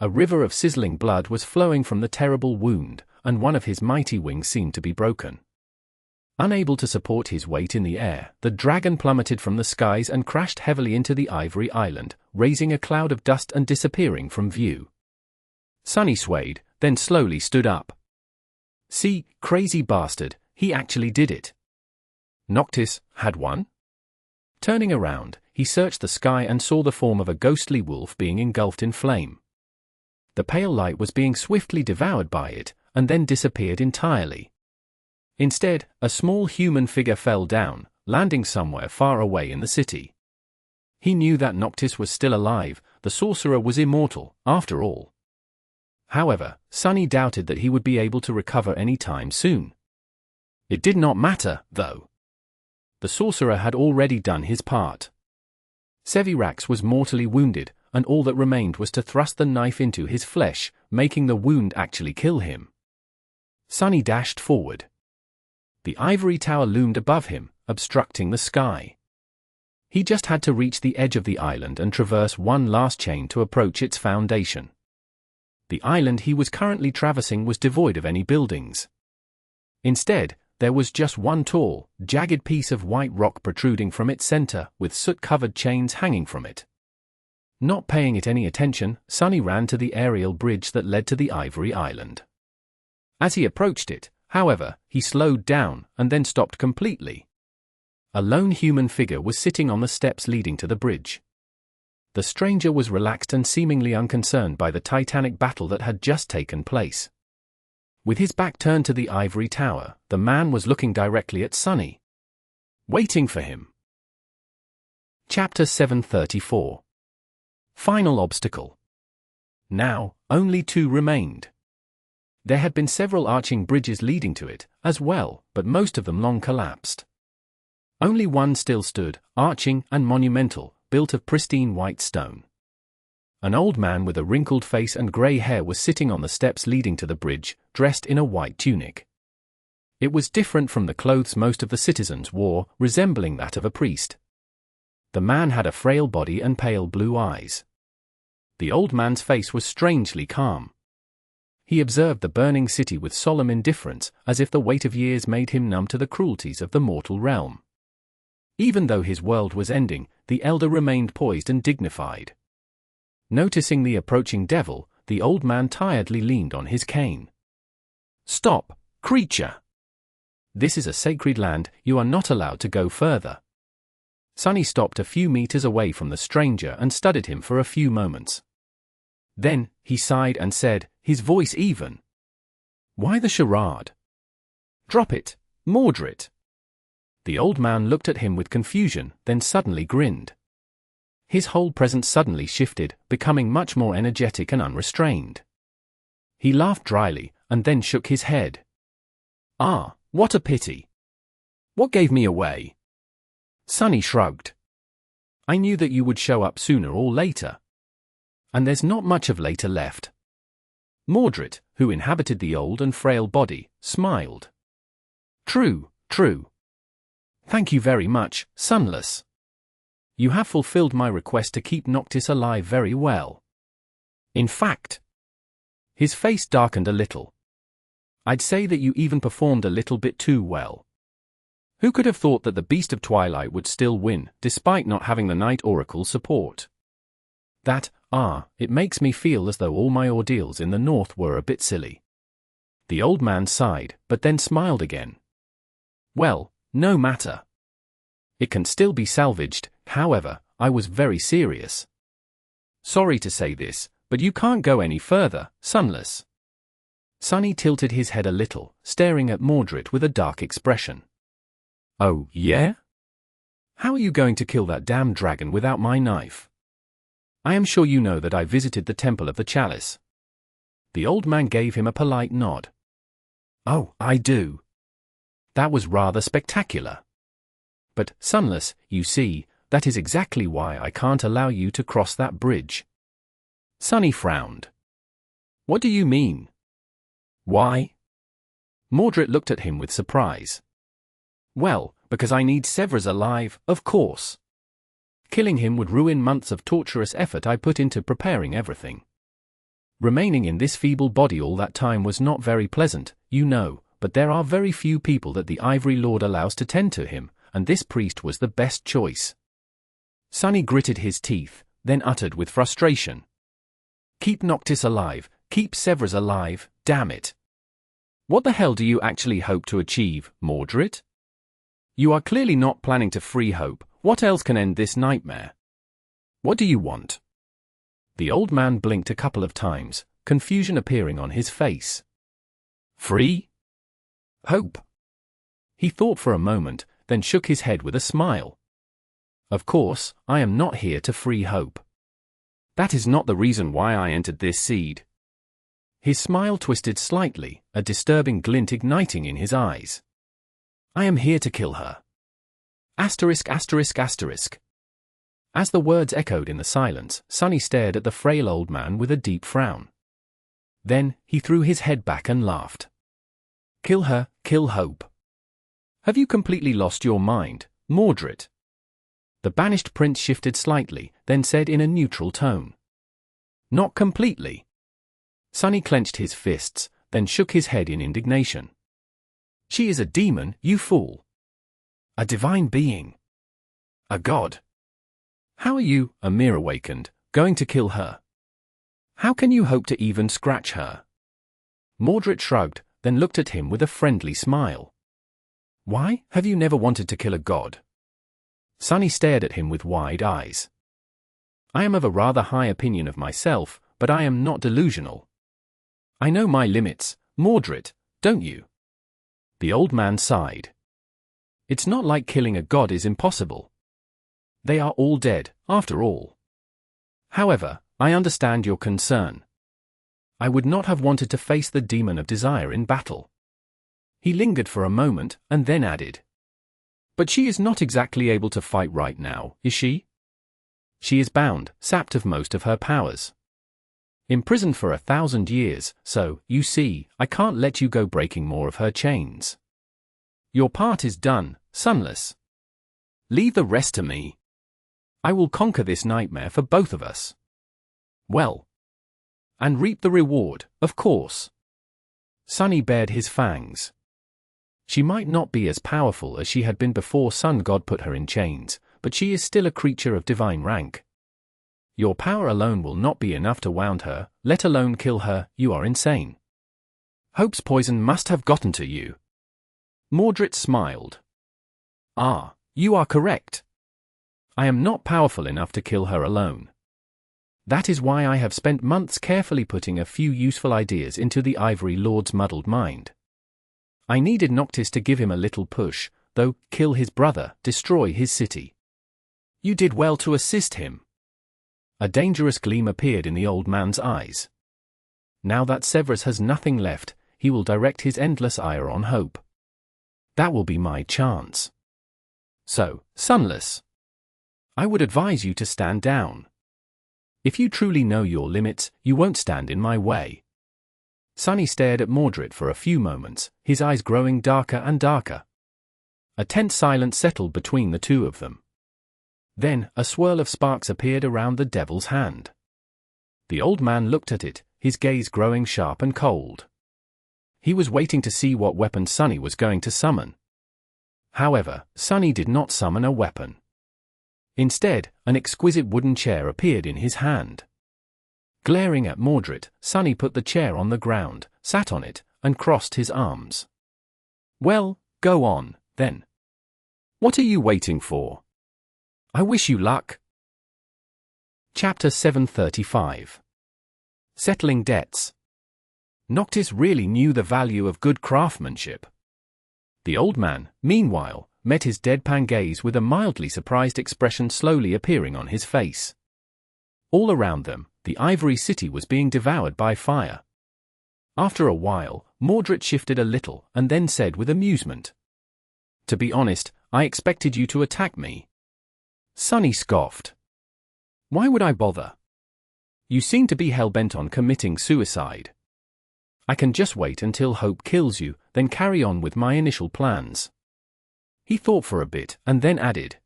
A river of sizzling blood was flowing from the terrible wound, and one of his mighty wings seemed to be broken. Unable to support his weight in the air, the dragon plummeted from the skies and crashed heavily into the ivory island, raising a cloud of dust and disappearing from view. Sunny swayed, then slowly stood up. See, crazy bastard, he actually did it. Noctis had won? Turning around, he searched the sky and saw the form of a ghostly wolf being engulfed in flame. The pale light was being swiftly devoured by it, and then disappeared entirely. Instead, a small human figure fell down, landing somewhere far away in the city. He knew that Noctis was still alive. The sorcerer was immortal, after all. However, Sunny doubted that he would be able to recover any time soon. It did not matter, though. The sorcerer had already done his part. Sevras was mortally wounded, and all that remained was to thrust the knife into his flesh, making the wound actually kill him. Sunny dashed forward. The ivory tower loomed above him, obstructing the sky. He just had to reach the edge of the island and traverse one last chain to approach its foundation. The island he was currently traversing was devoid of any buildings. Instead, there was just one tall, jagged piece of white rock protruding from its center, with soot-covered chains hanging from it. Not paying it any attention, Sunny ran to the aerial bridge that led to the ivory island. As he approached it, however, he slowed down, and then stopped completely. A lone human figure was sitting on the steps leading to the bridge. The stranger was relaxed and seemingly unconcerned by the titanic battle that had just taken place. With his back turned to the ivory tower, the man was looking directly at Sunny, waiting for him. Chapter 734. Final obstacle. Now, only 2 remained. There had been several arching bridges leading to it, as well, but most of them long collapsed. Only one still stood, arching and monumental, built of pristine white stone. An old man with a wrinkled face and grey hair was sitting on the steps leading to the bridge, dressed in a white tunic. It was different from the clothes most of the citizens wore, resembling that of a priest. The man had a frail body and pale blue eyes. The old man's face was strangely calm. He observed the burning city with solemn indifference, as if the weight of years made him numb to the cruelties of the mortal realm. Even though his world was ending, the elder remained poised and dignified. Noticing the approaching devil, the old man tiredly leaned on his cane. "Stop, creature! This is a sacred land, you are not allowed to go further." Sunny stopped a few meters away from the stranger and studied him for a few moments. Then, he sighed and said, his voice even. "Why the charade? Drop it, Mordred." The old man looked at him with confusion, then suddenly grinned. His whole presence suddenly shifted, becoming much more energetic and unrestrained. He laughed dryly, and then shook his head. "Ah, what a pity. What gave me away?" Sunny shrugged. "I knew that you would show up sooner or later. And there's not much of later left." Mordred, who inhabited the old and frail body, smiled. True. Thank you very much, Sunless. You have fulfilled my request to keep Noctis alive very well. In fact..." His face darkened a little. "I'd say that you even performed a little bit too well. Who could have thought that the Beast of Twilight would still win, despite not having the Night Oracle's support? It makes me feel as though all my ordeals in the north were a bit silly." The old man sighed, but then smiled again. "Well, no matter. It can still be salvaged. However, I was very serious. Sorry to say this, but you can't go any further, Sunless." Sunny tilted his head a little, staring at Mordred with a dark expression. "Oh, yeah? How are you going to kill that damn dragon without my knife? I am sure you know that I visited the Temple of the Chalice." The old man gave him a polite nod. "Oh, I do. That was rather spectacular. But, Sunless, you see, that is exactly why I can't allow you to cross that bridge." Sunny frowned. "What do you mean?" Why? Mordred looked at him with surprise. Well, because I need Sevras alive, of course. Killing him would ruin months of torturous effort I put into preparing everything. Remaining in this feeble body all that time was not very pleasant, you know, but there are very few people that the Ivory Lord allows to tend to him, and this priest was the best choice. Sunny gritted his teeth, then uttered with frustration. Keep Noctis alive, keep Sevras alive, damn it. What the hell do you actually hope to achieve, Mordred? You are clearly not planning to free Hope. What else can end this nightmare? What do you want? The old man blinked a couple of times, confusion appearing on his face. Free? Hope? He thought for a moment, then shook his head with a smile. Of course, I am not here to free Hope. That is not the reason why I entered this seed. His smile twisted slightly, a disturbing glint igniting in his eyes. I am here to kill her. Asterisk, asterisk, asterisk. As the words echoed in the silence, Sunny stared at the frail old man with a deep frown. Then, he threw his head back and laughed. Kill her, kill Hope. Have you completely lost your mind, Mordred? The banished prince shifted slightly, then said in a neutral tone. Not completely. Sunny clenched his fists, then shook his head in indignation. She is a demon, you fool. A divine being. A god. How are you, a mere awakened, going to kill her? How can you hope to even scratch her? Mordred shrugged, then looked at him with a friendly smile. Why, have you never wanted to kill a god? Sunny stared at him with wide eyes. I am of a rather high opinion of myself, but I am not delusional. I know my limits, Mordred, don't you? The old man sighed. It's not like killing a god is impossible. They are all dead, after all. However, I understand your concern. I would not have wanted to face the demon of desire in battle. He lingered for a moment, and then added. But she is not exactly able to fight right now, is she? She is bound, sapped of most of her powers. Imprisoned for 1,000 years, so, you see, I can't let you go breaking more of her chains. Your part is done, Sunless. Leave the rest to me. I will conquer this nightmare for both of us. Well. And reap the reward, of course. Sunny bared his fangs. She might not be as powerful as she had been before Sun God put her in chains, but she is still a creature of divine rank. Your power alone will not be enough to wound her, let alone kill her. You are insane. Hope's poison must have gotten to you. Mordred smiled. Ah, you are correct. I am not powerful enough to kill her alone. That is why I have spent months carefully putting a few useful ideas into the Ivory Lord's muddled mind. I needed Noctis to give him a little push, though, kill his brother, destroy his city. You did well to assist him. A dangerous gleam appeared in the old man's eyes. Now that Sevras has nothing left, he will direct his endless ire on Hope. That will be my chance. So, Sunless, I would advise you to stand down. If you truly know your limits, you won't stand in my way. Sunny stared at Mordred for a few moments, his eyes growing darker and darker. A tense silence settled between the two of them. Then, a swirl of sparks appeared around the devil's hand. The old man looked at it, his gaze growing sharp and cold. He was waiting to see what weapon Sunny was going to summon. However, Sunny did not summon a weapon. Instead, an exquisite wooden chair appeared in his hand. Glaring at Mordred, Sunny put the chair on the ground, sat on it, and crossed his arms. Well, go on, then. What are you waiting for? I wish you luck. Chapter 735. Settling Debts. Noctis really knew the value of good craftsmanship. The old man, meanwhile, met his deadpan gaze with a mildly surprised expression slowly appearing on his face. All around them, the Ivory City was being devoured by fire. After a while, Mordred shifted a little and then said with amusement. To be honest, I expected you to attack me. Sunny scoffed. Why would I bother? You seem to be hell-bent on committing suicide. I can just wait until hope kills you, then carry on with my initial plans. He thought for a bit, and then added.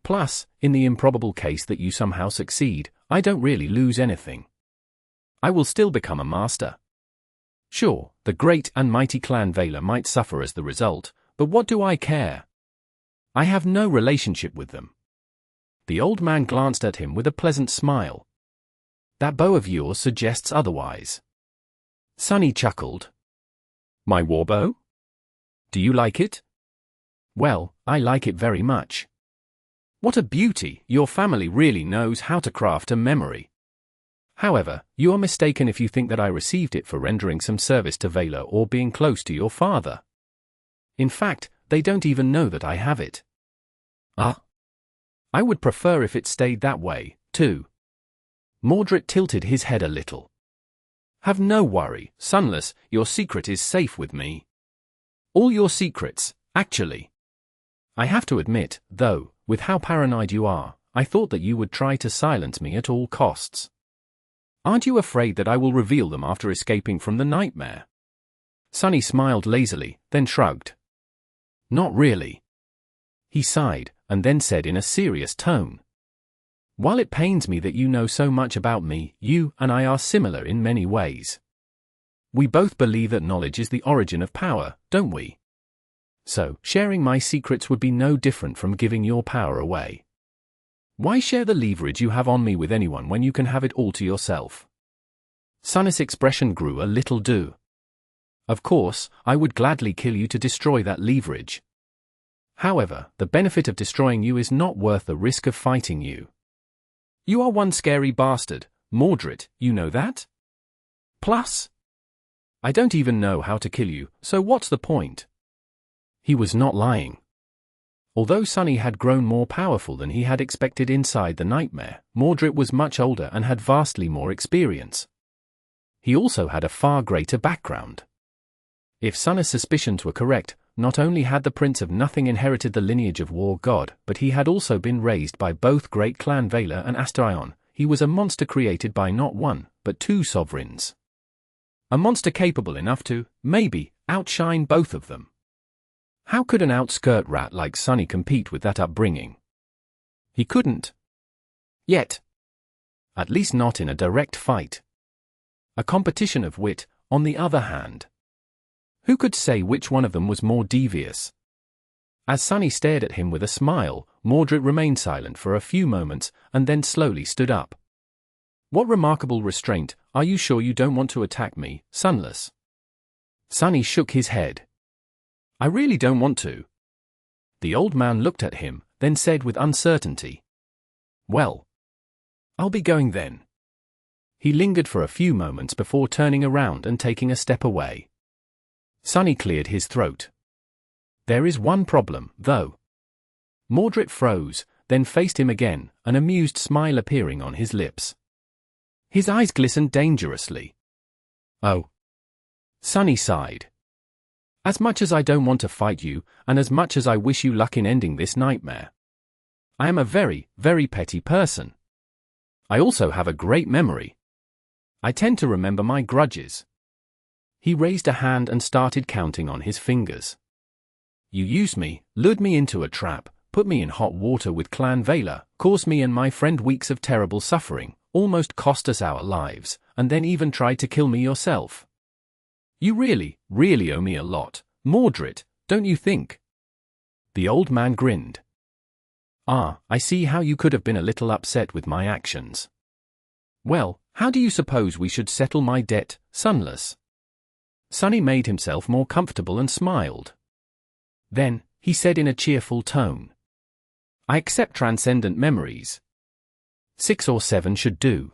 Plus, in the improbable case that you somehow succeed, I don't really lose anything. I will still become a master. Sure, the great and mighty clan Vela might suffer as the result, but what do I care? I have no relationship with them. The old man glanced at him with a pleasant smile. That bow of yours suggests otherwise. Sunny chuckled. My warbow? Do you like it? Well, I like it very much. What a beauty, your family really knows how to craft a memory. However, you are mistaken if you think that I received it for rendering some service to Vela or being close to your father. In fact, they don't even know that I have it. Ah. I would prefer if it stayed that way, too. Mordred tilted his head a little. Have no worry, Sunless, your secret is safe with me. All your secrets, actually. I have to admit, though, with how paranoid you are, I thought that you would try to silence me at all costs. Aren't you afraid that I will reveal them after escaping from the nightmare? Sunny smiled lazily, then shrugged. Not really. He sighed, and then said in a serious tone. While it pains me that you know so much about me, you and I are similar in many ways. We both believe that knowledge is the origin of power, don't we? So, sharing my secrets would be no different from giving your power away. Why share the leverage you have on me with anyone when you can have it all to yourself? Sunny's expression grew a little dour. Of course, I would gladly kill you to destroy that leverage. However, the benefit of destroying you is not worth the risk of fighting you. You are one scary bastard, Mordred, you know that? Plus, I don't even know how to kill you, so what's the point? He was not lying. Although Sunny had grown more powerful than he had expected inside the nightmare, Mordred was much older and had vastly more experience. He also had a far greater background. If Sunny's suspicions were correct, not only had the Prince of Nothing inherited the lineage of War God, but he had also been raised by both great clan Vela and Astarion. He was a monster created by not one, but two sovereigns. A monster capable enough to, maybe, outshine both of them. How could an outskirt rat like Sunny compete with that upbringing? He couldn't. Yet. At least not in a direct fight. A competition of wit, on the other hand. Who could say which one of them was more devious? As Sunny stared at him with a smile, Mordred remained silent for a few moments, and then slowly stood up. What remarkable restraint, are you sure you don't want to attack me, Sunless? Sunny shook his head. I really don't want to. The old man looked at him, then said with uncertainty. Well, I'll be going then. He lingered for a few moments before turning around and taking a step away. Sunny cleared his throat. There is one problem, though. Mordred froze, then faced him again, an amused smile appearing on his lips. His eyes glistened dangerously. Oh. Sunny sighed. As much as I don't want to fight you, and as much as I wish you luck in ending this nightmare, I am a very, very petty person. I also have a great memory. I tend to remember my grudges. He raised a hand and started counting on his fingers. You used me, lured me into a trap, put me in hot water with Clan Vela, caused me and my friend weeks of terrible suffering, almost cost us our lives, and then even tried to kill me yourself. You really, really owe me a lot, Mordred, don't you think? The old man grinned. Ah, I see how you could have been a little upset with my actions. Well, how do you suppose we should settle my debt, Sunless? Sunny made himself more comfortable and smiled. Then, he said in a cheerful tone. I accept transcendent memories. 6 or 7 should do.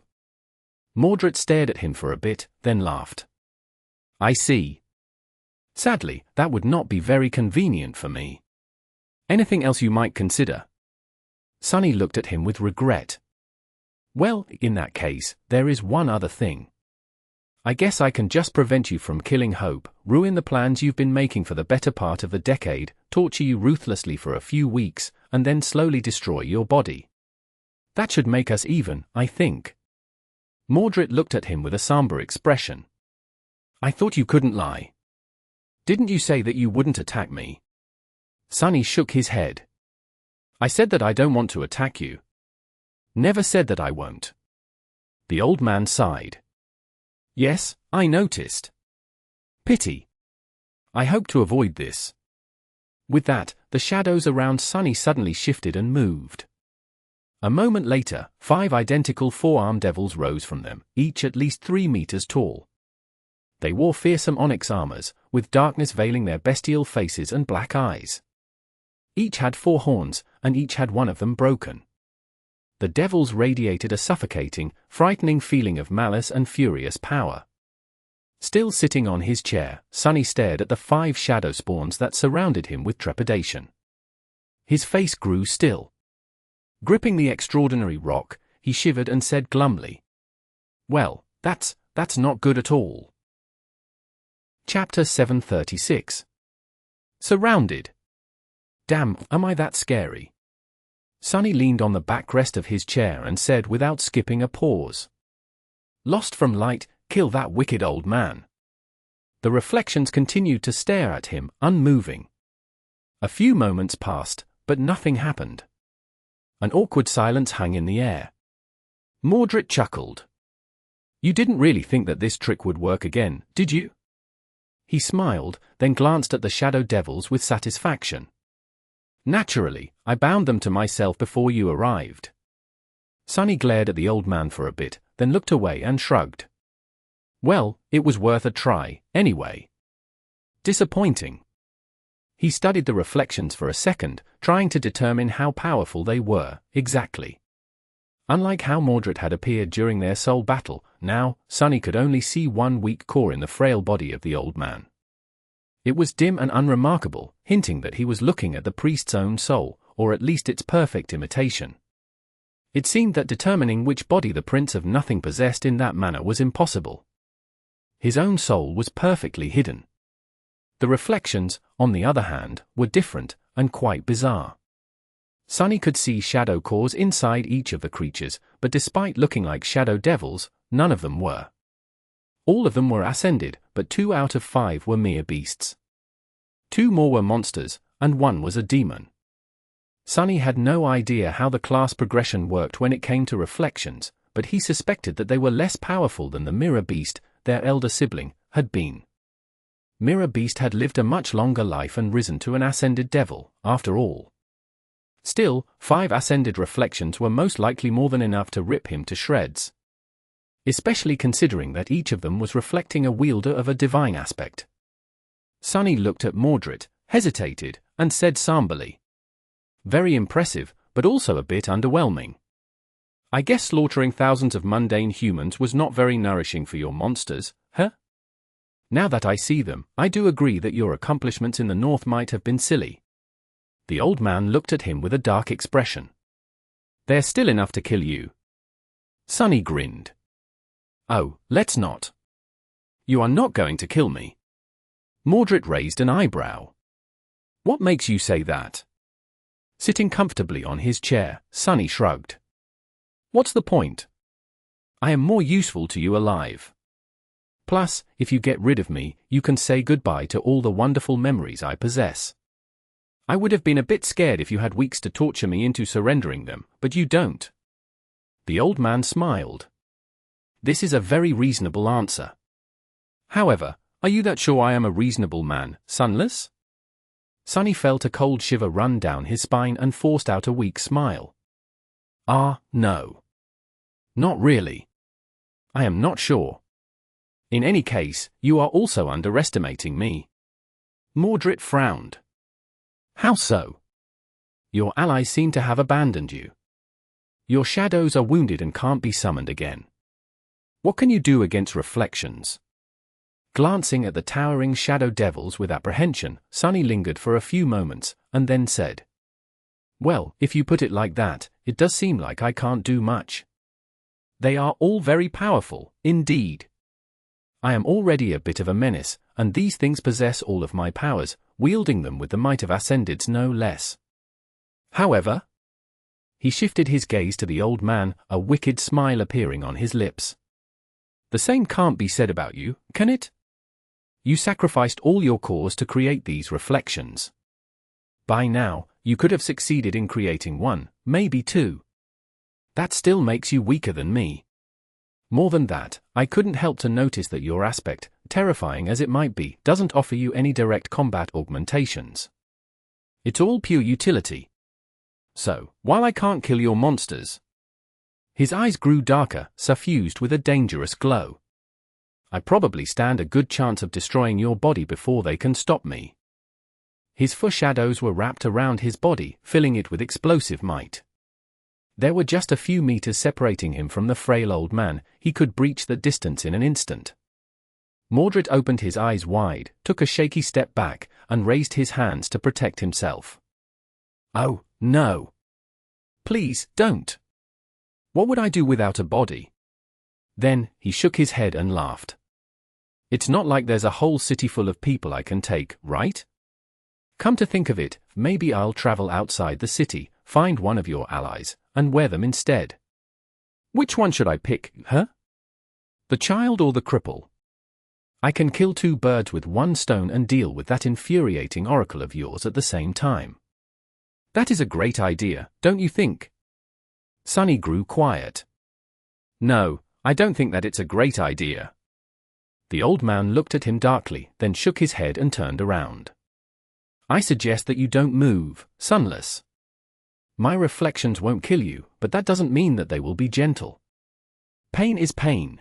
Mordred stared at him for a bit, then laughed. I see. Sadly, that would not be very convenient for me. Anything else you might consider? Sunny looked at him with regret. Well, in that case, there is one other thing. I guess I can just prevent you from killing Hope, ruin the plans you've been making for the better part of the decade, torture you ruthlessly for a few weeks, and then slowly destroy your body. That should make us even, I think. Mordred looked at him with a somber expression. I thought you couldn't lie. Didn't you say that you wouldn't attack me? Sunny shook his head. I said that I don't want to attack you. Never said that I won't. The old man sighed. Yes, I noticed. Pity. I hope to avoid this. With that, the shadows around Sunny suddenly shifted and moved. A moment later, 5 identical four-armed devils rose from them, each at least 3 meters tall. They wore fearsome onyx armors, with darkness veiling their bestial faces and black eyes. Each had 4 horns, and each had one of them broken. The devils radiated a suffocating, frightening feeling of malice and furious power. Still sitting on his chair, Sunny stared at the 5 shadow spawns that surrounded him with trepidation. His face grew still. Gripping the extraordinary rock, he shivered and said glumly, "Well, that's not good at all." Chapter 736. Surrounded. Damn, am I that scary? Sunny leaned on the backrest of his chair and said without skipping a pause. Lost from light, kill that wicked old man. The reflections continued to stare at him, unmoving. A few moments passed, but nothing happened. An awkward silence hung in the air. Mordred chuckled. You didn't really think that this trick would work again, did you? He smiled, then glanced at the shadow devils with satisfaction. Naturally, I bound them to myself before you arrived. Sunny glared at the old man for a bit, then looked away and shrugged. Well, it was worth a try, anyway. Disappointing. He studied the reflections for a second, trying to determine how powerful they were, exactly. Unlike how Mordred had appeared during their soul battle, now, Sunny could only see one weak core in the frail body of the old man. It was dim and unremarkable, hinting that he was looking at the priest's own soul, or at least its perfect imitation. It seemed that determining which body the Prince of Nothing possessed in that manner was impossible. His own soul was perfectly hidden. The reflections, on the other hand, were different, and quite bizarre. Sunny could see shadow cores inside each of the creatures, but despite looking like shadow devils, none of them were. All of them were ascended, but 2 out of 5 were mere beasts. 2 more were monsters, and 1 was a demon. Sunny had no idea how the class progression worked when it came to reflections, but he suspected that they were less powerful than the mirror beast, their elder sibling, had been. Mirror beast had lived a much longer life and risen to an ascended devil, after all. Still, 5 ascended reflections were most likely more than enough to rip him to shreds. Especially considering that each of them was reflecting a wielder of a divine aspect. Sunny looked at Mordred, hesitated, and said somberly, "Very impressive, but also a bit underwhelming. I guess slaughtering thousands of mundane humans was not very nourishing for your monsters, huh? Now that I see them, I do agree that your accomplishments in the north might have been silly." The old man looked at him with a dark expression. "They're still enough to kill you." Sunny grinned. "Oh, let's not. You are not going to kill me." Mordred raised an eyebrow. "What makes you say that?" Sitting comfortably on his chair, Sunny shrugged. "What's the point? I am more useful to you alive. Plus, if you get rid of me, you can say goodbye to all the wonderful memories I possess. I would have been a bit scared if you had weeks to torture me into surrendering them, but you don't." The old man smiled. "This is a very reasonable answer. However, are you that sure I am a reasonable man, Sunless?" Sunny felt a cold shiver run down his spine and forced out a weak smile. No. Not really. I am not sure. In any case, you are also underestimating me." Mordred frowned. "How so?" "Your allies seem to have abandoned you. Your shadows are wounded and can't be summoned again. What can you do against reflections?" Glancing at the towering shadow devils with apprehension, Sunny lingered for a few moments, and then said, "Well, if you put it like that, it does seem like I can't do much. They are all very powerful, indeed. I am already a bit of a menace, and these things possess all of my powers, wielding them with the might of Ascendids no less. However," he shifted his gaze to the old man, a wicked smile appearing on his lips. "The same can't be said about you, can it? You sacrificed all your cores to create these reflections. By now, you could have succeeded in creating one, maybe two. That still makes you weaker than me. More than that, I couldn't help to notice that your aspect, terrifying as it might be, doesn't offer you any direct combat augmentations. It's all pure utility. So, while I can't kill your monsters... His eyes grew darker, suffused with a dangerous glow. I probably stand a good chance of destroying your body before they can stop me. His foreshadows were wrapped around his body, filling it with explosive might. There were just a few meters separating him from the frail old man. He could breach that distance in an instant. Mordred opened his eyes wide, took a shaky step back, and raised his hands to protect himself. Oh, no. Please, don't. What would I do without a body? Then, he shook his head and laughed. It's not like there's a whole city full of people I can take, right? Come to think of it, maybe I'll travel outside the city, find one of your allies, and wear them instead. Which one should I pick, huh? The child or the cripple? I can kill two birds with one stone and deal with that infuriating oracle of yours at the same time. That is a great idea, don't you think? Sunny grew quiet. No, I don't think that it's a great idea. The old man looked at him darkly, then shook his head and turned around. I suggest that you don't move, Sunless. My reflections won't kill you, but that doesn't mean that they will be gentle. Pain is pain.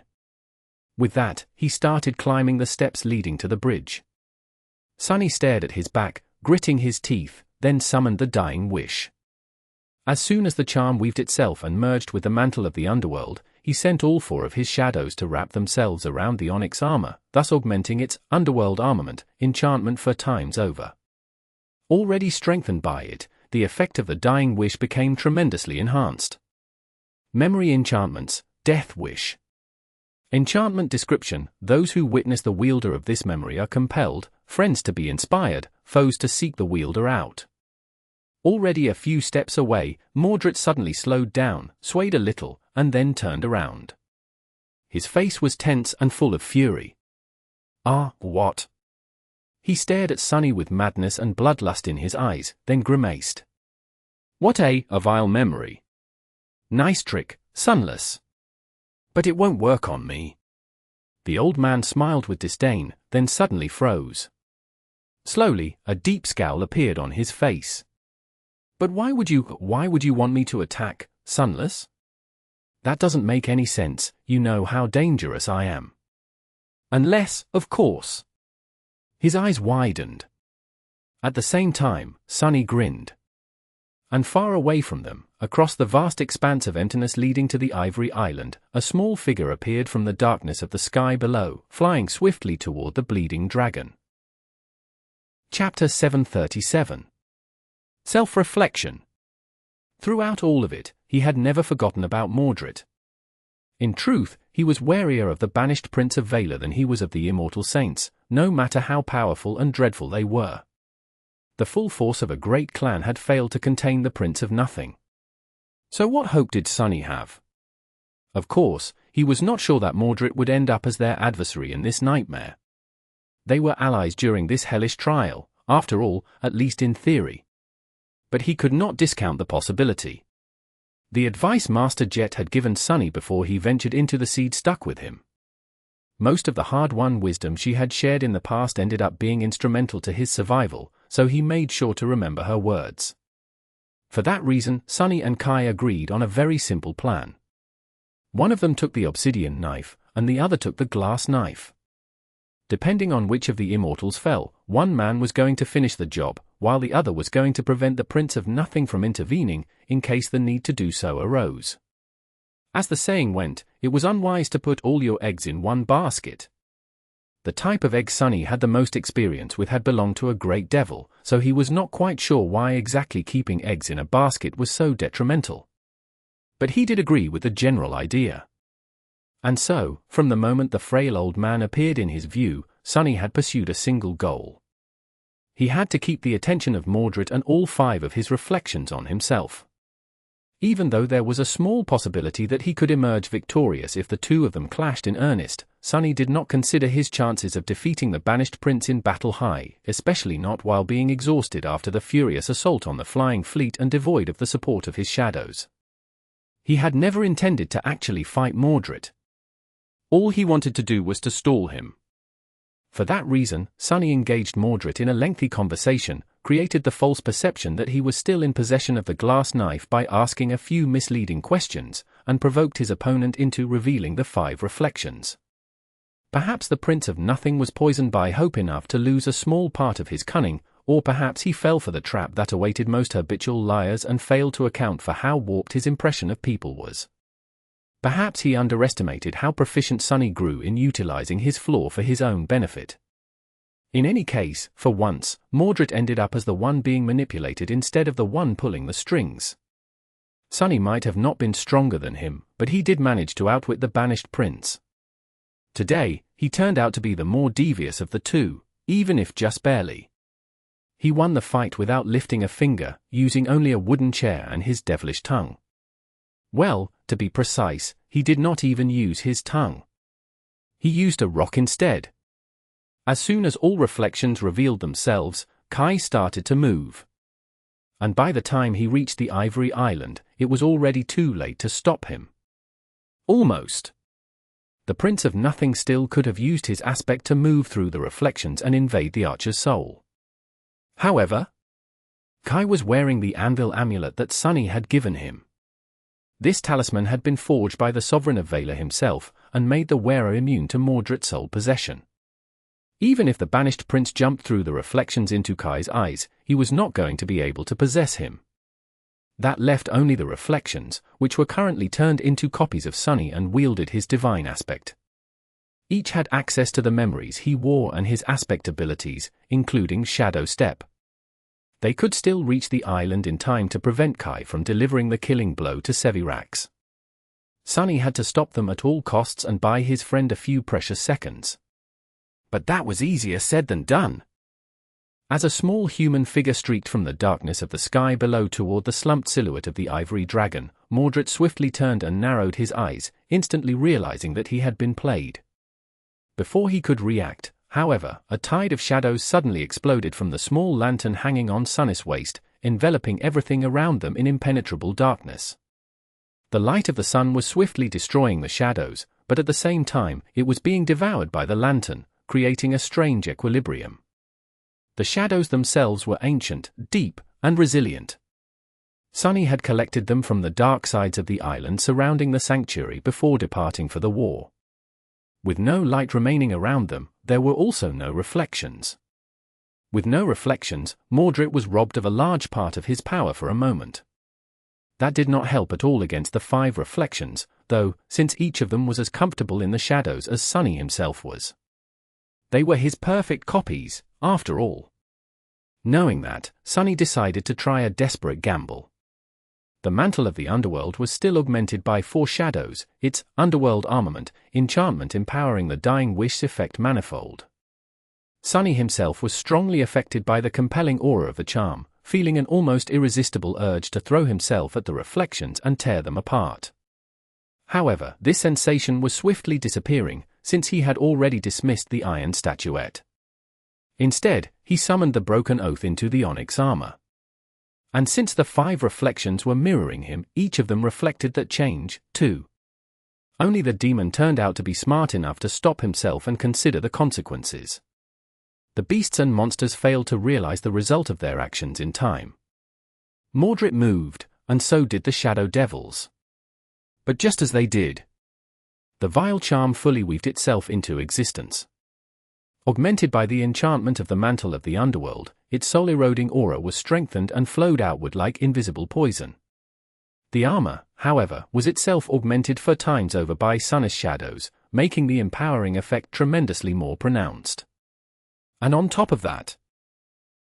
With that, he started climbing the steps leading to the bridge. Sunny stared at his back, gritting his teeth, then summoned the dying wish. As soon as the charm weaved itself and merged with the mantle of the underworld, he sent all four of his shadows to wrap themselves around the onyx armor, thus augmenting its underworld armament, enchantment 4 times over. Already strengthened by it, the effect of the dying wish became tremendously enhanced. Memory enchantments, Death Wish. Enchantment description: those who witness the wielder of this memory are compelled, friends to be inspired, foes to seek the wielder out. Already a few steps away, Mordred suddenly slowed down, swayed a little, and then turned around. His face was tense and full of fury. Ah, what? He stared at Sunny with madness and bloodlust in his eyes, then grimaced. What a vile memory. Nice trick, Sunless. But it won't work on me. The old man smiled with disdain, then suddenly froze. Slowly, a deep scowl appeared on his face. But why would you want me to attack, Sunless? That doesn't make any sense. You know how dangerous I am. Unless, of course. His eyes widened. At the same time, Sunny grinned. And far away from them, across the vast expanse of emptiness leading to the Ivory Island, a small figure appeared from the darkness of the sky below, flying swiftly toward the bleeding dragon. Chapter 737. Self-reflection. Throughout all of it, he had never forgotten about Mordred. In truth, he was warier of the banished Prince of Valor than he was of the immortal saints, no matter how powerful and dreadful they were. The full force of a great clan had failed to contain the Prince of Nothing. So what hope did Sunny have? Of course, he was not sure that Mordred would end up as their adversary in this nightmare. They were allies during this hellish trial, after all, at least in theory. But he could not discount the possibility. The advice Master Jet had given Sunny before he ventured into the seed stuck with him. Most of the hard-won wisdom she had shared in the past ended up being instrumental to his survival, so he made sure to remember her words. For that reason, Sunny and Kai agreed on a very simple plan. One of them took the obsidian knife, and the other took the glass knife. Depending on which of the immortals fell, one man was going to finish the job, while the other was going to prevent the Prince of Nothing from intervening, in case the need to do so arose. As the saying went, it was unwise to put all your eggs in one basket. The type of egg Sunny had the most experience with had belonged to a great devil, so he was not quite sure why exactly keeping eggs in a basket was so detrimental. But he did agree with the general idea. And so, from the moment the frail old man appeared in his view, Sunny had pursued a single goal. He had to keep the attention of Mordred and all 5 of his reflections on himself. Even though there was a small possibility that he could emerge victorious if the two of them clashed in earnest, Sunny did not consider his chances of defeating the banished prince in battle high, especially not while being exhausted after the furious assault on the flying fleet and devoid of the support of his shadows. He had never intended to actually fight Mordred. All he wanted to do was to stall him. For that reason, Sunny engaged Mordred in a lengthy conversation, created the false perception that he was still in possession of the glass knife by asking a few misleading questions, and provoked his opponent into revealing the 5 reflections. Perhaps the Prince of Nothing was poisoned by hope enough to lose a small part of his cunning, or perhaps he fell for the trap that awaited most habitual liars and failed to account for how warped his impression of people was. Perhaps he underestimated how proficient Sunny grew in utilizing his flaw for his own benefit. In any case, for once, Mordred ended up as the one being manipulated instead of the one pulling the strings. Sunny might have not been stronger than him, but he did manage to outwit the banished prince. Today, he turned out to be the more devious of the two, even if just barely. He won the fight without lifting a finger, using only a wooden chair and his devilish tongue. Well, to be precise, he did not even use his tongue. He used a rock instead. As soon as all reflections revealed themselves, Kai started to move. And by the time he reached the Ivory Island, it was already too late to stop him. Almost. The Prince of Nothing still could have used his aspect to move through the reflections and invade the Archer's soul. However, Kai was wearing the anvil amulet that Sunny had given him. This talisman had been forged by the Sovereign of Valor himself, and made the wearer immune to Mordred's soul possession. Even if the banished prince jumped through the reflections into Kai's eyes, he was not going to be able to possess him. That left only the reflections, which were currently turned into copies of Sunny and wielded his divine aspect. Each had access to the memories he wore and his aspect abilities, including Shadow Step. They could still reach the island in time to prevent Kai from delivering the killing blow to Sevras. Sunny had to stop them at all costs and buy his friend a few precious seconds. But that was easier said than done. As a small human figure streaked from the darkness of the sky below toward the slumped silhouette of the ivory dragon, Mordred swiftly turned and narrowed his eyes, instantly realizing that he had been played. Before he could react, however, a tide of shadows suddenly exploded from the small lantern hanging on Sunny's waist, enveloping everything around them in impenetrable darkness. The light of the sun was swiftly destroying the shadows, but at the same time, it was being devoured by the lantern, creating a strange equilibrium. The shadows themselves were ancient, deep, and resilient. Sunny had collected them from the dark sides of the island surrounding the sanctuary before departing for the war. With no light remaining around them, there were also no reflections. With no reflections, Mordred was robbed of a large part of his power for a moment. That did not help at all against the 5 reflections, though, since each of them was as comfortable in the shadows as Sunny himself was. They were his perfect copies, after all. Knowing that, Sunny decided to try a desperate gamble. The mantle of the underworld was still augmented by 4 shadows, its underworld armament, enchantment empowering the dying wish effect manifold. Sunny himself was strongly affected by the compelling aura of the charm, feeling an almost irresistible urge to throw himself at the reflections and tear them apart. However, this sensation was swiftly disappearing, since he had already dismissed the iron statuette. Instead, he summoned the broken oath into the onyx armor. And since the 5 reflections were mirroring him, each of them reflected that change, too. Only the demon turned out to be smart enough to stop himself and consider the consequences. The beasts and monsters failed to realize the result of their actions in time. Mordred moved, and so did the shadow devils. But just as they did, the vile charm fully weaved itself into existence. Augmented by the enchantment of the mantle of the underworld, its soul-eroding aura was strengthened and flowed outward like invisible poison. The armor, however, was itself augmented 4 times over by Sunny's shadows, making the empowering effect tremendously more pronounced. And on top of that,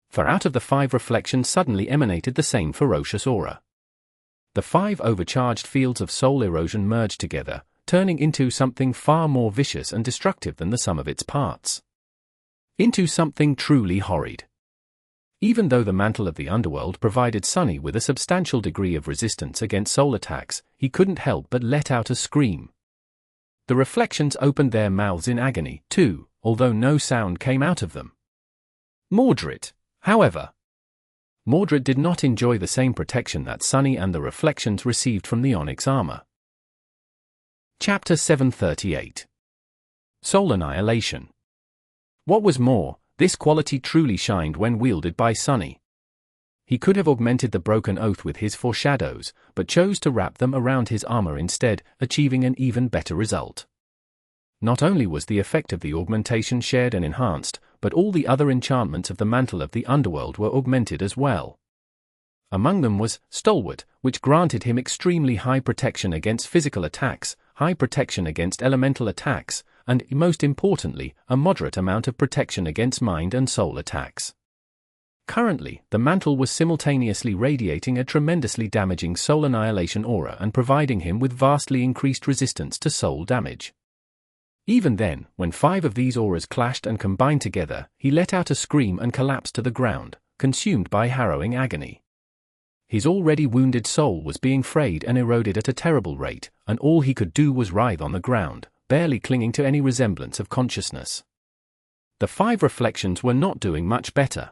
for out of the 5 reflections suddenly emanated the same ferocious aura. The 5 overcharged fields of soul erosion merged together, turning into something far more vicious and destructive than the sum of its parts. Into something truly horrid. Even though the mantle of the underworld provided Sunny with a substantial degree of resistance against soul attacks, he couldn't help but let out a scream. The reflections opened their mouths in agony, too, although no sound came out of them. Mordred, however. Mordred did not enjoy the same protection that Sunny and the reflections received from the onyx armor. Chapter 738. Soul Annihilation. What was more, this quality truly shined when wielded by Sunny. He could have augmented the broken oath with his foreshadows, but chose to wrap them around his armor instead, achieving an even better result. Not only was the effect of the augmentation shared and enhanced, but all the other enchantments of the mantle of the underworld were augmented as well. Among them was Stalwart, which granted him extremely high protection against physical attacks, high protection against elemental attacks, and, most importantly, a moderate amount of protection against mind and soul attacks. Currently, the mantle was simultaneously radiating a tremendously damaging soul annihilation aura and providing him with vastly increased resistance to soul damage. Even then, when 5 of these auras clashed and combined together, he let out a scream and collapsed to the ground, consumed by harrowing agony. His already wounded soul was being frayed and eroded at a terrible rate, and all he could do was writhe on the ground, barely clinging to any resemblance of consciousness. The 5 reflections were not doing much better.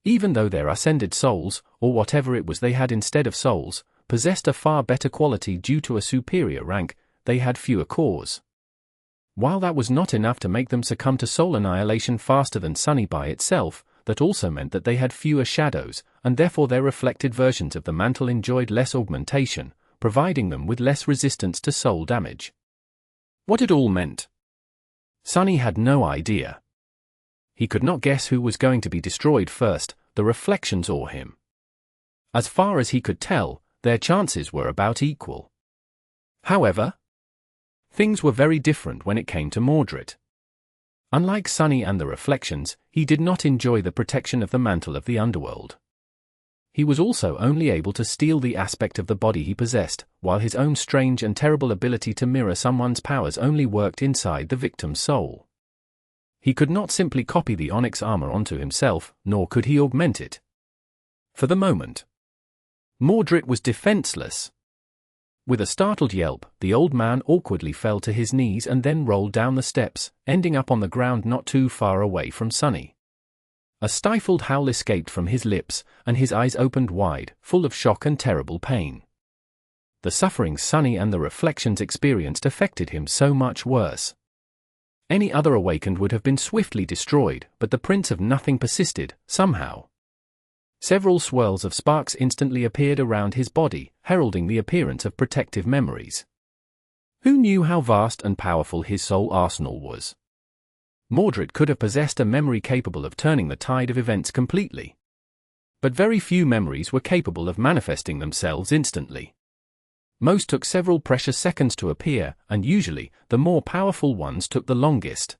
Even though their ascended souls, or whatever it was they had instead of souls, possessed a far better quality due to a superior rank, they had fewer cores. While that was not enough to make them succumb to soul annihilation faster than Sunny by itself, that also meant that they had fewer shadows, and therefore their reflected versions of the mantle enjoyed less augmentation, providing them with less resistance to soul damage. What it all meant? Sunny had no idea. He could not guess who was going to be destroyed first, the reflections or him. As far as he could tell, their chances were about equal. However, things were very different when it came to Mordred. Unlike Sunny and the reflections, he did not enjoy the protection of the mantle of the underworld. He was also only able to steal the aspect of the body he possessed, while his own strange and terrible ability to mirror someone's powers only worked inside the victim's soul. He could not simply copy the onyx armor onto himself, nor could he augment it. For the moment, Mordred was defenseless. With a startled yelp, the old man awkwardly fell to his knees and then rolled down the steps, ending up on the ground not too far away from Sunny. A stifled howl escaped from his lips, and his eyes opened wide, full of shock and terrible pain. The suffering Sunny and the reflections experienced affected him so much worse. Any other awakened would have been swiftly destroyed, but the Prince of Nothing persisted, somehow. Several swirls of sparks instantly appeared around his body, heralding the appearance of protective memories. Who knew how vast and powerful his soul arsenal was? Mordred could have possessed a memory capable of turning the tide of events completely. But very few memories were capable of manifesting themselves instantly. Most took several precious seconds to appear, and usually, the more powerful ones took the longest.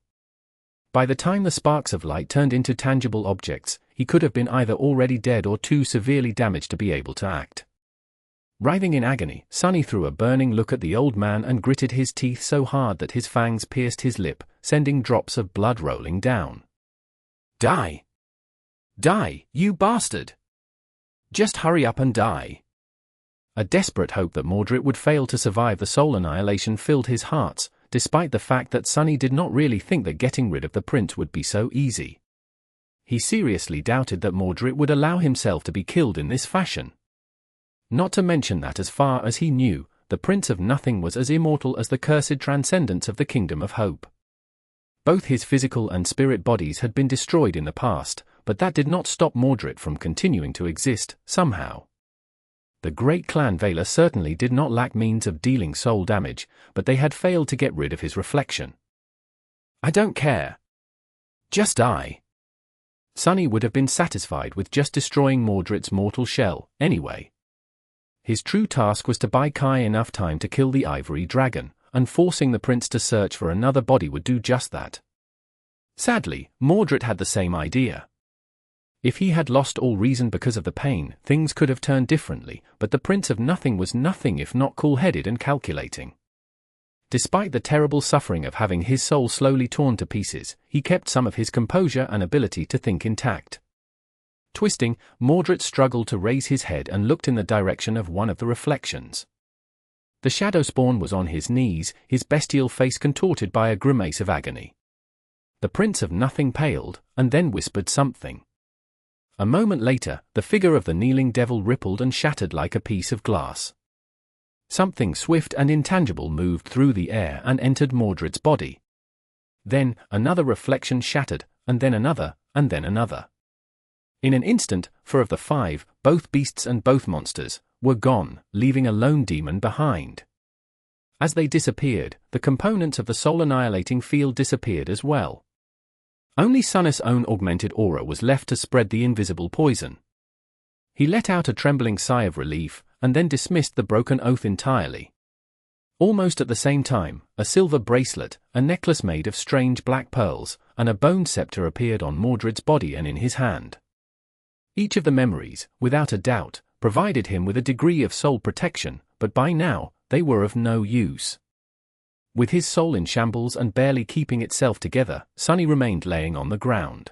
By the time the sparks of light turned into tangible objects, he could have been either already dead or too severely damaged to be able to act. Writhing in agony, Sunny threw a burning look at the old man and gritted his teeth so hard that his fangs pierced his lip, sending drops of blood rolling down. Die! Die, you bastard! Just hurry up and die! A desperate hope that Mordred would fail to survive the soul annihilation filled his heart, despite the fact that Sunny did not really think that getting rid of the prince would be so easy. He seriously doubted that Mordred would allow himself to be killed in this fashion. Not to mention that as far as he knew, the Prince of Nothing was as immortal as the cursed transcendence of the Kingdom of Hope. Both his physical and spirit bodies had been destroyed in the past, but that did not stop Mordred from continuing to exist, somehow. The great clan Vela certainly did not lack means of dealing soul damage, but they had failed to get rid of his reflection. I don't care. Just die. Sunny would have been satisfied with just destroying Mordred's mortal shell, anyway. His true task was to buy Kai enough time to kill the ivory dragon, and forcing the prince to search for another body would do just that. Sadly, Mordred had the same idea. If he had lost all reason because of the pain, things could have turned differently, but the Prince of Nothing was nothing if not cool-headed and calculating. Despite the terrible suffering of having his soul slowly torn to pieces, he kept some of his composure and ability to think intact. Twisting, Mordred struggled to raise his head and looked in the direction of one of the reflections. The shadow spawn was on his knees, his bestial face contorted by a grimace of agony. The Prince of Nothing paled, and then whispered something. A moment later, the figure of the kneeling devil rippled and shattered like a piece of glass. Something swift and intangible moved through the air and entered Mordred's body. Then, another reflection shattered, and then another, and then another. In an instant, 4 of the 5, both beasts and both monsters, were gone, leaving a lone demon behind. As they disappeared, the components of the soul-annihilating field disappeared as well. Only Sunnis' own augmented aura was left to spread the invisible poison. He let out a trembling sigh of relief, and then dismissed the broken oath entirely. Almost at the same time, a silver bracelet, a necklace made of strange black pearls, and a bone scepter appeared on Mordred's body and in his hand. Each of the memories, without a doubt, provided him with a degree of soul protection, but by now, they were of no use. With his soul in shambles and barely keeping itself together, Sunny remained laying on the ground.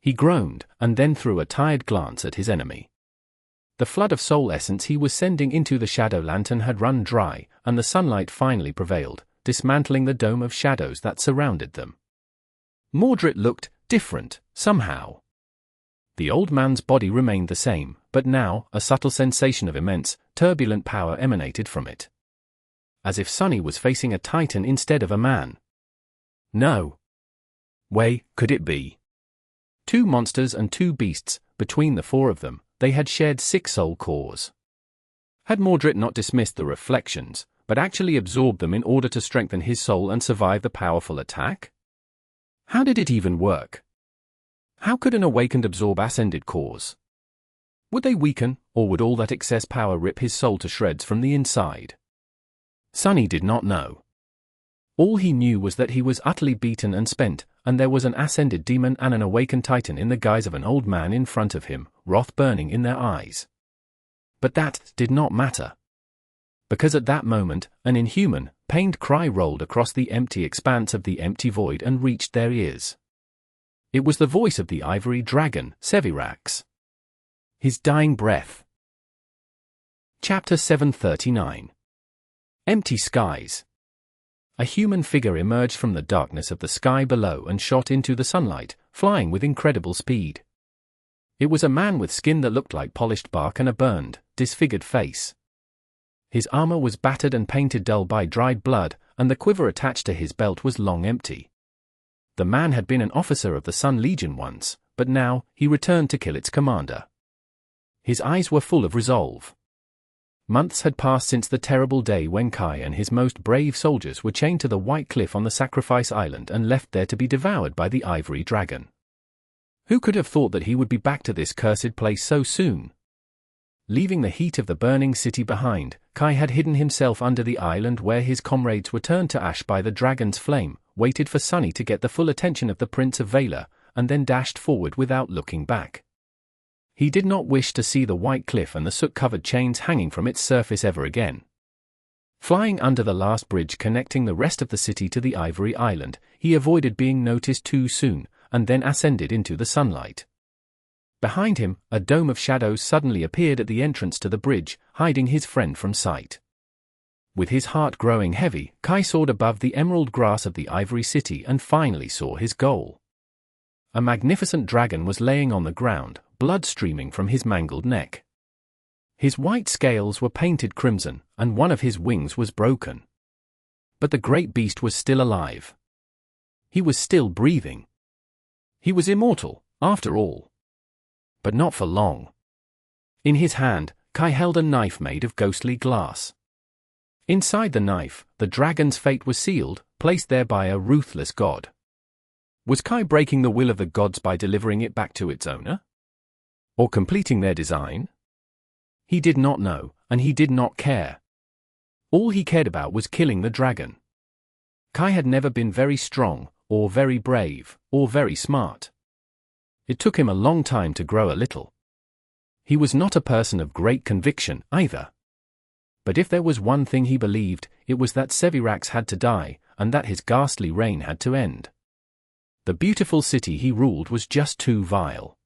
He groaned, and then threw a tired glance at his enemy. The flood of soul essence he was sending into the shadow lantern had run dry, and the sunlight finally prevailed, dismantling the dome of shadows that surrounded them. Mordred looked different, somehow. The old man's body remained the same, but now, a subtle sensation of immense, turbulent power emanated from it. As if Sunny was facing a titan instead of a man. No way could it be. 2 monsters and 2 beasts, between the 4 of them, they had shared 6 soul cores. Had Mordred not dismissed the reflections, but actually absorbed them in order to strengthen his soul and survive the powerful attack? How did it even work? How could an awakened absorb ascended cores? Would they weaken, or would all that excess power rip his soul to shreds from the inside? Sunny did not know. All he knew was that he was utterly beaten and spent, and there was an ascended demon and an awakened titan in the guise of an old man in front of him, wrath burning in their eyes. But that did not matter. Because at that moment, an inhuman, pained cry rolled across the empty expanse of the empty void and reached their ears. It was the voice of the ivory dragon, Sevras. His dying breath. Chapter 739. Empty Skies. A human figure emerged from the darkness of the sky below and shot into the sunlight, flying with incredible speed. It was a man with skin that looked like polished bark and a burned, disfigured face. His armor was battered and painted dull by dried blood, and the quiver attached to his belt was long empty. The man had been an officer of the Sun Legion once, but now, he returned to kill its commander. His eyes were full of resolve. Months had passed since the terrible day when Kai and his most brave soldiers were chained to the white cliff on the Sacrifice Island and left there to be devoured by the ivory dragon. Who could have thought that he would be back to this cursed place so soon? Leaving the heat of the burning city behind, Kai had hidden himself under the island where his comrades were turned to ash by the dragon's flame, waited for Sunny to get the full attention of the Prince of Valor, and then dashed forward without looking back. He did not wish to see the white cliff and the soot-covered chains hanging from its surface ever again. Flying under the last bridge connecting the rest of the city to the ivory island, he avoided being noticed too soon, and then ascended into the sunlight. Behind him, a dome of shadows suddenly appeared at the entrance to the bridge, hiding his friend from sight. With his heart growing heavy, Kai soared above the emerald grass of the ivory city and finally saw his goal. A magnificent dragon was laying on the ground, blood streaming from his mangled neck. His white scales were painted crimson, and one of his wings was broken. But the great beast was still alive. He was still breathing. He was immortal, after all. But not for long. In his hand, Kai held a knife made of ghostly glass. Inside the knife, the dragon's fate was sealed, placed there by a ruthless god. Was Kai breaking the will of the gods by delivering it back to its owner? Or completing their design? He did not know, and he did not care. All he cared about was killing the dragon. Kai had never been very strong, or very brave, or very smart. It took him a long time to grow a little. He was not a person of great conviction, either. But if there was one thing he believed, it was that Sevras had to die, and that his ghastly reign had to end. The beautiful city he ruled was just too vile.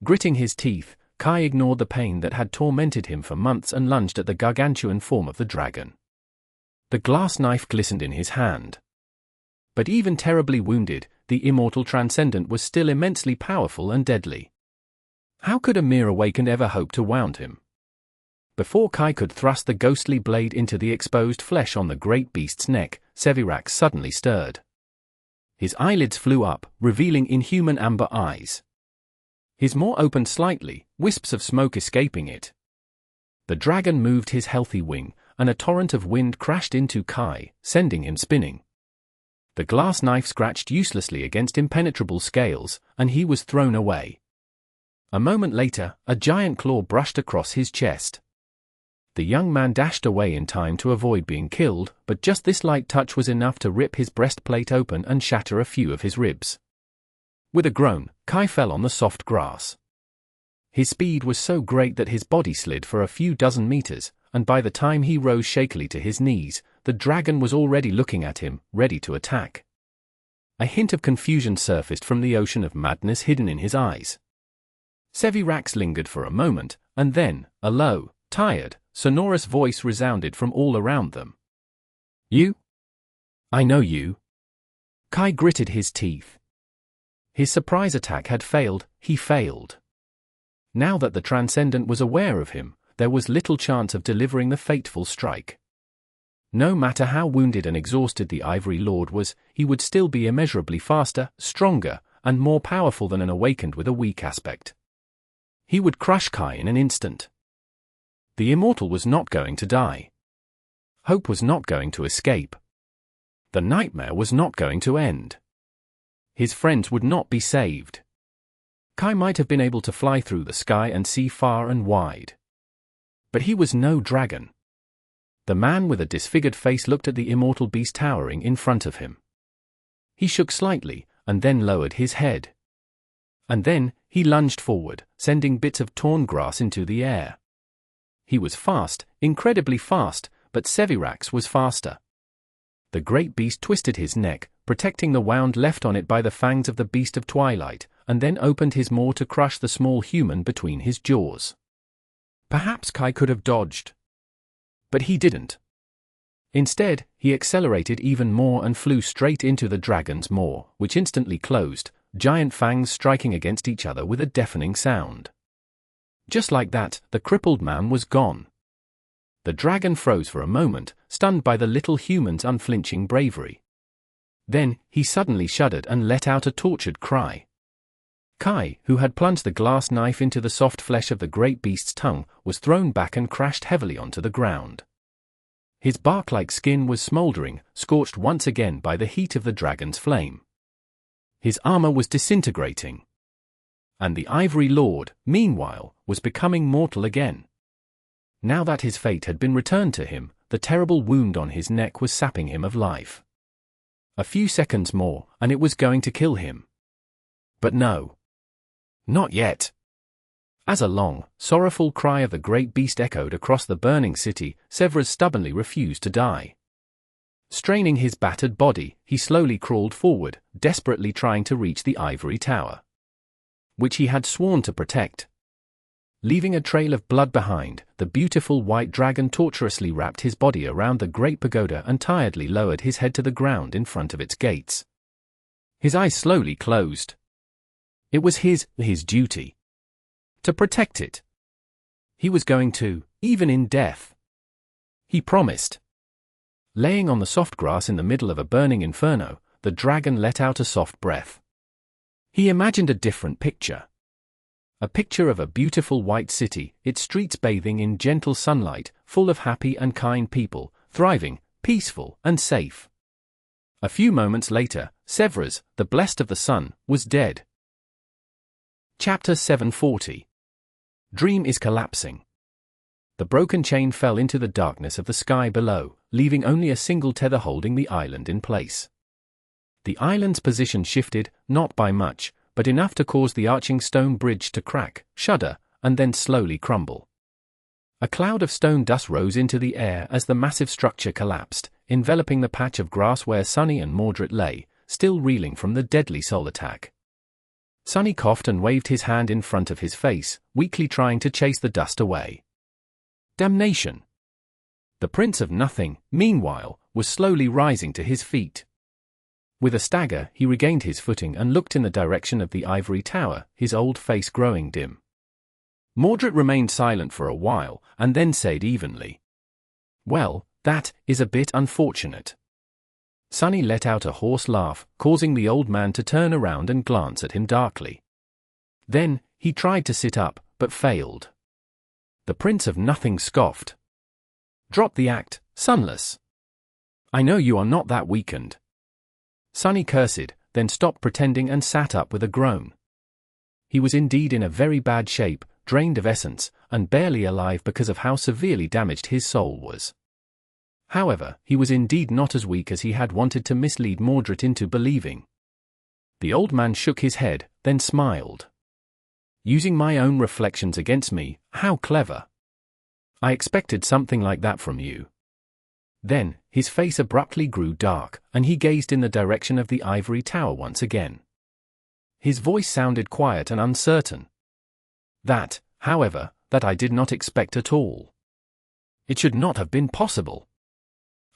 Gritting his teeth, Kai ignored the pain that had tormented him for months and lunged at the gargantuan form of the dragon. The glass knife glistened in his hand. But even terribly wounded, the immortal transcendent was still immensely powerful and deadly. How could a mere awakened ever hope to wound him? Before Kai could thrust the ghostly blade into the exposed flesh on the great beast's neck, Sevras suddenly stirred. His eyelids flew up, revealing inhuman amber eyes. His maw opened slightly, wisps of smoke escaping it. The dragon moved his healthy wing, and a torrent of wind crashed into Kai, sending him spinning. The glass knife scratched uselessly against impenetrable scales, and he was thrown away. A moment later, a giant claw brushed across his chest. The young man dashed away in time to avoid being killed, but just this light touch was enough to rip his breastplate open and shatter a few of his ribs. With a groan, Kai fell on the soft grass. His speed was so great that his body slid for a few dozen meters, and by the time he rose shakily to his knees, the dragon was already looking at him, ready to attack. A hint of confusion surfaced from the ocean of madness hidden in his eyes. Sevras lingered for a moment, and then, a low, tired, sonorous voice resounded from all around them. "You? I know you." Kai gritted his teeth. His surprise attack had failed, he failed. Now that the Transcendent was aware of him, there was little chance of delivering the fateful strike. No matter how wounded and exhausted the Ivory Lord was, he would still be immeasurably faster, stronger, and more powerful than an awakened with a weak aspect. He would crush Kai in an instant. The Immortal was not going to die. Hope was not going to escape. The nightmare was not going to end. His friends would not be saved. Kai might have been able to fly through the sky and see far and wide. But he was no dragon. The man with a disfigured face looked at the immortal beast towering in front of him. He shook slightly, and then lowered his head. And then, he lunged forward, sending bits of torn grass into the air. He was fast, incredibly fast, but Sevras was faster. The great beast twisted his neck, protecting the wound left on it by the fangs of the beast of Twilight, and then opened his maw to crush the small human between his jaws. Perhaps Kai could have dodged. But he didn't. Instead, he accelerated even more and flew straight into the dragon's maw, which instantly closed, giant fangs striking against each other with a deafening sound. Just like that, the crippled man was gone. The dragon froze for a moment, stunned by the little human's unflinching bravery. Then, he suddenly shuddered and let out a tortured cry. Kai, who had plunged the glass knife into the soft flesh of the great beast's tongue, was thrown back and crashed heavily onto the ground. His bark-like skin was smoldering, scorched once again by the heat of the dragon's flame. His armor was disintegrating. And the Ivory Lord, meanwhile, was becoming mortal again. Now that his fate had been returned to him, the terrible wound on his neck was sapping him of life. A few seconds more, and it was going to kill him. But no. Not yet. As a long, sorrowful cry of the great beast echoed across the burning city, Sevras stubbornly refused to die. Straining his battered body, he slowly crawled forward, desperately trying to reach the ivory tower, which he had sworn to protect. Leaving a trail of blood behind, the beautiful white dragon tortuously wrapped his body around the great pagoda and tiredly lowered his head to the ground in front of its gates. His eyes slowly closed. It was his duty to protect it. He was going to, even in death. He promised. Laying on the soft grass in the middle of a burning inferno, the dragon let out a soft breath. He imagined a different picture. A picture of a beautiful white city, its streets bathing in gentle sunlight, full of happy and kind people, thriving, peaceful, and safe. A few moments later, Sevras, the blessed of the sun, was dead. Chapter 740. Dream is collapsing. The broken chain fell into the darkness of the sky below, leaving only a single tether holding the island in place. The island's position shifted, not by much, but enough to cause the arching stone bridge to crack, shudder, and then slowly crumble. A cloud of stone dust rose into the air as the massive structure collapsed, enveloping the patch of grass where Sunny and Mordred lay, still reeling from the deadly soul attack. Sunny coughed and waved his hand in front of his face, weakly trying to chase the dust away. Damnation! The Prince of Nothing, meanwhile, was slowly rising to his feet. With a stagger, he regained his footing and looked in the direction of the ivory tower, his old face growing dim. Mordred remained silent for a while, and then said evenly, "Well, that is a bit unfortunate." Sunny let out a hoarse laugh, causing the old man to turn around and glance at him darkly. Then, he tried to sit up, but failed. The Prince of Nothing scoffed. "Drop the act, Sunless. I know you are not that weakened." Sunny cursed, then stopped pretending and sat up with a groan. He was indeed in a very bad shape, drained of essence, and barely alive because of how severely damaged his soul was. However, he was indeed not as weak as he had wanted to mislead Mordred into believing. The old man shook his head, then smiled. "Using my own reflections against me, how clever. I expected something like that from you." Then, his face abruptly grew dark, and he gazed in the direction of the ivory tower once again. His voice sounded quiet and uncertain. "That, however, that I did not expect at all. It should not have been possible.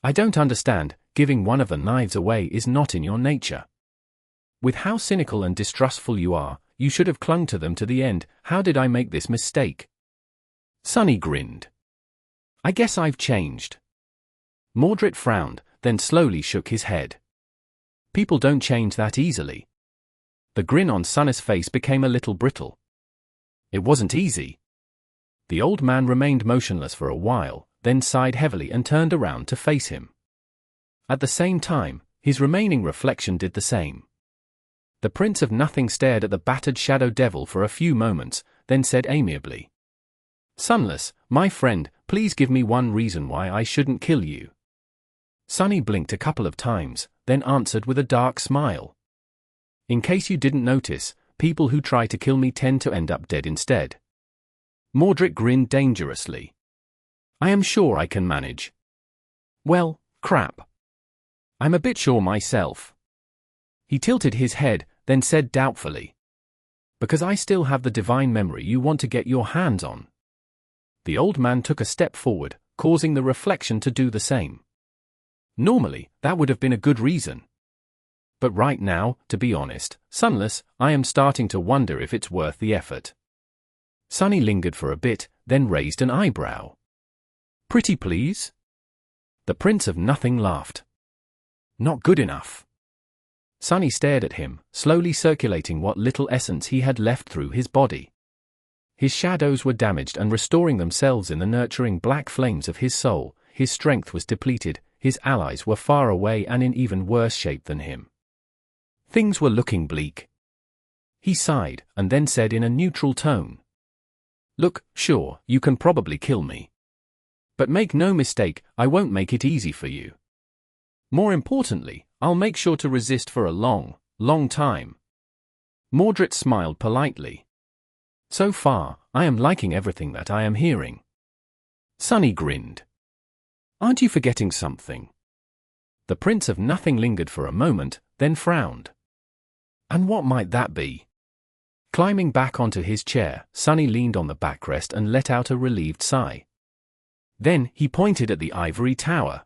I don't understand, giving one of the knives away is not in your nature. With how cynical and distrustful you are, you should have clung to them to the end. How did I make this mistake?" Sunny grinned. "I guess I've changed." Mordred frowned, then slowly shook his head. "People don't change that easily." The grin on Sunny's face became a little brittle. "It wasn't easy." The old man remained motionless for a while, then sighed heavily and turned around to face him. At the same time, his remaining reflection did the same. The Prince of Nothing stared at the battered shadow devil for a few moments, then said amiably, "Sunless, my friend, please give me one reason why I shouldn't kill you." Sunny blinked a couple of times, then answered with a dark smile. "In case you didn't notice, people who try to kill me tend to end up dead instead." Mordred grinned dangerously. "I am sure I can manage." "Well, crap. I'm a bit sure myself." He tilted his head, then said doubtfully, "Because I still have the divine memory you want to get your hands on." The old man took a step forward, causing the reflection to do the same. Normally, that would have been a good reason. But right now, to be honest, Sunless, I am starting to wonder if it's worth the effort. Sunny lingered for a bit, then raised an eyebrow. "Pretty please?" The Prince of Nothing laughed. "Not good enough." Sunny stared at him, slowly circulating what little essence he had left through his body. His shadows were damaged and restoring themselves in the nurturing black flames of his soul. His strength was depleted, his allies were far away and in even worse shape than him. Things were looking bleak. He sighed, and then said in a neutral tone, "Look, sure, you can probably kill me. But make no mistake, I won't make it easy for you. More importantly, I'll make sure to resist for a long, long time." Mordred smiled politely. "So far, I am liking everything that I am hearing." Sunny grinned. "Aren't you forgetting something?" The Prince of Nothing lingered for a moment, then frowned. "And what might that be?" Climbing back onto his chair, Sunny leaned on the backrest and let out a relieved sigh. Then, he pointed at the ivory tower.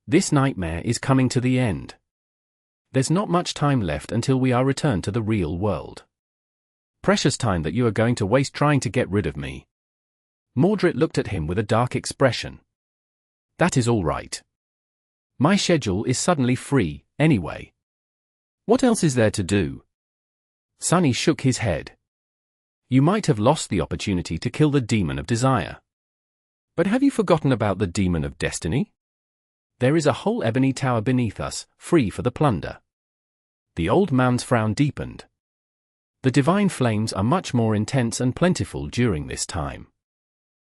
"This nightmare is coming to the end. There's not much time left until we are returned to the real world. Precious time that you are going to waste trying to get rid of me." Mordred looked at him with a dark expression. "That is all right. My schedule is suddenly free, anyway. What else is there to do?" Sunny shook his head. "You might have lost the opportunity to kill the Demon of Desire. But have you forgotten about the Demon of Destiny? There is a whole ebony tower beneath us, free for the plunder." The old man's frown deepened. "The divine flames are much more intense and plentiful during this time.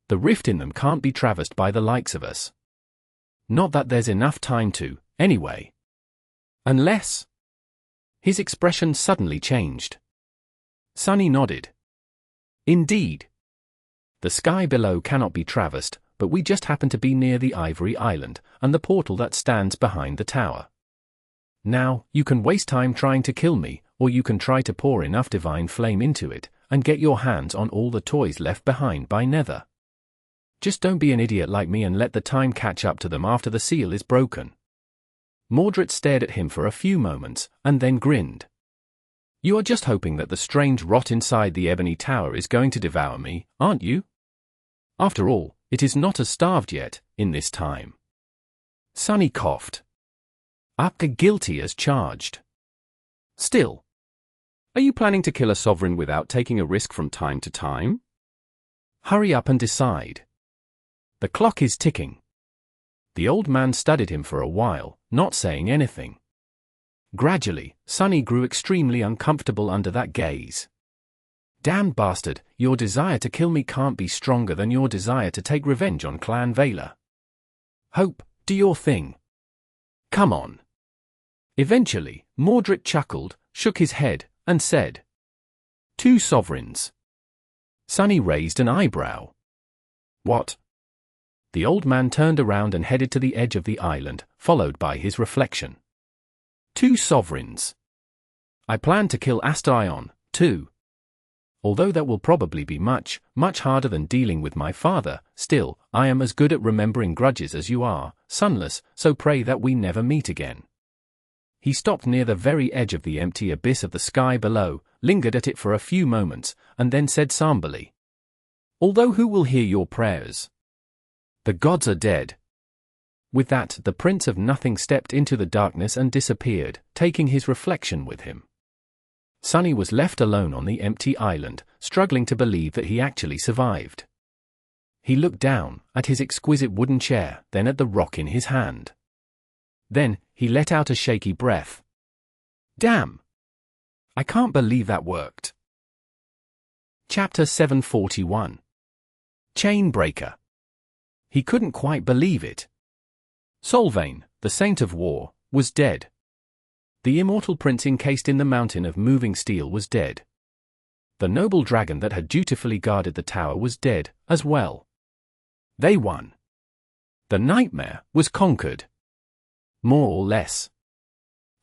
The rift in them can't be traversed by the likes of us. Not that there's enough time to, anyway. Unless—" His expression suddenly changed. Sunny nodded. "Indeed. The sky below cannot be traversed, but we just happen to be near the Ivory Island, and the portal that stands behind the tower. Now, you can waste time trying to kill me, or you can try to pour enough divine flame into it, and get your hands on all the toys left behind by Nether. Just don't be an idiot like me and let the time catch up to them after the seal is broken. Mordred stared at him for a few moments, and then grinned. You are just hoping that the strange rot inside the ebony tower is going to devour me, aren't you? After all, it is not as starved yet, in this time. Sunny coughed. Guilty as charged. Still. Are you planning to kill a sovereign without taking a risk from time to time? Hurry up and decide. The clock is ticking. The old man studied him for a while, not saying anything. Gradually, Sunny grew extremely uncomfortable under that gaze. Damn bastard, your desire to kill me can't be stronger than your desire to take revenge on Clan Vela. Hope, do your thing. Come on. Eventually, Mordred chuckled, shook his head, and said, 2 sovereigns. Sunny raised an eyebrow. What? The old man turned around and headed to the edge of the island, followed by his reflection. 2 sovereigns. I plan to kill Astarion, too. Although that will probably be much, much harder than dealing with my father, still, I am as good at remembering grudges as you are, Sunless, so pray that we never meet again. He stopped near the very edge of the empty abyss of the sky below, lingered at it for a few moments, and then said somberly, although who will hear your prayers? The gods are dead. With that, the Prince of Nothing stepped into the darkness and disappeared, taking his reflection with him. Sunny was left alone on the empty island, struggling to believe that he actually survived. He looked down, at his exquisite wooden chair, then at the rock in his hand. Then, he let out a shaky breath. Damn! I can't believe that worked. Chapter 741. Chainbreaker. He couldn't quite believe it. Solvain, the Saint of War, was dead. The immortal prince encased in the mountain of moving steel was dead. The noble dragon that had dutifully guarded the tower was dead, as well. They won. The nightmare was conquered. More or less.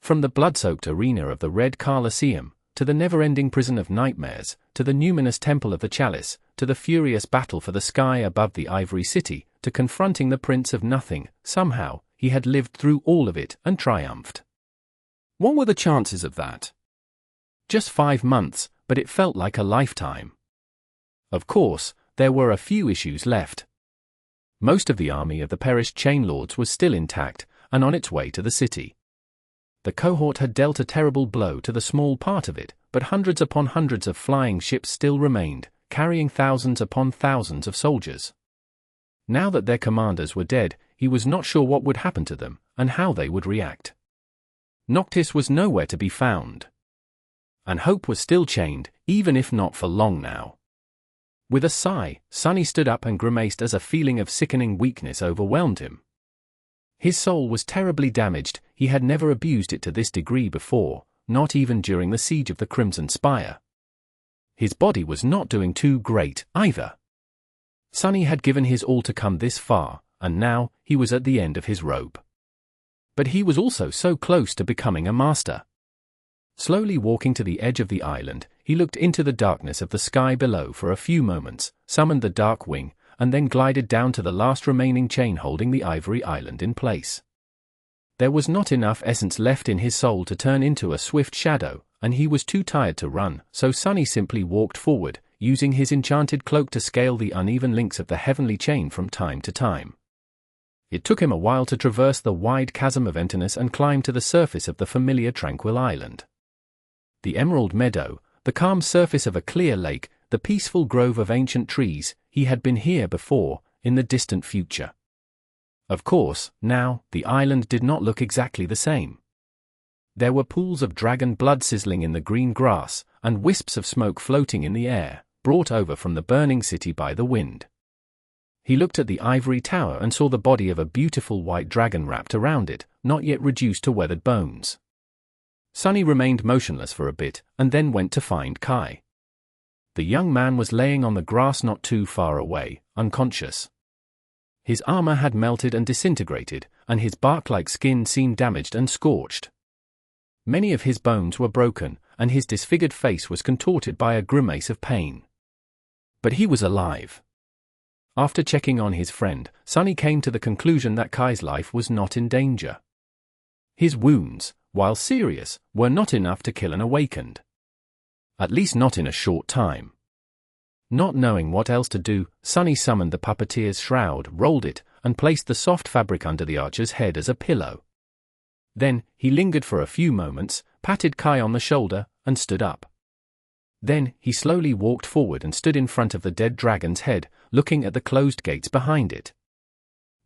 From the blood-soaked arena of the Red Colosseum, to the never-ending prison of nightmares, to the numinous temple of the chalice, to the furious battle for the sky above the Ivory City, to confronting the Prince of Nothing, somehow, he had lived through all of it and triumphed. What were the chances of that? Just 5 months, but it felt like a lifetime. Of course, there were a few issues left. Most of the army of the perished Chain Lords was still intact, and on its way to the city. The cohort had dealt a terrible blow to the small part of it, but hundreds upon hundreds of flying ships still remained, carrying thousands upon thousands of soldiers. Now that their commanders were dead, he was not sure what would happen to them, and how they would react. Noctis was nowhere to be found. And hope was still chained, even if not for long now. With a sigh, Sunny stood up and grimaced as a feeling of sickening weakness overwhelmed him. His soul was terribly damaged, he had never abused it to this degree before, not even during the siege of the Crimson Spire. His body was not doing too great, either. Sunny had given his all to come this far, and now, he was at the end of his rope. But he was also so close to becoming a master. Slowly walking to the edge of the island, he looked into the darkness of the sky below for a few moments, summoned the Dark Wing, and then glided down to the last remaining chain holding the Ivory Island in place. There was not enough essence left in his soul to turn into a swift shadow, and he was too tired to run, so Sunny simply walked forward, using his enchanted cloak to scale the uneven links of the heavenly chain from time to time. It took him a while to traverse the wide chasm of emptiness and climb to the surface of the familiar tranquil island. The emerald meadow, the calm surface of a clear lake, the peaceful grove of ancient trees, he had been here before, in the distant future. Of course, now, the island did not look exactly the same. There were pools of dragon blood sizzling in the green grass, and wisps of smoke floating in the air, brought over from the burning city by the wind. He looked at the ivory tower and saw the body of a beautiful white dragon wrapped around it, not yet reduced to weathered bones. Sunny remained motionless for a bit, and then went to find Kai. The young man was laying on the grass not too far away, unconscious. His armor had melted and disintegrated, and his bark-like skin seemed damaged and scorched. Many of his bones were broken, and his disfigured face was contorted by a grimace of pain. But he was alive. After checking on his friend, Sunny came to the conclusion that Kai's life was not in danger. His wounds, while serious, were not enough to kill an awakened. At least not in a short time. Not knowing what else to do, Sunny summoned the puppeteer's shroud, rolled it, and placed the soft fabric under the archer's head as a pillow. Then, he lingered for a few moments, patted Kai on the shoulder, and stood up. Then, he slowly walked forward and stood in front of the dead dragon's head, looking at the closed gates behind it.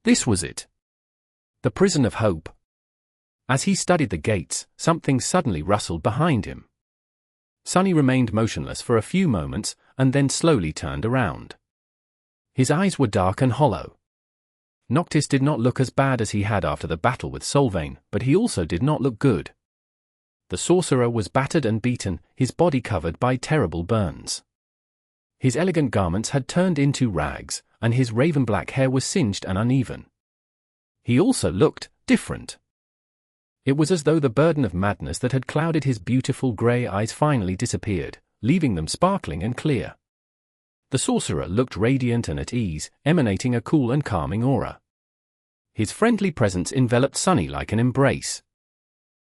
This was it. The prison of hope. As he studied the gates, something suddenly rustled behind him. Sunny remained motionless for a few moments, and then slowly turned around. His eyes were dark and hollow. Noctis did not look as bad as he had after the battle with Solvane, but he also did not look good. The sorcerer was battered and beaten, his body covered by terrible burns. His elegant garments had turned into rags, and his raven-black hair was singed and uneven. He also looked different. It was as though the burden of madness that had clouded his beautiful grey eyes finally disappeared, leaving them sparkling and clear. The sorcerer looked radiant and at ease, emanating a cool and calming aura. His friendly presence enveloped Sunny like an embrace.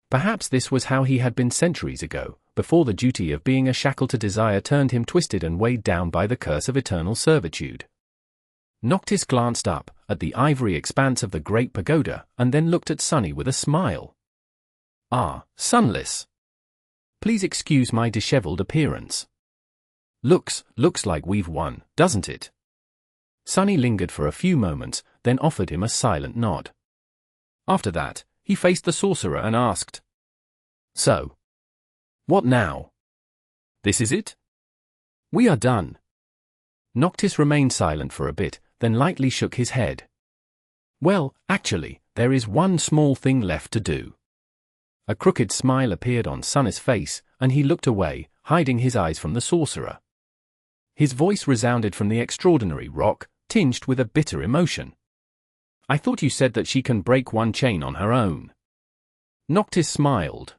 Perhaps this was how he had been centuries ago, before the duty of being a shackle to desire turned him twisted and weighed down by the curse of eternal servitude. Noctis glanced up at the ivory expanse of the great pagoda and then looked at Sunny with a smile. "Ah, Sunless. Please excuse my disheveled appearance. Looks like we've won, doesn't it?" Sunny lingered for a few moments, then offered him a silent nod. After that, he faced the sorcerer and asked, "So, what now? This is it? We are done." Noctis remained silent for a bit, then lightly shook his head. "Well, actually, there is one small thing left to do." A crooked smile appeared on Sunny's face, and he looked away, hiding his eyes from the sorcerer. His voice resounded from the extraordinary rock, tinged with a bitter emotion. "I thought you said that she can break one chain on her own." Noctis smiled.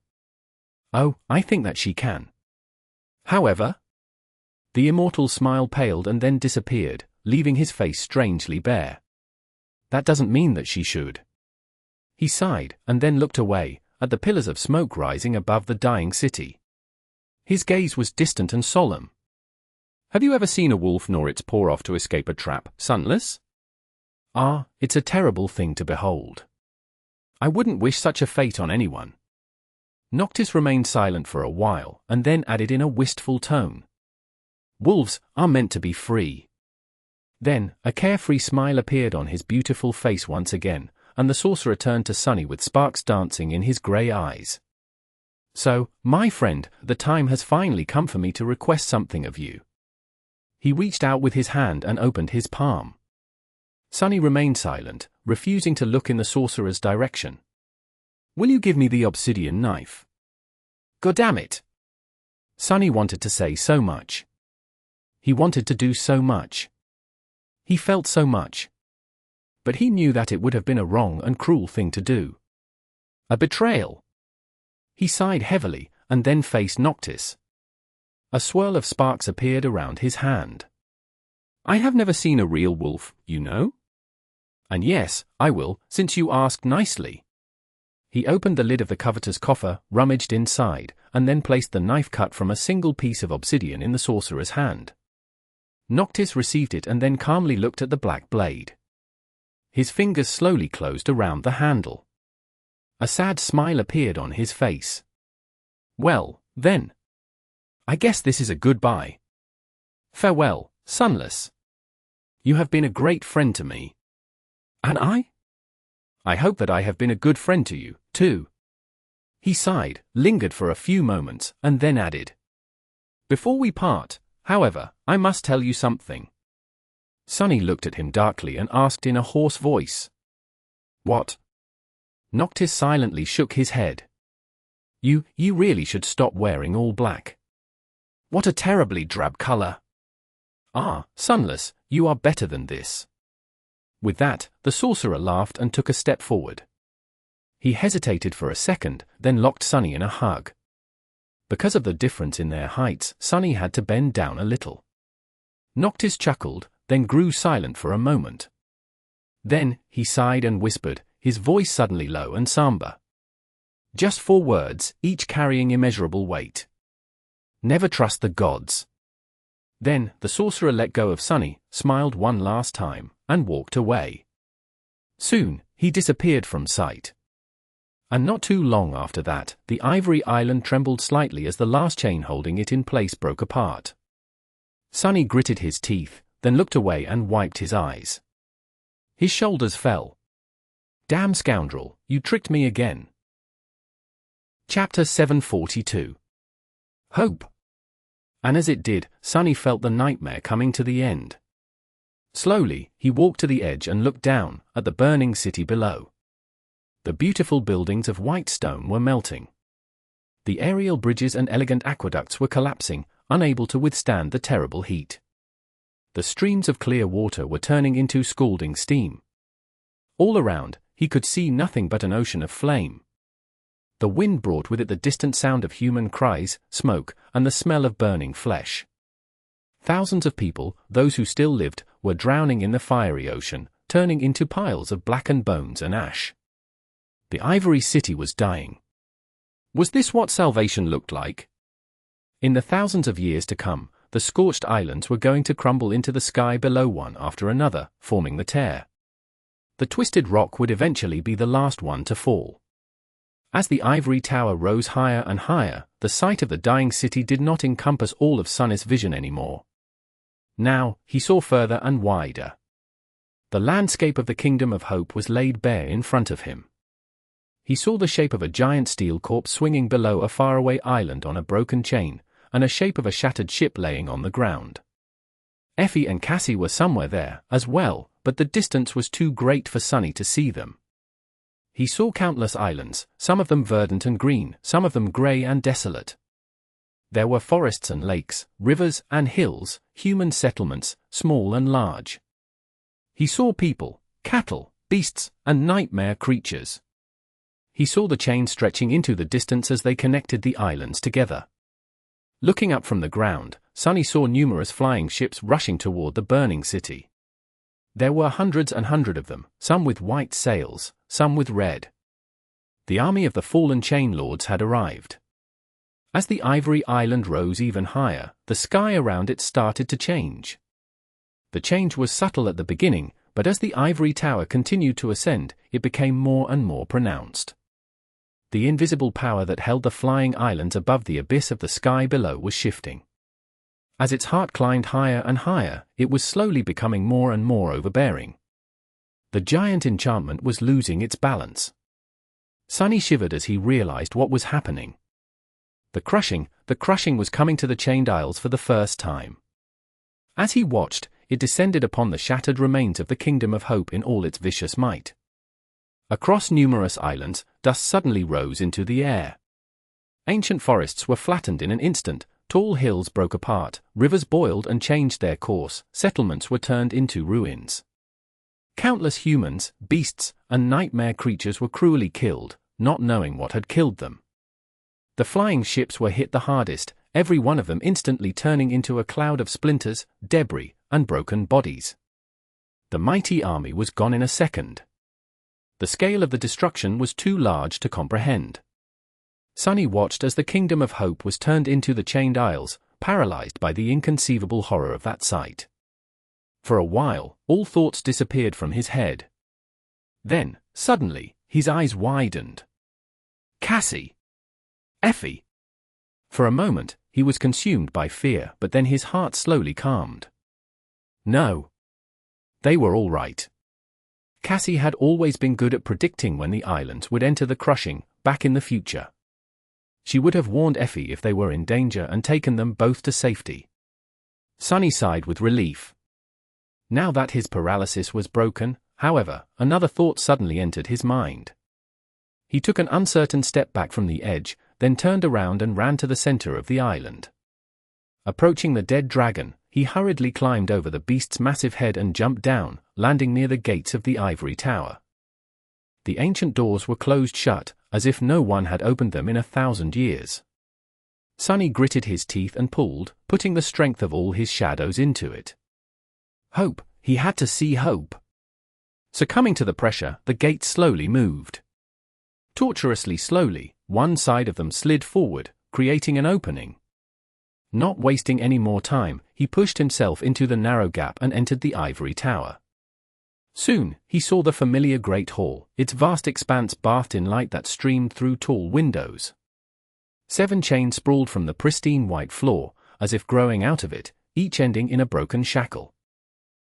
"Oh, I think that she can. However?" The immortal's smile paled and then disappeared, leaving his face strangely bare. "That doesn't mean that she should." He sighed, and then looked away, at the pillars of smoke rising above the dying city. His gaze was distant and solemn. "Have you ever seen a wolf gnaw its paw off to escape a trap, Sunless? Ah, it's a terrible thing to behold. I wouldn't wish such a fate on anyone." Noctis remained silent for a while, and then added in a wistful tone, "Wolves are meant to be free." Then, a carefree smile appeared on his beautiful face once again, and the sorcerer turned to Sunny with sparks dancing in his grey eyes. "So, my friend, the time has finally come for me to request something of you." He reached out with his hand and opened his palm. Sunny remained silent, refusing to look in the sorcerer's direction. "Will you give me the obsidian knife?" "Goddamn!" Sunny wanted to say so much. He wanted to do so much. He felt so much. But he knew that it would have been a wrong and cruel thing to do. A betrayal. He sighed heavily, and then faced Noctis. A swirl of sparks appeared around his hand. "I have never seen a real wolf, you know? And yes, I will, since you asked nicely." He opened the lid of the coveter's coffer, rummaged inside, and then placed the knife cut from a single piece of obsidian in the sorcerer's hand. Noctis received it and then calmly looked at the black blade. His fingers slowly closed around the handle. A sad smile appeared on his face. "Well, then. I guess this is a goodbye. Farewell, Sunless. You have been a great friend to me." "And I? I hope that I have been a good friend to you, too." He sighed, lingered for a few moments, and then added, "Before we part, however, I must tell you something." Sunny looked at him darkly and asked in a hoarse voice, "What?" Noctis silently shook his head. You really should stop wearing all black. What a terribly drab color." "Ah, Sunless, you are better than this." With that, the sorcerer laughed and took a step forward. He hesitated for a second, then locked Sunny in a hug. Because of the difference in their heights, Sunny had to bend down a little. Noctis chuckled, then grew silent for a moment. Then, he sighed and whispered, his voice suddenly low and somber. Just 4 words, each carrying immeasurable weight. Never trust the gods. Then, the sorcerer let go of Sunny, smiled one last time, and walked away. Soon, he disappeared from sight. And not too long after that, the ivory island trembled slightly as the last chain holding it in place broke apart. Sunny gritted his teeth, then looked away and wiped his eyes. His shoulders fell. Damn scoundrel, you tricked me again. Chapter 742. Hope. And as it did, Sunny felt the nightmare coming to the end. Slowly, he walked to the edge and looked down at the burning city below. The beautiful buildings of white stone were melting. The aerial bridges and elegant aqueducts were collapsing, unable to withstand the terrible heat. The streams of clear water were turning into scalding steam. All around, he could see nothing but an ocean of flame. The wind brought with it the distant sound of human cries, smoke, and the smell of burning flesh. Thousands of people, those who still lived, were drowning in the fiery ocean, turning into piles of blackened bones and ash. The ivory city was dying. Was this what salvation looked like? In the thousands of years to come, the scorched islands were going to crumble into the sky below one after another, forming the tear. The twisted rock would eventually be the last one to fall. As the ivory tower rose higher and higher, the sight of the dying city did not encompass all of Sunny's vision anymore. Now, he saw further and wider. The landscape of the Kingdom of Hope was laid bare in front of him. He saw the shape of a giant steel corpse swinging below a faraway island on a broken chain, and a shape of a shattered ship laying on the ground. Effie and Cassie were somewhere there, as well, but the distance was too great for Sunny to see them. He saw countless islands, some of them verdant and green, some of them grey and desolate. There were forests and lakes, rivers and hills, human settlements, small and large. He saw people, cattle, beasts, and nightmare creatures. He saw the chain stretching into the distance as they connected the islands together. Looking up from the ground, Sunny saw numerous flying ships rushing toward the burning city. There were hundreds and hundreds of them, some with white sails, some with red. The army of the fallen chain lords had arrived. As the ivory island rose even higher, the sky around it started to change. The change was subtle at the beginning, but as the ivory tower continued to ascend, it became more and more pronounced. The invisible power that held the flying islands above the abyss of the sky below was shifting. As its heart climbed higher and higher, it was slowly becoming more and more overbearing. The giant enchantment was losing its balance. Sunny shivered as he realized what was happening. The crushing was coming to the chained isles for the first time. As he watched, it descended upon the shattered remains of the Kingdom of Hope in all its vicious might. Across numerous islands, dust suddenly rose into the air. Ancient forests were flattened in an instant, tall hills broke apart, rivers boiled and changed their course, settlements were turned into ruins. Countless humans, beasts, and nightmare creatures were cruelly killed, not knowing what had killed them. The flying ships were hit the hardest, every one of them instantly turning into a cloud of splinters, debris, and broken bodies. The mighty army was gone in a second. The scale of the destruction was too large to comprehend. Sunny watched as the Kingdom of Hope was turned into the chained isles, paralyzed by the inconceivable horror of that sight. For a while, all thoughts disappeared from his head. Then, suddenly, his eyes widened. Cassie! Effie! For a moment, he was consumed by fear, but then his heart slowly calmed. No. They were all right. Cassie had always been good at predicting when the islands would enter the crushing, back in the future. She would have warned Effie if they were in danger and taken them both to safety. Sunny sighed with relief. Now that his paralysis was broken, however, another thought suddenly entered his mind. He took an uncertain step back from the edge, then turned around and ran to the center of the island. Approaching the dead dragon, he hurriedly climbed over the beast's massive head and jumped down, landing near the gates of the ivory tower. The ancient doors were closed shut, as if no one had opened them in 1,000 years. Sunny gritted his teeth and pulled, putting the strength of all his shadows into it. Hope, he had to see hope. Succumbing to the pressure, the gates slowly moved. Torturously slowly, one side of them slid forward, creating an opening. Not wasting any more time, he pushed himself into the narrow gap and entered the ivory tower. Soon, he saw the familiar Great Hall, its vast expanse bathed in light that streamed through tall windows. 7 chains sprawled from the pristine white floor, as if growing out of it, each ending in a broken shackle.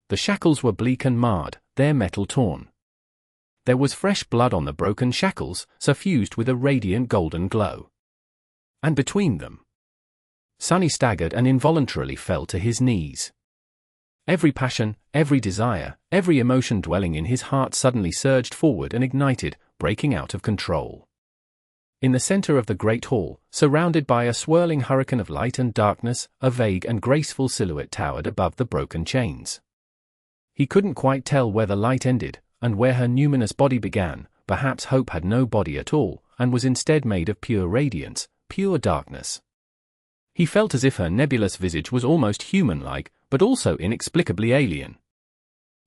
The shackles were bleak and marred, their metal torn. There was fresh blood on the broken shackles, suffused with a radiant golden glow. And between them, Sunny staggered and involuntarily fell to his knees. Every passion, every desire, every emotion dwelling in his heart suddenly surged forward and ignited, breaking out of control. In the center of the Great Hall, surrounded by a swirling hurricane of light and darkness, a vague and graceful silhouette towered above the broken chains. He couldn't quite tell where the light ended, and where her numinous body began. Perhaps Hope had no body at all, and was instead made of pure radiance, pure darkness. He felt as if her nebulous visage was almost human-like, but also inexplicably alien.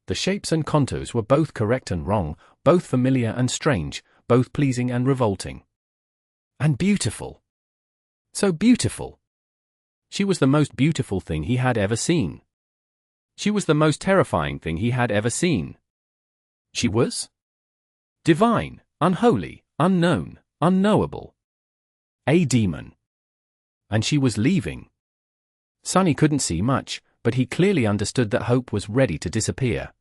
The shapes and contours were both correct and wrong, both familiar and strange, both pleasing and revolting. And beautiful. So beautiful. She was the most beautiful thing he had ever seen. She was the most terrifying thing he had ever seen. She was divine, unholy, unknown, unknowable. A demon. And she was leaving. Sunny couldn't see much, but he clearly understood that Hope was ready to disappear.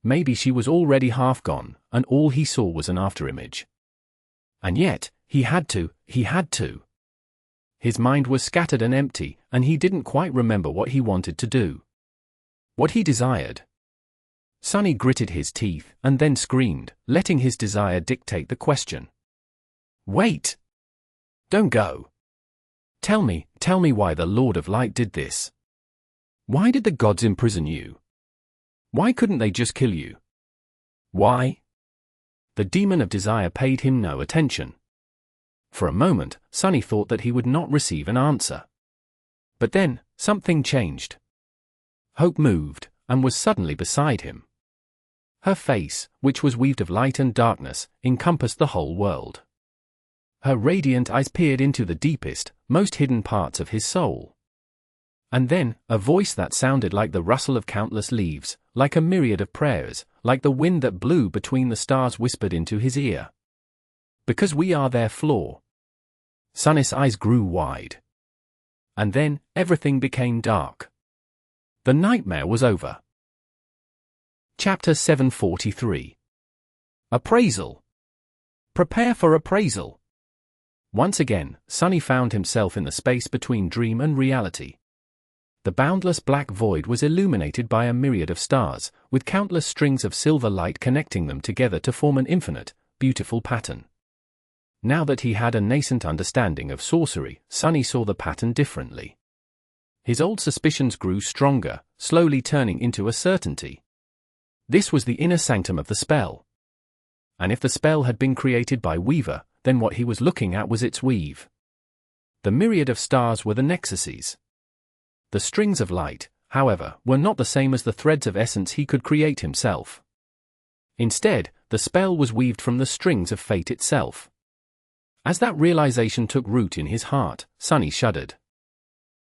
Maybe she was already half gone, and all he saw was an afterimage. And yet, he had to. His mind was scattered and empty, and he didn't quite remember what he wanted to do. What he desired. Sunny gritted his teeth, and then screamed, letting his desire dictate the question. Wait! Don't go! Tell me why the Lord of Light did this. Why did the gods imprison you? Why couldn't they just kill you? Why? The demon of desire paid him no attention. For a moment, Sunny thought that he would not receive an answer. But then, something changed. Hope moved, and was suddenly beside him. Her face, which was weaved of light and darkness, encompassed the whole world. Her radiant eyes peered into the deepest, most hidden parts of his soul. And then, a voice that sounded like the rustle of countless leaves, like a myriad of prayers, like the wind that blew between the stars whispered into his ear. Because we are their flaw. Sunny's eyes grew wide. And then, everything became dark. The nightmare was over. Chapter 743. Appraisal. Prepare for appraisal. Once again, Sunny found himself in the space between dream and reality. The boundless black void was illuminated by a myriad of stars, with countless strings of silver light connecting them together to form an infinite, beautiful pattern. Now that he had a nascent understanding of sorcery, Sunny saw the pattern differently. His old suspicions grew stronger, slowly turning into a certainty. This was the inner sanctum of the spell. And if the spell had been created by Weaver, then what he was looking at was its weave. The myriad of stars were the nexuses. The strings of light, however, were not the same as the threads of essence he could create himself. Instead, the spell was weaved from the strings of fate itself. As that realization took root in his heart, Sunny shuddered.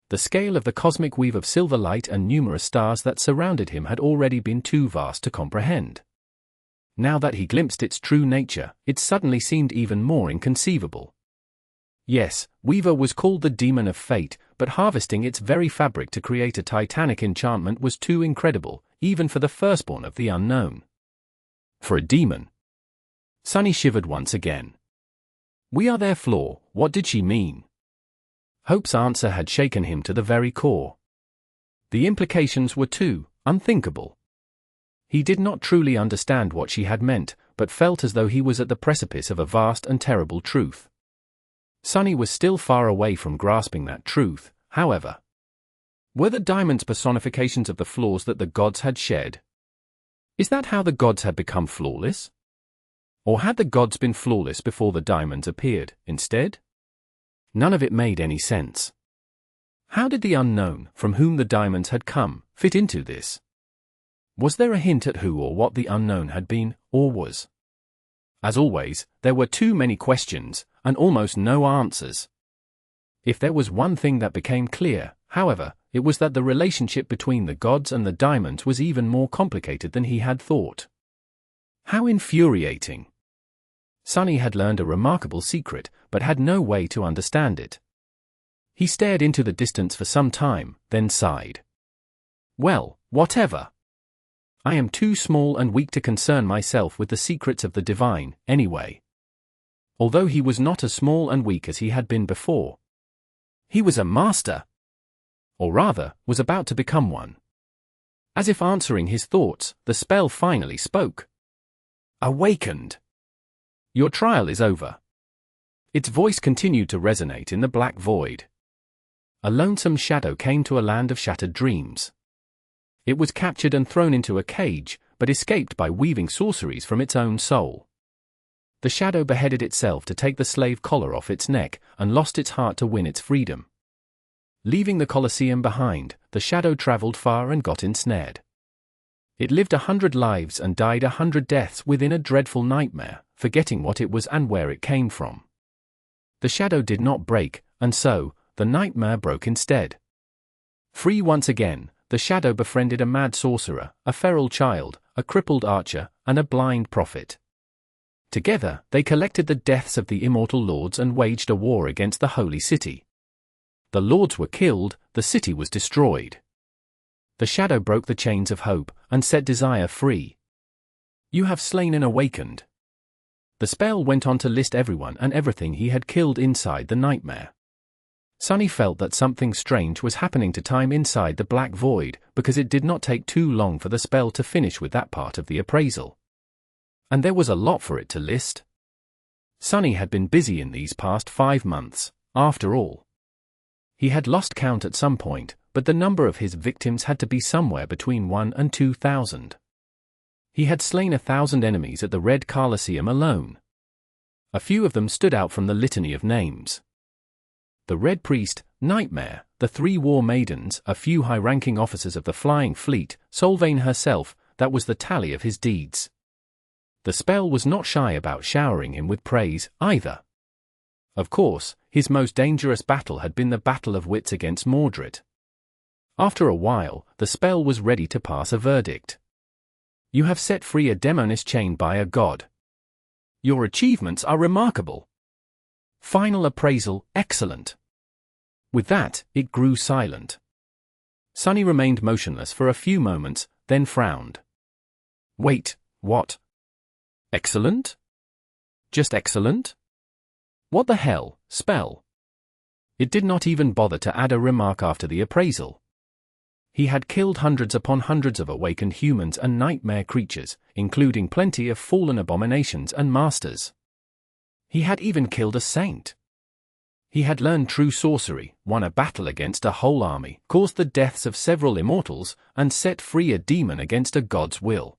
The scale of the cosmic weave of silver light and numerous stars that surrounded him had already been too vast to comprehend. Now that he glimpsed its true nature, it suddenly seemed even more inconceivable. Yes, Weaver was called the demon of fate, but harvesting its very fabric to create a titanic enchantment was too incredible, even for the firstborn of the unknown. For a demon. Sunny shivered once again. We are their flaw, what did she mean? Hope's answer had shaken him to the very core. The implications were too unthinkable. He did not truly understand what she had meant, but felt as though he was at the precipice of a vast and terrible truth. Sunny was still far away from grasping that truth, however. Were the diamonds personifications of the flaws that the gods had shed? Is that how the gods had become flawless? Or had the gods been flawless before the diamonds appeared, instead? None of it made any sense. How did the unknown, from whom the diamonds had come, fit into this? Was there a hint at who or what the unknown had been, or was? As always, there were too many questions, and almost no answers. If there was one thing that became clear, however, it was that the relationship between the gods and the diamonds was even more complicated than he had thought. How infuriating! Sunny had learned a remarkable secret, but had no way to understand it. He stared into the distance for some time, then sighed. Well, whatever. I am too small and weak to concern myself with the secrets of the divine, anyway. Although he was not as small and weak as he had been before. He was a master. Or rather, was about to become one. As if answering his thoughts, the spell finally spoke. Awakened. Your trial is over. Its voice continued to resonate in the black void. A lonesome shadow came to a land of shattered dreams. It was captured and thrown into a cage, but escaped by weaving sorceries from its own soul. The shadow beheaded itself to take the slave collar off its neck, and lost its heart to win its freedom. Leaving the Colosseum behind, the shadow traveled far and got ensnared. It lived 100 lives and died 100 deaths within a dreadful nightmare, forgetting what it was and where it came from. The shadow did not break, and so, the nightmare broke instead. Free once again, the shadow befriended a mad sorcerer, a feral child, a crippled archer, and a blind prophet. Together, they collected the deaths of the immortal lords and waged a war against the holy city. The lords were killed, the city was destroyed. The shadow broke the chains of hope, and set desire free. You have slain and awakened. The spell went on to list everyone and everything he had killed inside the nightmare. Sunny felt that something strange was happening to time inside the black void, because it did not take too long for the spell to finish with that part of the appraisal. And there was a lot for it to list. Sunny had been busy in these past 5 months, after all. He had lost count at some point, but the number of his victims had to be somewhere between 1,000 and 2,000. He had slain 1,000 enemies at the Red Colosseum alone. A few of them stood out from the litany of names. The Red Priest, Nightmare, the 3 War Maidens, a few high-ranking officers of the Flying Fleet, Solvane herself, that was the tally of his deeds. The spell was not shy about showering him with praise, either. Of course, his most dangerous battle had been the Battle of Wits against Mordred. After a while, the spell was ready to pass a verdict. You have set free a demoness chained by a god. Your achievements are remarkable. Final appraisal, excellent. With that, it grew silent. Sunny remained motionless for a few moments, then frowned. Wait, what? Excellent? Just excellent? What the hell, spell? It did not even bother to add a remark after the appraisal. He had killed hundreds upon hundreds of awakened humans and nightmare creatures, including plenty of fallen abominations and masters. He had even killed a saint. He had learned true sorcery, won a battle against a whole army, caused the deaths of several immortals, and set free a demon against a god's will.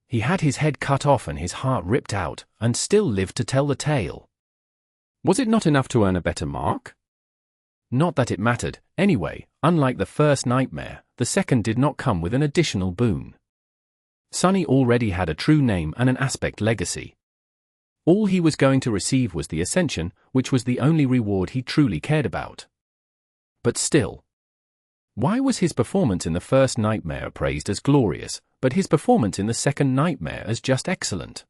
He had his head cut off and his heart ripped out, and still lived to tell the tale. Was it not enough to earn a better mark? Not that it mattered, anyway. Unlike the first nightmare, the second did not come with an additional boon. Sunny already had a true name and an aspect legacy. All he was going to receive was the Ascension, which was the only reward he truly cared about. But still. Why was his performance in the first nightmare appraised as glorious, but his performance in the second nightmare as just excellent?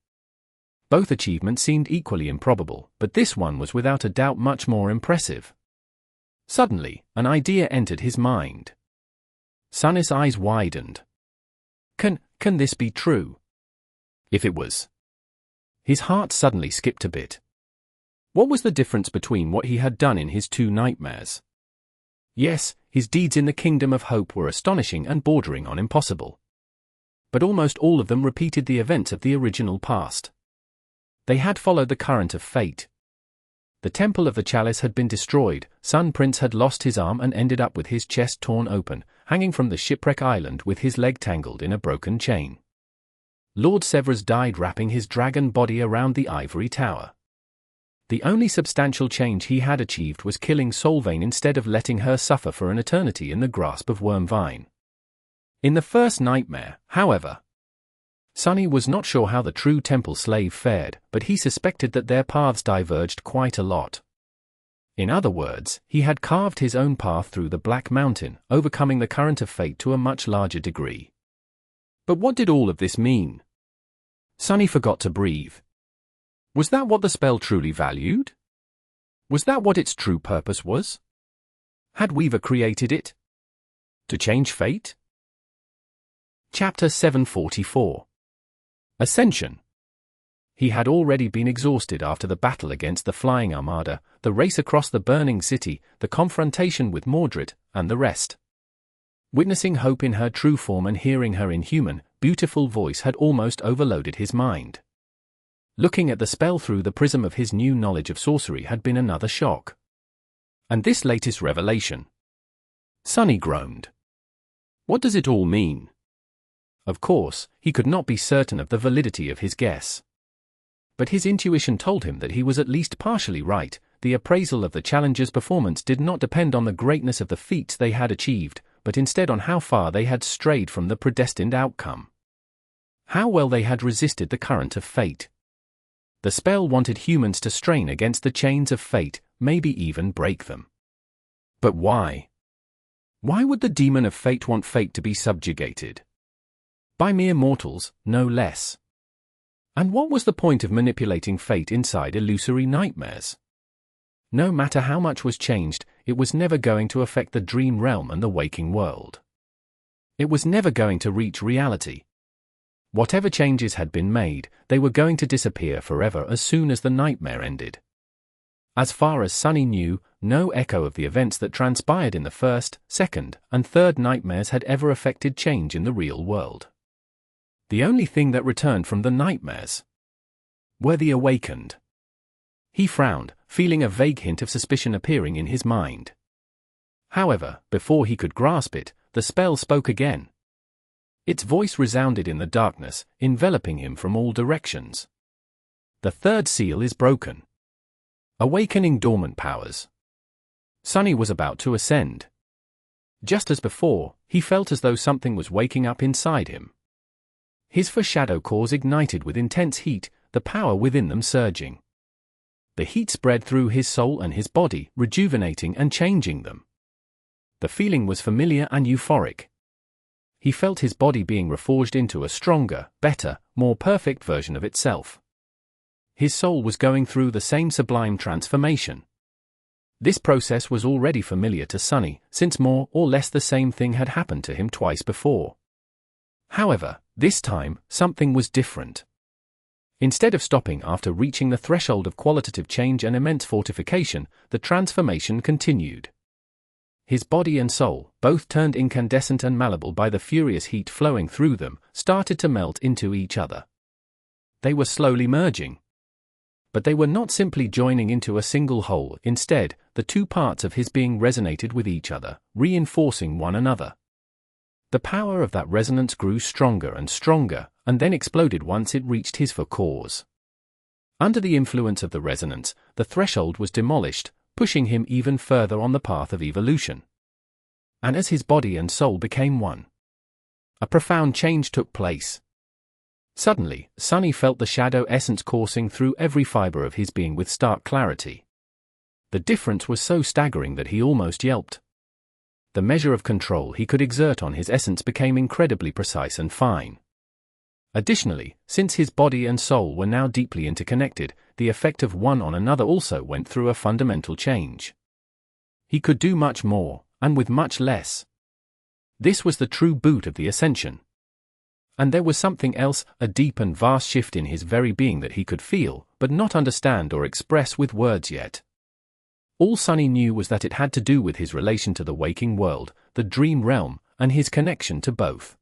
Both achievements seemed equally improbable, but this one was without a doubt much more impressive. Suddenly, an idea entered his mind. Sunny's eyes widened. Can this be true? If it was. His heart suddenly skipped a bit. What was the difference between what he had done in his 2 nightmares? Yes, his deeds in the Kingdom of Hope were astonishing and bordering on impossible. But almost all of them repeated the events of the original past. They had followed the current of fate. The Temple of the Chalice had been destroyed, Sun Prince had lost his arm and ended up with his chest torn open, hanging from the Shipwreck Island with his leg tangled in a broken chain. Lord Sevras died wrapping his dragon body around the ivory tower. The only substantial change he had achieved was killing Solvane instead of letting her suffer for an eternity in the grasp of Wormvine. In the first nightmare, however, Sunny was not sure how the true temple slave fared, but he suspected that their paths diverged quite a lot. In other words, he had carved his own path through the Black Mountain, overcoming the current of fate to a much larger degree. But what did all of this mean? Sunny forgot to breathe. Was that what the spell truly valued? Was that what its true purpose was? Had Weaver created it to change fate? Chapter 744. Ascension. He had already been exhausted after the battle against the Flying Armada, the race across the burning city, the confrontation with Mordred, and the rest. Witnessing Hope in her true form and hearing her inhuman, beautiful voice had almost overloaded his mind. Looking at the spell through the prism of his new knowledge of sorcery had been another shock. And this latest revelation. Sunny groaned. What does it all mean? Of course, he could not be certain of the validity of his guess. But his intuition told him that he was at least partially right. The appraisal of the challenger's performance did not depend on the greatness of the feats they had achieved, but instead on how far they had strayed from the predestined outcome. How well they had resisted the current of fate. The spell wanted humans to strain against the chains of fate, maybe even break them. But why? Why would the demon of fate want fate to be subjugated? By mere mortals, no less. And what was the point of manipulating fate inside illusory nightmares? No matter how much was changed, it was never going to affect the dream realm and the waking world. It was never going to reach reality. Whatever changes had been made, they were going to disappear forever as soon as the nightmare ended. As far as Sunny knew, no echo of the events that transpired in the first, second, and third nightmares had ever affected change in the real world. The only thing that returned from the nightmares were the awakened. He frowned, feeling a vague hint of suspicion appearing in his mind. However, before he could grasp it, the spell spoke again. Its voice resounded in the darkness, enveloping him from all directions. The third seal is broken. Awakening dormant powers. Sunny was about to ascend. Just as before, he felt as though something was waking up inside him. His foreshadow cores ignited with intense heat, the power within them surging. The heat spread through his soul and his body, rejuvenating and changing them. The feeling was familiar and euphoric. He felt his body being reforged into a stronger, better, more perfect version of itself. His soul was going through the same sublime transformation. This process was already familiar to Sunny, since more or less the same thing had happened to him twice before. However, this time, something was different. Instead of stopping after reaching the threshold of qualitative change and immense fortification, the transformation continued. His body and soul, both turned incandescent and malleable by the furious heat flowing through them, started to melt into each other. They were slowly merging. But they were not simply joining into a single whole. Instead, the two parts of his being resonated with each other, reinforcing one another. The power of that resonance grew stronger and stronger, and then exploded once it reached his four cores. Under the influence of the resonance, the threshold was demolished, pushing him even further on the path of evolution. And as his body and soul became one, a profound change took place. Suddenly, Sunny felt the shadow essence coursing through every fiber of his being with stark clarity. The difference was so staggering that he almost yelped. The measure of control he could exert on his essence became incredibly precise and fine. Additionally, since his body and soul were now deeply interconnected, the effect of one on another also went through a fundamental change. He could do much more, and with much less. This was the true boot of the Ascension. And there was something else, a deep and vast shift in his very being that he could feel, but not understand or express with words yet. All Sunny knew was that it had to do with his relation to the waking world, the dream realm, and his connection to both.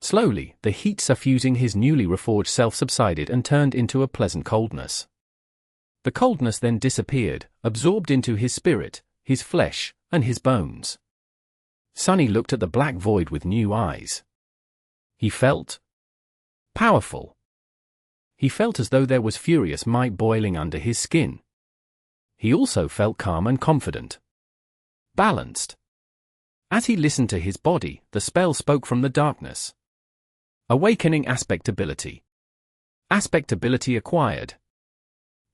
Slowly, the heat suffusing his newly reforged self subsided and turned into a pleasant coldness. The coldness then disappeared, absorbed into his spirit, his flesh, and his bones. Sunny looked at the black void with new eyes. He felt powerful. He felt as though there was furious might boiling under his skin, he also felt calm and confident. Balanced. As he listened to his body, the spell spoke from the darkness. Awakening aspect ability. Aspect ability acquired.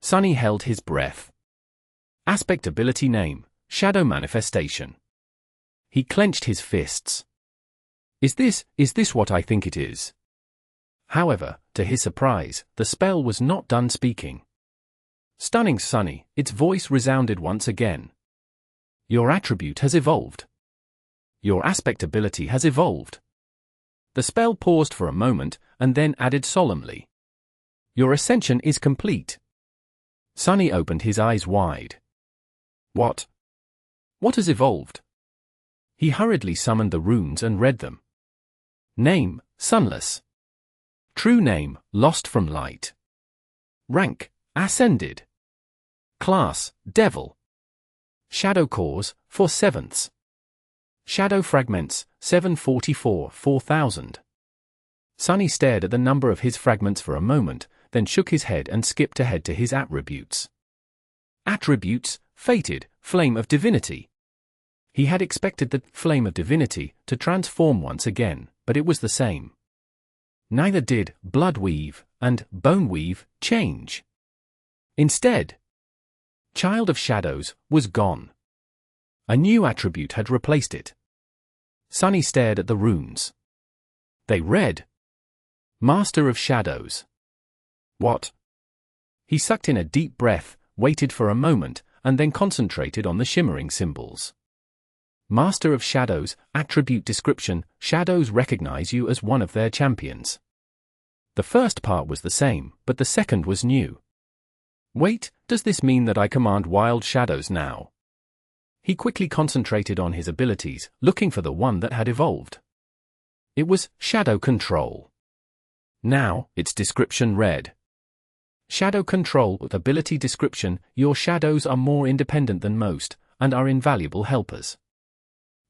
Sunny held his breath. Aspect ability name, Shadow Manifestation. He clenched his fists. Is this what I think it is? However, to his surprise, the spell was not done speaking. Stunning Sunny, its voice resounded once again. Your attribute has evolved. Your aspect ability has evolved. The spell paused for a moment, and then added solemnly. Your ascension is complete. Sunny opened his eyes wide. What? What has evolved? He hurriedly summoned the runes and read them. Name, Sunless. True name, Lost from Light. Rank, Ascended. Class, Devil. Shadow Cores, 4/7. Shadow Fragments, 744, 4000. Sunny stared at the number of his fragments for a moment, then shook his head and skipped ahead to his attributes. Attributes, Fated, Flame of Divinity. He had expected the Flame of Divinity to transform once again, but it was the same. Neither did Bloodweave and Boneweave change. Instead, Child of Shadows was gone. A new attribute had replaced it. Sunny stared at the runes. They read, Master of Shadows. What? He sucked in a deep breath, waited for a moment, and then concentrated on the shimmering symbols. Master of Shadows, attribute description, shadows recognize you as one of their champions. The first part was the same, but the second was new. Wait, does this mean that I command wild shadows now? He quickly concentrated on his abilities, looking for the one that had evolved. It was Shadow Control. Now, its description read, Shadow Control with ability description, your shadows are more independent than most, and are invaluable helpers.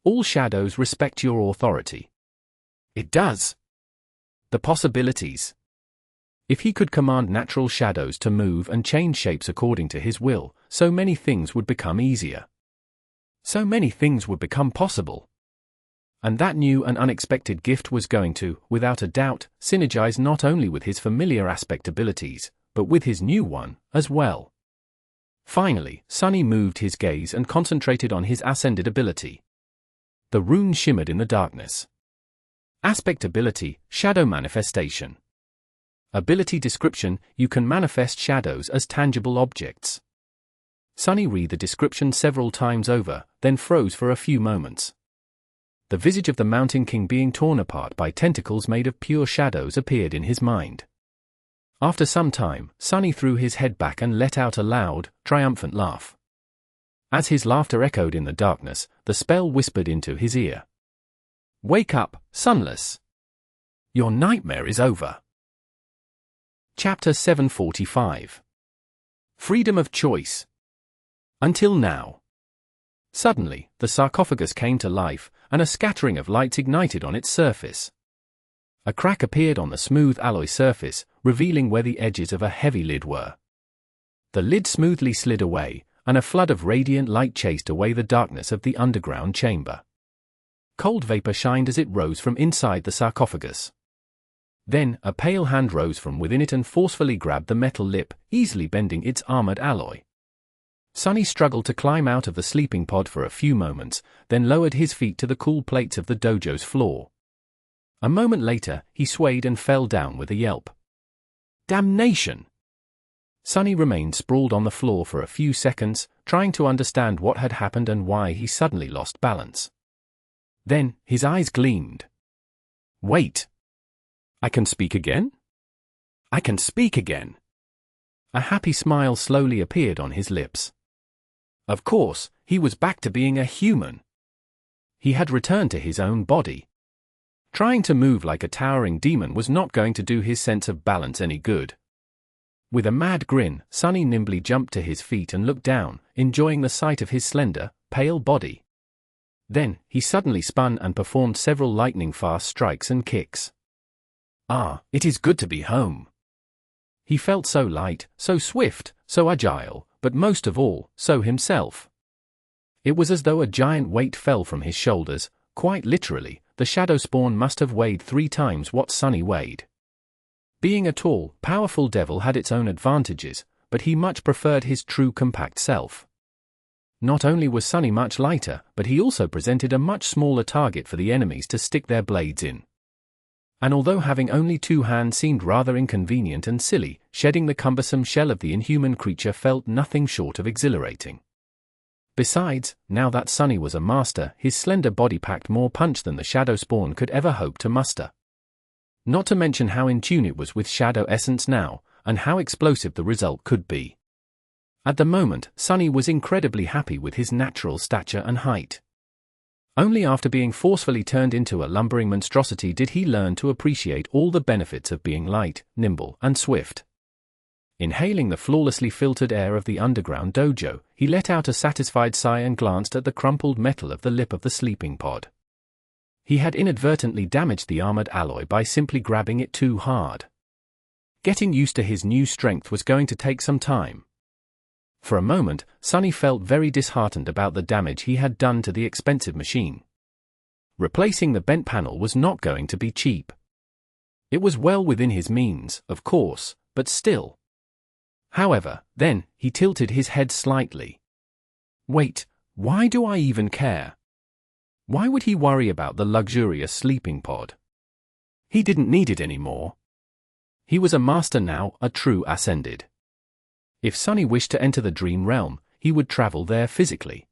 All shadows respect your authority. It does. The possibilities. If he could command natural shadows to move and change shapes according to his will, so many things would become easier. So many things would become possible. And that new and unexpected gift was going to, without a doubt, synergize not only with his familiar aspect abilities, but with his new one, as well. Finally, Sunny moved his gaze and concentrated on his ascended ability. The rune shimmered in the darkness. Aspect ability, Shadow Manifestation. Ability description, you can manifest shadows as tangible objects. Sunny read the description several times over, then froze for a few moments. The visage of the Mountain King being torn apart by tentacles made of pure shadows appeared in his mind. After some time, Sunny threw his head back and let out a loud, triumphant laugh. As his laughter echoed in the darkness, the spell whispered into his ear. Wake up, Sunless. Your nightmare is over. Chapter 745. Freedom of Choice. Until now. Suddenly, the sarcophagus came to life, and a scattering of lights ignited on its surface. A crack appeared on the smooth alloy surface, revealing where the edges of a heavy lid were. The lid smoothly slid away, and a flood of radiant light chased away the darkness of the underground chamber. Cold vapor shined as it rose from inside the sarcophagus. Then, a pale hand rose from within it and forcefully grabbed the metal lip, easily bending its armored alloy. Sunny struggled to climb out of the sleeping pod for a few moments, then lowered his feet to the cool plates of the dojo's floor. A moment later, he swayed and fell down with a yelp. Damnation! Sunny remained sprawled on the floor for a few seconds, trying to understand what had happened and why he suddenly lost balance. Then, his eyes gleamed. Wait! I can speak again? I can speak again! A happy smile slowly appeared on his lips. Of course, he was back to being a human. He had returned to his own body. Trying to move like a towering demon was not going to do his sense of balance any good. With a mad grin, Sunny nimbly jumped to his feet and looked down, enjoying the sight of his slender, pale body. Then, he suddenly spun and performed several lightning-fast strikes and kicks. Ah, it is good to be home. He felt so light, so swift, so agile, but most of all, so himself. It was as though a giant weight fell from his shoulders. Quite literally, the shadow spawn must have weighed 3 times what Sunny weighed. Being a tall, powerful devil had its own advantages, but he much preferred his true compact self. Not only was Sunny much lighter, but he also presented a much smaller target for the enemies to stick their blades in. And although having only 2 hands seemed rather inconvenient and silly, shedding the cumbersome shell of the inhuman creature felt nothing short of exhilarating. Besides, now that Sunny was a master, his slender body packed more punch than the shadow spawn could ever hope to muster. Not to mention how in tune it was with shadow essence now, and how explosive the result could be. At the moment, Sunny was incredibly happy with his natural stature and height. Only after being forcefully turned into a lumbering monstrosity did he learn to appreciate all the benefits of being light, nimble, and swift. Inhaling the flawlessly filtered air of the underground dojo, he let out a satisfied sigh and glanced at the crumpled metal of the lip of the sleeping pod. He had inadvertently damaged the armored alloy by simply grabbing it too hard. Getting used to his new strength was going to take some time. For a moment, Sunny felt very disheartened about the damage he had done to the expensive machine. Replacing the bent panel was not going to be cheap. It was well within his means, of course, but still. However, then, he tilted his head slightly. Wait, why do I even care? Why would he worry about the luxurious sleeping pod? He didn't need it anymore. He was a master now, a true ascended. If Sunny wished to enter the dream realm, he would travel there physically.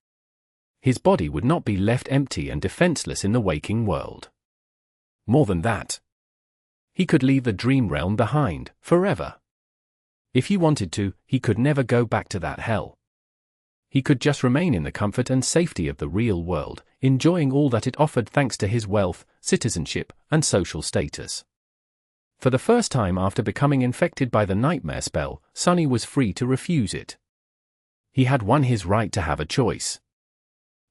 His body would not be left empty and defenseless in the waking world. More than that, he could leave the dream realm behind, forever. If he wanted to, he could never go back to that hell. He could just remain in the comfort and safety of the real world, enjoying all that it offered thanks to his wealth, citizenship, and social status. For the first time after becoming infected by the nightmare spell, Sunny was free to refuse it. He had won his right to have a choice.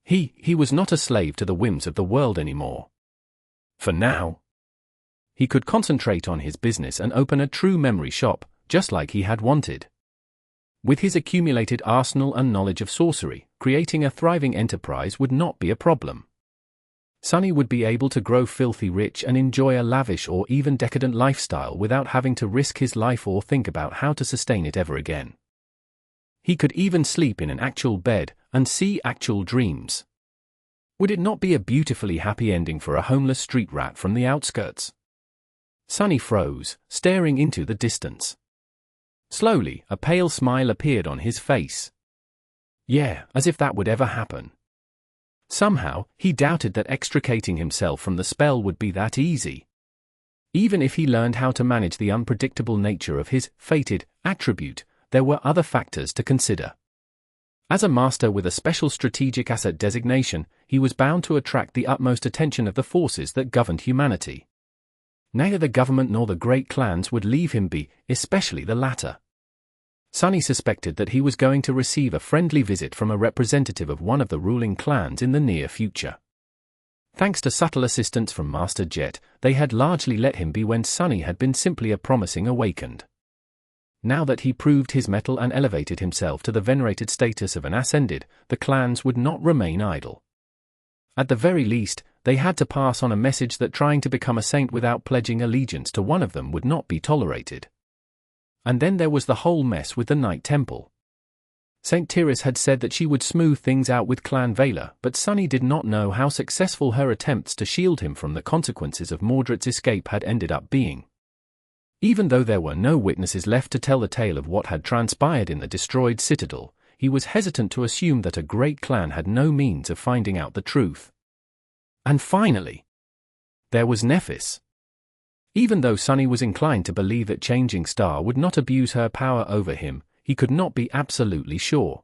He was not a slave to the whims of the world anymore. For now, he could concentrate on his business and open a true memory shop, just like he had wanted. With his accumulated arsenal and knowledge of sorcery, creating a thriving enterprise would not be a problem. Sunny would be able to grow filthy rich and enjoy a lavish or even decadent lifestyle without having to risk his life or think about how to sustain it ever again. He could even sleep in an actual bed and see actual dreams. Would it not be a beautifully happy ending for a homeless street rat from the outskirts? Sunny froze, staring into the distance. Slowly, a pale smile appeared on his face. Yeah, as if that would ever happen. Somehow, he doubted that extricating himself from the spell would be that easy. Even if he learned how to manage the unpredictable nature of his fated attribute, there were other factors to consider. As a master with a special strategic asset designation, he was bound to attract the utmost attention of the forces that governed humanity. Neither the government nor the great clans would leave him be, especially the latter. Sunny suspected that he was going to receive a friendly visit from a representative of one of the ruling clans in the near future. Thanks to subtle assistance from Master Jet, they had largely let him be when Sunny had been simply a promising awakened. Now that he proved his mettle and elevated himself to the venerated status of an ascended, the clans would not remain idle. At the very least, they had to pass on a message that trying to become a saint without pledging allegiance to one of them would not be tolerated. And then there was the whole mess with the Night Temple. St. Tyrus had said that she would smooth things out with Clan Valor, but Sunny did not know how successful her attempts to shield him from the consequences of Mordred's escape had ended up being. Even though there were no witnesses left to tell the tale of what had transpired in the destroyed citadel, he was hesitant to assume that a great clan had no means of finding out the truth. And finally, there was Nephis. Even though Sunny was inclined to believe that Changing Star would not abuse her power over him, he could not be absolutely sure.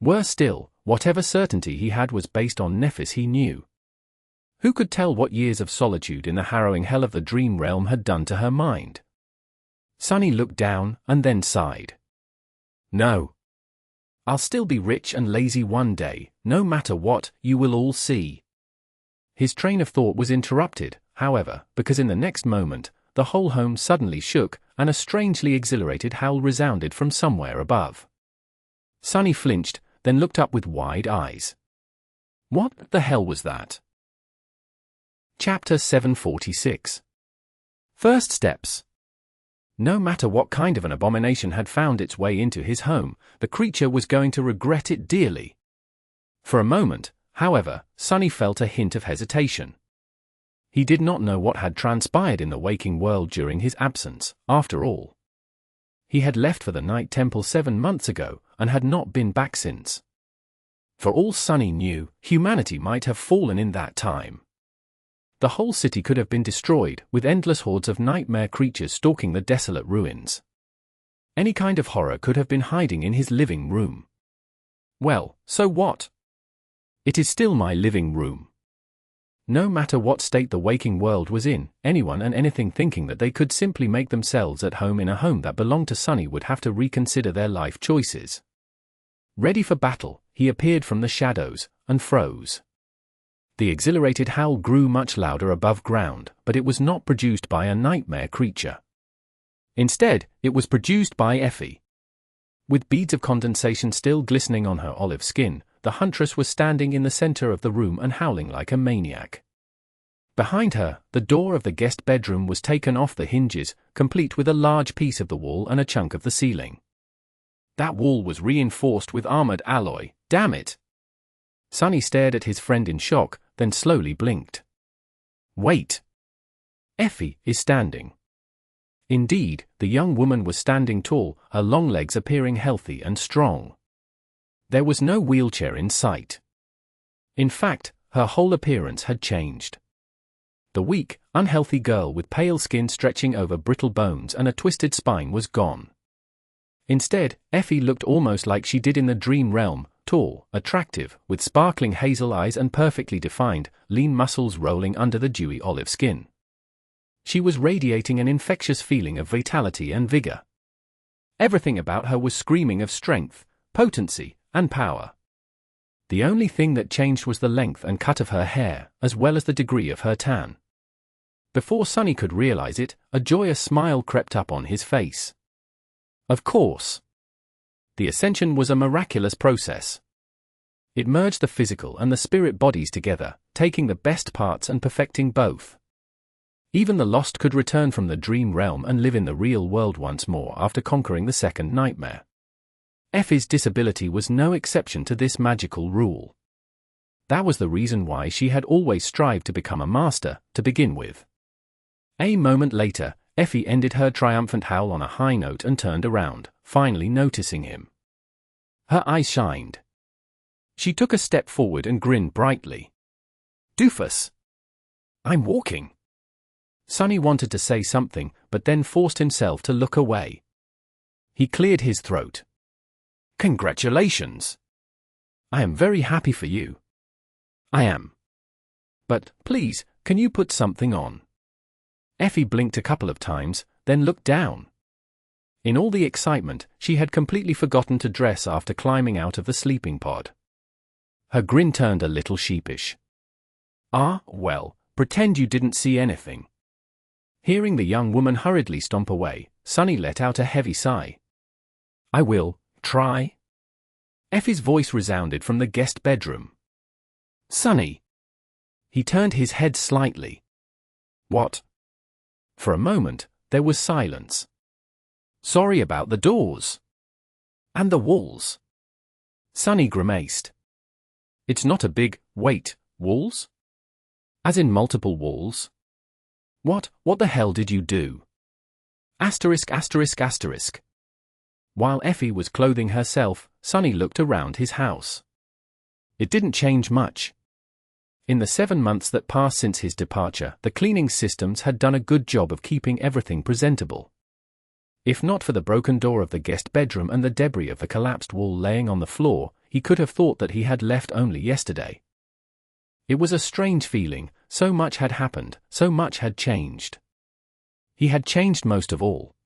Worse still, whatever certainty he had was based on Nephis he knew. Who could tell what years of solitude in the harrowing hell of the dream realm had done to her mind? Sunny looked down and then sighed. No. I'll still be rich and lazy one day, no matter what, you will all see. His train of thought was interrupted, however, because in the next moment, the whole home suddenly shook, and a strangely exhilarated howl resounded from somewhere above. Sunny flinched, then looked up with wide eyes. What the hell was that? Chapter 746. First steps. No matter what kind of an abomination had found its way into his home, the creature was going to regret it dearly. For a moment, however, Sunny felt a hint of hesitation. He did not know what had transpired in the waking world during his absence, after all. He had left for the Night Temple 7 months ago, and had not been back since. For all Sunny knew, humanity might have fallen in that time. The whole city could have been destroyed, with endless hordes of nightmare creatures stalking the desolate ruins. Any kind of horror could have been hiding in his living room. Well, so what? It is still my living room. No matter what state the waking world was in, anyone and anything thinking that they could simply make themselves at home in a home that belonged to Sunny would have to reconsider their life choices. Ready for battle, he appeared from the shadows, and froze. The exhilarated howl grew much louder above ground, but it was not produced by a nightmare creature. Instead, it was produced by Effie. With beads of condensation still glistening on her olive skin, the huntress was standing in the center of the room and howling like a maniac. Behind her, the door of the guest bedroom was taken off the hinges, complete with a large piece of the wall and a chunk of the ceiling. That wall was reinforced with armored alloy, damn it! Sunny stared at his friend in shock, then slowly blinked. Wait! Effie is standing. Indeed, the young woman was standing tall, her long legs appearing healthy and strong. There was no wheelchair in sight. In fact, her whole appearance had changed. The weak, unhealthy girl with pale skin stretching over brittle bones and a twisted spine was gone. Instead, Effie looked almost like she did in the dream realm, tall, attractive, with sparkling hazel eyes and perfectly defined, lean muscles rolling under the dewy olive skin. She was radiating an infectious feeling of vitality and vigor. Everything about her was screaming of strength, potency, and power. The only thing that changed was the length and cut of her hair, as well as the degree of her tan. Before Sunny could realize it, a joyous smile crept up on his face. Of course. The Ascension was a miraculous process. It merged the physical and the spirit bodies together, taking the best parts and perfecting both. Even the lost could return from the dream realm and live in the real world once more after conquering the second nightmare. Effie's disability was no exception to this magical rule. That was the reason why she had always strived to become a master, to begin with. A moment later, Effie ended her triumphant howl on a high note and turned around, finally noticing him. Her eyes shined. She took a step forward and grinned brightly. Doofus! I'm walking! Sunny wanted to say something, but then forced himself to look away. He cleared his throat. Congratulations! I am very happy for you. I am. But, please, can you put something on? Effie blinked a couple of times, then looked down. In all the excitement, she had completely forgotten to dress after climbing out of the sleeping pod. Her grin turned a little sheepish. Ah, well, pretend you didn't see anything. Hearing the young woman hurriedly stomp away, Sunny let out a heavy sigh. I will try. Effie's voice resounded from the guest bedroom. Sunny. He turned his head slightly. What? For a moment, there was silence. Sorry about the doors. And the walls. Sunny grimaced. It's not a big, wait, walls? As in multiple walls? What the hell did you do? Asterisk. While Effie was clothing herself, Sunny looked around his house. It didn't change much. In the 7 months that passed since his departure, the cleaning systems had done a good job of keeping everything presentable. If not for the broken door of the guest bedroom and the debris of the collapsed wall laying on the floor, he could have thought that he had left only yesterday. It was a strange feeling, so much had happened, so much had changed. He had changed most of all.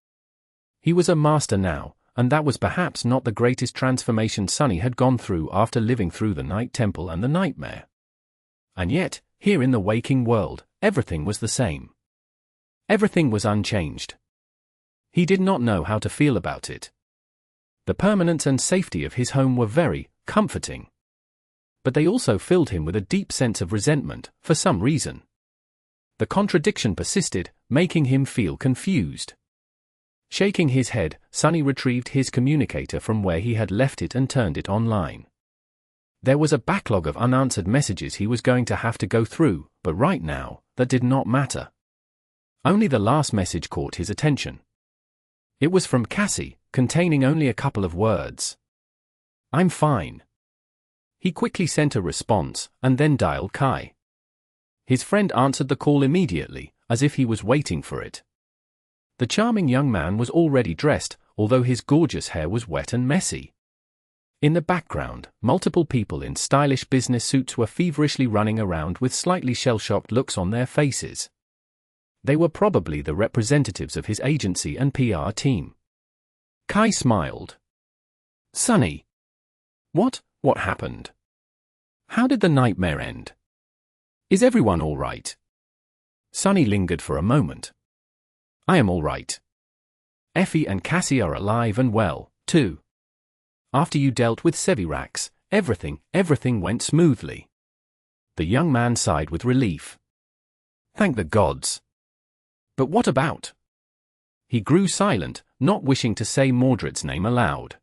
He was a master now, and that was perhaps not the greatest transformation Sunny had gone through after living through the Night Temple and the nightmare. And yet, here in the waking world, everything was the same. Everything was unchanged. He did not know how to feel about it. The permanence and safety of his home were very comforting. But they also filled him with a deep sense of resentment, for some reason. The contradiction persisted, making him feel confused. Shaking his head, Sonny retrieved his communicator from where he had left it and turned it online. There was a backlog of unanswered messages he was going to have to go through, but right now, that did not matter. Only the last message caught his attention. It was from Cassie, containing only a couple of words. "I'm fine." He quickly sent a response, and then dialed Kai. His friend answered the call immediately, as if he was waiting for it. The charming young man was already dressed, although his gorgeous hair was wet and messy. In the background, multiple people in stylish business suits were feverishly running around with slightly shell-shocked looks on their faces. They were probably the representatives of his agency and PR team. Kai smiled. "Sonny. What happened? How did the nightmare end? Is everyone all right?" Sonny lingered for a moment. "I am all right. Effie and Cassie are alive and well, too. After you dealt with Sevras, everything went smoothly." The young man sighed with relief. "Thank the gods. But what about?" He grew silent, not wishing to say Mordred's name aloud.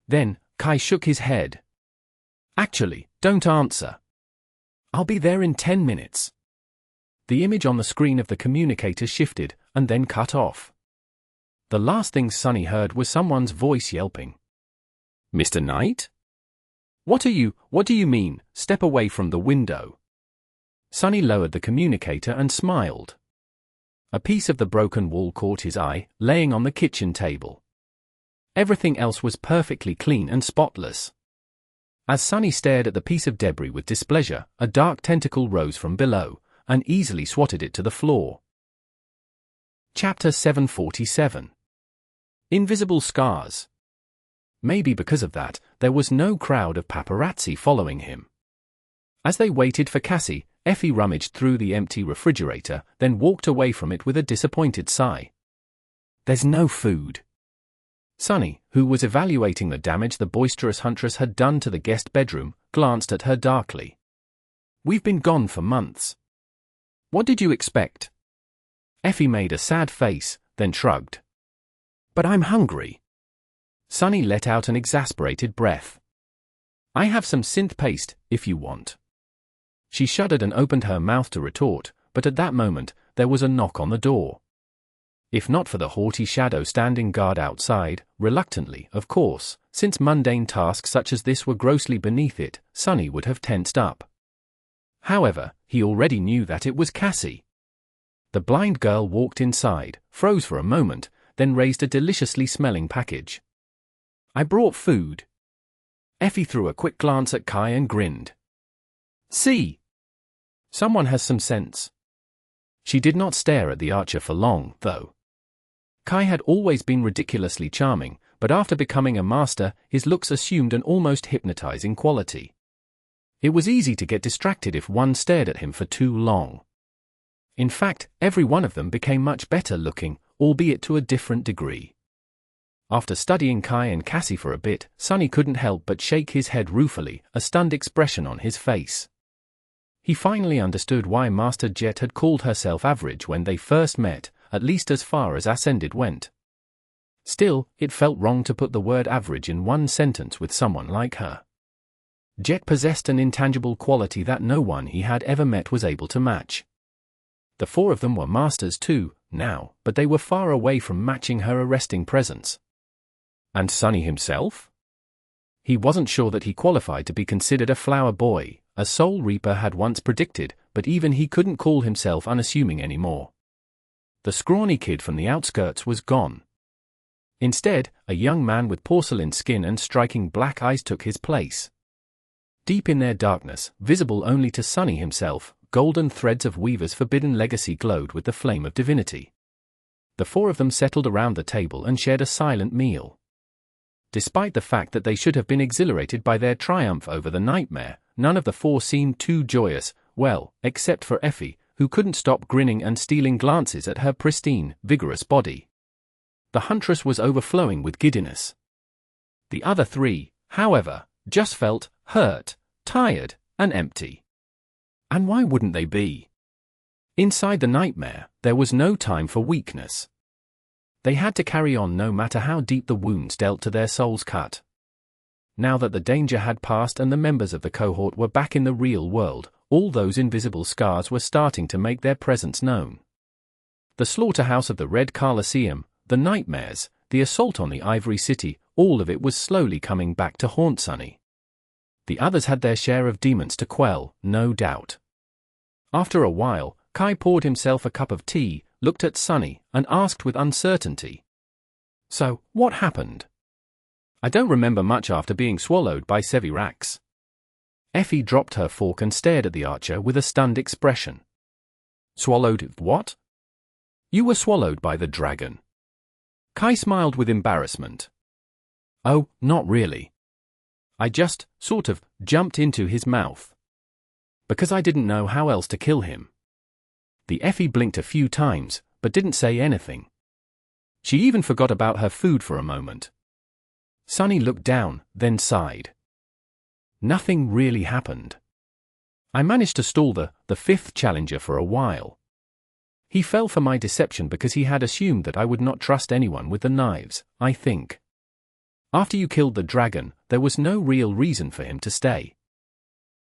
Then, Kai shook his head. "Actually, don't answer. I'll be there in 10 minutes. The image on the screen of the communicator shifted, and then cut off. The last thing Sonny heard was someone's voice yelping. "Mr. Knight? What do you mean, step away from the window?" Sonny lowered the communicator and smiled. A piece of the broken wall caught his eye, laying on the kitchen table. Everything else was perfectly clean and spotless. As Sonny stared at the piece of debris with displeasure, a dark tentacle rose from below, and easily swatted it to the floor. Chapter 747. Invisible Scars. Maybe because of that, there was no crowd of paparazzi following him. As they waited for Cassie, Effie rummaged through the empty refrigerator, then walked away from it with a disappointed sigh. "There's no food." Sonny, who was evaluating the damage the boisterous huntress had done to the guest bedroom, glanced at her darkly. "We've been gone for months. What did you expect?" Effie made a sad face, then shrugged. "But I'm hungry." Sonny let out an exasperated breath. "I have some synth paste, if you want." She shuddered and opened her mouth to retort, but at that moment, there was a knock on the door. If not for the haughty shadow standing guard outside, reluctantly, of course, since mundane tasks such as this were grossly beneath it, Sonny would have tensed up. However, he already knew that it was Cassie. The blind girl walked inside, froze for a moment, then raised a deliciously smelling package. "I brought food." Effie threw a quick glance at Kai and grinned. "See? Someone has some sense." She did not stare at the archer for long, though. Kai had always been ridiculously charming, but after becoming a master, his looks assumed an almost hypnotizing quality. It was easy to get distracted if one stared at him for too long. In fact, every one of them became much better looking, albeit to a different degree. After studying Kai and Cassie for a bit, Sonny couldn't help but shake his head ruefully, a stunned expression on his face. He finally understood why Master Jet had called herself average when they first met, at least as far as Ascended went. Still, it felt wrong to put the word average in one sentence with someone like her. Jet possessed an intangible quality that no one he had ever met was able to match. The four of them were masters too, now, but they were far away from matching her arresting presence. And Sonny himself? He wasn't sure that he qualified to be considered a flower boy, as Soul Reaper had once predicted, but even he couldn't call himself unassuming anymore. The scrawny kid from the outskirts was gone. Instead, a young man with porcelain skin and striking black eyes took his place. Deep in their darkness, visible only to Sonny himself, golden threads of Weaver's forbidden legacy glowed with the flame of divinity. The four of them settled around the table and shared a silent meal. Despite the fact that they should have been exhilarated by their triumph over the nightmare, none of the four seemed too joyous, well, except for Effie, who couldn't stop grinning and stealing glances at her pristine, vigorous body. The huntress was overflowing with giddiness. The other three, however, just felt hurt, tired, and empty. And why wouldn't they be? Inside the nightmare, there was no time for weakness. They had to carry on no matter how deep the wounds dealt to their souls cut. Now that the danger had passed and the members of the cohort were back in the real world, all those invisible scars were starting to make their presence known. The slaughterhouse of the Red Colosseum, the nightmares, the assault on the Ivory City, all of it was slowly coming back to haunt Sunny. The others had their share of demons to quell, no doubt. After a while, Kai poured himself a cup of tea, looked at Sunny, and asked with uncertainty. "So, what happened?" "I don't remember much after being swallowed by Sevras." Effie dropped her fork and stared at the archer with a stunned expression. "Swallowed what?" "You were swallowed by the dragon." Kai smiled with embarrassment. "Oh, not really. I just, sort of, jumped into his mouth. Because I didn't know how else to kill him." The Effie blinked a few times, but didn't say anything. She even forgot about her food for a moment. Sunny looked down, then sighed. "Nothing really happened. I managed to stall the fifth challenger for a while. He fell for my deception because he had assumed that I would not trust anyone with the knives, I think. After you killed the dragon, there was no real reason for him to stay.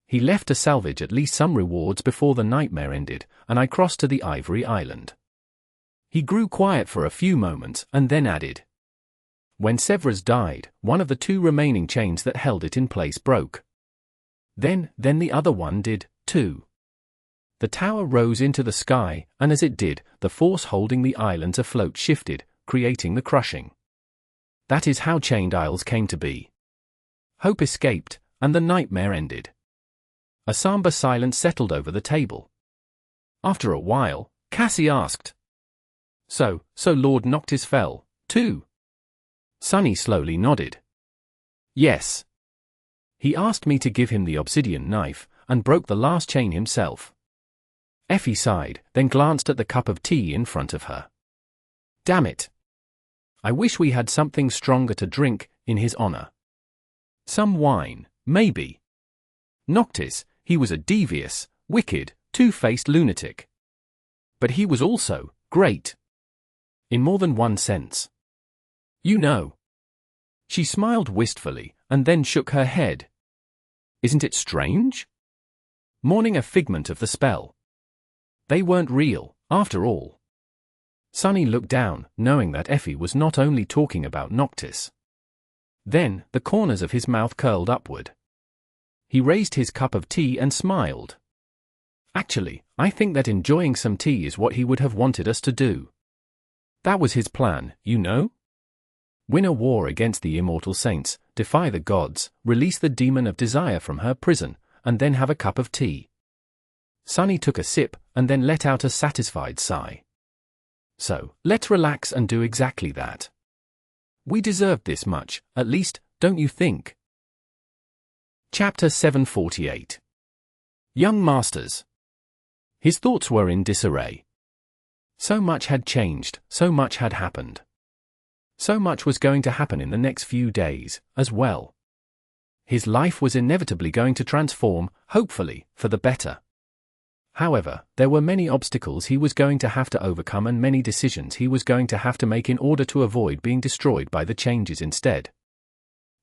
He left to salvage at least some rewards before the nightmare ended, and I crossed to the Ivory Island." He grew quiet for a few moments and then added, "When Sevras died, one of the two remaining chains that held it in place broke. Then the other one did, too. The tower rose into the sky, and as it did, the force holding the islands afloat shifted, creating the crushing. That is how Chained Isles came to be. Hope escaped, and the nightmare ended." A somber silence settled over the table. After a while, Cassie asked, So Lord Noctis fell, too?" Sunny slowly nodded. "Yes. He asked me to give him the obsidian knife, and broke the last chain himself." Effie sighed, then glanced at the cup of tea in front of her. "Damn it. I wish we had something stronger to drink, in his honor. Some wine, maybe. Noctis, he was a devious, wicked, two-faced lunatic. But he was also great. In more than one sense. You know." She smiled wistfully, and then shook her head. "Isn't it strange? Mourning a figment of the spell. They weren't real, after all." Sunny looked down, knowing that Effie was not only talking about Noctis. Then, the corners of his mouth curled upward. He raised his cup of tea and smiled. "Actually, I think that enjoying some tea is what he would have wanted us to do. That was his plan, you know? Win a war against the immortal saints, defy the gods, release the demon of desire from her prison, and then have a cup of tea." Sunny took a sip, and then let out a satisfied sigh. "So, let's relax and do exactly that. We deserved this much, at least, don't you think?" Chapter 748. Young Masters. His thoughts were in disarray. So much had changed, so much had happened. So much was going to happen in the next few days, as well. His life was inevitably going to transform, hopefully, for the better. However, there were many obstacles he was going to have to overcome and many decisions he was going to have to make in order to avoid being destroyed by the changes instead.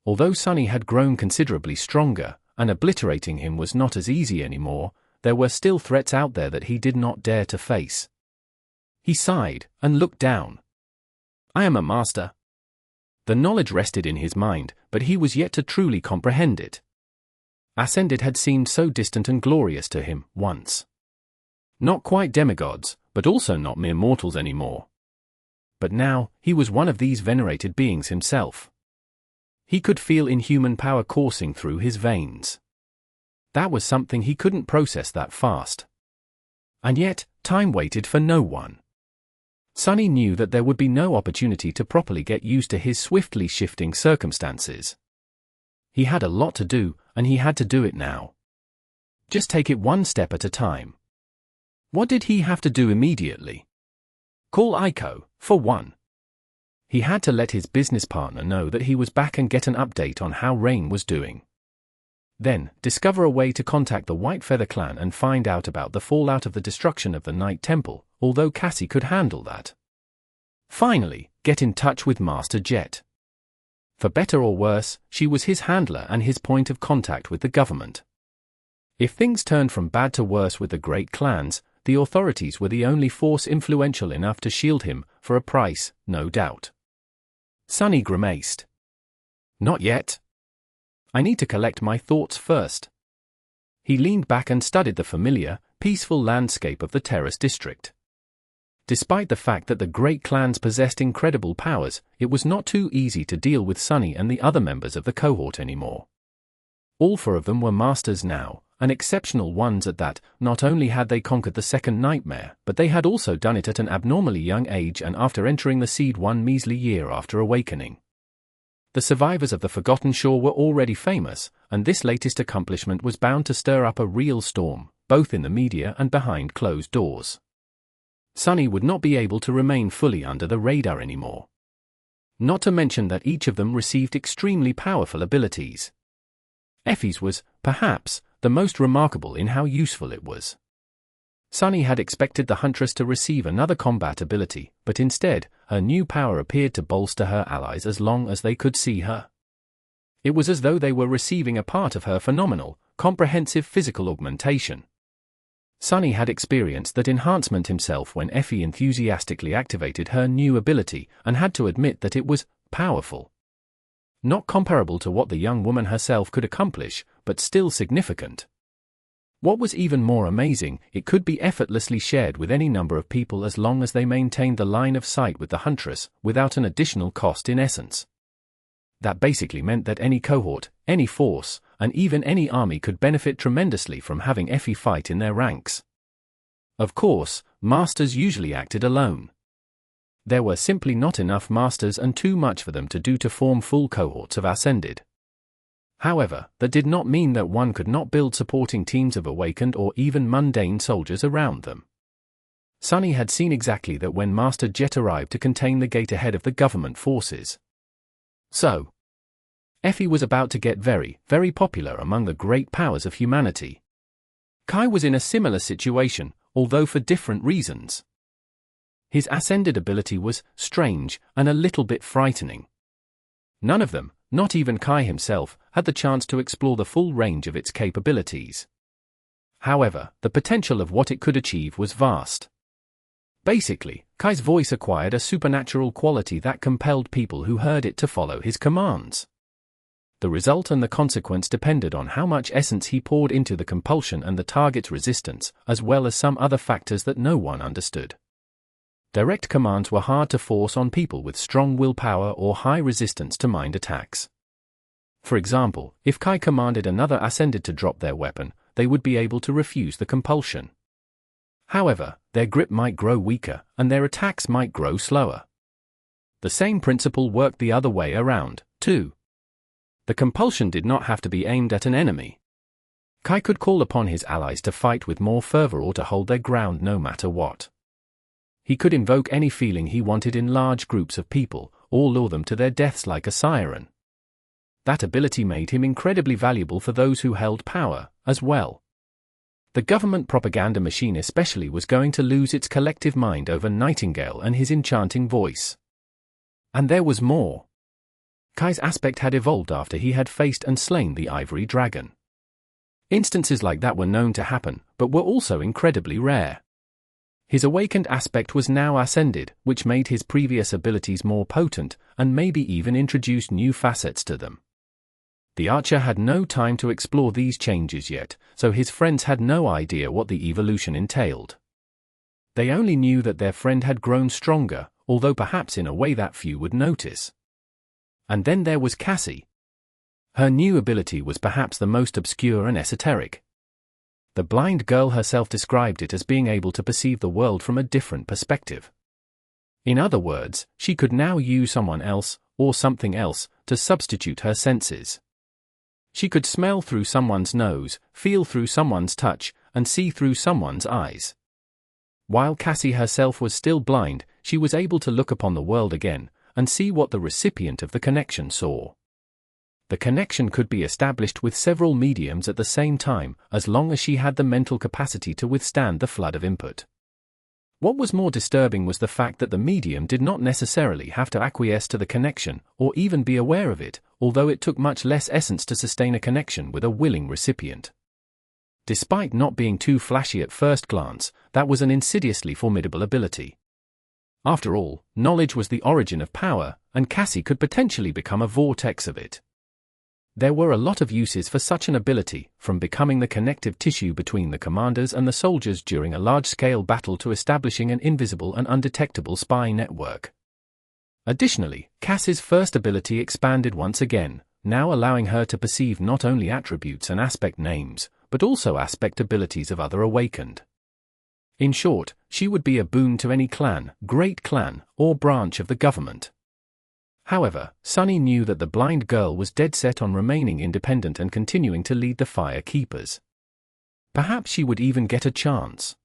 Although Sunny had grown considerably stronger, and obliterating him was not as easy anymore, there were still threats out there that he did not dare to face. He sighed, and looked down. "I am a master." The knowledge rested in his mind, but he was yet to truly comprehend it. Ascended had seemed so distant and glorious to him, once. Not quite demigods, but also not mere mortals anymore. But now, he was one of these venerated beings himself. He could feel inhuman power coursing through his veins. That was something he couldn't process that fast. And yet, time waited for no one. Sunny knew that there would be no opportunity to properly get used to his swiftly shifting circumstances. He had a lot to do, and he had to do it now. Just take it one step at a time. What did he have to do immediately? Call Aiko, for one. He had to let his business partner know that he was back and get an update on how Rain was doing. Then, discover a way to contact the White Feather clan and find out about the fallout of the destruction of the Night Temple, although Cassie could handle that. Finally, get in touch with Master Jet. For better or worse, she was his handler and his point of contact with the government. If things turned from bad to worse with the great clans, the authorities were the only force influential enough to shield him, for a price, no doubt. Sunny grimaced. Not yet. I need to collect my thoughts first. He leaned back and studied the familiar, peaceful landscape of the Terrace district. Despite the fact that the great clans possessed incredible powers, it was not too easy to deal with Sunny and the other members of the cohort anymore. All four of them were masters now, and exceptional ones at that. Not only had they conquered the second nightmare, but they had also done it at an abnormally young age and after entering the Seed one measly year after awakening. The survivors of the Forgotten Shore were already famous, and this latest accomplishment was bound to stir up a real storm, both in the media and behind closed doors. Sunny would not be able to remain fully under the radar anymore. Not to mention that each of them received extremely powerful abilities. Effie's was, perhaps, the most remarkable in how useful it was. Sunny had expected the Huntress to receive another combat ability, but instead, her new power appeared to bolster her allies as long as they could see her. It was as though they were receiving a part of her phenomenal, comprehensive physical augmentation. Sunny had experienced that enhancement himself when Effie enthusiastically activated her new ability and had to admit that it was powerful. Not comparable to what the young woman herself could accomplish, but still significant. What was even more amazing, it could be effortlessly shared with any number of people as long as they maintained the line of sight with the Huntress, without an additional cost in essence. That basically meant that any cohort, any force, and even any army could benefit tremendously from having Effie fight in their ranks. Of course, masters usually acted alone. There were simply not enough masters and too much for them to do to form full cohorts of Ascended. However, that did not mean that one could not build supporting teams of awakened or even mundane soldiers around them. Sunny had seen exactly that when Master Jet arrived to contain the gate ahead of the government forces. So, Effie was about to get very, very popular among the great powers of humanity. Kai was in a similar situation, although for different reasons. His Ascended ability was strange and a little bit frightening. None of them, not even Kai himself, had the chance to explore the full range of its capabilities. However, the potential of what it could achieve was vast. Basically, Kai's voice acquired a supernatural quality that compelled people who heard it to follow his commands. The result and the consequence depended on how much essence he poured into the compulsion and the target's resistance, as well as some other factors that no one understood. Direct commands were hard to force on people with strong willpower or high resistance to mind attacks. For example, if Kai commanded another Ascended to drop their weapon, they would be able to refuse the compulsion. However, their grip might grow weaker, and their attacks might grow slower. The same principle worked the other way around, too. The compulsion did not have to be aimed at an enemy. Kai could call upon his allies to fight with more fervor or to hold their ground no matter what. He could invoke any feeling he wanted in large groups of people, or lure them to their deaths like a siren. That ability made him incredibly valuable for those who held power, as well. The government propaganda machine especially was going to lose its collective mind over Nightingale and his enchanting voice. And there was more. Kai's aspect had evolved after he had faced and slain the Ivory Dragon. Instances like that were known to happen, but were also incredibly rare. His awakened aspect was now ascended, which made his previous abilities more potent, and maybe even introduced new facets to them. The archer had no time to explore these changes yet, so his friends had no idea what the evolution entailed. They only knew that their friend had grown stronger, although perhaps in a way that few would notice. And then there was Cassie. Her new ability was perhaps the most obscure and esoteric. The blind girl herself described it as being able to perceive the world from a different perspective. In other words, she could now use someone else, or something else, to substitute her senses. She could smell through someone's nose, feel through someone's touch, and see through someone's eyes. While Cassie herself was still blind, she was able to look upon the world again, and see what the recipient of the connection saw. The connection could be established with several mediums at the same time, as long as she had the mental capacity to withstand the flood of input. What was more disturbing was the fact that the medium did not necessarily have to acquiesce to the connection, or even be aware of it, although it took much less essence to sustain a connection with a willing recipient. Despite not being too flashy at first glance, that was an insidiously formidable ability. After all, knowledge was the origin of power, and Cassie could potentially become a vortex of it. There were a lot of uses for such an ability, from becoming the connective tissue between the commanders and the soldiers during a large-scale battle to establishing an invisible and undetectable spy network. Additionally, Cassie's first ability expanded once again, now allowing her to perceive not only attributes and aspect names, but also aspect abilities of other awakened. In short, she would be a boon to any clan, great clan, or branch of the government. However, Sunny knew that the blind girl was dead set on remaining independent and continuing to lead the Fire Keepers. Perhaps she would even get a chance.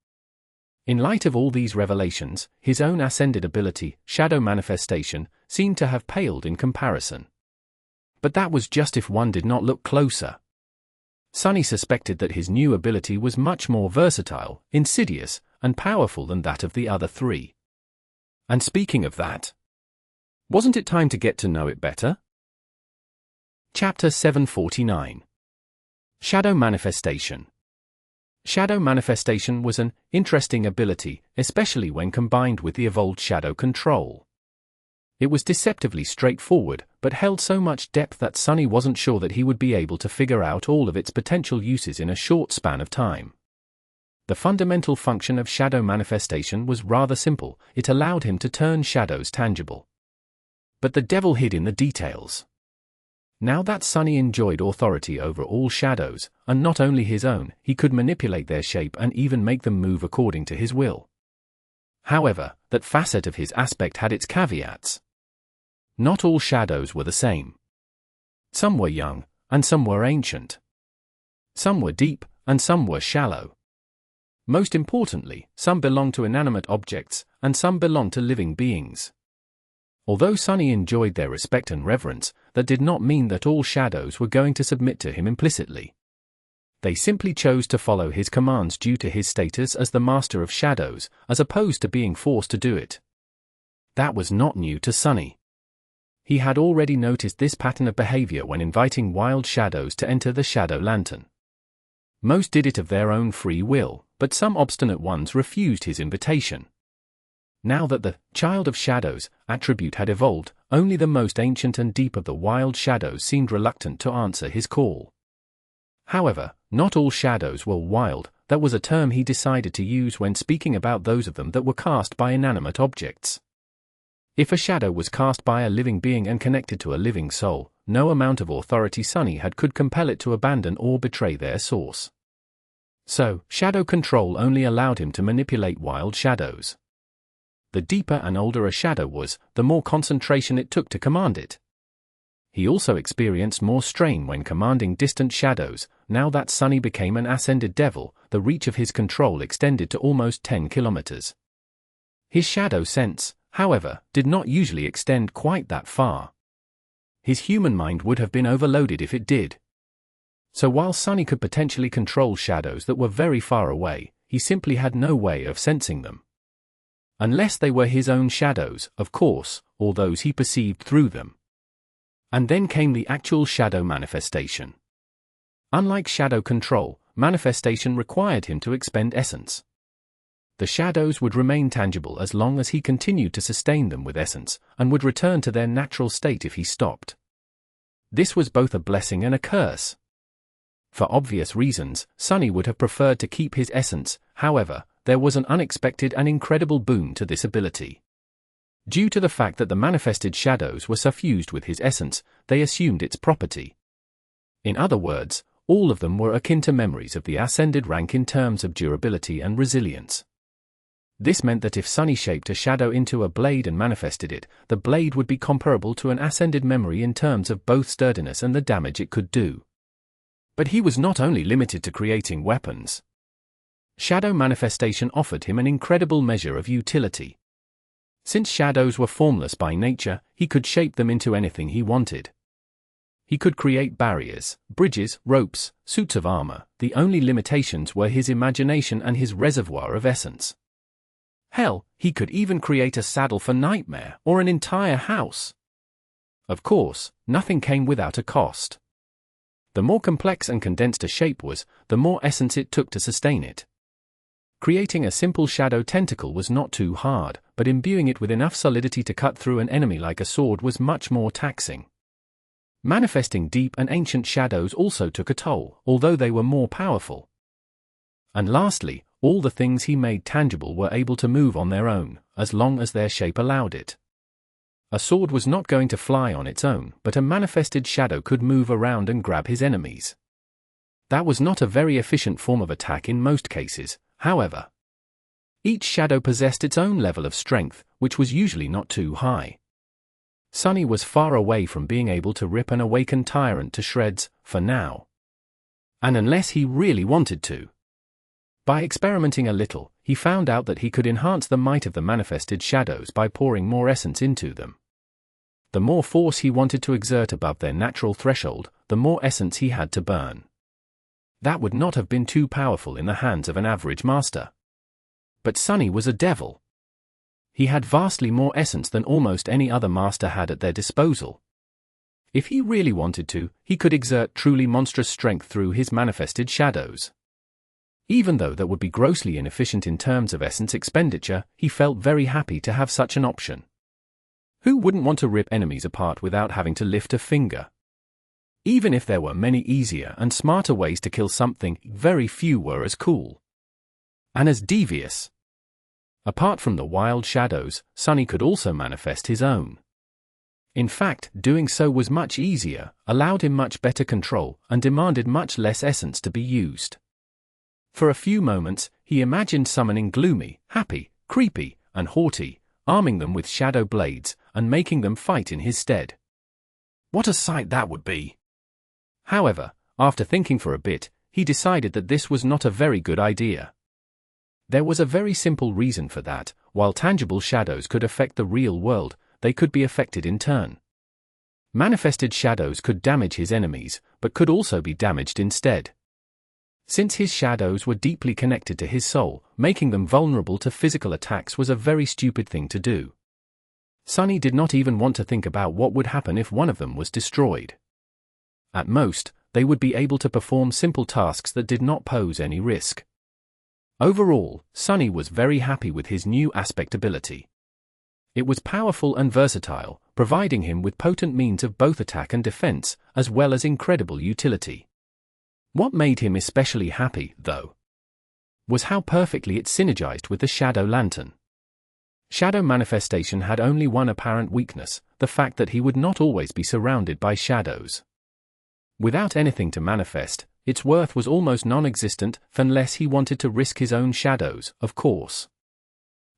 In light of all these revelations, his own ascended ability, Shadow Manifestation, seemed to have paled in comparison. But that was just if one did not look closer. Sunny suspected that his new ability was much more versatile, insidious, and powerful than that of the other three. And speaking of that, wasn't it time to get to know it better? Chapter 749. Shadow Manifestation. Shadow Manifestation was an interesting ability, especially when combined with the evolved Shadow Control. It was deceptively straightforward, but held so much depth that Sunny wasn't sure that he would be able to figure out all of its potential uses in a short span of time. The fundamental function of Shadow Manifestation was rather simple. It allowed him to turn shadows tangible. But the devil hid in the details. Now that Sunny enjoyed authority over all shadows, and not only his own, he could manipulate their shape and even make them move according to his will. However, that facet of his aspect had its caveats. Not all shadows were the same. Some were young, and some were ancient. Some were deep, and some were shallow. Most importantly, some belonged to inanimate objects, and some belonged to living beings. Although Sunny enjoyed their respect and reverence, that did not mean that all shadows were going to submit to him implicitly. They simply chose to follow his commands due to his status as the master of shadows, as opposed to being forced to do it. That was not new to Sunny. He had already noticed this pattern of behavior when inviting wild shadows to enter the Shadow Lantern. Most did it of their own free will, but some obstinate ones refused his invitation. Now that the Child of Shadows attribute had evolved, only the most ancient and deep of the wild shadows seemed reluctant to answer his call. However, not all shadows were wild. That was a term he decided to use when speaking about those of them that were cast by inanimate objects. If a shadow was cast by a living being and connected to a living soul, no amount of authority Sunny had could compel it to abandon or betray their source. So, shadow control only allowed him to manipulate wild shadows. The deeper and older a shadow was, the more concentration it took to command it. He also experienced more strain when commanding distant shadows. Now that Sunny became an ascended devil, the reach of his control extended to almost 10 kilometers. His shadow sense, however, did not usually extend quite that far. His human mind would have been overloaded if it did. So while Sunny could potentially control shadows that were very far away, he simply had no way of sensing them. Unless they were his own shadows, of course, or those he perceived through them. And then came the actual shadow manifestation. Unlike shadow control, manifestation required him to expend essence. The shadows would remain tangible as long as he continued to sustain them with essence, and would return to their natural state if he stopped. This was both a blessing and a curse. For obvious reasons, Sunny would have preferred to keep his essence. However, there was an unexpected and incredible boon to this ability. Due to the fact that the manifested shadows were suffused with his essence, they assumed its property. In other words, all of them were akin to memories of the ascended rank in terms of durability and resilience. This meant that if Sunny shaped a shadow into a blade and manifested it, the blade would be comparable to an ascended memory in terms of both sturdiness and the damage it could do. But he was not only limited to creating weapons. Shadow manifestation offered him an incredible measure of utility. Since shadows were formless by nature, he could shape them into anything he wanted. He could create barriers, bridges, ropes, suits of armor. The only limitations were his imagination and his reservoir of essence. Hell, he could even create a saddle for Nightmare, or an entire house. Of course, nothing came without a cost. The more complex and condensed a shape was, the more essence it took to sustain it. Creating a simple shadow tentacle was not too hard, but imbuing it with enough solidity to cut through an enemy like a sword was much more taxing. Manifesting deep and ancient shadows also took a toll, although they were more powerful. And lastly, all the things he made tangible were able to move on their own, as long as their shape allowed it. A sword was not going to fly on its own, but a manifested shadow could move around and grab his enemies. That was not a very efficient form of attack in most cases, however. Each shadow possessed its own level of strength, which was usually not too high. Sunny was far away from being able to rip an awakened tyrant to shreds, for now. And unless he really wanted to. By experimenting a little, he found out that he could enhance the might of the manifested shadows by pouring more essence into them. The more force he wanted to exert above their natural threshold, the more essence he had to burn. That would not have been too powerful in the hands of an average master. But Sunny was a devil. He had vastly more essence than almost any other master had at their disposal. If he really wanted to, he could exert truly monstrous strength through his manifested shadows. Even though that would be grossly inefficient in terms of essence expenditure, he felt very happy to have such an option. Who wouldn't want to rip enemies apart without having to lift a finger? Even if there were many easier and smarter ways to kill something, very few were as cool. And as devious. Apart from the wild shadows, Sunny could also manifest his own. In fact, doing so was much easier, allowed him much better control, and demanded much less essence to be used. For a few moments, he imagined summoning Gloomy, Happy, Creepy, and Haughty, arming them with shadow blades, and making them fight in his stead. What a sight that would be! However, after thinking for a bit, he decided that this was not a very good idea. There was a very simple reason for that. While tangible shadows could affect the real world, they could be affected in turn. Manifested shadows could damage his enemies, but could also be damaged instead. Since his shadows were deeply connected to his soul, making them vulnerable to physical attacks was a very stupid thing to do. Sunny did not even want to think about what would happen if one of them was destroyed. At most, they would be able to perform simple tasks that did not pose any risk. Overall, Sunny was very happy with his new aspect ability. It was powerful and versatile, providing him with potent means of both attack and defense, as well as incredible utility. What made him especially happy, though, was how perfectly it synergized with the Shadow Lantern. Shadow manifestation had only one apparent weakness, the fact that he would not always be surrounded by shadows. Without anything to manifest, its worth was almost non-existent, unless he wanted to risk his own shadows, of course.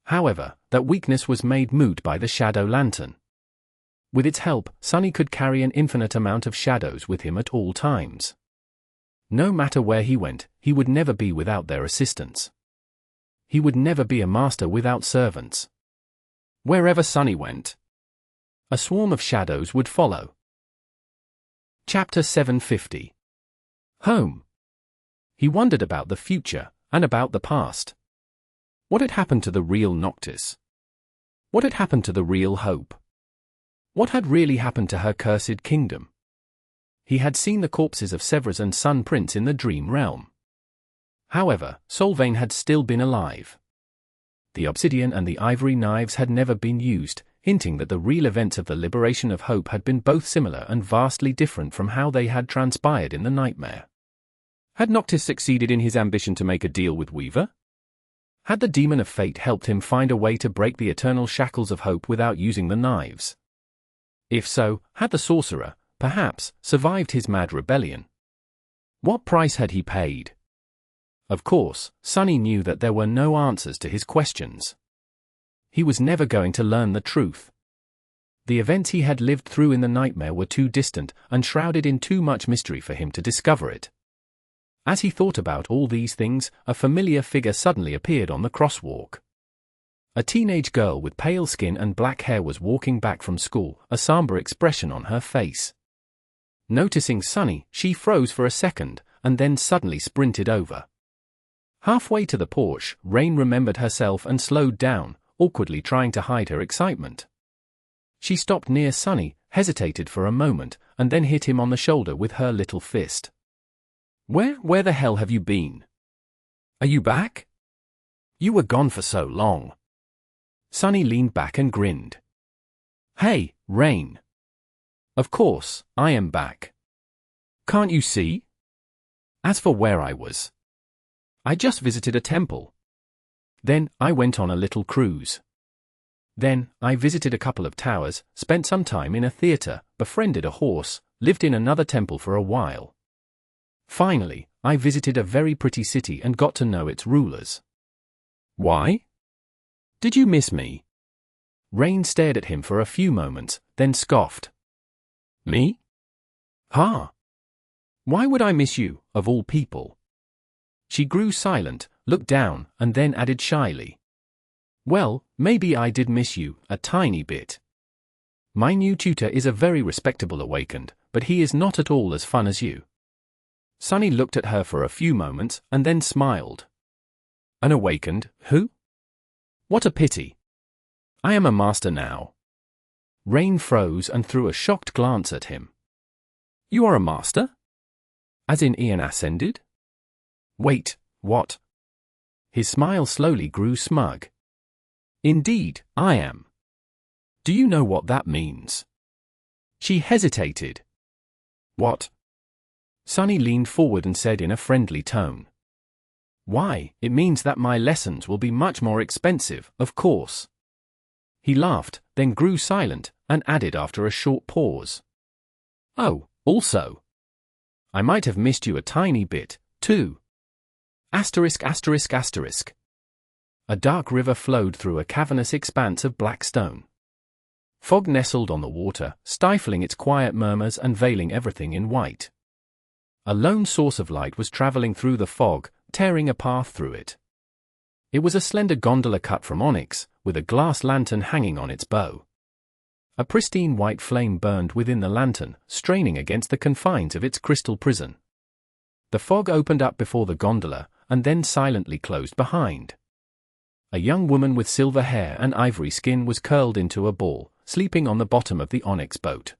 However, that weakness was made moot by the Shadow Lantern. With its help, Sunny could carry an infinite amount of shadows with him at all times. No matter where he went, he would never be without their assistance. He would never be a master without servants. Wherever Sunny went, a swarm of shadows would follow. Chapter 750. Home. He wondered about the future, and about the past. What had happened to the real Noctis? What had happened to the real Hope? What had really happened to her cursed kingdom? He had seen the corpses of Sevras and Sun Prince in the dream realm. However, Solvane had still been alive. The obsidian and the ivory knives had never been used, hinting that the real events of the liberation of Hope had been both similar and vastly different from how they had transpired in the nightmare. Had Noctis succeeded in his ambition to make a deal with Weaver? Had the demon of fate helped him find a way to break the eternal shackles of Hope without using the knives? If so, had the sorcerer, perhaps, survived his mad rebellion? What price had he paid? Of course, Sunny knew that there were no answers to his questions. He was never going to learn the truth. The events he had lived through in the nightmare were too distant and shrouded in too much mystery for him to discover it. As he thought about all these things, a familiar figure suddenly appeared on the crosswalk. A teenage girl with pale skin and black hair was walking back from school, a somber expression on her face. Noticing Sunny, she froze for a second, and then suddenly sprinted over. Halfway to the porch, Rain remembered herself and slowed down, awkwardly trying to hide her excitement. She stopped near Sunny, hesitated for a moment, and then hit him on the shoulder with her little fist. Where the hell have you been? Are you back? You were gone for so long. Sunny leaned back and grinned. Hey, Rain. Of course, I am back. Can't you see? As for where I was, I just visited a temple. Then, I went on a little cruise. Then, I visited a couple of towers, spent some time in a theater, befriended a horse, lived in another temple for a while. Finally, I visited a very pretty city and got to know its rulers. Why? Did you miss me? Rain stared at him for a few moments, then scoffed. Me? Huh? Why would I miss you, of all people? She grew silent, looked down, and then added shyly. Well, maybe I did miss you, a tiny bit. My new tutor is a very respectable awakened, but he is not at all as fun as you. Sunny looked at her for a few moments, and then smiled. An awakened, who? What a pity. I am a master now. Rain froze and threw a shocked glance at him. You are a master? As in Ian ascended? Wait, what? His smile slowly grew smug. Indeed, I am. Do you know what that means? She hesitated. What? Sunny leaned forward and said in a friendly tone. Why, it means that my lessons will be much more expensive, of course. He laughed, then grew silent, and added after a short pause. Oh, also. I might have missed you a tiny bit, too. Asterisk asterisk asterisk. A dark river flowed through a cavernous expanse of black stone. Fog nestled on the water, stifling its quiet murmurs and veiling everything in white. A lone source of light was traveling through the fog, tearing a path through it. It was a slender gondola cut from onyx, with a glass lantern hanging on its bow. A pristine white flame burned within the lantern, straining against the confines of its crystal prison. The fog opened up before the gondola, and then silently closed behind. A young woman with silver hair and ivory skin was curled into a ball, sleeping on the bottom of the onyx boat.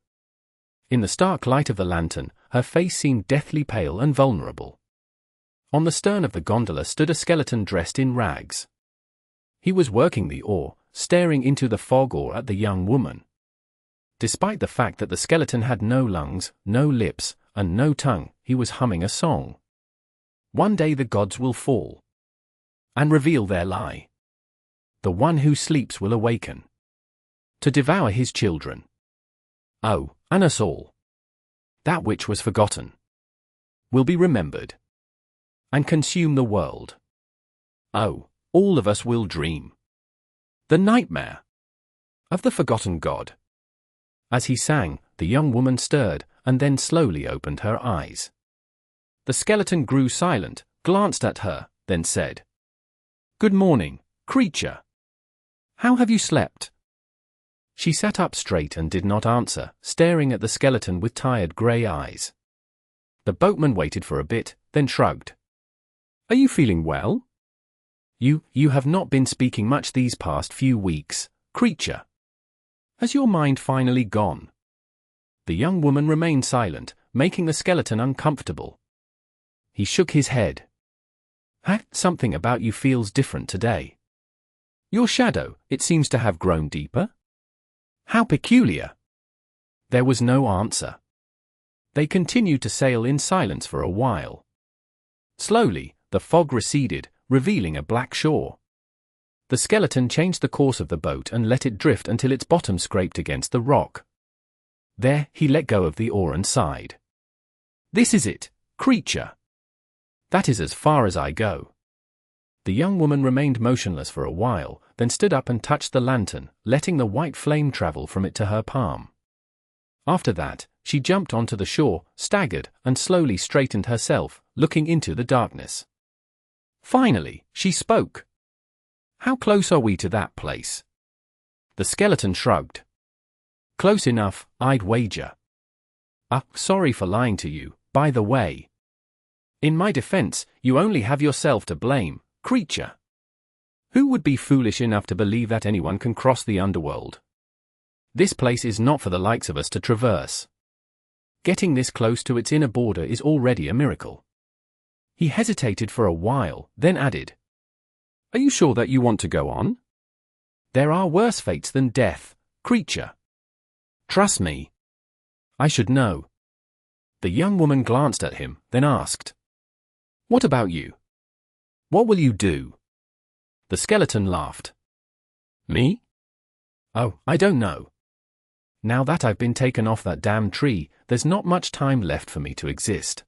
In the stark light of the lantern, her face seemed deathly pale and vulnerable. On the stern of the gondola stood a skeleton dressed in rags. He was working the oar, staring into the fog or at the young woman. Despite the fact that the skeleton had no lungs, no lips, and no tongue, he was humming a song. One day the gods will fall and reveal their lie. The one who sleeps will awaken to devour his children. Oh, and us all. That which was forgotten will be remembered and consume the world. Oh, all of us will dream the nightmare of the forgotten god. As he sang, the young woman stirred, and then slowly opened her eyes. The skeleton grew silent, glanced at her, then said, "Good morning, creature. How have you slept?" She sat up straight and did not answer, staring at the skeleton with tired grey eyes. The boatman waited for a bit, then shrugged. "Are you feeling well? You have not been speaking much these past few weeks, creature. Has your mind finally gone?" The young woman remained silent, making the skeleton uncomfortable. He shook his head. Something about you feels different today. Your shadow, it seems to have grown deeper? How peculiar." There was no answer. They continued to sail in silence for a while. Slowly, the fog receded, revealing a black shore. The skeleton changed the course of the boat and let it drift until its bottom scraped against the rock. There, he let go of the oar and sighed. "This is it, creature. That is as far as I go." The young woman remained motionless for a while, then stood up and touched the lantern, letting the white flame travel from it to her palm. After that, she jumped onto the shore, staggered, and slowly straightened herself, looking into the darkness. Finally, she spoke. How close are we to that place? The skeleton shrugged. Close enough, I'd wager. Sorry for lying to you, by the way. In my defense, you only have yourself to blame, creature. Who would be foolish enough to believe that anyone can cross the underworld? This place is not for the likes of us to traverse. Getting this close to its inner border is already a miracle. He hesitated for a while, then added, Are you sure that you want to go on? There are worse fates than death, creature. Trust me. I should know. The young woman glanced at him, then asked, What about you? What will you do? The skeleton laughed. Me? Oh, I don't know. Now that I've been taken off that damn tree, there's not much time left for me to exist.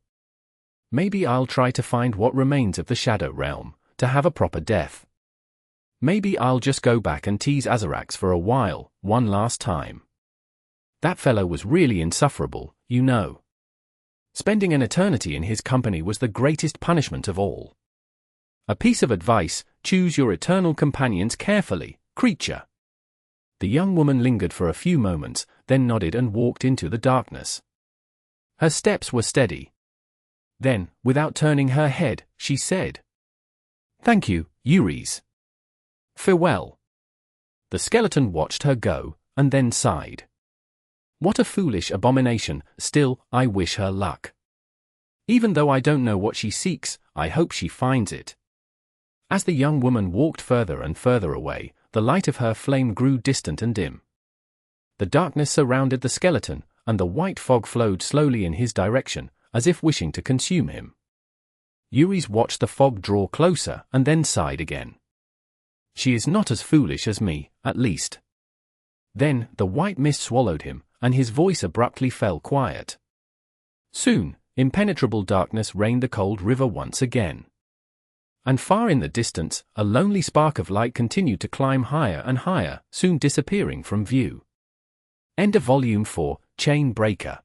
Maybe I'll try to find what remains of the Shadow Realm, to have a proper death. Maybe I'll just go back and tease Azarax for a while, one last time. That fellow was really insufferable, you know. Spending an eternity in his company was the greatest punishment of all. A piece of advice, choose your eternal companions carefully, creature. The young woman lingered for a few moments, then nodded and walked into the darkness. Her steps were steady. Then, without turning her head, she said, Thank you, Uris. Farewell. The skeleton watched her go, and then sighed. What a foolish abomination, still, I wish her luck. Even though I don't know what she seeks, I hope she finds it. As the young woman walked further and further away, the light of her flame grew distant and dim. The darkness surrounded the skeleton, and the white fog flowed slowly in his direction, as if wishing to consume him. Uris watched the fog draw closer and then sighed again. She is not as foolish as me, at least. Then, the white mist swallowed him, and his voice abruptly fell quiet. Soon, impenetrable darkness reigned the cold river once again. And far in the distance, a lonely spark of light continued to climb higher and higher, soon disappearing from view. End of Volume 4, Chain Breaker.